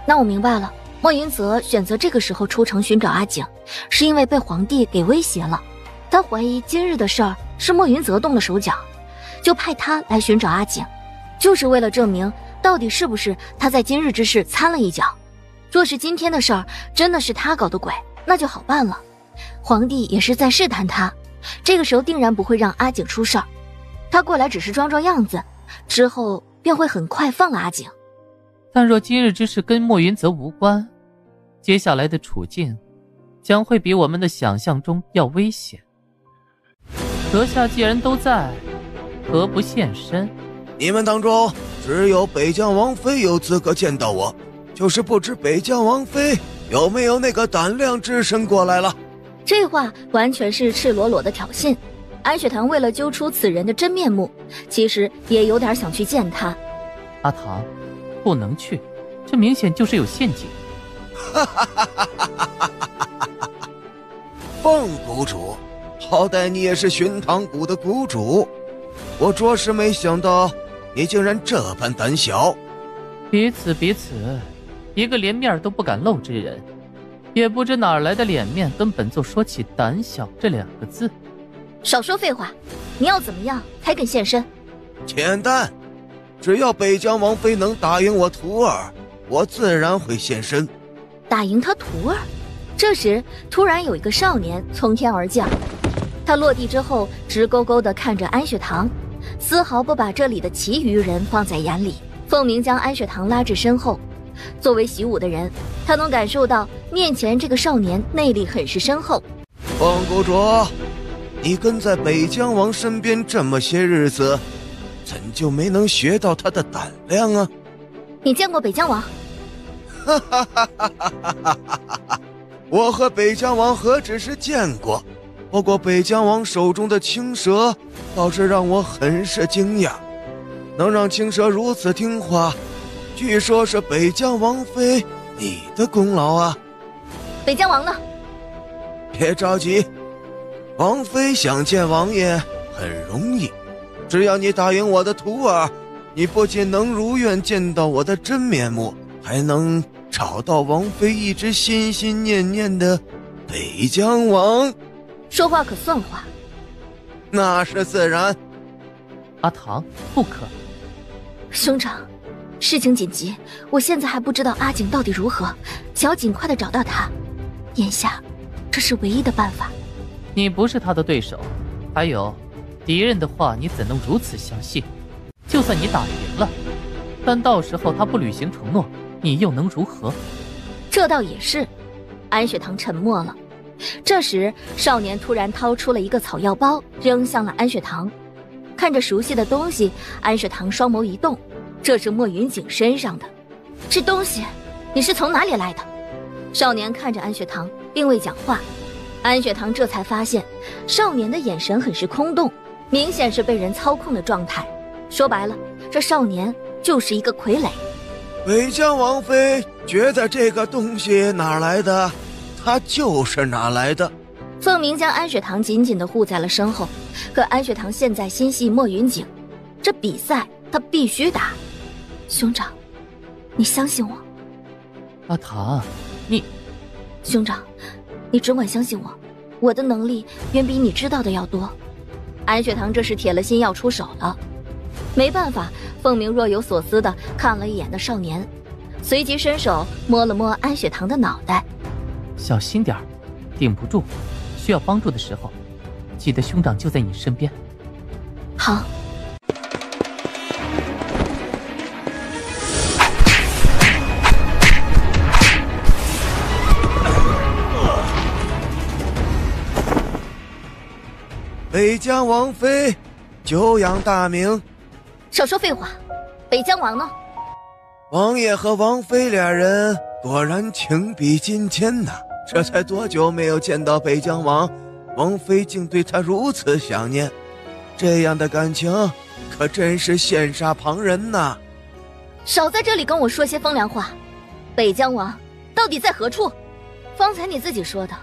那我明白了，莫云泽选择这个时候出城寻找阿景，是因为被皇帝给威胁了。他怀疑今日的事儿是莫云泽动了手脚，就派他来寻找阿景，就是为了证明到底是不是他在今日之事掺了一脚。若是今天的事儿真的是他搞的鬼，那就好办了。皇帝也是在试探他，这个时候定然不会让阿景出事儿。他过来只是装装样子，之后便会很快放了阿景。但若今日之事跟莫云泽无关，接下来的处境将会比我们的想象中要危险。阁下既然都在，何不现身？你们当中只有北疆王妃有资格见到我，就是不知北疆王妃有没有那个胆量只身过来了。这话完全是赤裸裸的挑衅。安雪堂为了揪出此人的真面目，其实也有点想去见他。阿唐，不能去，这明显就是有陷阱。凤谷主，好歹你也是寻唐谷的谷主，我着实没想到你竟然这般胆小。彼此，一个连面都不敢露之人，也不知哪来的脸面跟本座说起胆小这2个字。少说废话，你要怎么样才肯现身？简单，只要北疆王妃能打赢我徒儿，我自然会现身。打赢他徒儿？这时突然有一个少年从天而降，他落地之后直勾勾地看着安雪堂，丝毫不把这里的其余人放在眼里。凤鸣将安雪堂拉至身后，作为习武的人，他能感受到面前这个少年内力很是深厚。凤谷主，你跟在北疆王身边这么些日子，怎就没能学到他的胆量啊？你见过北疆王？我和北疆王何止是见过，不过北疆王手中的青蛇倒是让我很是惊讶，能让青蛇如此听话，据说是北疆王妃你的功劳啊。北疆王呢？别着急，王妃想见王爷很容易，只要你答应我的徒儿，你不仅能如愿见到我的真面目，还能找到王妃一直心心念念的北疆王。说话可算话。那是自然。阿唐，不可。兄长，事情紧急，我现在还不知道阿景到底如何，想要尽快的找到他。眼下，这是唯一的办法。你不是他的对手，还有，敌人的话你怎能如此相信？就算你打赢了，但到时候他不履行承诺，你又能如何？这倒也是。安雪堂沉默了。这时，少年突然掏出了一个草药包，扔向了安雪堂。看着熟悉的东西，安雪堂双眸一动，这是莫云锦身上的。这东西，你是从哪里来的？少年看着安雪堂，并未讲话。安雪堂这才发现，少年的眼神很是空洞，明显是被人操控的状态。说白了，这少年就是一个傀儡。北疆王妃觉得这个东西哪来的，他就是哪来的。凤鸣将安雪堂紧紧地护在了身后，可安雪堂现在心系莫云锦，这比赛他必须打。兄长，你相信我。阿唐，你……兄长，你只管相信我，我的能力远比你知道的要多。安雪堂这是铁了心要出手了。没办法，凤鸣若有所思地看了一眼那少年，随即伸手摸了摸安雪堂的脑袋。小心点儿，顶不住，需要帮助的时候，记得兄长就在你身边。好。北疆王妃久仰大名。少说废话，北疆王呢？王爷和王妃俩人果然情比金坚呐！这才多久没有见到北疆王，王妃竟对他如此想念，这样的感情可真是羡煞旁人呐！少在这里跟我说些风凉话。北疆王到底在何处？方才你自己说的，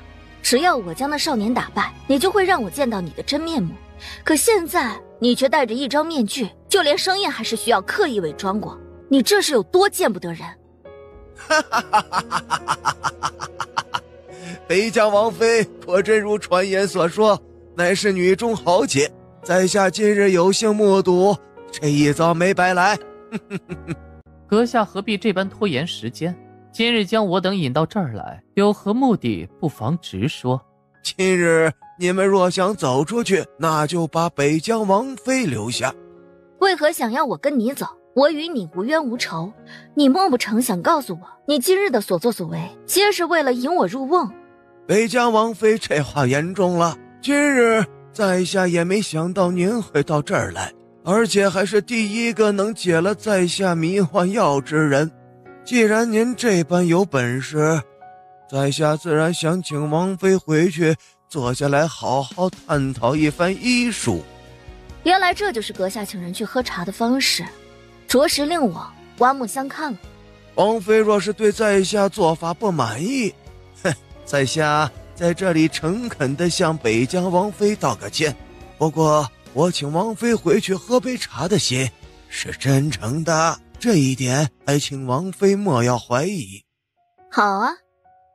只要我将那少年打败，你就会让我见到你的真面目。可现在你却戴着一张面具，就连生宴还是需要刻意伪装过，你这是有多见不得人？北疆王妃果真如传言所说，乃是女中豪杰，在下今日有幸目睹，这一遭没白来。阁下何必这般拖延时间？今日将我等引到这儿来，有何目的？不妨直说。今日你们若想走出去，那就把北疆王妃留下。为何想要我跟你走？我与你无冤无仇，你莫不成想告诉我，你今日的所作所为，皆是为了引我入瓮？北疆王妃这话严重了，今日在下也没想到您会到这儿来，而且还是第一个能解了在下迷幻药之人。既然您这般有本事，在下自然想请王妃回去坐下来好好探讨一番医术。原来这就是阁下请人去喝茶的方式，着实令我刮目相看了。王妃若是对在下做法不满意，在下在这里诚恳地向北疆王妃道个歉。不过我请王妃回去喝杯茶的心是真诚的，这一点还请王妃莫要怀疑。好啊，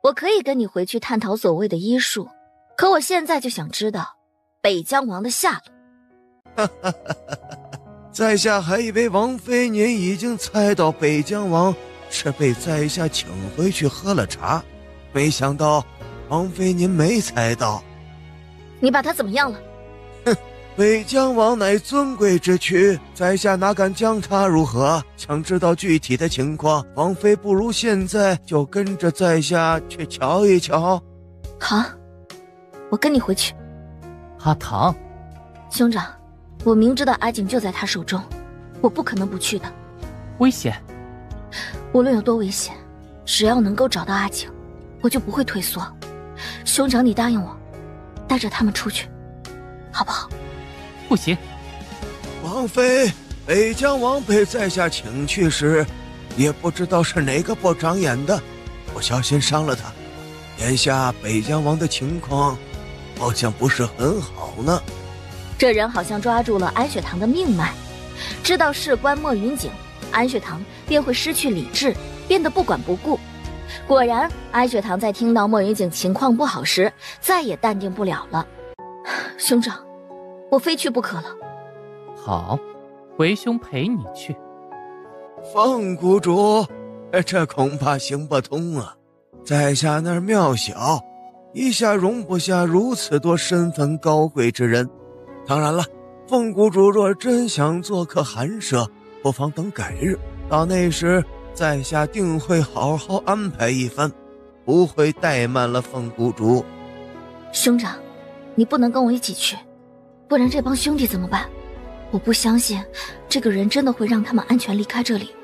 我可以跟你回去探讨所谓的医术，可我现在就想知道北疆王的下落。在下还以为王妃您已经猜到北疆王是被在下请回去喝了茶，没想到王妃您没猜到。你把他怎么样了？北疆王乃尊贵之躯，在下哪敢将他如何？想知道具体的情况，王妃不如现在就跟着在下去瞧一瞧。好，我跟你回去。阿唐，兄长，我明知道阿景就在他手中，我不可能不去的。危险？无论有多危险，只要能够找到阿景，我就不会退缩。兄长，你答应我，带着他们出去，好不好？不行。王妃，北疆王被在下请去时，也不知道是哪个不长眼的，不小心伤了他。眼下北疆王的情况好像不是很好呢。这人好像抓住了安雪堂的命脉，知道事关莫云景，安雪堂便会失去理智，变得不管不顾。果然，安雪堂在听到莫云锦情况不好时，再也淡定不了了。兄长，我非去不可了。好，为兄陪你去。凤谷主，这恐怕行不通啊！在下那儿庙小，一下容不下如此多身份高贵之人。当然了，凤谷主若真想做客寒舍，不妨等改日，到那时在下定会好好安排一番，不会怠慢了凤谷主。兄长，你不能跟我一起去，不然这帮兄弟怎么办？我不相信这个人真的会让他们安全离开这里。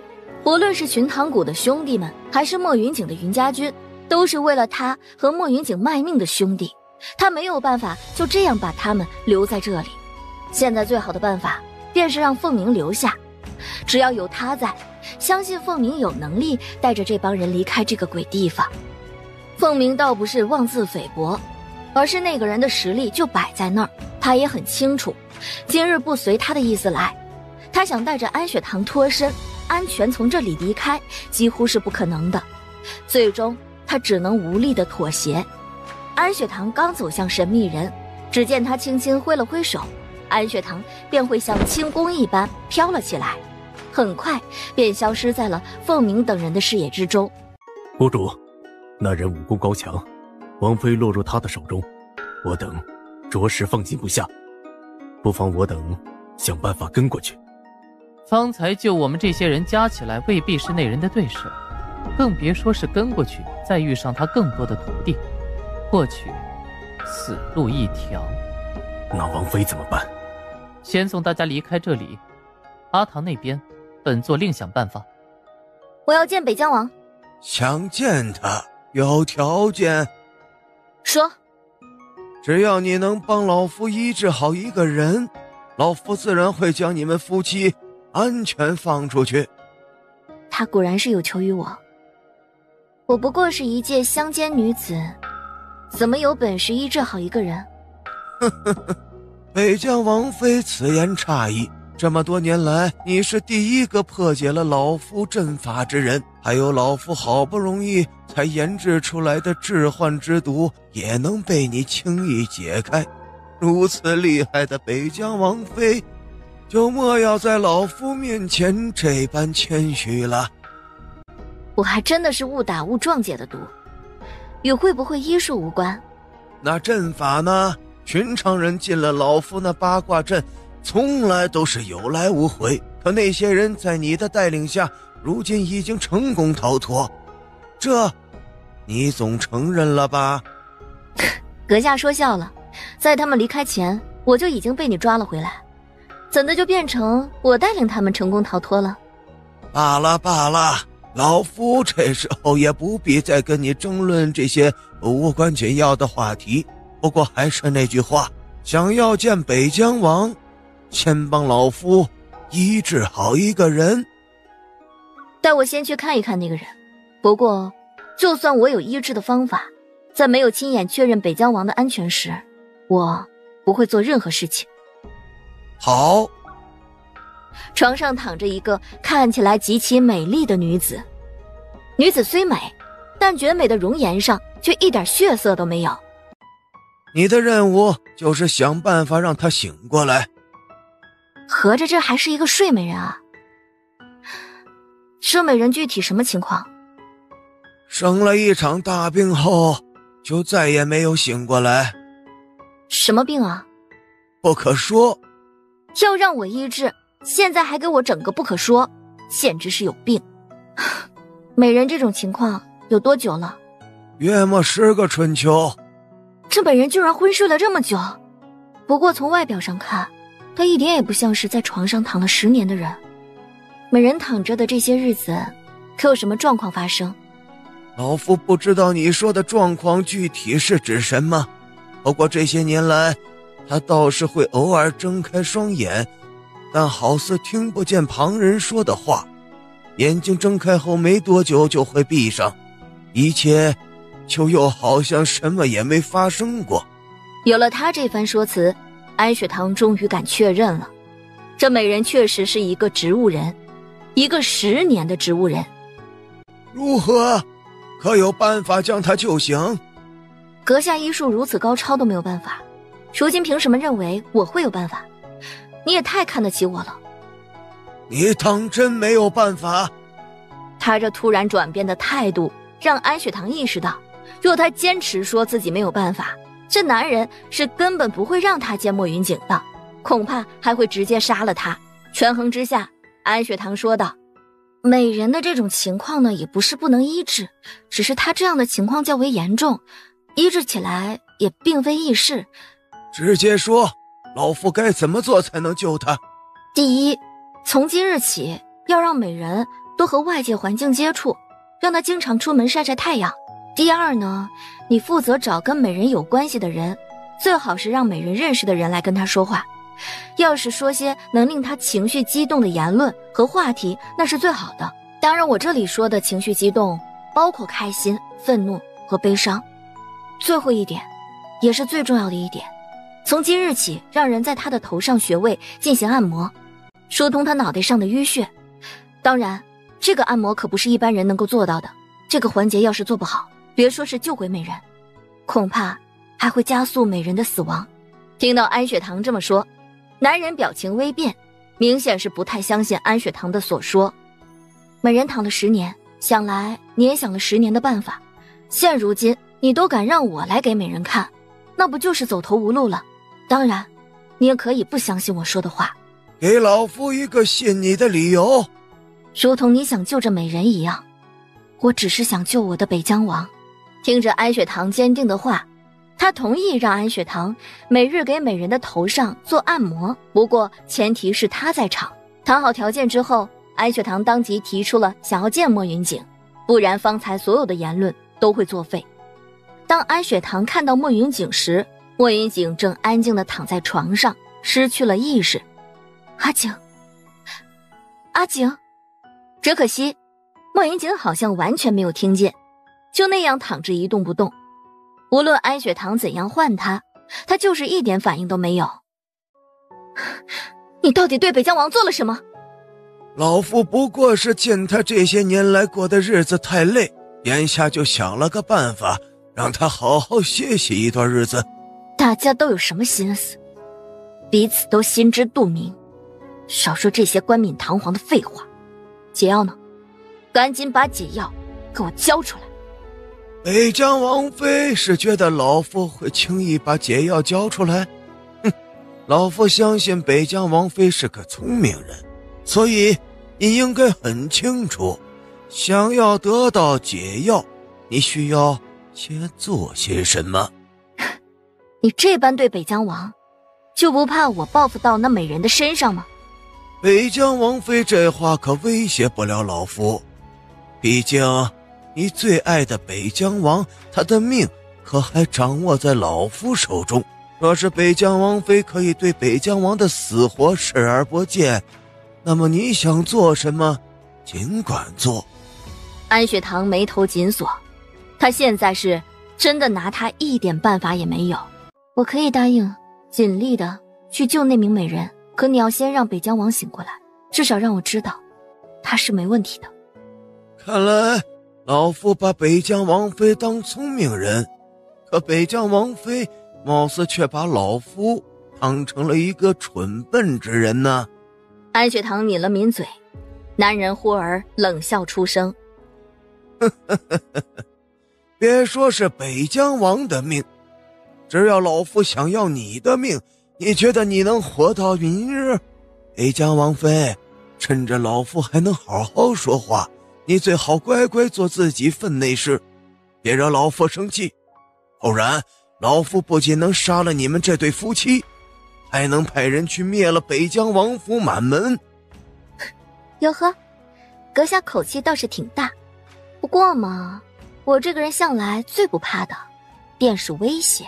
不论是寻唐谷的兄弟们，还是莫云锦的云家军，都是为了他和莫云锦卖命的兄弟，他没有办法就这样把他们留在这里。现在最好的办法便是让凤鸣留下，只要有他在，相信凤鸣有能力带着这帮人离开这个鬼地方。凤鸣倒不是妄自菲薄，而是那个人的实力就摆在那儿，他也很清楚，今日不随他的意思来，他想带着安雪堂脱身，安全从这里离开，几乎是不可能的。最终他只能无力的妥协。安雪堂刚走向神秘人，只见他轻轻挥了挥手，安雪堂便会像轻功一般飘了起来，很快便消失在了凤鸣等人的视野之中。谷主，那人武功高强，王妃落入他的手中，我等着实放心不下，不妨我等想办法跟过去。方才就我们这些人加起来未必是那人的对手，更别说是跟过去再遇上他更多的徒弟，或许死路一条。那王妃怎么办？先送大家离开这里，阿唐那边本座另想办法。我要见北疆王。想见他有条件。说。只要你能帮老夫医治好一个人，老夫自然会将你们夫妻安全放出去。他果然是有求于我，我不过是一介乡间女子，怎么有本事医治好一个人？北疆王妃此言差矣，这么多年来，你是第一个破解了老夫阵法之人，还有老夫好不容易才研制出来的致幻之毒，也能被你轻易解开。如此厉害的北疆王妃，就莫要在老夫面前这般谦虚了。我还真的是误打误撞解的毒，与会不会医术无关。那阵法呢？寻常人进了老夫那八卦阵，从来都是有来无回，可那些人在你的带领下，如今已经成功逃脱，这你总承认了吧？阁下说笑了，在他们离开前，我就已经被你抓了回来，怎的就变成我带领他们成功逃脱了？罢了罢了，老夫这时候也不必再跟你争论这些无关紧要的话题。不过还是那句话，想要见北疆王，先帮老夫医治好一个人。带我先去看一看那个人。不过就算我有医治的方法，在没有亲眼确认北疆王的安全时，我不会做任何事情。好。床上躺着一个看起来极其美丽的女子，女子虽美，但绝美的容颜上却一点血色都没有。你的任务就是想办法让她醒过来。合着这还是一个睡美人啊？睡美人具体什么情况？生了一场大病后，就再也没有醒过来。什么病啊？不可说。要让我医治，现在还给我整个不可说，简直是有病。美人这种情况有多久了？约莫10个春秋。这美人居然昏睡了这么久，不过从外表上看，她一点也不像是在床上躺了10年的人。美人躺着的这些日子，可有什么状况发生？老夫不知道你说的状况具体是指什么，不过这些年来，她倒是会偶尔睁开双眼，但好似听不见旁人说的话，眼睛睁开后没多久就会闭上，一切就又好像什么也没发生过。有了他这番说辞，安雪堂终于敢确认了，这美人确实是一个植物人，一个10年的植物人。如何？可有办法将他救醒？阁下医术如此高超都没有办法，如今凭什么认为我会有办法？你也太看得起我了。你当真没有办法？他这突然转变的态度让安雪堂意识到，若他坚持说自己没有办法，这男人是根本不会让他见莫云锦的，恐怕还会直接杀了他。权衡之下，安雪堂说道，美人的这种情况呢，也不是不能医治，只是他这样的情况较为严重，医治起来也并非易事。直接说，老夫该怎么做才能救他？第一，从今日起要让美人多和外界环境接触，让她经常出门晒晒太阳。第二呢，你负责找跟美人有关系的人，最好是让美人认识的人来跟她说话。要是说些能令她情绪激动的言论和话题，那是最好的。当然我这里说的情绪激动，包括开心、愤怒和悲伤。最后一点，也是最重要的一点，从今日起让人在她的头上穴位进行按摩，疏通她脑袋上的淤血。当然这个按摩可不是一般人能够做到的，这个环节要是做不好，别说是救回美人，恐怕还会加速美人的死亡。听到安雪堂这么说，男人表情微变，明显是不太相信安雪堂的所说。美人躺了10年，想来你也想了10年的办法，现如今你都敢让我来给美人看，那不就是走投无路了？当然你也可以不相信我说的话，给老夫一个信你的理由。如同你想救这美人一样，我只是想救我的北疆王。听着安雪堂坚定的话，他同意让安雪堂每日给美人的头上做按摩，不过前提是他在场。谈好条件之后，安雪堂当即提出了想要见莫云锦，不然方才所有的言论都会作废。当安雪堂看到莫云锦时，莫云锦正安静地躺在床上，失去了意识。阿景，阿景。只可惜莫云锦好像完全没有听见，就那样躺着一动不动。无论安雪堂怎样唤他，他就是一点反应都没有。你到底对北疆王做了什么？老夫不过是见他这些年来过的日子太累，眼下就想了个办法，让他好好歇息一段日子。大家都有什么心思，彼此都心知肚明，少说这些冠冕堂皇的废话。解药呢？赶紧把解药给我交出来。北疆王妃是觉得老夫会轻易把解药交出来？哼，老夫相信北疆王妃是个聪明人，所以你应该很清楚，想要得到解药，你需要先做些什么。你这般对北疆王，就不怕我报复到那美人的身上吗？北疆王妃这话可威胁不了老夫，毕竟你最爱的北疆王，他的命可还掌握在老夫手中。若是北疆王妃可以对北疆王的死活视而不见，那么你想做什么尽管做。安雪堂眉头紧锁，他现在是真的拿他一点办法也没有。我可以答应尽力的去救那名美人，可你要先让北疆王醒过来，至少让我知道他是没问题的。看来老夫把北疆王妃当聪明人，可北疆王妃貌似却把老夫当成了一个蠢笨之人呢。安雪堂抿了抿嘴，男人忽而冷笑出声。别说是北疆王的命，只要老夫想要你的命，你觉得你能活到明日？北疆王妃，趁着老夫还能好好说话，你最好乖乖做自己分内事，别让老夫生气，不然老夫不仅能杀了你们这对夫妻，还能派人去灭了北疆王府满门。哟呵，阁下口气倒是挺大，不过嘛，我这个人向来最不怕的便是威胁。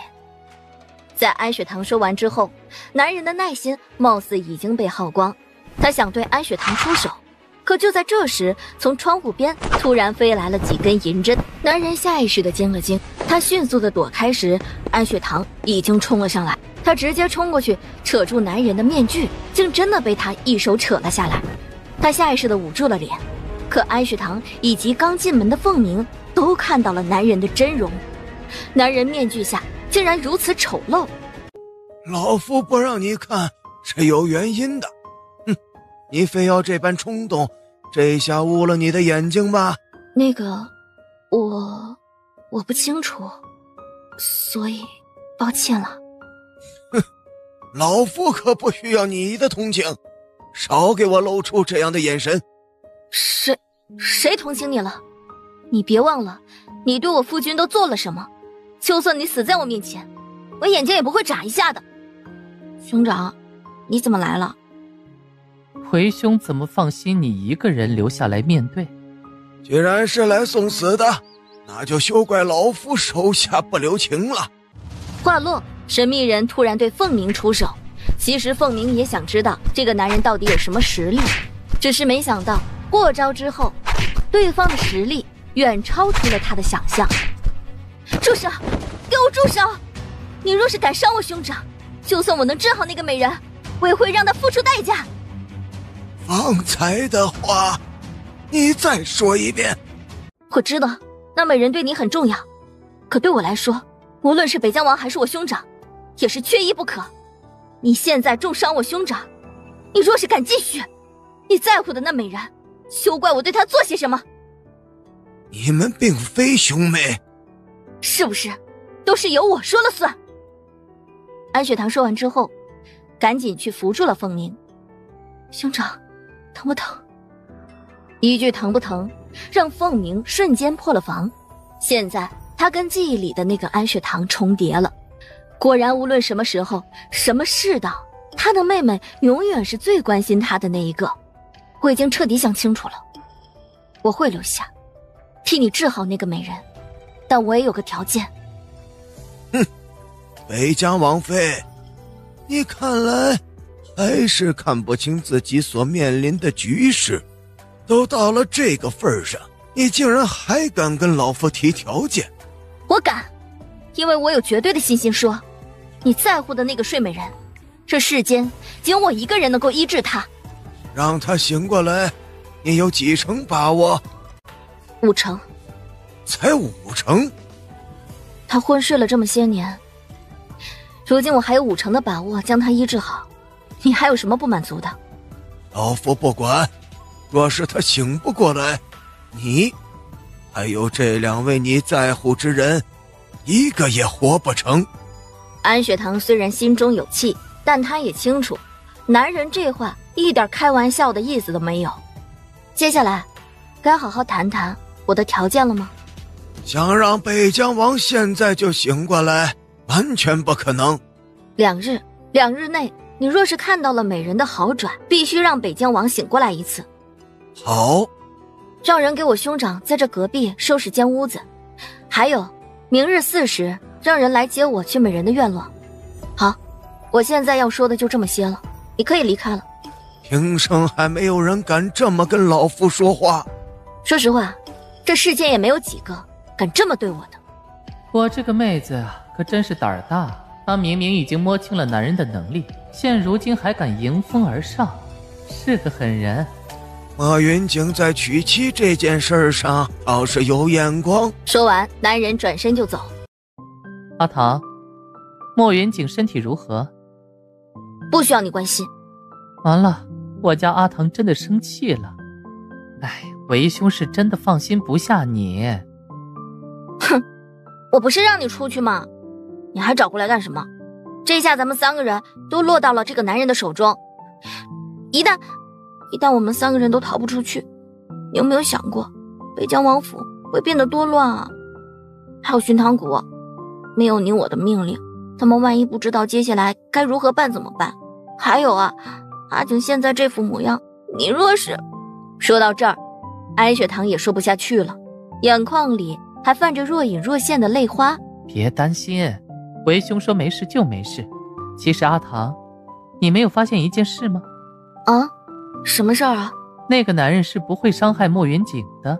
在安雪堂说完之后，男人的耐心貌似已经被耗光，他想对安雪堂出手，可就在这时，从窗户边突然飞来了几根银针。男人下意识地惊了惊，他迅速地躲开时，安雪堂已经冲了上来，他直接冲过去扯住男人的面具，竟真的被他一手扯了下来。他下意识地捂住了脸，可安雪堂以及刚进门的凤鸣都看到了男人的真容。男人面具下竟然如此丑陋。老夫不让你看是有原因的。哼，你非要这般冲动，这下误了你的眼睛吧？那个，我不清楚，所以抱歉了。哼，老夫可不需要你的同情，少给我露出这样的眼神。谁同情你了？你别忘了，你对我夫君都做了什么。就算你死在我面前，我眼睛也不会眨一下的。兄长，你怎么来了？回兄怎么放心你一个人留下来面对？既然是来送死的，那就休怪老夫手下不留情了。话落，神秘人突然对凤鸣出手。其实凤鸣也想知道这个男人到底有什么实力，只是没想到过招之后，对方的实力远超出了他的想象。住手！给我住手！你若是敢伤我兄长，就算我能治好那个美人，我也会让他付出代价。方才的话，你再说一遍。我知道那美人对你很重要，可对我来说，无论是北疆王还是我兄长，也是缺一不可。你现在重伤我兄长，你若是敢继续，你在乎的那美人，休怪我对她做些什么。你们并非兄妹，是不是？都是由我说了算。安雪堂说完之后，赶紧去扶住了凤鸣。兄长，疼不疼？一句疼不疼，让凤鸣瞬间破了防。现在他跟记忆里的那个安雪堂重叠了。果然，无论什么时候、什么世道，他的妹妹永远是最关心他的那一个。我已经彻底想清楚了，我会留下，替你治好那个美人，但我也有个条件。哼，北疆王妃，你看来还是看不清自己所面临的局势。都到了这个份上，你竟然还敢跟老夫提条件？我敢，因为我有绝对的信心说，你在乎的那个睡美人，这世间仅我一个人能够医治她。让她醒过来，你有几成把握？5成。才5成？她昏睡了这么些年，如今我还有5成的把握将她医治好，你还有什么不满足的？老夫不管，若是她醒不过来，你还有这2位你在乎之人，一个也活不成。安雪堂虽然心中有气，但他也清楚，男人这话一点开玩笑的意思都没有。接下来，该好好谈谈我的条件了吗？想让北疆王现在就醒过来，完全不可能。2日内，你若是看到了美人的好转，必须让北疆王醒过来一次。好，让人给我兄长在这隔壁收拾间屋子，还有明日4时让人来接我去美人的院落。好，我现在要说的就这么些了，你可以离开了。平生还没有人敢这么跟老夫说话。说实话，这世间也没有几个敢这么对我的。我这个妹子啊，可真是胆儿大。她明明已经摸清了男人的能力，现如今还敢迎风而上，是个狠人。莫云景在娶妻这件事上倒是有眼光。说完，男人转身就走。阿唐，莫云景身体如何？不需要你关心。完了，我家阿唐真的生气了。哎，为兄是真的放心不下你。哼，我不是让你出去吗？你还找过来干什么？这下咱们3个人都落到了这个男人的手中。一旦我们3个人都逃不出去，你有没有想过北疆王府会变得多乱啊？还有巡堂谷，没有你我的命令，他们万一不知道接下来该如何办怎么办？还有啊，阿景现在这副模样，你若是……说到这儿，安雪堂也说不下去了，眼眶里还泛着若隐若现的泪花。别担心，为兄说没事就没事。其实阿唐，你没有发现一件事吗？啊？什么事儿啊？那个男人是不会伤害莫云景的。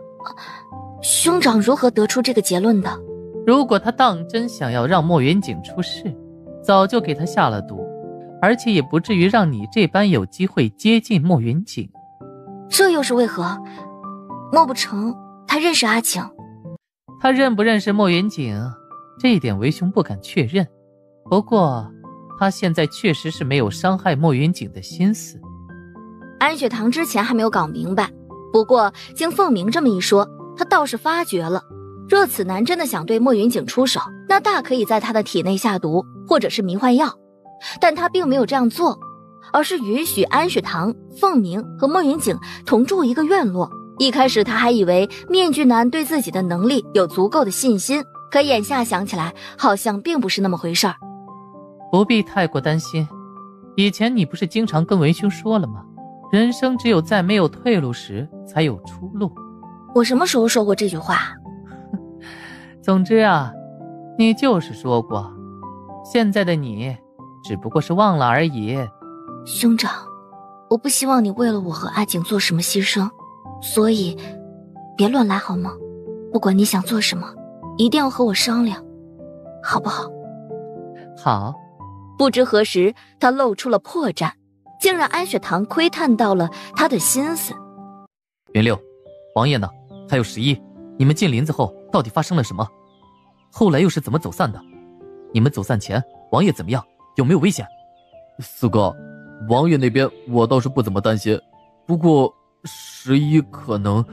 兄长如何得出这个结论的？如果他当真想要让莫云景出事，早就给他下了毒，而且也不至于让你这般有机会接近莫云景。这又是为何？莫不成他认识阿晴？他认不认识莫云锦，这一点为兄不敢确认。不过他现在确实是没有伤害莫云锦的心思。安雪堂之前还没有搞明白，不过经凤鸣这么一说，他倒是发觉了。若此男真的想对莫云锦出手，那大可以在他的体内下毒，或者是迷幻药。但他并没有这样做，而是允许安雪堂、凤鸣和莫云锦同住一个院落。一开始他还以为面具男对自己的能力有足够的信心，可眼下想起来好像并不是那么回事儿。不必太过担心，以前你不是经常跟为兄说了吗？人生只有在没有退路时才有出路。我什么时候说过这句话？总之啊，你就是说过，现在的你只不过是忘了而已。兄长，我不希望你为了我和阿景做什么牺牲，所以别乱来好吗？不管你想做什么，一定要和我商量，好不好？好。不知何时他露出了破绽，竟让安雪堂窥探到了他的心思。云六，王爷呢？还有11，你们进林子后到底发生了什么？后来又是怎么走散的？你们走散前王爷怎么样？有没有危险？四哥，王爷那边我倒是不怎么担心，不过11可能。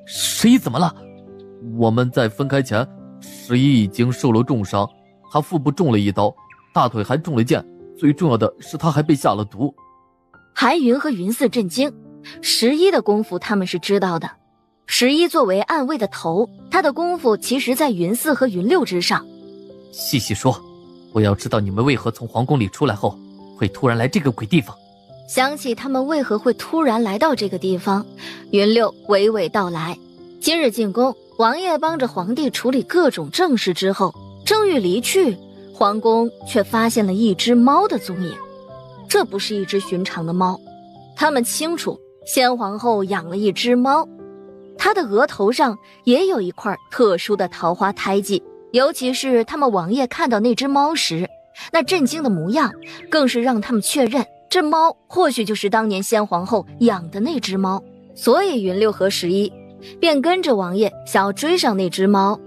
11怎么了？我们在分开前，11已经受了重伤，他腹部中了一刀，大腿还中了箭，最重要的是他还被下了毒。韩云和云四震惊，11的功夫他们是知道的。11作为暗卫的头，他的功夫其实在云四和云六之上。细细说，我要知道你们为何从皇宫里出来后会突然来这个鬼地方。想起他们为何会突然来到这个地方，云六娓娓道来。今日进宫，王爷帮着皇帝处理各种政事之后，正欲离去，皇宫却发现了一只猫的踪影。这不是一只寻常的猫，他们清楚先皇后养了一只猫，她的额头上也有一块特殊的桃花胎记，尤其是他们王爷看到那只猫时，那震惊的模样，更是让他们确认这猫或许就是当年先皇后养的那只猫。所以云六和11便跟着王爷想要追上那只猫，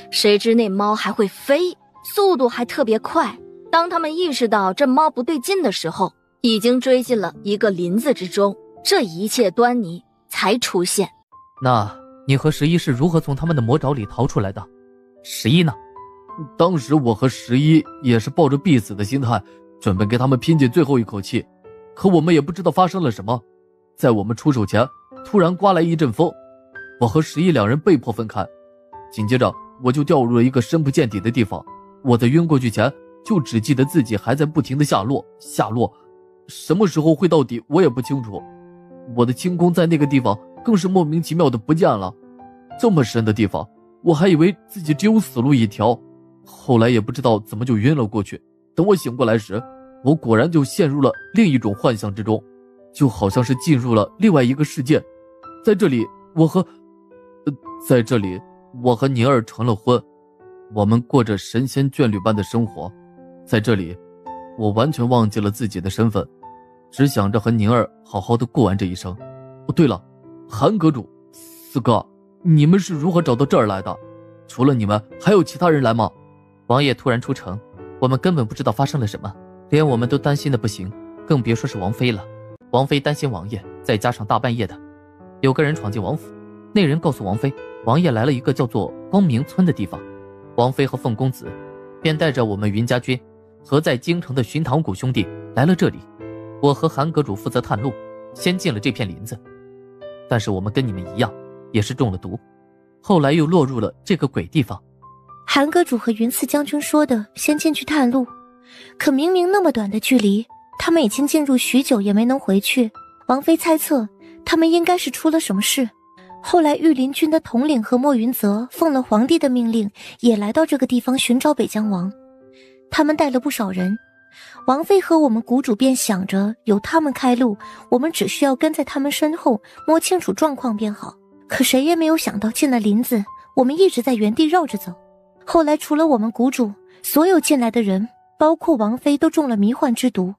谁知那猫还会飞，速度还特别快。当他们意识到这猫不对劲的时候，已经追进了一个林子之中，这一切端倪才出现。那你和11是如何从他们的魔爪里逃出来的？11呢？当时我和11也是抱着必死的心态，准备给他们拼尽最后一口气，可我们也不知道发生了什么，在我们出手前突然刮来一阵风，我和11两人被迫分开，紧接着我就掉入了一个深不见底的地方。我在晕过去前就只记得自己还在不停的下落，什么时候会到底我也不清楚。我的轻功在那个地方更是莫名其妙的不见了，这么深的地方我还以为自己只有死路一条，后来也不知道怎么就晕了过去。等我醒过来时，我果然就陷入了另一种幻象之中，就好像是进入了另外一个世界。在这里我和宁儿成了婚，我们过着神仙眷侣般的生活。在这里我完全忘记了自己的身份，只想着和宁儿好好的过完这一生。哦，对了，韩阁主，四哥，你们是如何找到这儿来的？除了你们还有其他人来吗？王爷突然出城，我们根本不知道发生了什么，连我们都担心的不行，更别说是王妃了。王妃担心王爷，再加上大半夜的有个人闯进王府，那人告诉王妃王爷来了一个叫做光明村的地方，王妃和凤公子便带着我们云家军和在京城的寻唐谷兄弟来了这里。我和韩阁主负责探路，先进了这片林子，但是我们跟你们一样也是中了毒，后来又落入了这个鬼地方。韩阁主和云四将军说的先进去探路，可明明那么短的距离，他们已经进入许久也没能回去。王妃猜测他们应该是出了什么事。后来御林军的统领和莫云泽奉了皇帝的命令，也来到这个地方寻找北疆王。他们带了不少人，王妃和我们谷主便想着由他们开路，我们只需要跟在他们身后摸清楚状况便好。可谁也没有想到，进了林子我们一直在原地绕着走。后来除了我们谷主，所有进来的人包括王妃都中了迷幻之毒，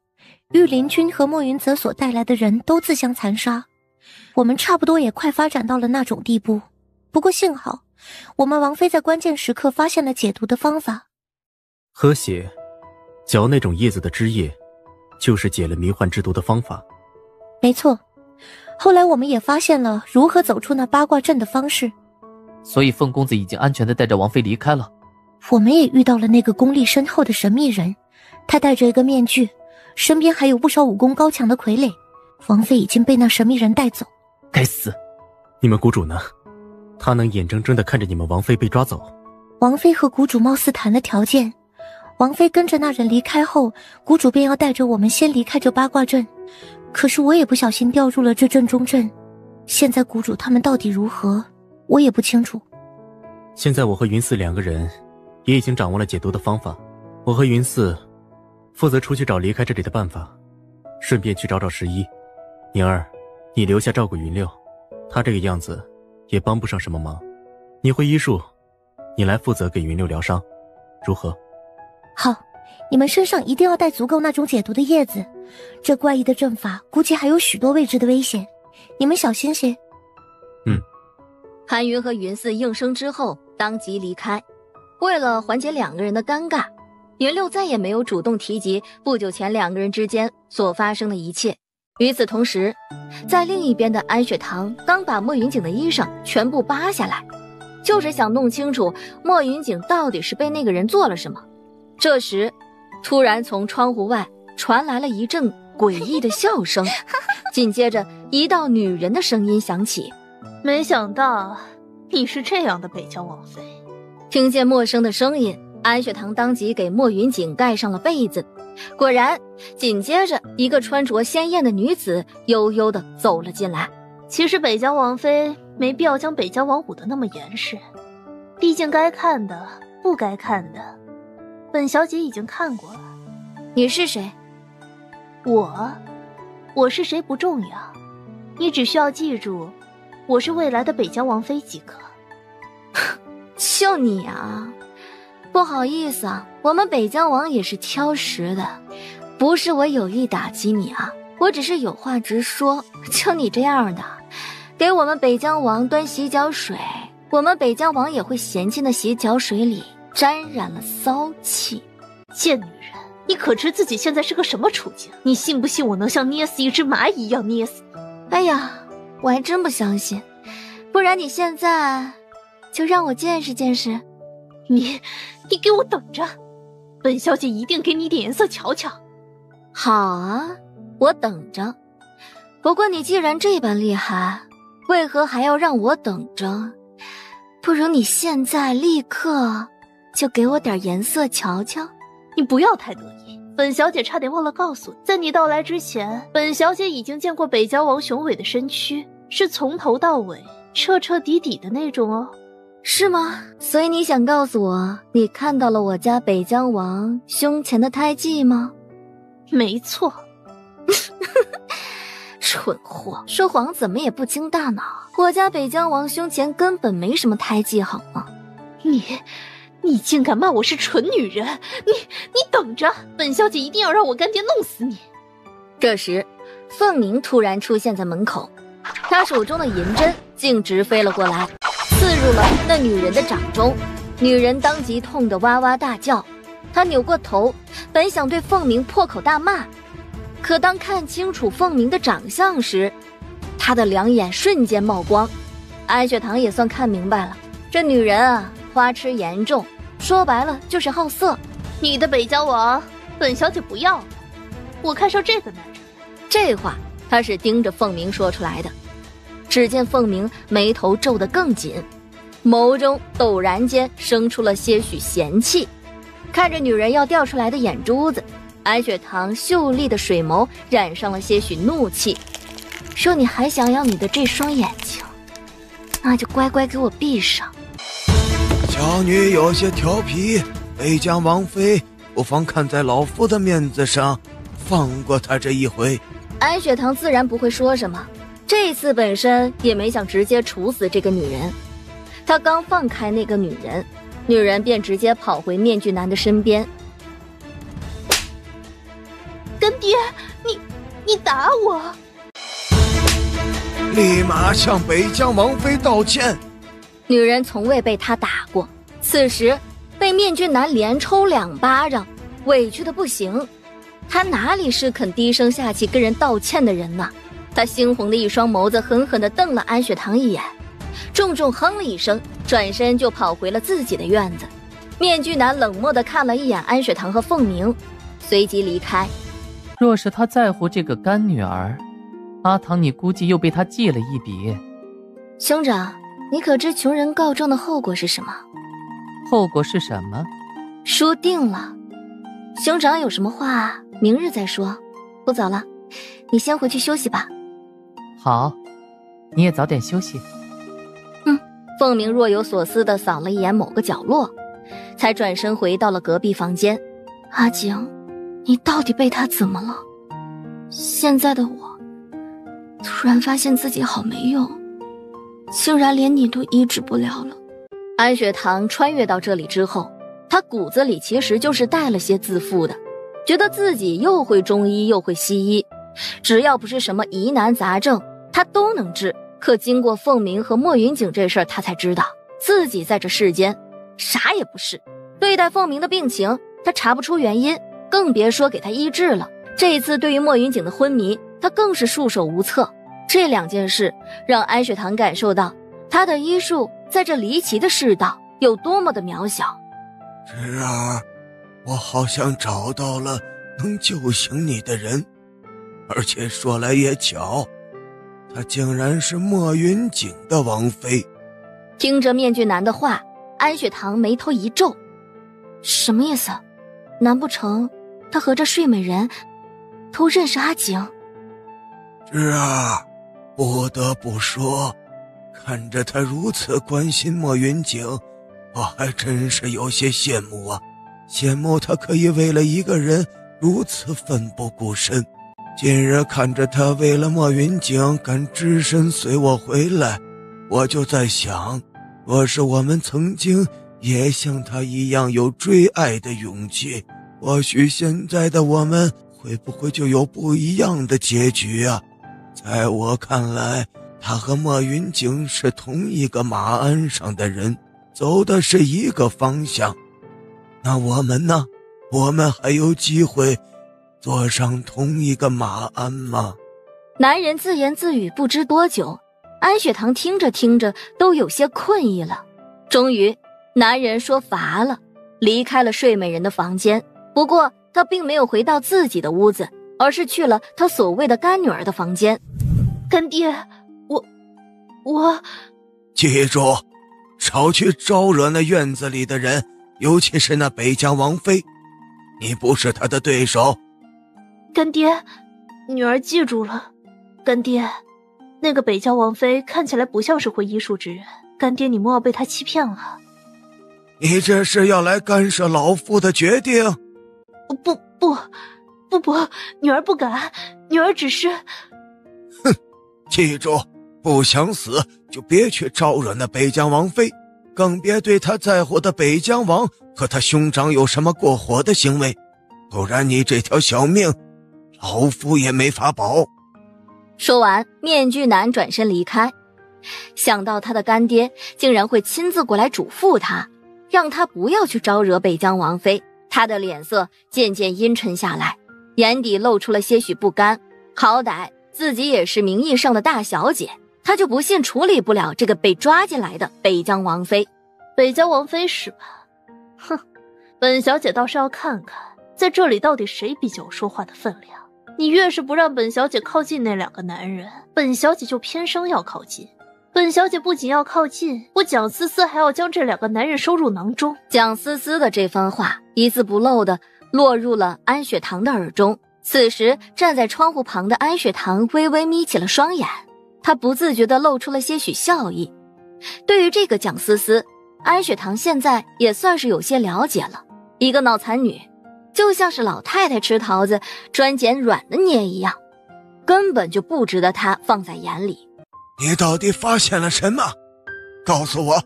御林军和莫云泽所带来的人都自相残杀。我们差不多也快发展到了那种地步，不过幸好我们王妃在关键时刻发现了解毒的方法。喝血，嚼那种叶子的汁液，就是解了迷幻之毒的方法。没错，后来我们也发现了如何走出那八卦阵的方式。所以凤公子已经安全地带着王妃离开了。我们也遇到了那个功力深厚的神秘人，他戴着一个面具，身边还有不少武功高强的傀儡。王妃已经被那神秘人带走。该死！你们谷主呢？他能眼睁睁地看着你们王妃被抓走？王妃和谷主貌似谈了条件，王妃跟着那人离开后，谷主便要带着我们先离开这八卦阵。可是我也不小心掉入了这阵中阵，现在谷主他们到底如何，我也不清楚。现在我和云四两个人也已经掌握了解毒的方法，我和云四负责出去找离开这里的办法，顺便去找找十一。宁儿，你留下照顾云六，他这个样子也帮不上什么忙。你会医术，你来负责给云六疗伤，如何？好，你们身上一定要带足够那种解毒的叶子，这怪异的阵法估计还有许多未知的危险，你们小心些。韩云和云四应声之后当即离开。为了缓解两个人的尴尬，云六再也没有主动提及不久前两个人之间所发生的一切。与此同时，在另一边的安雪堂刚把莫云锦的衣裳全部扒下来，就是想弄清楚莫云锦到底是被那个人做了什么。这时突然从窗户外传来了一阵诡异的笑声，紧接着一道女人的声音响起：没想到你是这样的北疆王妃。听见陌生的声音，安雪堂当即给莫云锦盖上了被子。果然，紧接着一个穿着鲜艳的女子悠悠地走了进来。其实北疆王妃没必要将北疆王唬得那么严实，毕竟该看的不该看的，本小姐已经看过了。你是谁？我是谁不重要，你只需要记住我是未来的北疆王妃即可。就你啊，不好意思啊，我们北疆王也是挑食的，不是我有意打击你啊，我只是有话直说。就你这样的，给我们北疆王端洗脚水，我们北疆王也会嫌弃那洗脚水里沾染了骚气。贱女人，你可知自己现在是个什么处境？你信不信我能像捏死一只蚂蚁一样捏死你？哎呀，我还真不相信，不然你现在就让我见识见识。你给我等着，本小姐一定给你点颜色瞧瞧。好啊，我等着。不过你既然这般厉害，为何还要让我等着？不如你现在立刻就给我点颜色瞧瞧。你不要太得意，本小姐差点忘了告诉你，在你到来之前，本小姐已经见过北疆王雄伟的身躯，是从头到尾彻彻底底的那种哦。是吗？所以你想告诉我，你看到了我家北疆王胸前的胎记吗？没错。蠢货，说谎怎么也不经大脑。我家北疆王胸前根本没什么胎记，好吗？你竟敢骂我是蠢女人！你等着，本小姐一定要让我干爹弄死你！这时，凤鸣突然出现在门口，他手中的银针径直飞了过来，刺入了那女人的掌中。女人当即痛得哇哇大叫，她扭过头，本想对凤鸣破口大骂，可当看清楚凤鸣的长相时，她的两眼瞬间冒光。安雪堂也算看明白了，这女人啊，花痴严重，说白了就是好色。你的北疆王，本小姐不要了，我看上这个男人。这话他是盯着凤鸣说出来的。只见凤鸣眉头皱得更紧，眸中陡然间生出了些许嫌弃。看着女人要掉出来的眼珠子，安雪堂秀丽的水眸染上了些许怒气，说：“你还想要你的这双眼睛，那就乖乖给我闭上。”小女有些调皮，北疆王妃不妨看在老夫的面子上，放过她这一回。安雪堂自然不会说什么，这次本身也没想直接处死这个女人。他刚放开那个女人，女人便直接跑回面具男的身边。干爹，你打我！立马向北疆王妃道歉！女人从未被他打过，此时被面具男连抽2巴掌，委屈的不行。他哪里是肯低声下气跟人道歉的人呢？他猩红的一双眸子狠狠地瞪了安雪堂一眼，重重哼了一声，转身就跑回了自己的院子。面具男冷漠地看了一眼安雪堂和凤鸣，随即离开。若是他在乎这个干女儿，阿唐你估计又被他记了一笔。兄长，你可知穷人告状的后果是什么？后果是什么？输定了。兄长有什么话明日再说，不早了，你先回去休息吧。好，你也早点休息。凤鸣若有所思地扫了一眼某个角落，才转身回到了隔壁房间。阿景，你到底被他怎么了？现在的我突然发现自己好没用，竟然连你都医治不了了。安雪堂穿越到这里之后，他骨子里其实就是带了些自负的，觉得自己又会中医又会西医，只要不是什么疑难杂症他都能治。可经过凤鸣和莫云景这事儿，他才知道自己在这世间啥也不是。对待凤鸣的病情他查不出原因，更别说给他医治了。这一次对于莫云景的昏迷，他更是束手无策。这2件事让安雪堂感受到他的医术在这离奇的世道有多么的渺小。侄儿，我好像找到了能救醒你的人，而且说来也巧，她竟然是莫云景的王妃。听着面具男的话，安雪堂眉头一皱，什么意思？难不成他和这睡美人都认识阿景？侄儿，不得不说，看着他如此关心莫云景，我还真是有些羡慕啊，羡慕他可以为了一个人如此奋不顾身。今日看着他为了莫云景敢只身随我回来，我就在想，若是我们曾经也像他一样有追爱的勇气，或许现在的我们会不会就有不一样的结局啊？在我看来，他和莫云景是同一个马鞍上的人，走的是一个方向。那我们呢？我们还有机会坐上同一个马鞍吗？男人自言自语不知多久，安雪堂听着听着都有些困意了。终于男人说乏了，离开了睡美人的房间。不过他并没有回到自己的屋子，而是去了他所谓的干女儿的房间。干爹，我记住，少去招惹那院子里的人，尤其是那北疆王妃，你不是她的对手。干爹，女儿记住了。干爹，那个北疆王妃看起来不像是会医术之人，干爹你莫要被她欺骗了。你这是要来干涉老夫的决定？不，女儿不敢，女儿只是……哼，记住，不想死就别去招惹那北疆王妃，更别对他在乎的北疆王和他兄长有什么过火的行为，不然你这条小命老夫也没法保。说完，面具男转身离开。想到他的干爹竟然会亲自过来嘱咐他，让他不要去招惹北疆王妃，他的脸色渐渐阴沉下来，眼底露出了些许不甘。好歹自己也是名义上的大小姐，他就不信处理不了这个被抓进来的北疆王妃。北疆王妃是吧？哼，本小姐倒是要看看，在这里到底谁比较有说话的分量。你越是不让本小姐靠近那2个男人，本小姐就偏生要靠近。本小姐不仅要靠近，我蒋思思还要将这2个男人收入囊中。蒋思思的这番话一字不漏地落入了安雪堂的耳中。此时站在窗户旁的安雪堂微微眯起了双眼，她不自觉地露出了些许笑意。对于这个蒋思思，安雪堂现在也算是有些了解了。一个脑残女，就像是老太太吃桃子专捡软的捏一样，根本就不值得她放在眼里。你到底发现了什么？告诉我。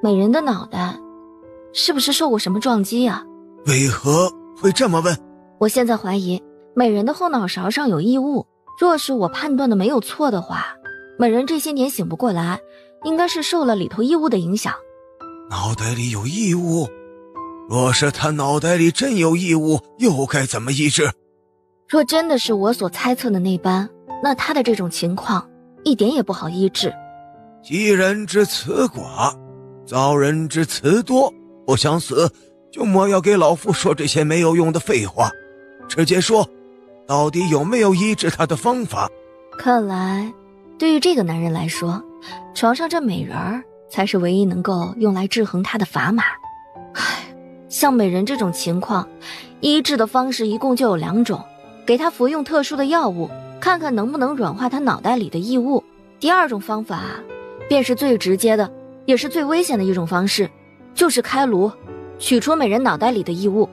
美人的脑袋是不是受过什么撞击啊？为何会这么问？我现在怀疑美人的后脑勺上有异物，若是我判断的没有错的话，美人这些年醒不过来，应该是受了里头异物的影响。脑袋里有异物？若是他脑袋里真有异物，又该怎么医治？若真的是我所猜测的那般，那他的这种情况一点也不好医治。吉人之辞寡，遭人之辞多。不想死，就莫要给老夫说这些没有用的废话，直接说，到底有没有医治他的方法？看来，对于这个男人来说，床上这美人儿才是唯一能够用来制衡他的砝码。唉，像美人这种情况，医治的方式一共就有2种，给他服用特殊的药物，看看能不能软化他脑袋里的异物。第2种方法，便是最直接的，也是最危险的一种方式，就是开颅，取出美人脑袋里的异物。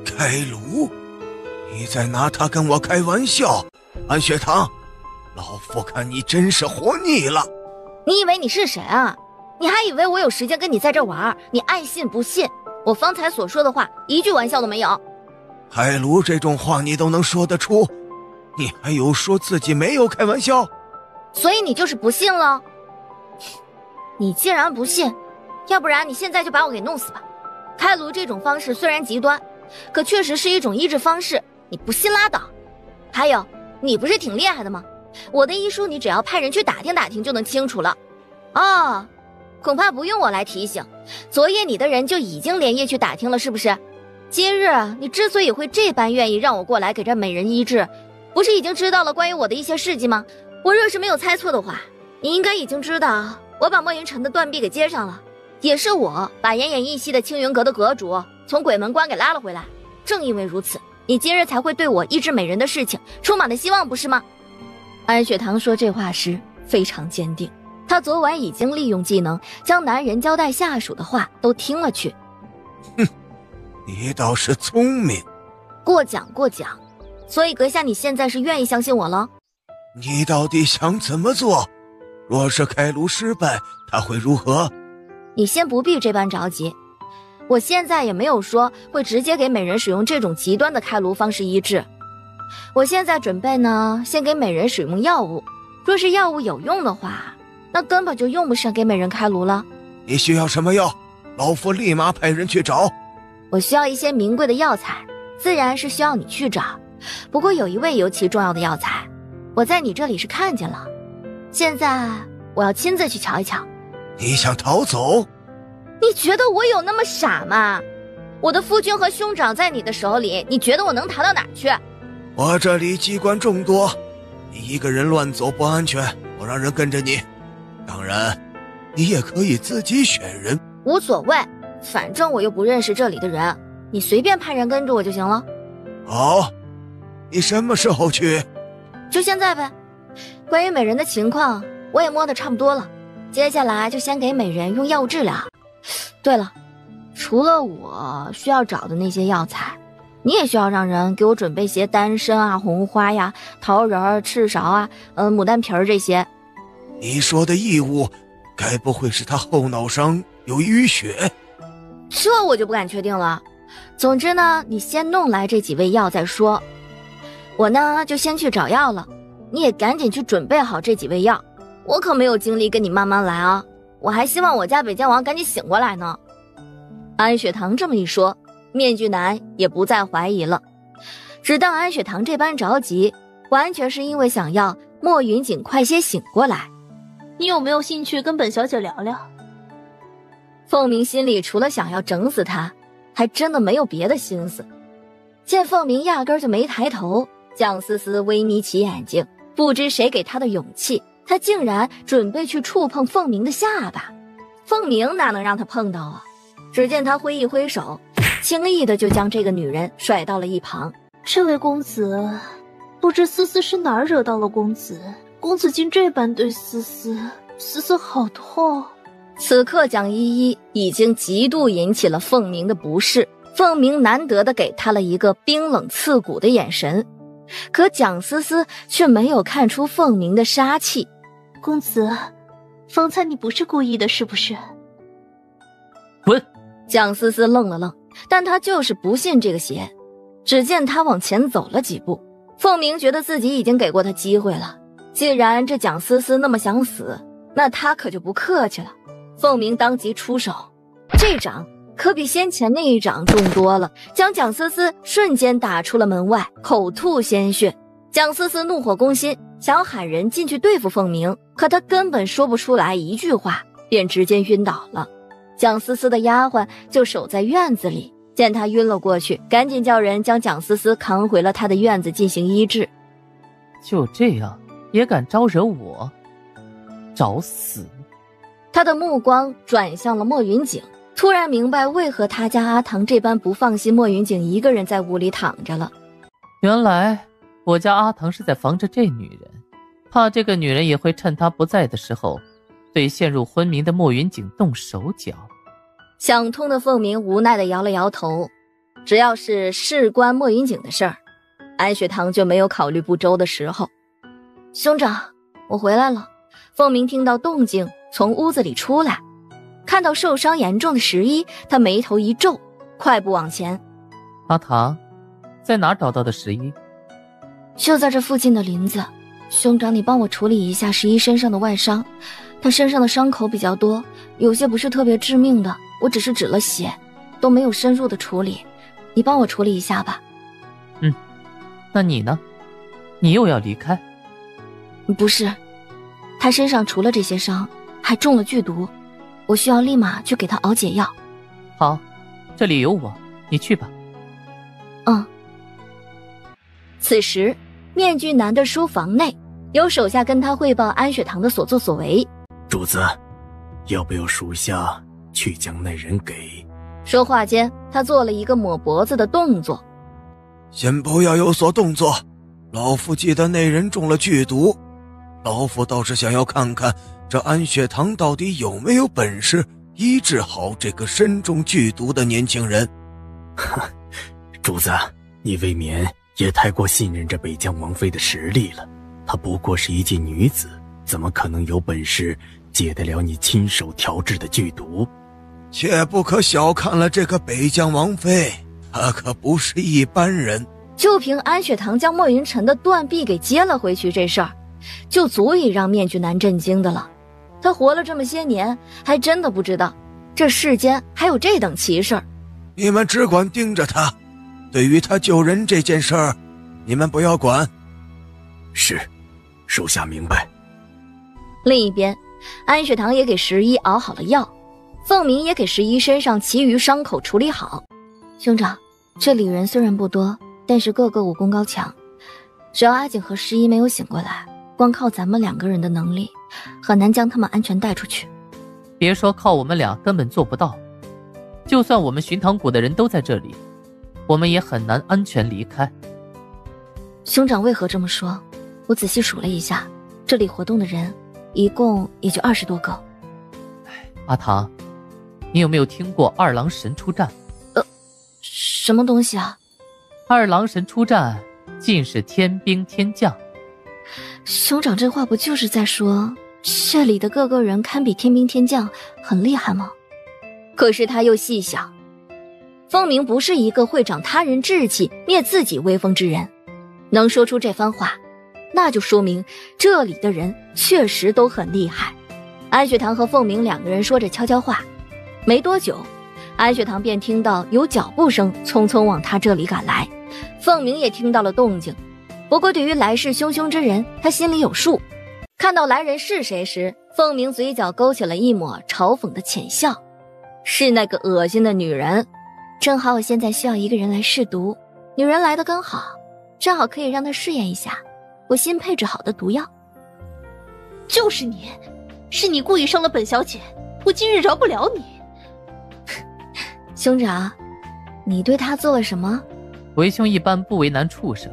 开颅？你在拿他跟我开玩笑？安雪堂，老夫看你真是活腻了。你以为你是谁啊？你还以为我有时间跟你在这玩？你爱信不信，我方才所说的话一句玩笑都没有。开颅这种话你都能说得出，你还有说自己没有开玩笑？所以你就是不信了。你既然不信，要不然你现在就把我给弄死吧。开颅这种方式虽然极端，可确实是一种医治方式，你不信拉倒。还有，你不是挺厉害的吗？我的医术你只要派人去打听打听就能清楚了。哦，恐怕不用我来提醒，昨夜你的人就已经连夜去打听了，是不是？今日你之所以会这般愿意让我过来给这美人医治，不是已经知道了关于我的一些事迹吗？我若是没有猜错的话，你应该已经知道我把莫云晨的断臂给接上了，也是我把奄奄一息的青云阁的阁主从鬼门关给拉了回来。正因为如此，你今日才会对我医治美人的事情充满了希望，不是吗？安雪堂说这话时非常坚定，他昨晚已经利用技能将男人交代下属的话都听了去。哼，你倒是聪明。过奖过奖，所以阁下你现在是愿意相信我了？你到底想怎么做？若是开颅失败，他会如何？你先不必这般着急，我现在也没有说会直接给美人使用这种极端的开颅方式医治。我现在准备呢，先给美人使用药物，若是药物有用的话，那根本就用不上给美人开颅了。你需要什么药？老夫立马派人去找。我需要一些名贵的药材，自然是需要你去找。不过有一味尤其重要的药材，我在你这里是看见了，现在我要亲自去瞧一瞧。你想逃走？你觉得我有那么傻吗？我的夫君和兄长在你的手里，你觉得我能逃到哪儿去？我这里机关众多，你一个人乱走不安全，我让人跟着你。当然，你也可以自己选人。无所谓，反正我又不认识这里的人，你随便派人跟着我就行了。好，你什么时候去？就现在呗。关于美人的情况，我也摸得差不多了，接下来就先给美人用药物治疗。对了，除了我需要找的那些药材，你也需要让人给我准备些丹参啊、红花呀、桃仁、赤芍啊、牡丹皮这些。你说的异物，该不会是他后脑上有淤血？这我就不敢确定了。总之呢，你先弄来这几味药再说。我呢就先去找药了，你也赶紧去准备好这几味药。我可没有精力跟你慢慢来啊，我还希望我家北疆王赶紧醒过来呢。安雪堂这么一说，面具男也不再怀疑了，知道安雪堂这般着急，完全是因为想要莫云锦快些醒过来。你有没有兴趣跟本小姐聊聊？凤鸣心里除了想要整死他，还真的没有别的心思。见凤鸣压根就没抬头，蒋思思微眯起眼睛，不知谁给他的勇气，他竟然准备去触碰凤鸣的下巴。凤鸣哪能让他碰到啊？只见他挥一挥手，轻易的就将这个女人甩到了一旁。这位公子，不知思思是哪儿惹到了公子，公子竟这般对思思，思思好痛。此刻蒋依依已经极度引起了凤鸣的不适，凤鸣难得的给他了一个冰冷刺骨的眼神，可蒋思思却没有看出凤鸣的杀气。公子，方才你不是故意的是不是？滚！蒋思思愣了愣，但他就是不信这个邪。只见他往前走了几步，凤鸣觉得自己已经给过他机会了，既然这蒋思思那么想死，那他可就不客气了。凤鸣当即出手，这掌可比先前那一掌重多了，将蒋思思瞬间打出了门外，口吐鲜血。蒋思思怒火攻心，想喊人进去对付凤鸣，可他根本说不出来一句话，便直接晕倒了。蒋思思的丫鬟就守在院子里，见他晕了过去，赶紧叫人将蒋思思扛回了他的院子进行医治。就这样也敢招惹我？找死！他的目光转向了莫云锦，突然明白为何他家阿唐这般不放心莫云锦一个人在屋里躺着了。原来我家阿唐是在防着这女人，怕这个女人也会趁他不在的时候对陷入昏迷的莫云锦动手脚。想通的凤鸣无奈地摇了摇头，只要是事关莫云锦的事儿，安雪堂就没有考虑不周的时候。兄长，我回来了。凤鸣听到动静从屋子里出来，看到受伤严重的十一，他眉头一皱，快步往前。阿唐，在哪找到的十一？就在这附近的林子。兄长，你帮我处理一下十一身上的外伤，他身上的伤口比较多，有些不是特别致命的，我只是止了血，都没有深入的处理，你帮我处理一下吧。那你呢？你又要离开？不是，他身上除了这些伤还中了剧毒，我需要立马去给他熬解药。好，这里有我，你去吧。此时面具男的书房内，有手下跟他汇报安雪堂的所作所为。主子，要不要属下去将那人给……说话间，他做了一个抹脖子的动作。先不要有所动作，老夫记得那人中了剧毒，老夫倒是想要看看这安雪堂到底有没有本事医治好这个身中剧毒的年轻人。主子，你未免也太过信任这北疆王妃的实力了，她不过是一介女子，怎么可能有本事解得了你亲手调制的剧毒？切不可小看了这个北疆王妃，她可不是一般人。就凭安雪堂将莫云晨的断臂给接了回去这事儿，就足以让面具男震惊的了。他活了这么些年，还真的不知道这世间还有这等奇事儿。你们只管盯着他，对于他救人这件事儿，你们不要管。是，属下明白。另一边，安雪堂也给十一熬好了药，凤鸣也给十一身上其余伤口处理好。兄长，这里人虽然不多，但是个个武功高强，只要阿景和十一没有醒过来，光靠咱们2个人的能力，很难将他们安全带出去。别说靠我们俩根本做不到，就算我们寻唐谷的人都在这里，我们也很难安全离开。兄长为何这么说？我仔细数了一下，这里活动的人一共也就20多个。阿唐，你有没有听过二郎神出战？什么东西啊？二郎神出战，尽是天兵天将。兄长这话不就是在说这里的各个人堪比天兵天将，很厉害吗？可是他又细想，凤鸣不是一个会长他人志气灭自己威风之人，能说出这番话，那就说明这里的人确实都很厉害。安雪堂和凤鸣2个人说着悄悄话，没多久，安雪堂便听到有脚步声匆匆往他这里赶来，凤鸣也听到了动静。不过对于来势汹汹之人，他心里有数。看到来人是谁时，凤鸣嘴角勾起了一抹嘲讽的浅笑，是那个恶心的女人。正好我现在需要一个人来试毒，女人来的刚好，正好可以让她试验一下我新配置好的毒药。就是你，是你故意伤了本小姐，我今日饶不了你。兄长，你对她做了什么？为兄一般不为难畜生，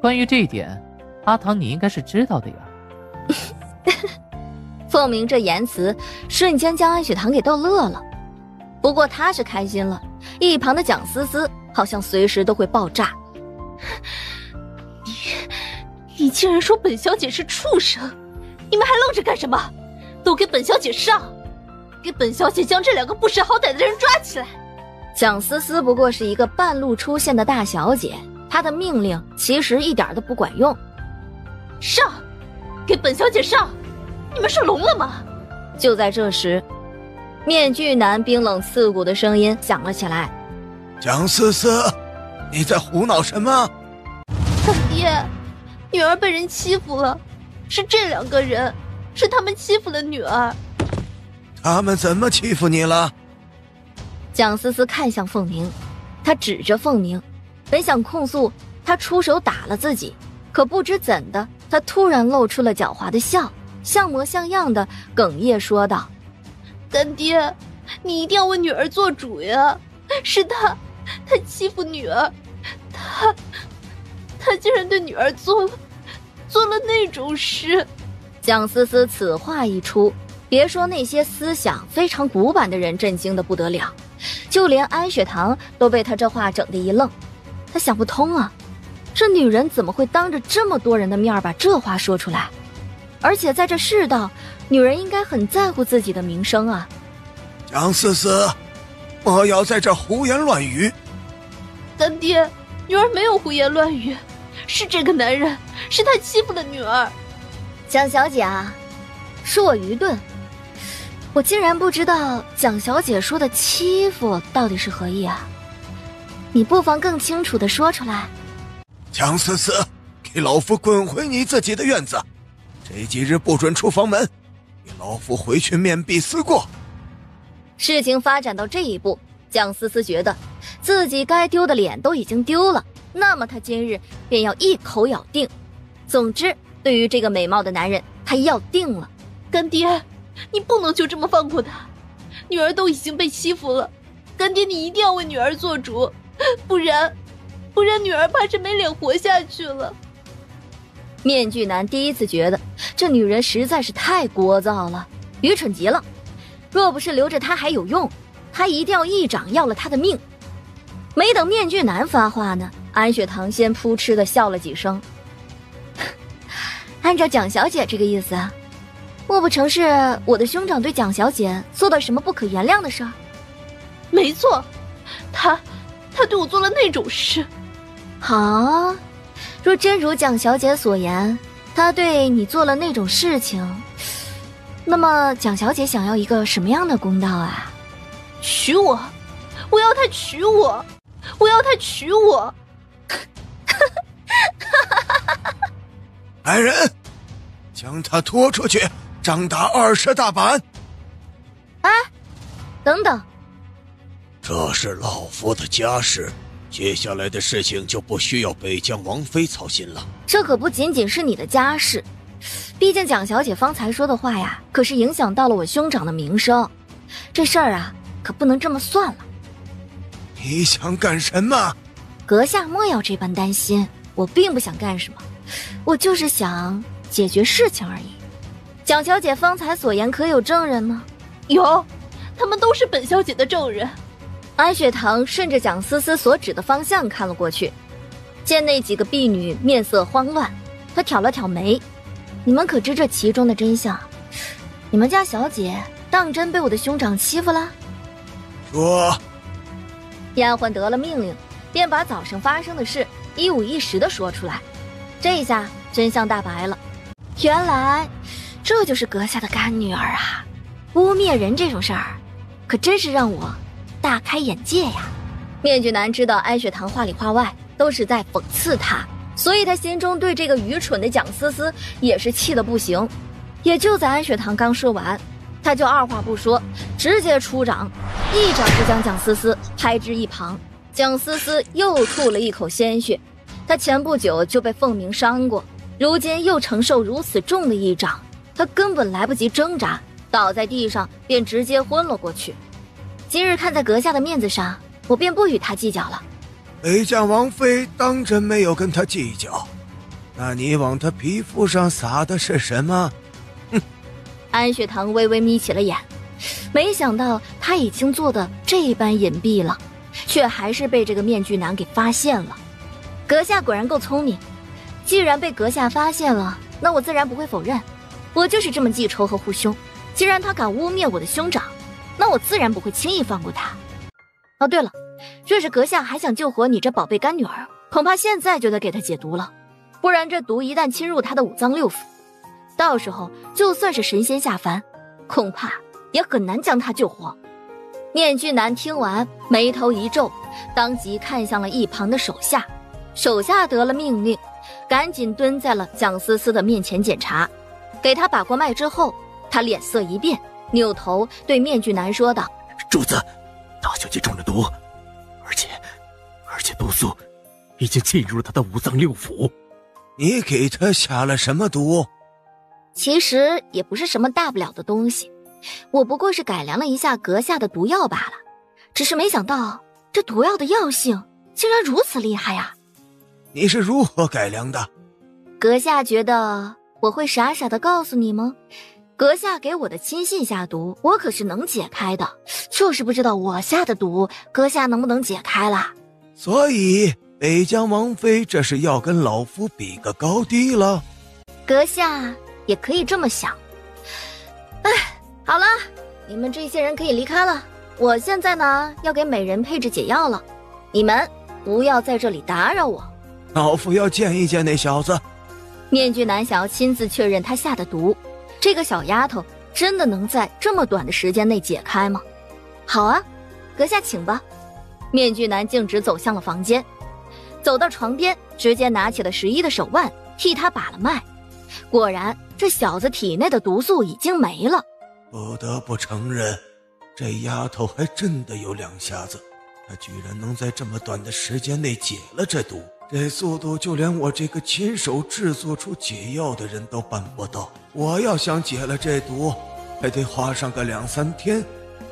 关于这一点，阿唐你应该是知道的呀。凤鸣这言辞瞬间将安雪堂给逗乐了，不过他是开心了，一旁的蒋思思好像随时都会爆炸。你竟然说本小姐是畜生，你们还愣着干什么？都给本小姐上，给本小姐将这2个不识好歹的人抓起来。蒋思思不过是一个半路出现的大小姐，她的命令其实一点都不管用。上，给本小姐上！你们是聋了吗？就在这时，面具男冰冷刺骨的声音响了起来：“蒋思思，你在胡闹什么？”爹，女儿被人欺负了，是这2个人，是他们欺负了女儿。他们怎么欺负你了？蒋思思看向凤鸣，他指着凤鸣，本想控诉他出手打了自己，可不知怎的，他突然露出了狡猾的笑，像模像样的哽咽说道：“干爹，你一定要为女儿做主呀！是他欺负女儿，他竟然对女儿做了那种事。”蒋思思此话一出，别说那些思想非常古板的人震惊的不得了，就连安雪堂都被他这话整得一愣。他想不通啊，这女人怎么会当着这么多人的面把这话说出来？而且在这世道，女人应该很在乎自己的名声啊。蒋思思，莫要在这胡言乱语。干爹，女儿没有胡言乱语，是这个男人，是他欺负了女儿。蒋小姐啊，是我愚钝，我竟然不知道蒋小姐说的欺负到底是何意啊？你不妨更清楚地说出来。蒋思思，给老夫滚回你自己的院子，这几日不准出房门，给老夫回去面壁思过。事情发展到这一步，蒋思思觉得自己该丢的脸都已经丢了，那么她今日便要一口咬定。总之，对于这个美貌的男人，她要定了。干爹，你不能就这么放过他，女儿都已经被欺负了，干爹你一定要为女儿做主，不然女儿怕是没脸活下去了。面具男第一次觉得这女人实在是太聒噪了，愚蠢极了。若不是留着她还有用，他一定要一掌要了她的命。没等面具男发话呢，安雪堂先扑哧的笑了几声。按照蒋小姐这个意思，莫不成是我的兄长对蒋小姐做了什么不可原谅的事儿？没错，他对我做了那种事。好，若真如蒋小姐所言，他对你做了那种事情，那么蒋小姐想要一个什么样的公道啊？娶我，我要他娶我，我要他娶我。来人，将他拖出去，杖打20大板。哎，等等，这是老夫的家事，接下来的事情就不需要北疆王妃操心了。这可不仅仅是你的家事，毕竟蒋小姐方才说的话呀，可是影响到了我兄长的名声，这事儿啊，可不能这么算了。你想干什么？阁下莫要这般担心，我并不想干什么，我就是想解决事情而已。蒋小姐方才所言可有证人呢？有，他们都是本小姐的证人。安雪堂顺着蒋思思所指的方向看了过去，见那几个婢女面色慌乱，她挑了挑眉：“你们可知这其中的真相？你们家小姐当真被我的兄长欺负了？”说。丫鬟得了命令，便把早上发生的事一五一十的说出来。这下真相大白了，原来这就是阁下的干女儿啊！污蔑人这种事儿，可真是让我大开眼界呀！面具男知道安雪堂话里话外都是在讽刺他，所以他心中对这个愚蠢的蒋思思也是气得不行。也就在安雪堂刚说完，他就二话不说，直接出掌，一掌就将蒋思思拍至一旁。蒋思思又吐了一口鲜血，他前不久就被凤鸣伤过，如今又承受如此重的一掌，他根本来不及挣扎，倒在地上便直接昏了过去。今日看在阁下的面子上，我便不与他计较了。北疆王妃当真没有跟他计较，那你往他皮肤上撒的是什么？哼！安雪堂微微眯起了眼，没想到他已经做得这般隐蔽了，却还是被这个面具男给发现了。阁下果然够聪明，既然被阁下发现了，那我自然不会否认，我就是这么记仇和护兄。既然他敢污蔑我的兄长，那我自然不会轻易放过他。哦，对了，若是阁下还想救活你这宝贝干女儿，恐怕现在就得给她解毒了，不然这毒一旦侵入她的五脏六腑，到时候就算是神仙下凡，恐怕也很难将他救活。面具男听完，眉头一皱，当即看向了一旁的手下。手下得了命令，赶紧蹲在了蒋思思的面前检查。给他把过脉之后，他脸色一变，扭头对面具男说道：主子，大小姐中了毒，而且毒素已经进入了她的五脏六腑。你给她下了什么毒？其实也不是什么大不了的东西，我不过是改良了一下阁下的毒药罢了。只是没想到这毒药的药性竟然如此厉害呀！你是如何改良的？阁下觉得我会傻傻的告诉你吗？阁下给我的亲信下毒，我可是能解开的，就是不知道我下的毒，阁下能不能解开啦？所以北疆王妃这是要跟老夫比个高低了？阁下也可以这么想。哎，好了，你们这些人可以离开了。我现在呢要给美人配置解药了，你们不要在这里打扰我。老夫要见一见那小子。面具男想要亲自确认他下的毒，这个小丫头真的能在这么短的时间内解开吗？好啊，阁下请吧。面具男径直走向了房间，走到床边，直接拿起了11的手腕替他把了脉。果然，这小子体内的毒素已经没了。不得不承认，这丫头还真的有两下子，她居然能在这么短的时间内解了这毒，这速度就连我这个亲手制作出解药的人都办不到。我要想解了这毒，还得花上个2、3天，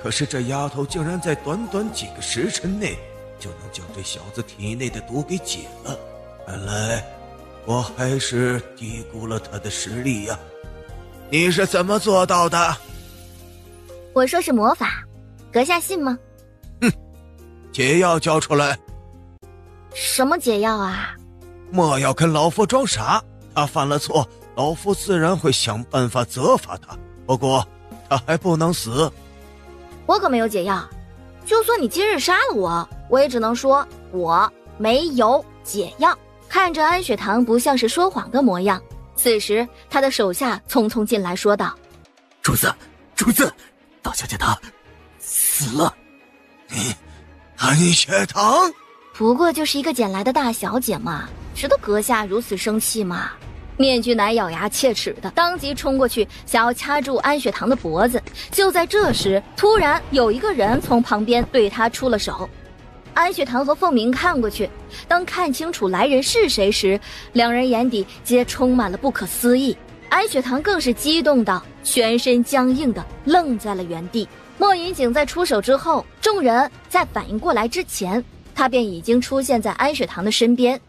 可是这丫头竟然在短短几个时辰内就能将这小子体内的毒给解了。看来我还是低估了她的实力呀。你是怎么做到的？我说是魔法，阁下信吗？解药交出来。什么解药啊？莫要跟老夫装傻，他犯了错，老夫自然会想办法责罚他，不过他还不能死。我可没有解药，就算你今日杀了我，我也只能说我没有解药。看着安雪堂不像是说谎的模样，此时他的手下匆匆进来说道：主子，大小姐她死了。你安雪堂不过就是一个捡来的大小姐嘛，值得阁下如此生气吗？面具男咬牙切齿的当即冲过去，想要掐住安雪堂的脖子。就在这时，突然有一个人从旁边对他出了手。安雪堂和凤鸣看过去，当看清楚来人是谁时，两人眼底皆充满了不可思议。安雪堂更是激动到全身僵硬的愣在了原地。莫云景在出手之后，众人在反应过来之前，他便已经出现在安雪堂的身边，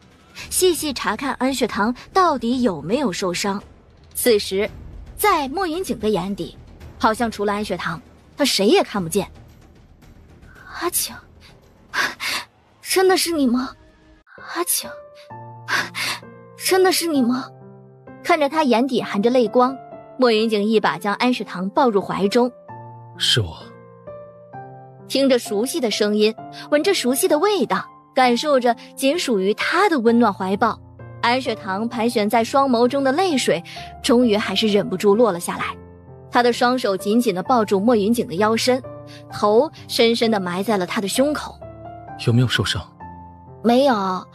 细细查看安雪堂到底有没有受伤。此时在莫云景的眼底，好像除了安雪堂，他谁也看不见。阿景，真的是你吗？阿景，真的是你吗？看着他眼底含着泪光，莫云景一把将安雪堂抱入怀中。是我。听着熟悉的声音，闻着熟悉的味道，感受着仅属于他的温暖怀抱，安雪堂盘旋在双眸中的泪水终于还是忍不住落了下来。他的双手紧紧地抱住莫云景的腰身，头深深地埋在了他的胸口。有没有受伤？没有，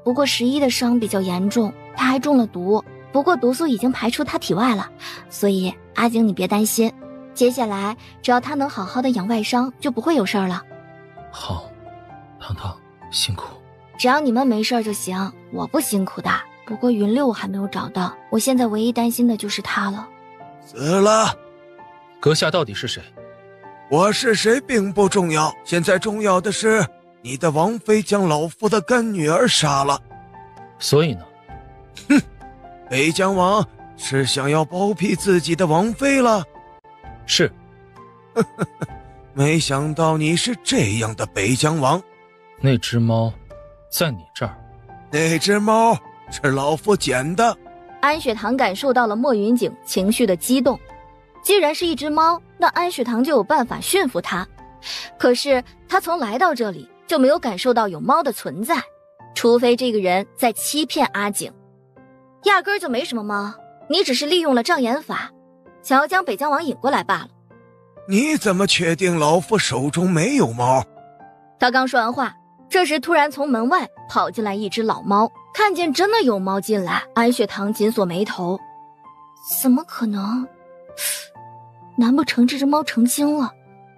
不过11的伤比较严重，他还中了毒，不过毒素已经排出他体外了，所以阿景你别担心，接下来只要他能好好的养外伤，就不会有事了。好，糖糖辛苦。只要你们没事就行，我不辛苦的。不过云六我还没有找到，我现在唯一担心的就是他了。死了。阁下到底是谁？我是谁并不重要，现在重要的是你的王妃将老夫的干女儿杀了。所以呢？哼，北疆王是想要包庇自己的王妃了？是。没想到你是这样的北疆王。那只猫在你这儿。那只猫是老夫捡的。安雪堂感受到了莫云景情绪的激动，既然是一只猫，那安雪堂就有办法驯服它。可是他从来到这里就没有感受到有猫的存在，除非这个人在欺骗阿景。压根儿就没什么猫，你只是利用了障眼法，想要将北疆王引过来罢了。你怎么确定老夫手中没有猫？他刚说完话，这时突然从门外跑进来一只老猫，看见真的有猫进来，安雪堂紧锁眉头，怎么可能？难不成这只猫成精了？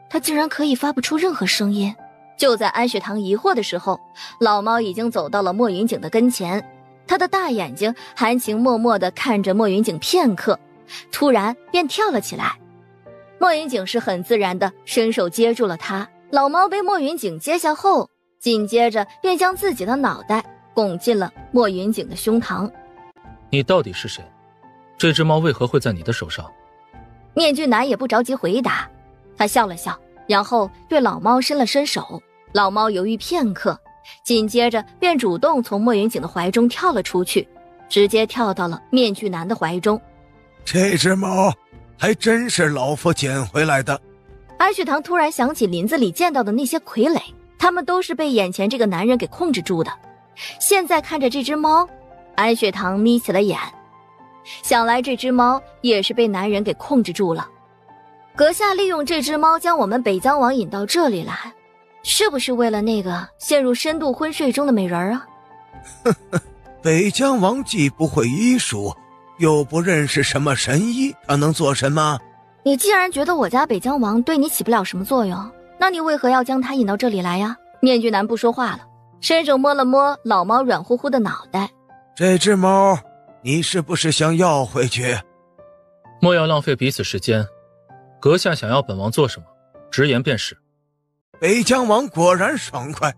它竟然可以发不出任何声音。就在安雪堂疑惑的时候，老猫已经走到了莫云景的跟前，他的大眼睛含情脉脉地看着莫云景片刻，突然便跳了起来。莫云景是很自然地伸手接住了他，老猫被莫云景接下后，紧接着便将自己的脑袋拱进了莫云景的胸膛。你到底是谁？这只猫为何会在你的手上？面具男也不着急回答，他笑了笑，然后对老猫伸了伸手。老猫犹豫片刻，紧接着便主动从莫云景的怀中跳了出去，直接跳到了面具男的怀中。这只猫还真是老夫捡回来的。安雪堂突然想起林子里见到的那些傀儡，他们都是被眼前这个男人给控制住的。现在看着这只猫，安雪堂眯起了眼，想来这只猫也是被男人给控制住了。阁下利用这只猫将我们北疆王引到这里来，是不是为了那个陷入深度昏睡中的美人啊？北疆王既不会医术，又不认识什么神医，他能做什么？你既然觉得我家北疆王对你起不了什么作用，那你为何要将他引到这里来呀？面具男不说话了，伸手摸了摸老猫软乎乎的脑袋。这只猫你是不是想要回去？莫要浪费彼此时间，阁下想要本王做什么，直言便是。北疆王果然爽快，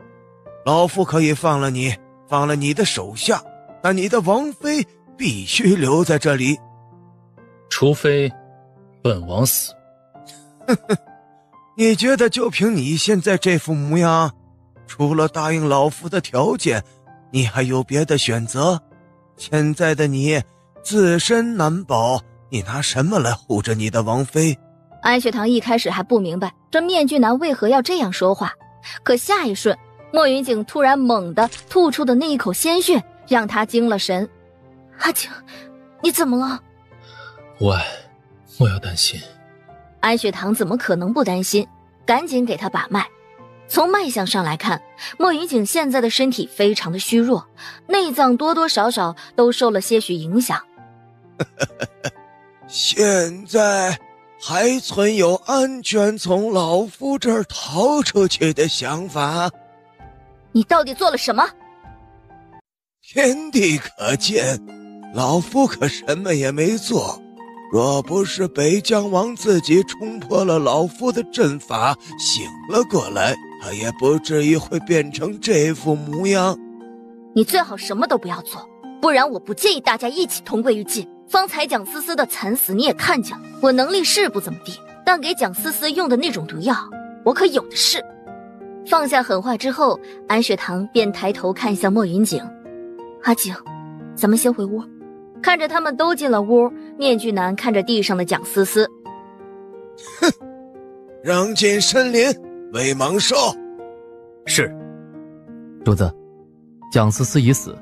老夫可以放了你，放了你的手下，但你的王妃必须留在这里。除非本王死。你觉得就凭你现在这副模样，除了答应老夫的条件，你还有别的选择？现在的你自身难保，你拿什么来护着你的王妃？安雪堂一开始还不明白这面具男为何要这样说话，可下一瞬莫云景突然猛地吐出的那一口鲜血让他惊了神。阿景，你怎么了？无碍，莫要担心。安雪堂怎么可能不担心，赶紧给他把脉。从脉象上来看，莫云景现在的身体非常的虚弱，内脏多多少少都受了些许影响。现在还存有安全从老夫这儿逃出去的想法？你到底做了什么？天地可见，老夫可什么也没做。若不是北疆王自己冲破了老夫的阵法，醒了过来，他也不至于会变成这副模样。你最好什么都不要做，不然我不介意大家一起同归于尽。方才蒋思思的惨死你也看见了，我能力是不怎么地，但给蒋思思用的那种毒药，我可有的是。放下狠话之后，安雪堂便抬头看向莫云景。阿景，咱们先回屋。看着他们都进了屋，面具男看着地上的蒋思思，哼，扔进森林喂猛兽。是。主子，蒋思思已死，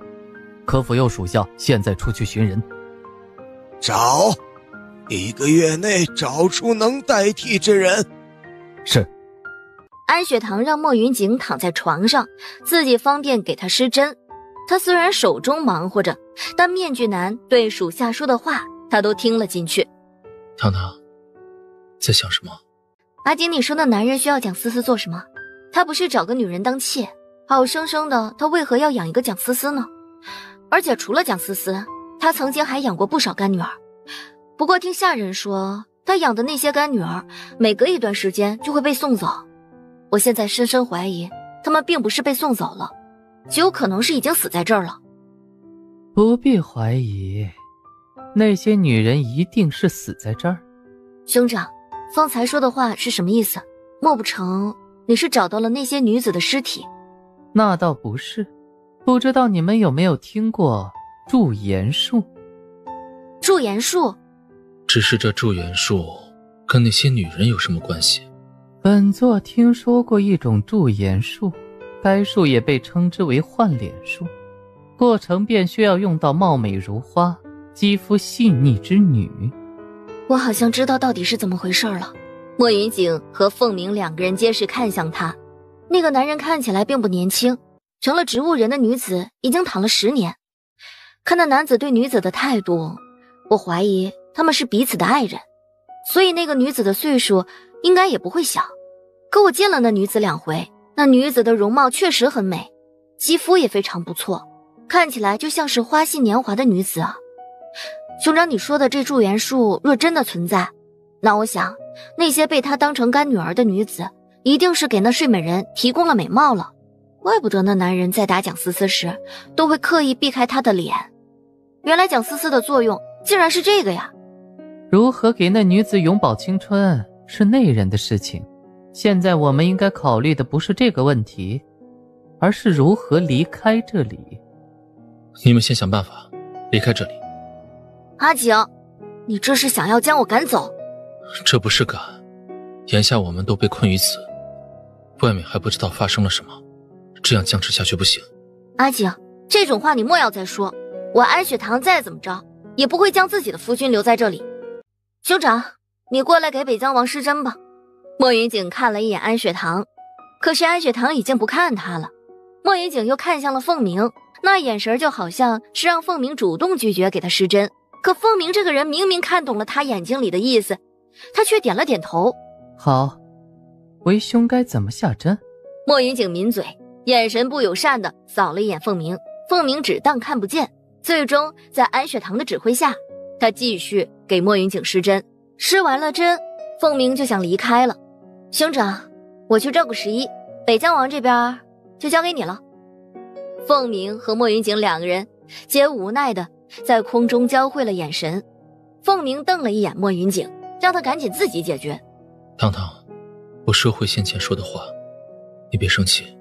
可否要属下现在出去寻人？找，1个月内找出能代替之人。是。安雪堂让莫云景躺在床上，自己方便给他施针。他虽然手中忙活着，但面具男对属下说的话他都听了进去。糖糖在想什么？阿锦，你说那男人需要蒋思思做什么？他不是找个女人当妾，好生生的他为何要养一个蒋思思呢？而且除了蒋思思，他曾经还养过不少干女儿。不过听下人说，他养的那些干女儿每隔一段时间就会被送走。我现在深深怀疑他们并不是被送走了，极有可能是已经死在这儿了。不必怀疑，那些女人一定是死在这儿。兄长，方才说的话是什么意思？莫不成你是找到了那些女子的尸体？那倒不是，不知道你们有没有听过驻颜术？驻颜术？只是这驻颜术跟那些女人有什么关系？本座听说过一种驻颜术，该术也被称之为换脸术，过程便需要用到貌美如花、肌肤细腻之女。我好像知道到底是怎么回事了。莫云锦和凤鸣两个人皆是看向他。那个男人看起来并不年轻，成了植物人的女子已经躺了10年。看那男子对女子的态度，我怀疑他们是彼此的爱人，所以那个女子的岁数应该也不会小。可我见了那女子2回，那女子的容貌确实很美，肌肤也非常不错，看起来就像是花系年华的女子啊。兄长，你说的这祝元树若真的存在，那我想那些被他当成干女儿的女子一定是给那睡美人提供了美貌了，怪不得那男人在打蒋思思时都会刻意避开她的脸。原来蒋思思的作用竟然是这个呀！如何给那女子永葆青春是内人的事情，现在我们应该考虑的不是这个问题，而是如何离开这里。你们先想办法离开这里。阿景，你这是想要将我赶走？这不是赶，眼下我们都被困于此，外面还不知道发生了什么，这样僵持下去不行。阿景，这种话你莫要再说，我安雪堂再怎么着也不会将自己的夫君留在这里。兄长，你过来给北疆王施针吧。莫云锦看了一眼安雪堂，可是安雪堂已经不看他了。莫云锦又看向了凤鸣，那眼神就好像是让凤鸣主动拒绝给他施针。可凤鸣这个人明明看懂了他眼睛里的意思，他却点了点头。好，为兄该怎么下针？莫云锦抿嘴，眼神不友善地扫了一眼凤鸣，凤鸣只当看不见。最终在安雪堂的指挥下，他继续给莫云锦施针。施完了针，凤鸣就想离开了。兄长，我去照顾11，北疆王这边就交给你了。凤鸣和莫云锦2个人皆无奈的在空中交汇了眼神。凤鸣瞪了一眼莫云锦，让他赶紧自己解决。糖糖，我收回先前说的话，你别生气。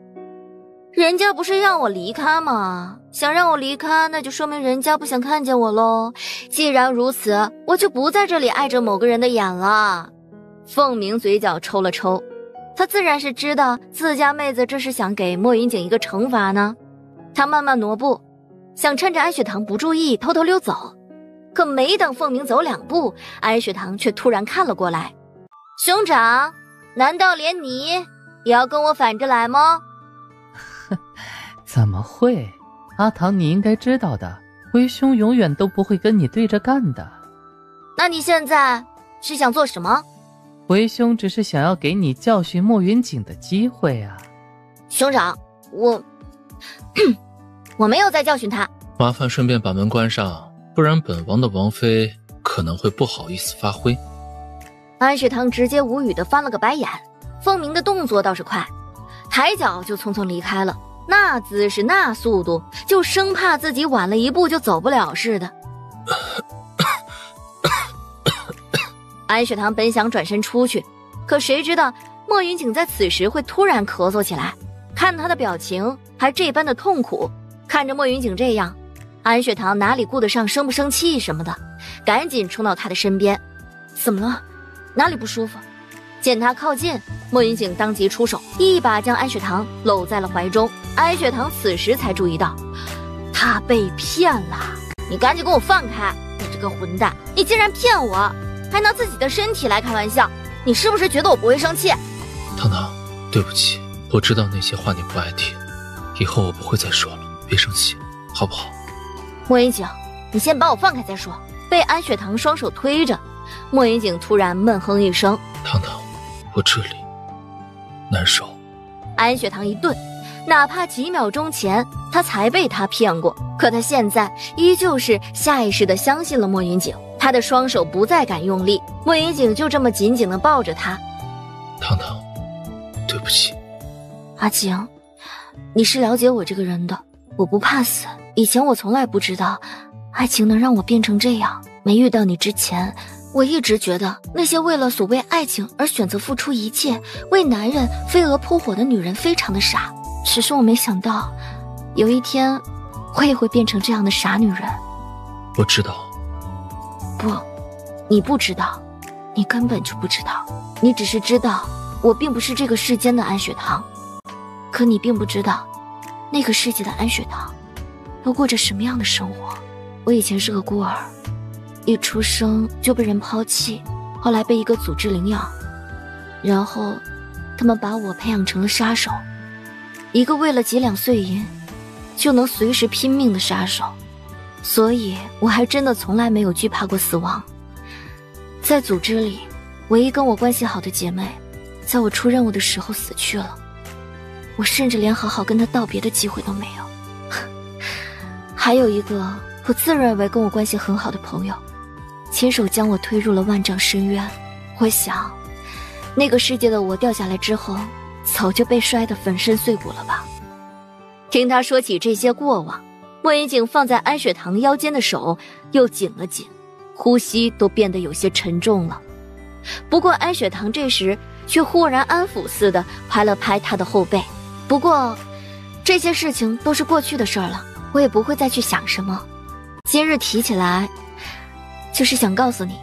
人家不是让我离开吗？想让我离开，那就说明人家不想看见我咯。既然如此，我就不在这里碍着某个人的眼了。凤鸣嘴角抽了抽，他自然是知道自家妹子这是想给莫云锦一个惩罚呢。他慢慢挪步，想趁着安雪堂不注意偷偷溜走。可没等凤鸣走2步，安雪堂却突然看了过来。兄长，难道连你也要跟我反着来吗？怎么会？阿唐，你应该知道的，为兄永远都不会跟你对着干的。那你现在是想做什么？为兄只是想要给你教训莫云锦的机会啊。兄长，我没有在教训他。麻烦顺便把门关上，不然本王的王妃可能会不好意思发挥。安雪堂直接无语地翻了个白眼。凤鸣的动作倒是快，抬脚就匆匆离开了，那姿势那速度，就生怕自己晚了1步就走不了似的。安雪堂本想转身出去，可谁知道莫云锦在此时会突然咳嗽起来，看他的表情还这般的痛苦。看着莫云锦这样，安雪堂哪里顾得上生不生气什么的，赶紧冲到他的身边。怎么了？哪里不舒服？见他靠近，莫云锦当即出手，一把将安雪堂搂在了怀中。安雪堂此时才注意到他被骗了。你赶紧给我放开！你这个混蛋，你竟然骗我，还拿自己的身体来开玩笑，你是不是觉得我不会生气？糖糖，对不起，我知道那些话你不爱听，以后我不会再说了，别生气好不好？莫云锦，你先把我放开再说。被安雪堂双手推着，莫云锦突然闷哼一声。糖糖，我这里难受。安雪堂一顿，哪怕几秒钟前他才被他骗过，可他现在依旧是下意识地相信了莫云锦。他的双手不再敢用力，莫云锦就这么紧紧地抱着他。糖糖，对不起。阿景，你是了解我这个人的，我不怕死。以前我从来不知道爱情能让我变成这样。没遇到你之前，我一直觉得那些为了所谓爱情而选择付出一切，为男人飞蛾扑火的女人非常的傻。只是我没想到，有一天我也会变成这样的傻女人。我知道。不，你不知道，你根本就不知道。你只是知道我并不是这个世间的安雪堂，可你并不知道那个世界的安雪堂都过着什么样的生活。我以前是个孤儿，一出生就被人抛弃，后来被一个组织领养，然后他们把我培养成了杀手，一个为了几两碎银就能随时拼命的杀手。所以我还真的从来没有惧怕过死亡。在组织里，唯一跟我关系好的姐妹，在我出任务的时候死去了，我甚至连好好跟她道别的机会都没有。还有一个我自认为跟我关系很好的朋友，亲手将我推入了万丈深渊。我想，那个世界的我掉下来之后，早就被摔得粉身碎骨了吧。听他说起这些过往，莫云锦放在安雪堂腰间的手又紧了紧，呼吸都变得有些沉重了。不过安雪堂这时却忽然安抚似的拍了拍他的后背。不过这些事情都是过去的事儿了，我也不会再去想什么。今日提起来，就是想告诉你，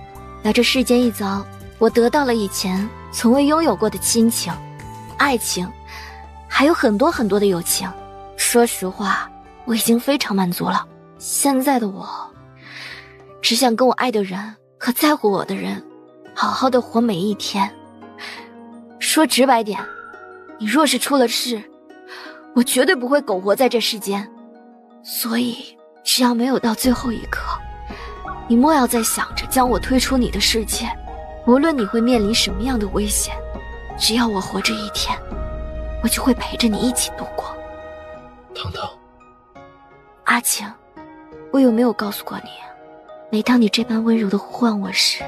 来这世间一遭，我得到了以前从未拥有过的亲情、爱情，还有很多很多的友情。说实话，我已经非常满足了。现在的我，只想跟我爱的人和在乎我的人，好好的活每一天。说直白点，你若是出了事，我绝对不会苟活在这世间。所以，只要没有到最后一刻，你莫要再想着将我推出你的世界。无论你会面临什么样的危险，只要我活着一天，我就会陪着你一起度过。糖糖，阿晴，我有没有告诉过你，每当你这般温柔地呼唤我时，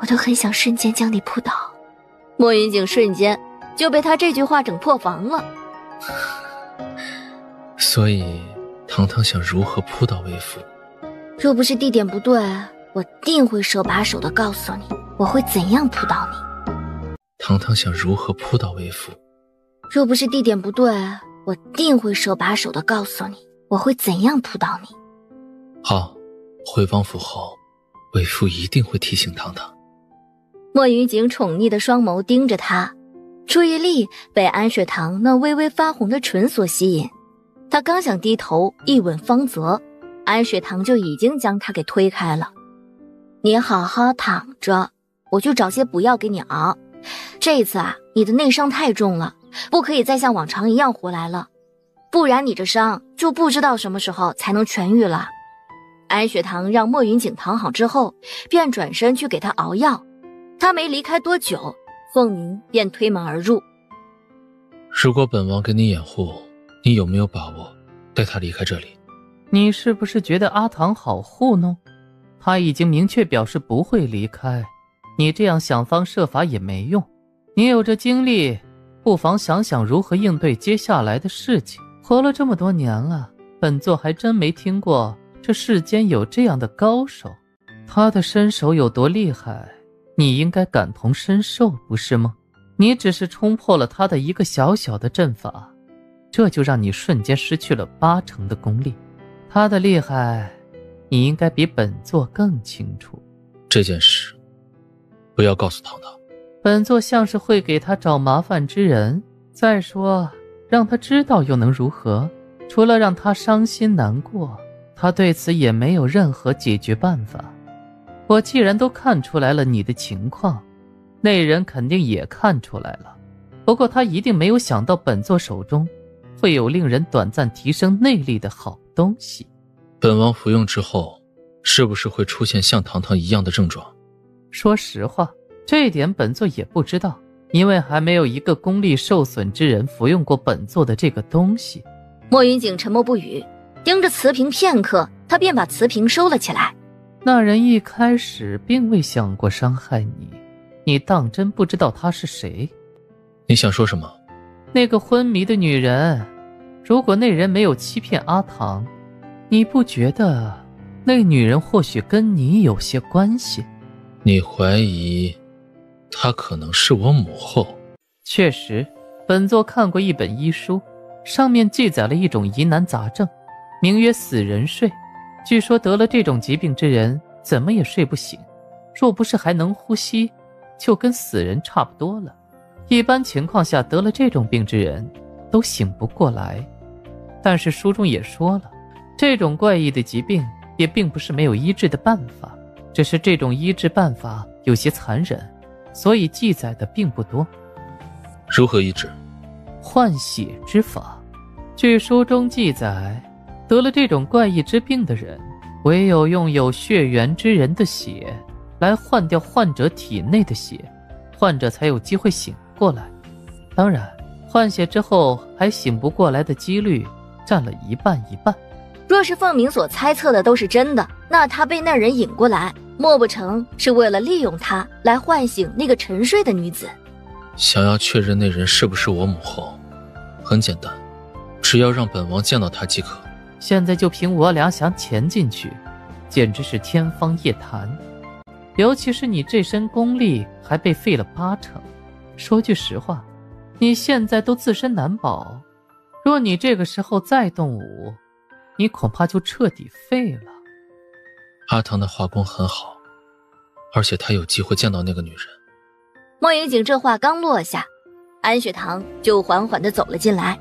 我都很想瞬间将你扑倒。莫云锦瞬间就被他这句话整破防了。所以糖糖想如何扑倒为夫？若不是地点不对，我定会手把手地告诉你我会怎样扑倒你。糖糖想如何扑倒为夫？若不是地点不对，我定会手把手地告诉你我会怎样扑倒你。好，回王府后，为夫一定会提醒糖糖。莫云锦宠溺的双眸盯着他，注意力被安雪堂那微微发红的唇所吸引。他刚想低头一吻芳泽，安雪堂就已经将他给推开了。你好好躺着，我去找些补药给你熬。这次啊，你的内伤太重了，不可以再像往常一样胡来了，不然你这伤就不知道什么时候才能痊愈了。安雪堂让莫云锦躺好之后，便转身去给他熬药。他没离开多久，凤鸣便推门而入。如果本王给你掩护，你有没有把握带他离开这里？你是不是觉得阿唐好糊弄？他已经明确表示不会离开，你这样想方设法也没用。你有这精力，不妨想想如何应对接下来的事情。活了这么多年了，本座还真没听过这世间有这样的高手。他的身手有多厉害，你应该感同身受，不是吗？你只是冲破了他的一个小小的阵法，这就让你瞬间失去了80%的功力。他的厉害，你应该比本座更清楚。这件事，不要告诉糖糖。本座像是会给他找麻烦之人。再说，让他知道又能如何？除了让他伤心难过，他对此也没有任何解决办法。我既然都看出来了你的情况，那人肯定也看出来了。不过他一定没有想到本座手中会有令人短暂提升内力的好东西。本王服用之后，是不是会出现像糖糖一样的症状？说实话，这一点本座也不知道，因为还没有一个功力受损之人服用过本座的这个东西。莫云锦沉默不语，盯着瓷瓶片刻，他便把瓷瓶收了起来。那人一开始并未想过伤害你，你当真不知道他是谁？你想说什么？那个昏迷的女人，如果那人没有欺骗阿唐，你不觉得那女人或许跟你有些关系？你怀疑她可能是我母后？确实，本座看过一本医书，上面记载了一种疑难杂症，名曰死人睡。据说得了这种疾病之人怎么也睡不醒，若不是还能呼吸，就跟死人差不多了。一般情况下得了这种病之人都醒不过来。但是书中也说了，这种怪异的疾病也并不是没有医治的办法，只是这种医治办法有些残忍，所以记载的并不多。如何医治？换血之法。据书中记载，得了这种怪异之病的人，唯有用有血缘之人的血来换掉患者体内的血，患者才有机会醒过来。当然，换血之后还醒不过来的几率占了一半一半。若是凤鸣所猜测的都是真的，那他被那人引过来，莫不成是为了利用他来唤醒那个沉睡的女子？想要确认那人是不是我母后，很简单，只要让本王见到他即可。现在就凭我俩想潜进去，简直是天方夜谭。尤其是你这身功力还被废了80%。说句实话，你现在都自身难保，若你这个时候再动武，你恐怕就彻底废了。阿唐的画工很好，而且他有机会见到那个女人。莫云锦这话刚落下，安雪堂就缓缓地走了进来。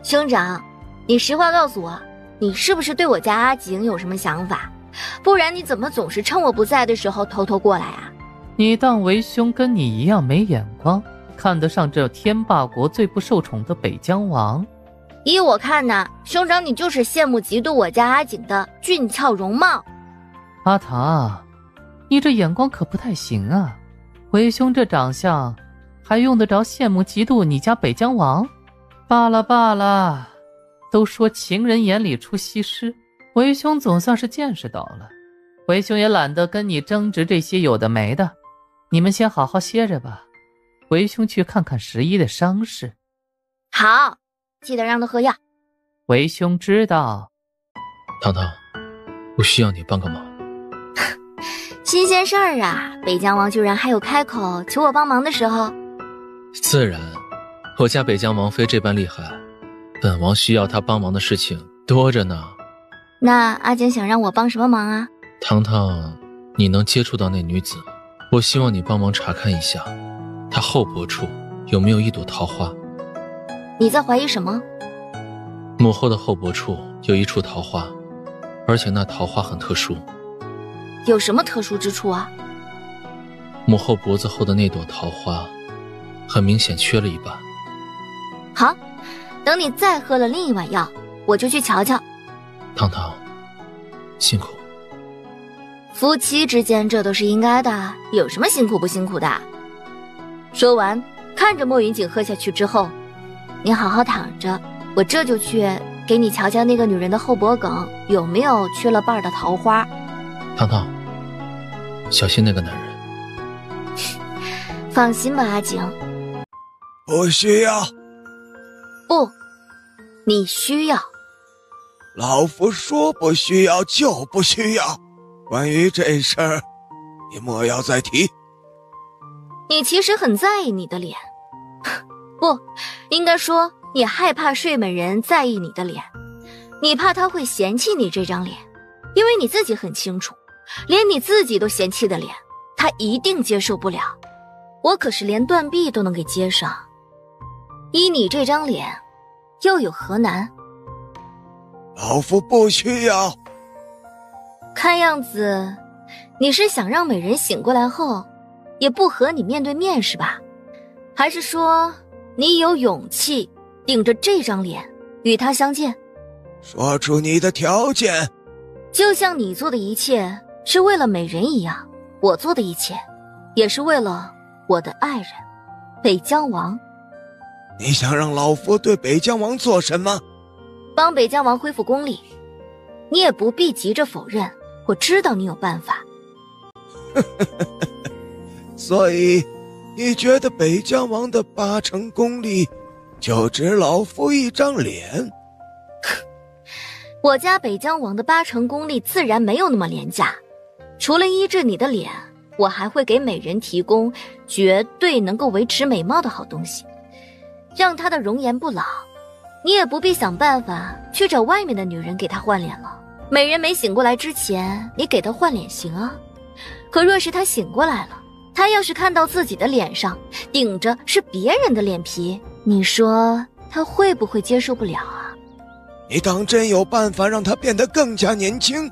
兄长，你实话告诉我，你是不是对我家阿景有什么想法？不然你怎么总是趁我不在的时候偷偷过来啊？你当为兄跟你一样没眼光，看得上这天霸国最不受宠的北疆王？依我看呢，兄长你就是羡慕嫉妒我家阿景的俊俏容貌。阿唐，你这眼光可不太行啊！为兄这长相，还用得着羡慕嫉妒你家北疆王？罢了罢了，都说情人眼里出西施，为兄总算是见识到了。为兄也懒得跟你争执这些有的没的，你们先好好歇着吧。为兄去看看11的伤势。好，记得让他喝药。为兄知道。糖糖，我需要你帮个忙。新鲜事儿啊，北疆王居然还有开口求我帮忙的时候。自然，我家北疆王妃这般厉害，本王需要她帮忙的事情多着呢。那阿景想让我帮什么忙啊？糖糖，你能接触到那女子，我希望你帮忙查看一下，她后脖处有没有一朵桃花。你在怀疑什么？母后的后脖处有一处桃花，而且那桃花很特殊。有什么特殊之处啊？母后脖子后的那朵桃花很明显缺了一半。好，等你再喝了另一碗药，我就去瞧瞧。糖糖，辛苦。夫妻之间这都是应该的，有什么辛苦不辛苦的？说完，看着莫云锦喝下去之后，你好好躺着，我这就去给你瞧瞧那个女人的后脖梗有没有缺了半的桃花。糖糖，小心那个男人。放心吧，阿景。不需要。不，你需要。老夫说不需要就不需要，关于这事儿，你莫要再提。你其实很在意你的脸，不，应该说你害怕睡美人在意你的脸，你怕他会嫌弃你这张脸，因为你自己很清楚，连你自己都嫌弃的脸，他一定接受不了。我可是连断臂都能给接上，依你这张脸，又有何难？老夫不需要。看样子，你是想让美人醒过来后，也不和你面对面是吧？还是说，你有勇气顶着这张脸与她相见？说出你的条件。就像你做的一切是为了美人一样，我做的一切也是为了我的爱人北疆王。你想让老夫对北疆王做什么？帮北疆王恢复功力。你也不必急着否认，我知道你有办法。所以你觉得北疆王的80%功力就值老夫一张脸？我家北疆王的80%功力自然没有那么廉价，除了医治你的脸，我还会给美人提供绝对能够维持美貌的好东西，让她的容颜不老。你也不必想办法去找外面的女人给她换脸了，美人没醒过来之前，你给她换脸行啊。可若是她醒过来了，她要是看到自己的脸上顶着是别人的脸皮，你说她会不会接受不了啊？你当真有办法让她变得更加年轻？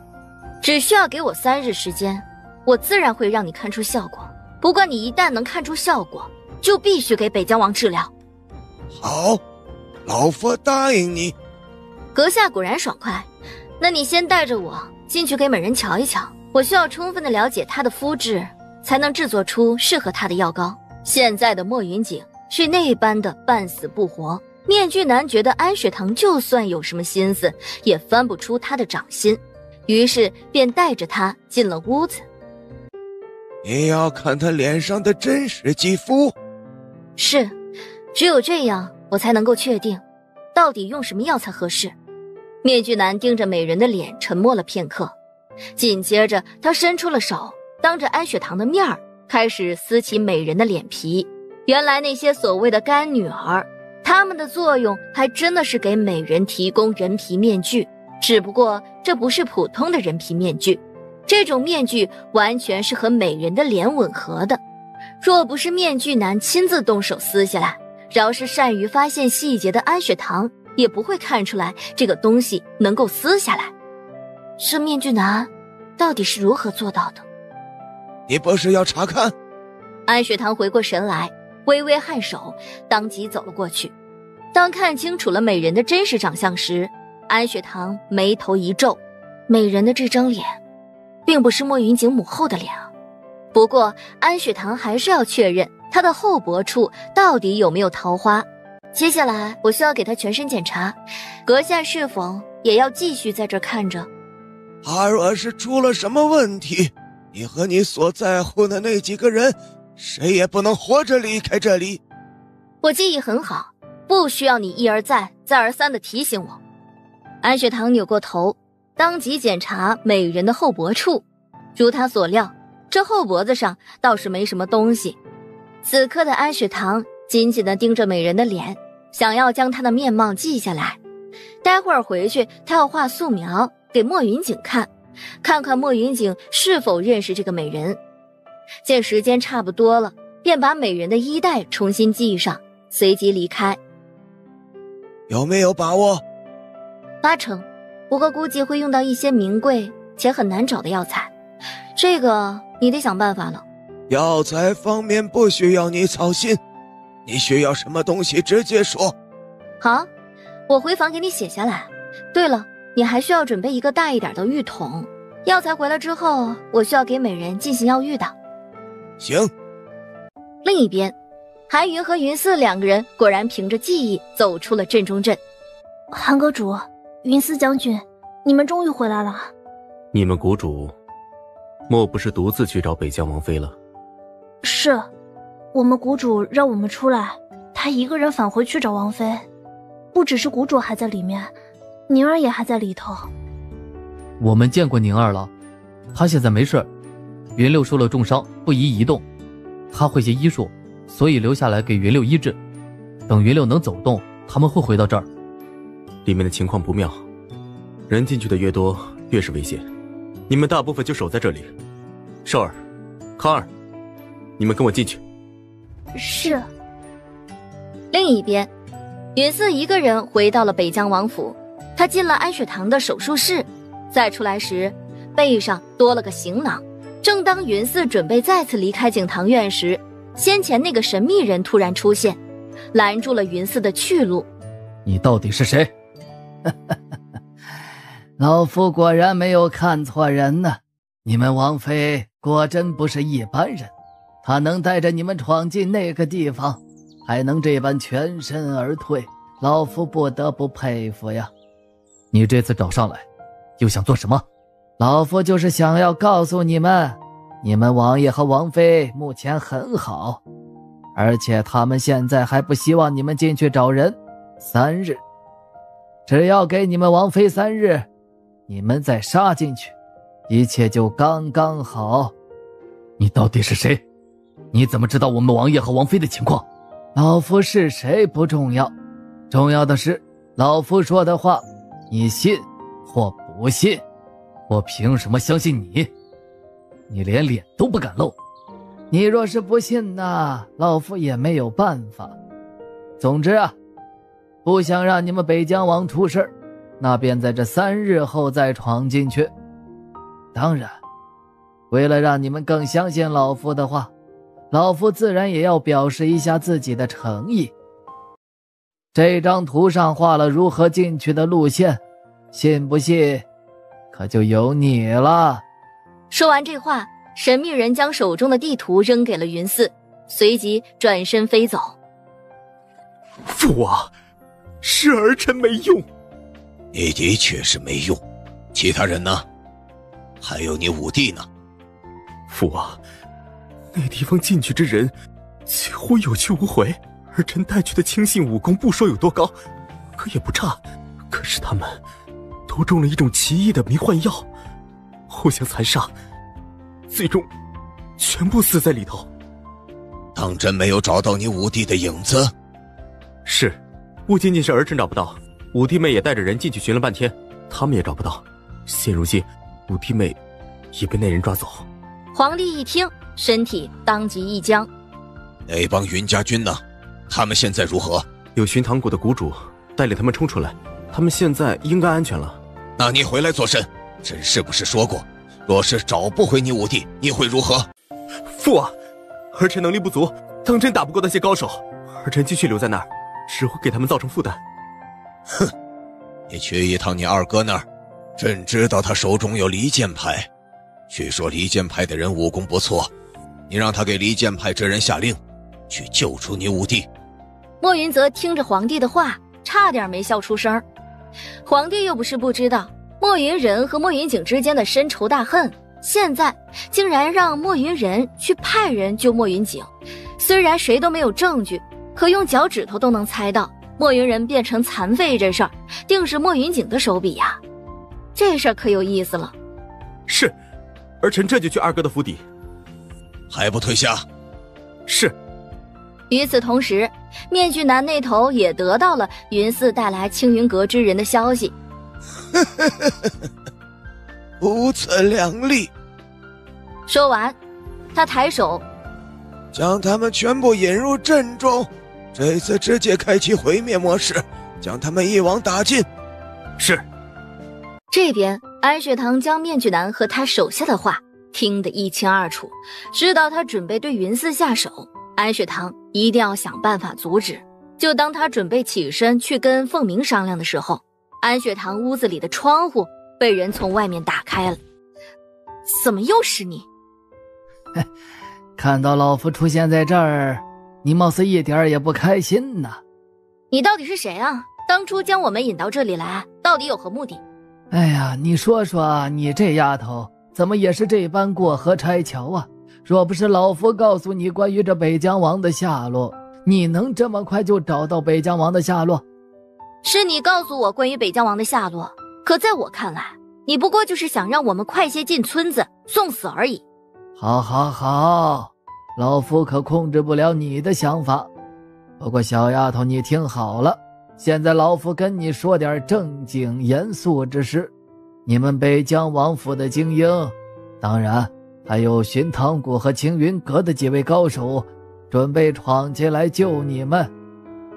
只需要给我3日时间，我自然会让你看出效果。不过你一旦能看出效果，就必须给北疆王治疗。好，老夫答应你。阁下果然爽快，那你先带着我进去给美人瞧一瞧，我需要充分的了解她的肤质，才能制作出适合她的药膏。现在的莫云锦是那般的半死不活，面具男觉得安雪堂就算有什么心思，也翻不出他的掌心，于是便带着他进了屋子。你要看他脸上的真实肌肤？是，只有这样我才能够确定到底用什么药才合适。面具男盯着美人的脸沉默了片刻，紧接着他伸出了手，当着安雪堂的面开始撕起美人的脸皮。原来那些所谓的干女儿，她们的作用还真的是给美人提供人皮面具，只不过这不是普通的人皮面具，这种面具完全是和美人的脸吻合的。若不是面具男亲自动手撕下来，饶是善于发现细节的安雪堂也不会看出来这个东西能够撕下来。这面具男到底是如何做到的？你不是要查看？安雪堂回过神来，微微颔首，当即走了过去。当看清楚了美人的真实长相时，安雪堂眉头一皱，美人的这张脸并不是莫云景母后的脸啊。不过安雪堂还是要确认她的后脖处到底有没有桃花。接下来我需要给她全身检查，阁下是否也要继续在这看着？他若是出了什么问题，你和你所在乎的那几个人谁也不能活着离开这里。我记忆很好，不需要你一而再再而三地提醒我。安雪堂扭过头，当即检查美人的后脖处。如他所料，这后脖子上倒是没什么东西。此刻的安雪堂紧紧地盯着美人的脸，想要将她的面貌记下来。待会儿回去，他要画素描给莫云景看，看看莫云景是否认识这个美人。见时间差不多了，便把美人的衣带重新系上，随即离开。有没有把握？8成，不过估计会用到一些名贵且很难找的药材，这个你得想办法了。药材方面不需要你操心，你需要什么东西直接说。好，我回房给你写下来。对了，你还需要准备一个大一点的浴桶，药材回来之后，我需要给美人进行药浴的。行。另一边，韩云和云四2个人果然凭着记忆走出了镇中镇。韩阁主，云四将军，你们终于回来了。你们谷主莫不是独自去找北疆王妃了？是，我们谷主让我们出来，他一个人返回去找王妃。不只是谷主还在里面，宁儿也还在里头。我们见过宁儿了，她现在没事。云六受了重伤，不宜移动。他会些医术，所以留下来给云六医治。等云六能走动，他们会回到这儿。里面的情况不妙，人进去的越多，越是危险。你们大部分就守在这里。少儿、康儿，你们跟我进去。是。另一边，云四一个人回到了北疆王府。他进了安雪堂的手术室，再出来时，背上多了个行囊。正当云四准备再次离开景堂院时，先前那个神秘人突然出现，拦住了云四的去路。你到底是谁？老夫果然没有看错人呢，你们王妃果真不是一般人，她能带着你们闯进那个地方，还能这般全身而退，老夫不得不佩服呀。你这次找上来又想做什么？老夫就是想要告诉你们，你们王爷和王妃目前很好，而且他们现在还不希望你们进去找人。3日，只要给你们王妃3日，你们再杀进去，一切就刚刚好。你到底是谁？你怎么知道我们王爷和王妃的情况？老夫是谁不重要，重要的是老夫说的话，你信或不信。我凭什么相信你？你连脸都不敢露。你若是不信呢，老夫也没有办法。总之啊，不想让你们北疆王出事，那便在这3日后再闯进去。当然，为了让你们更相信老夫的话，老夫自然也要表示一下自己的诚意。这张图上画了如何进去的路线，信不信可就由你了。说完这话，神秘人将手中的地图扔给了云寺，随即转身飞走。父王，是儿臣没用。你的确是没用，其他人呢？还有你五弟呢？父王，那地方进去之人几乎有去无回，儿臣带去的亲信武功不说有多高，可也不差，可是他们都中了一种奇异的迷幻药，互相残杀，最终全部死在里头。当真没有找到你五弟的影子？是，不仅仅是儿臣找不到，五弟妹也带着人进去寻了半天，他们也找不到。现如今五弟妹已被那人抓走。皇帝一听，身体当即一僵。那帮云家军呢？他们现在如何？有寻唐谷的谷主带领他们冲出来，他们现在应该安全了。那你回来做甚？朕是不是说过，若是找不回你五弟，你会如何？父王，儿臣能力不足，当真打不过那些高手，儿臣继续留在那儿，只会给他们造成负担。哼，你去一趟你二哥那儿，朕知道他手中有离间派，据说离间派的人武功不错，你让他给离间派这人下令，去救出你五弟。莫云泽听着皇帝的话，差点没笑出声。皇帝又不是不知道莫云仁和莫云景之间的深仇大恨，现在竟然让莫云仁去派人救莫云景。虽然谁都没有证据，可用脚趾头都能猜到莫云仁变成残废这事儿定是莫云景的手笔呀。这事儿可有意思了。是，儿臣这就去二哥的府邸。还不退下？是。与此同时，面具男那头也得到了云寺带来青云阁之人的消息。如此良力。说完，他抬手将他们全部引入阵中，这次直接开启毁灭模式，将他们一网打尽。是。这边安雪堂将面具男和他手下的话听得一清二楚，知道他准备对云寺下手，安雪堂一定要想办法阻止。就当他准备起身去跟凤鸣商量的时候，安雪堂屋子里的窗户被人从外面打开了。怎么又是你？看到老夫出现在这儿，你貌似一点也不开心呢。你到底是谁啊？当初将我们引到这里来，到底有何目的？哎呀，你说说，你这丫头怎么也是这般过河拆桥啊？若不是老夫告诉你关于这北疆王的下落，你能这么快就找到北疆王的下落？是你告诉我关于北疆王的下落，可在我看来，你不过就是想让我们快些进村子送死而已。好好好，老夫可控制不了你的想法。不过小丫头，你听好了，现在老夫跟你说点正经严肃之事。你们北疆王府的精英，当然还有寻唐谷和青云阁的几位高手，准备闯进来救你们。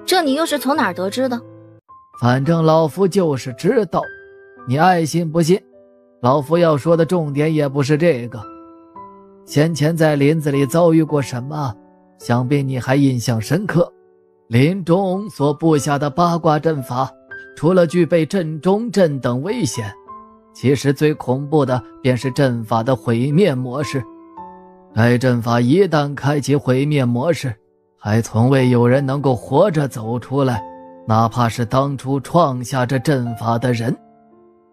这你又是从哪儿得知的？反正老夫就是知道，你爱信不信。老夫要说的重点也不是这个。先前在林子里遭遇过什么，想必你还印象深刻。林中所布下的八卦阵法，除了具备阵中阵等危险，其实最恐怖的便是阵法的毁灭模式。该阵法一旦开启毁灭模式，还从未有人能够活着走出来，哪怕是当初创下这阵法的人。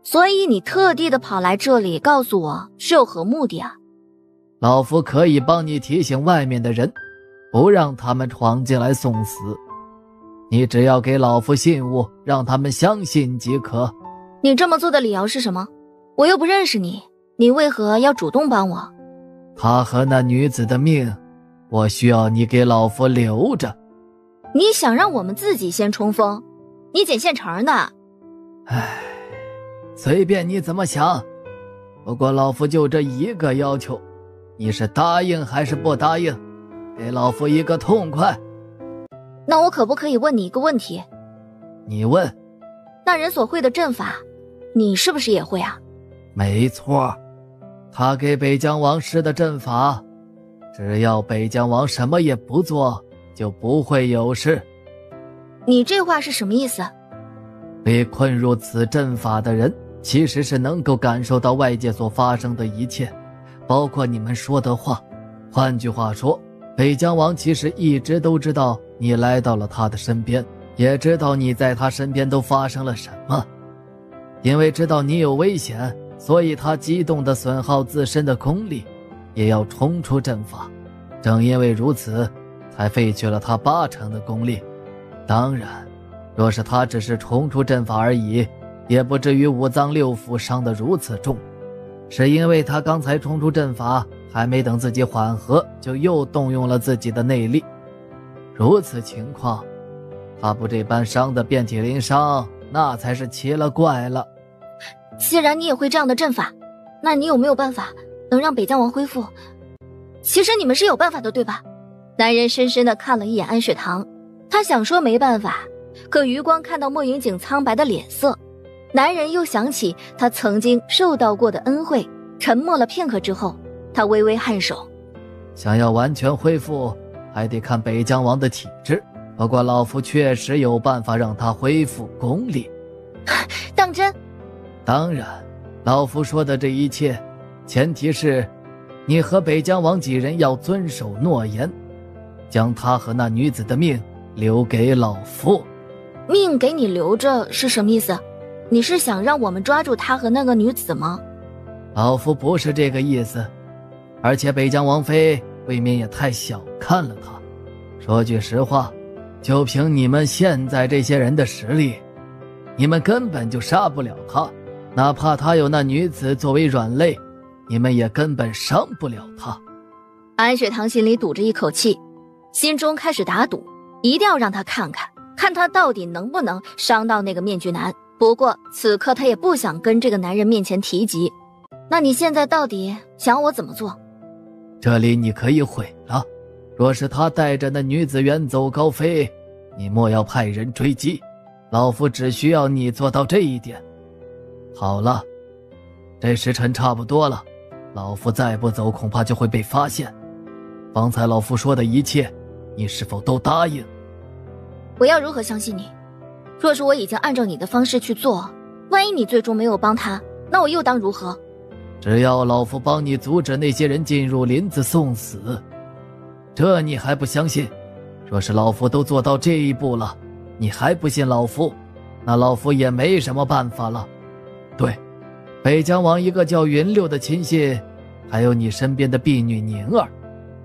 所以你特地的跑来这里告诉我是有何目的啊？老夫可以帮你提醒外面的人，不让他们闯进来送死。你只要给老夫信物，让他们相信即可。你这么做的理由是什么？我又不认识你，你为何要主动帮我？她和那女子的命，我需要你给老夫留着。你想让我们自己先冲锋？你捡现成的？唉，随便你怎么想。不过老夫就这一个要求，你是答应还是不答应？给老夫一个痛快。那我可不可以问你一个问题？你问。那人所会的阵法，你是不是也会啊？没错，他给北疆王施的阵法，只要北疆王什么也不做，就不会有事。你这话是什么意思？被困入此阵法的人，其实是能够感受到外界所发生的一切，包括你们说的话。换句话说，北疆王其实一直都知道你来到了他的身边，也知道你在他身边都发生了什么。因为知道你有危险，所以他激动地损耗自身的功力，也要冲出阵法。正因为如此，才废去了他80%的功力。当然，若是他只是冲出阵法而已，也不至于五脏六腑伤得如此重。是因为他刚才冲出阵法，还没等自己缓和，就又动用了自己的内力。如此情况，他不这般伤得遍体鳞伤，那才是奇了怪了。既然你也会这样的阵法，那你有没有办法能让北疆王恢复？其实你们是有办法的，对吧？男人深深地看了一眼安雪堂，他想说没办法，可余光看到莫云锦苍白的脸色，男人又想起他曾经受到过的恩惠，沉默了片刻之后，他微微颔首。想要完全恢复，还得看北疆王的体质，不过老夫确实有办法让他恢复功力。当真？当然，老夫说的这一切，前提是你和北疆王几人要遵守诺言，将他和那女子的命留给老夫。命给你留着是什么意思？你是想让我们抓住他和那个女子吗？老夫不是这个意思，而且北疆王妃未免也太小看了他。说句实话，就凭你们现在这些人的实力，你们根本就杀不了他，哪怕他有那女子作为软肋，你们也根本伤不了他。安雪堂心里堵着一口气，心中开始打赌，一定要让他看他到底能不能伤到那个面具男。不过此刻他也不想跟这个男人面前提及。那你现在到底想我怎么做？这里你可以毁了，若是他带着那女子远走高飞，你莫要派人追击，老夫只需要你做到这一点。好了，这时辰差不多了，老夫再不走恐怕就会被发现。方才老夫说的一切，你是否都答应？我要如何相信你？若是我已经按照你的方式去做，万一你最终没有帮他，那我又当如何？只要老夫帮你阻止那些人进入林子送死，这你还不相信？若是老夫都做到这一步了，你还不信老夫，那老夫也没什么办法了。对，北疆王一个叫云六的亲信，还有你身边的婢女宁儿，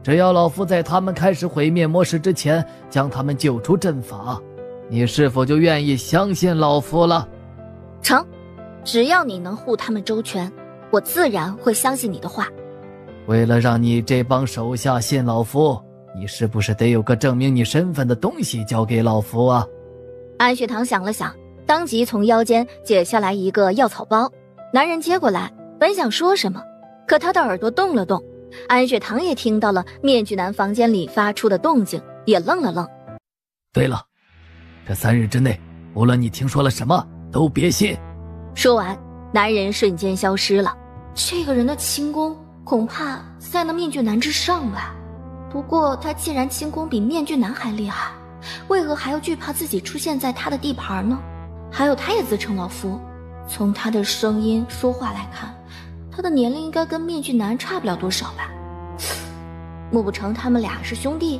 只要老夫在他们开始毁灭魔石之前将他们救出阵法，你是否就愿意相信老夫了？成，只要你能护他们周全，我自然会相信你的话。为了让你这帮手下信老夫，你是不是得有个证明你身份的东西交给老夫啊？安雪堂想了想，当即从腰间解下来一个药草包。男人接过来，本想说什么，可他的耳朵动了动，安雪堂也听到了面具男房间里发出的动静，也愣了愣。对了，这3日之内，无论你听说了什么，都别信。说完，男人瞬间消失了。这个人的轻功恐怕在那面具男之上吧。不过他既然轻功比面具男还厉害，为何还要惧怕自己出现在他的地盘呢？还有他也自称老夫，从他的声音说话来看，他的年龄应该跟面具男差不了多少吧。莫不成他们俩是兄弟，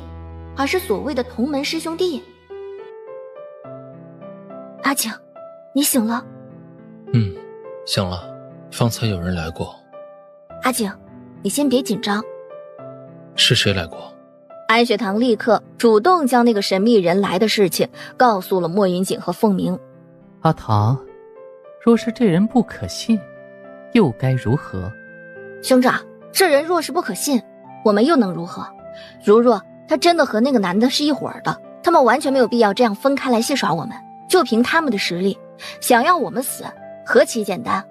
还是所谓的同门师兄弟？阿景，你醒了？醒了，方才有人来过。阿景，你先别紧张。是谁来过？安雪堂立刻主动将那个神秘人来的事情告诉了莫云锦和凤鸣。阿唐，若是这人不可信，又该如何？兄长，这人若是不可信，我们又能如何？如若他真的和那个男的是一伙儿的，他们完全没有必要这样分开来戏耍我们。就凭他们的实力，想要我们死，何其简单。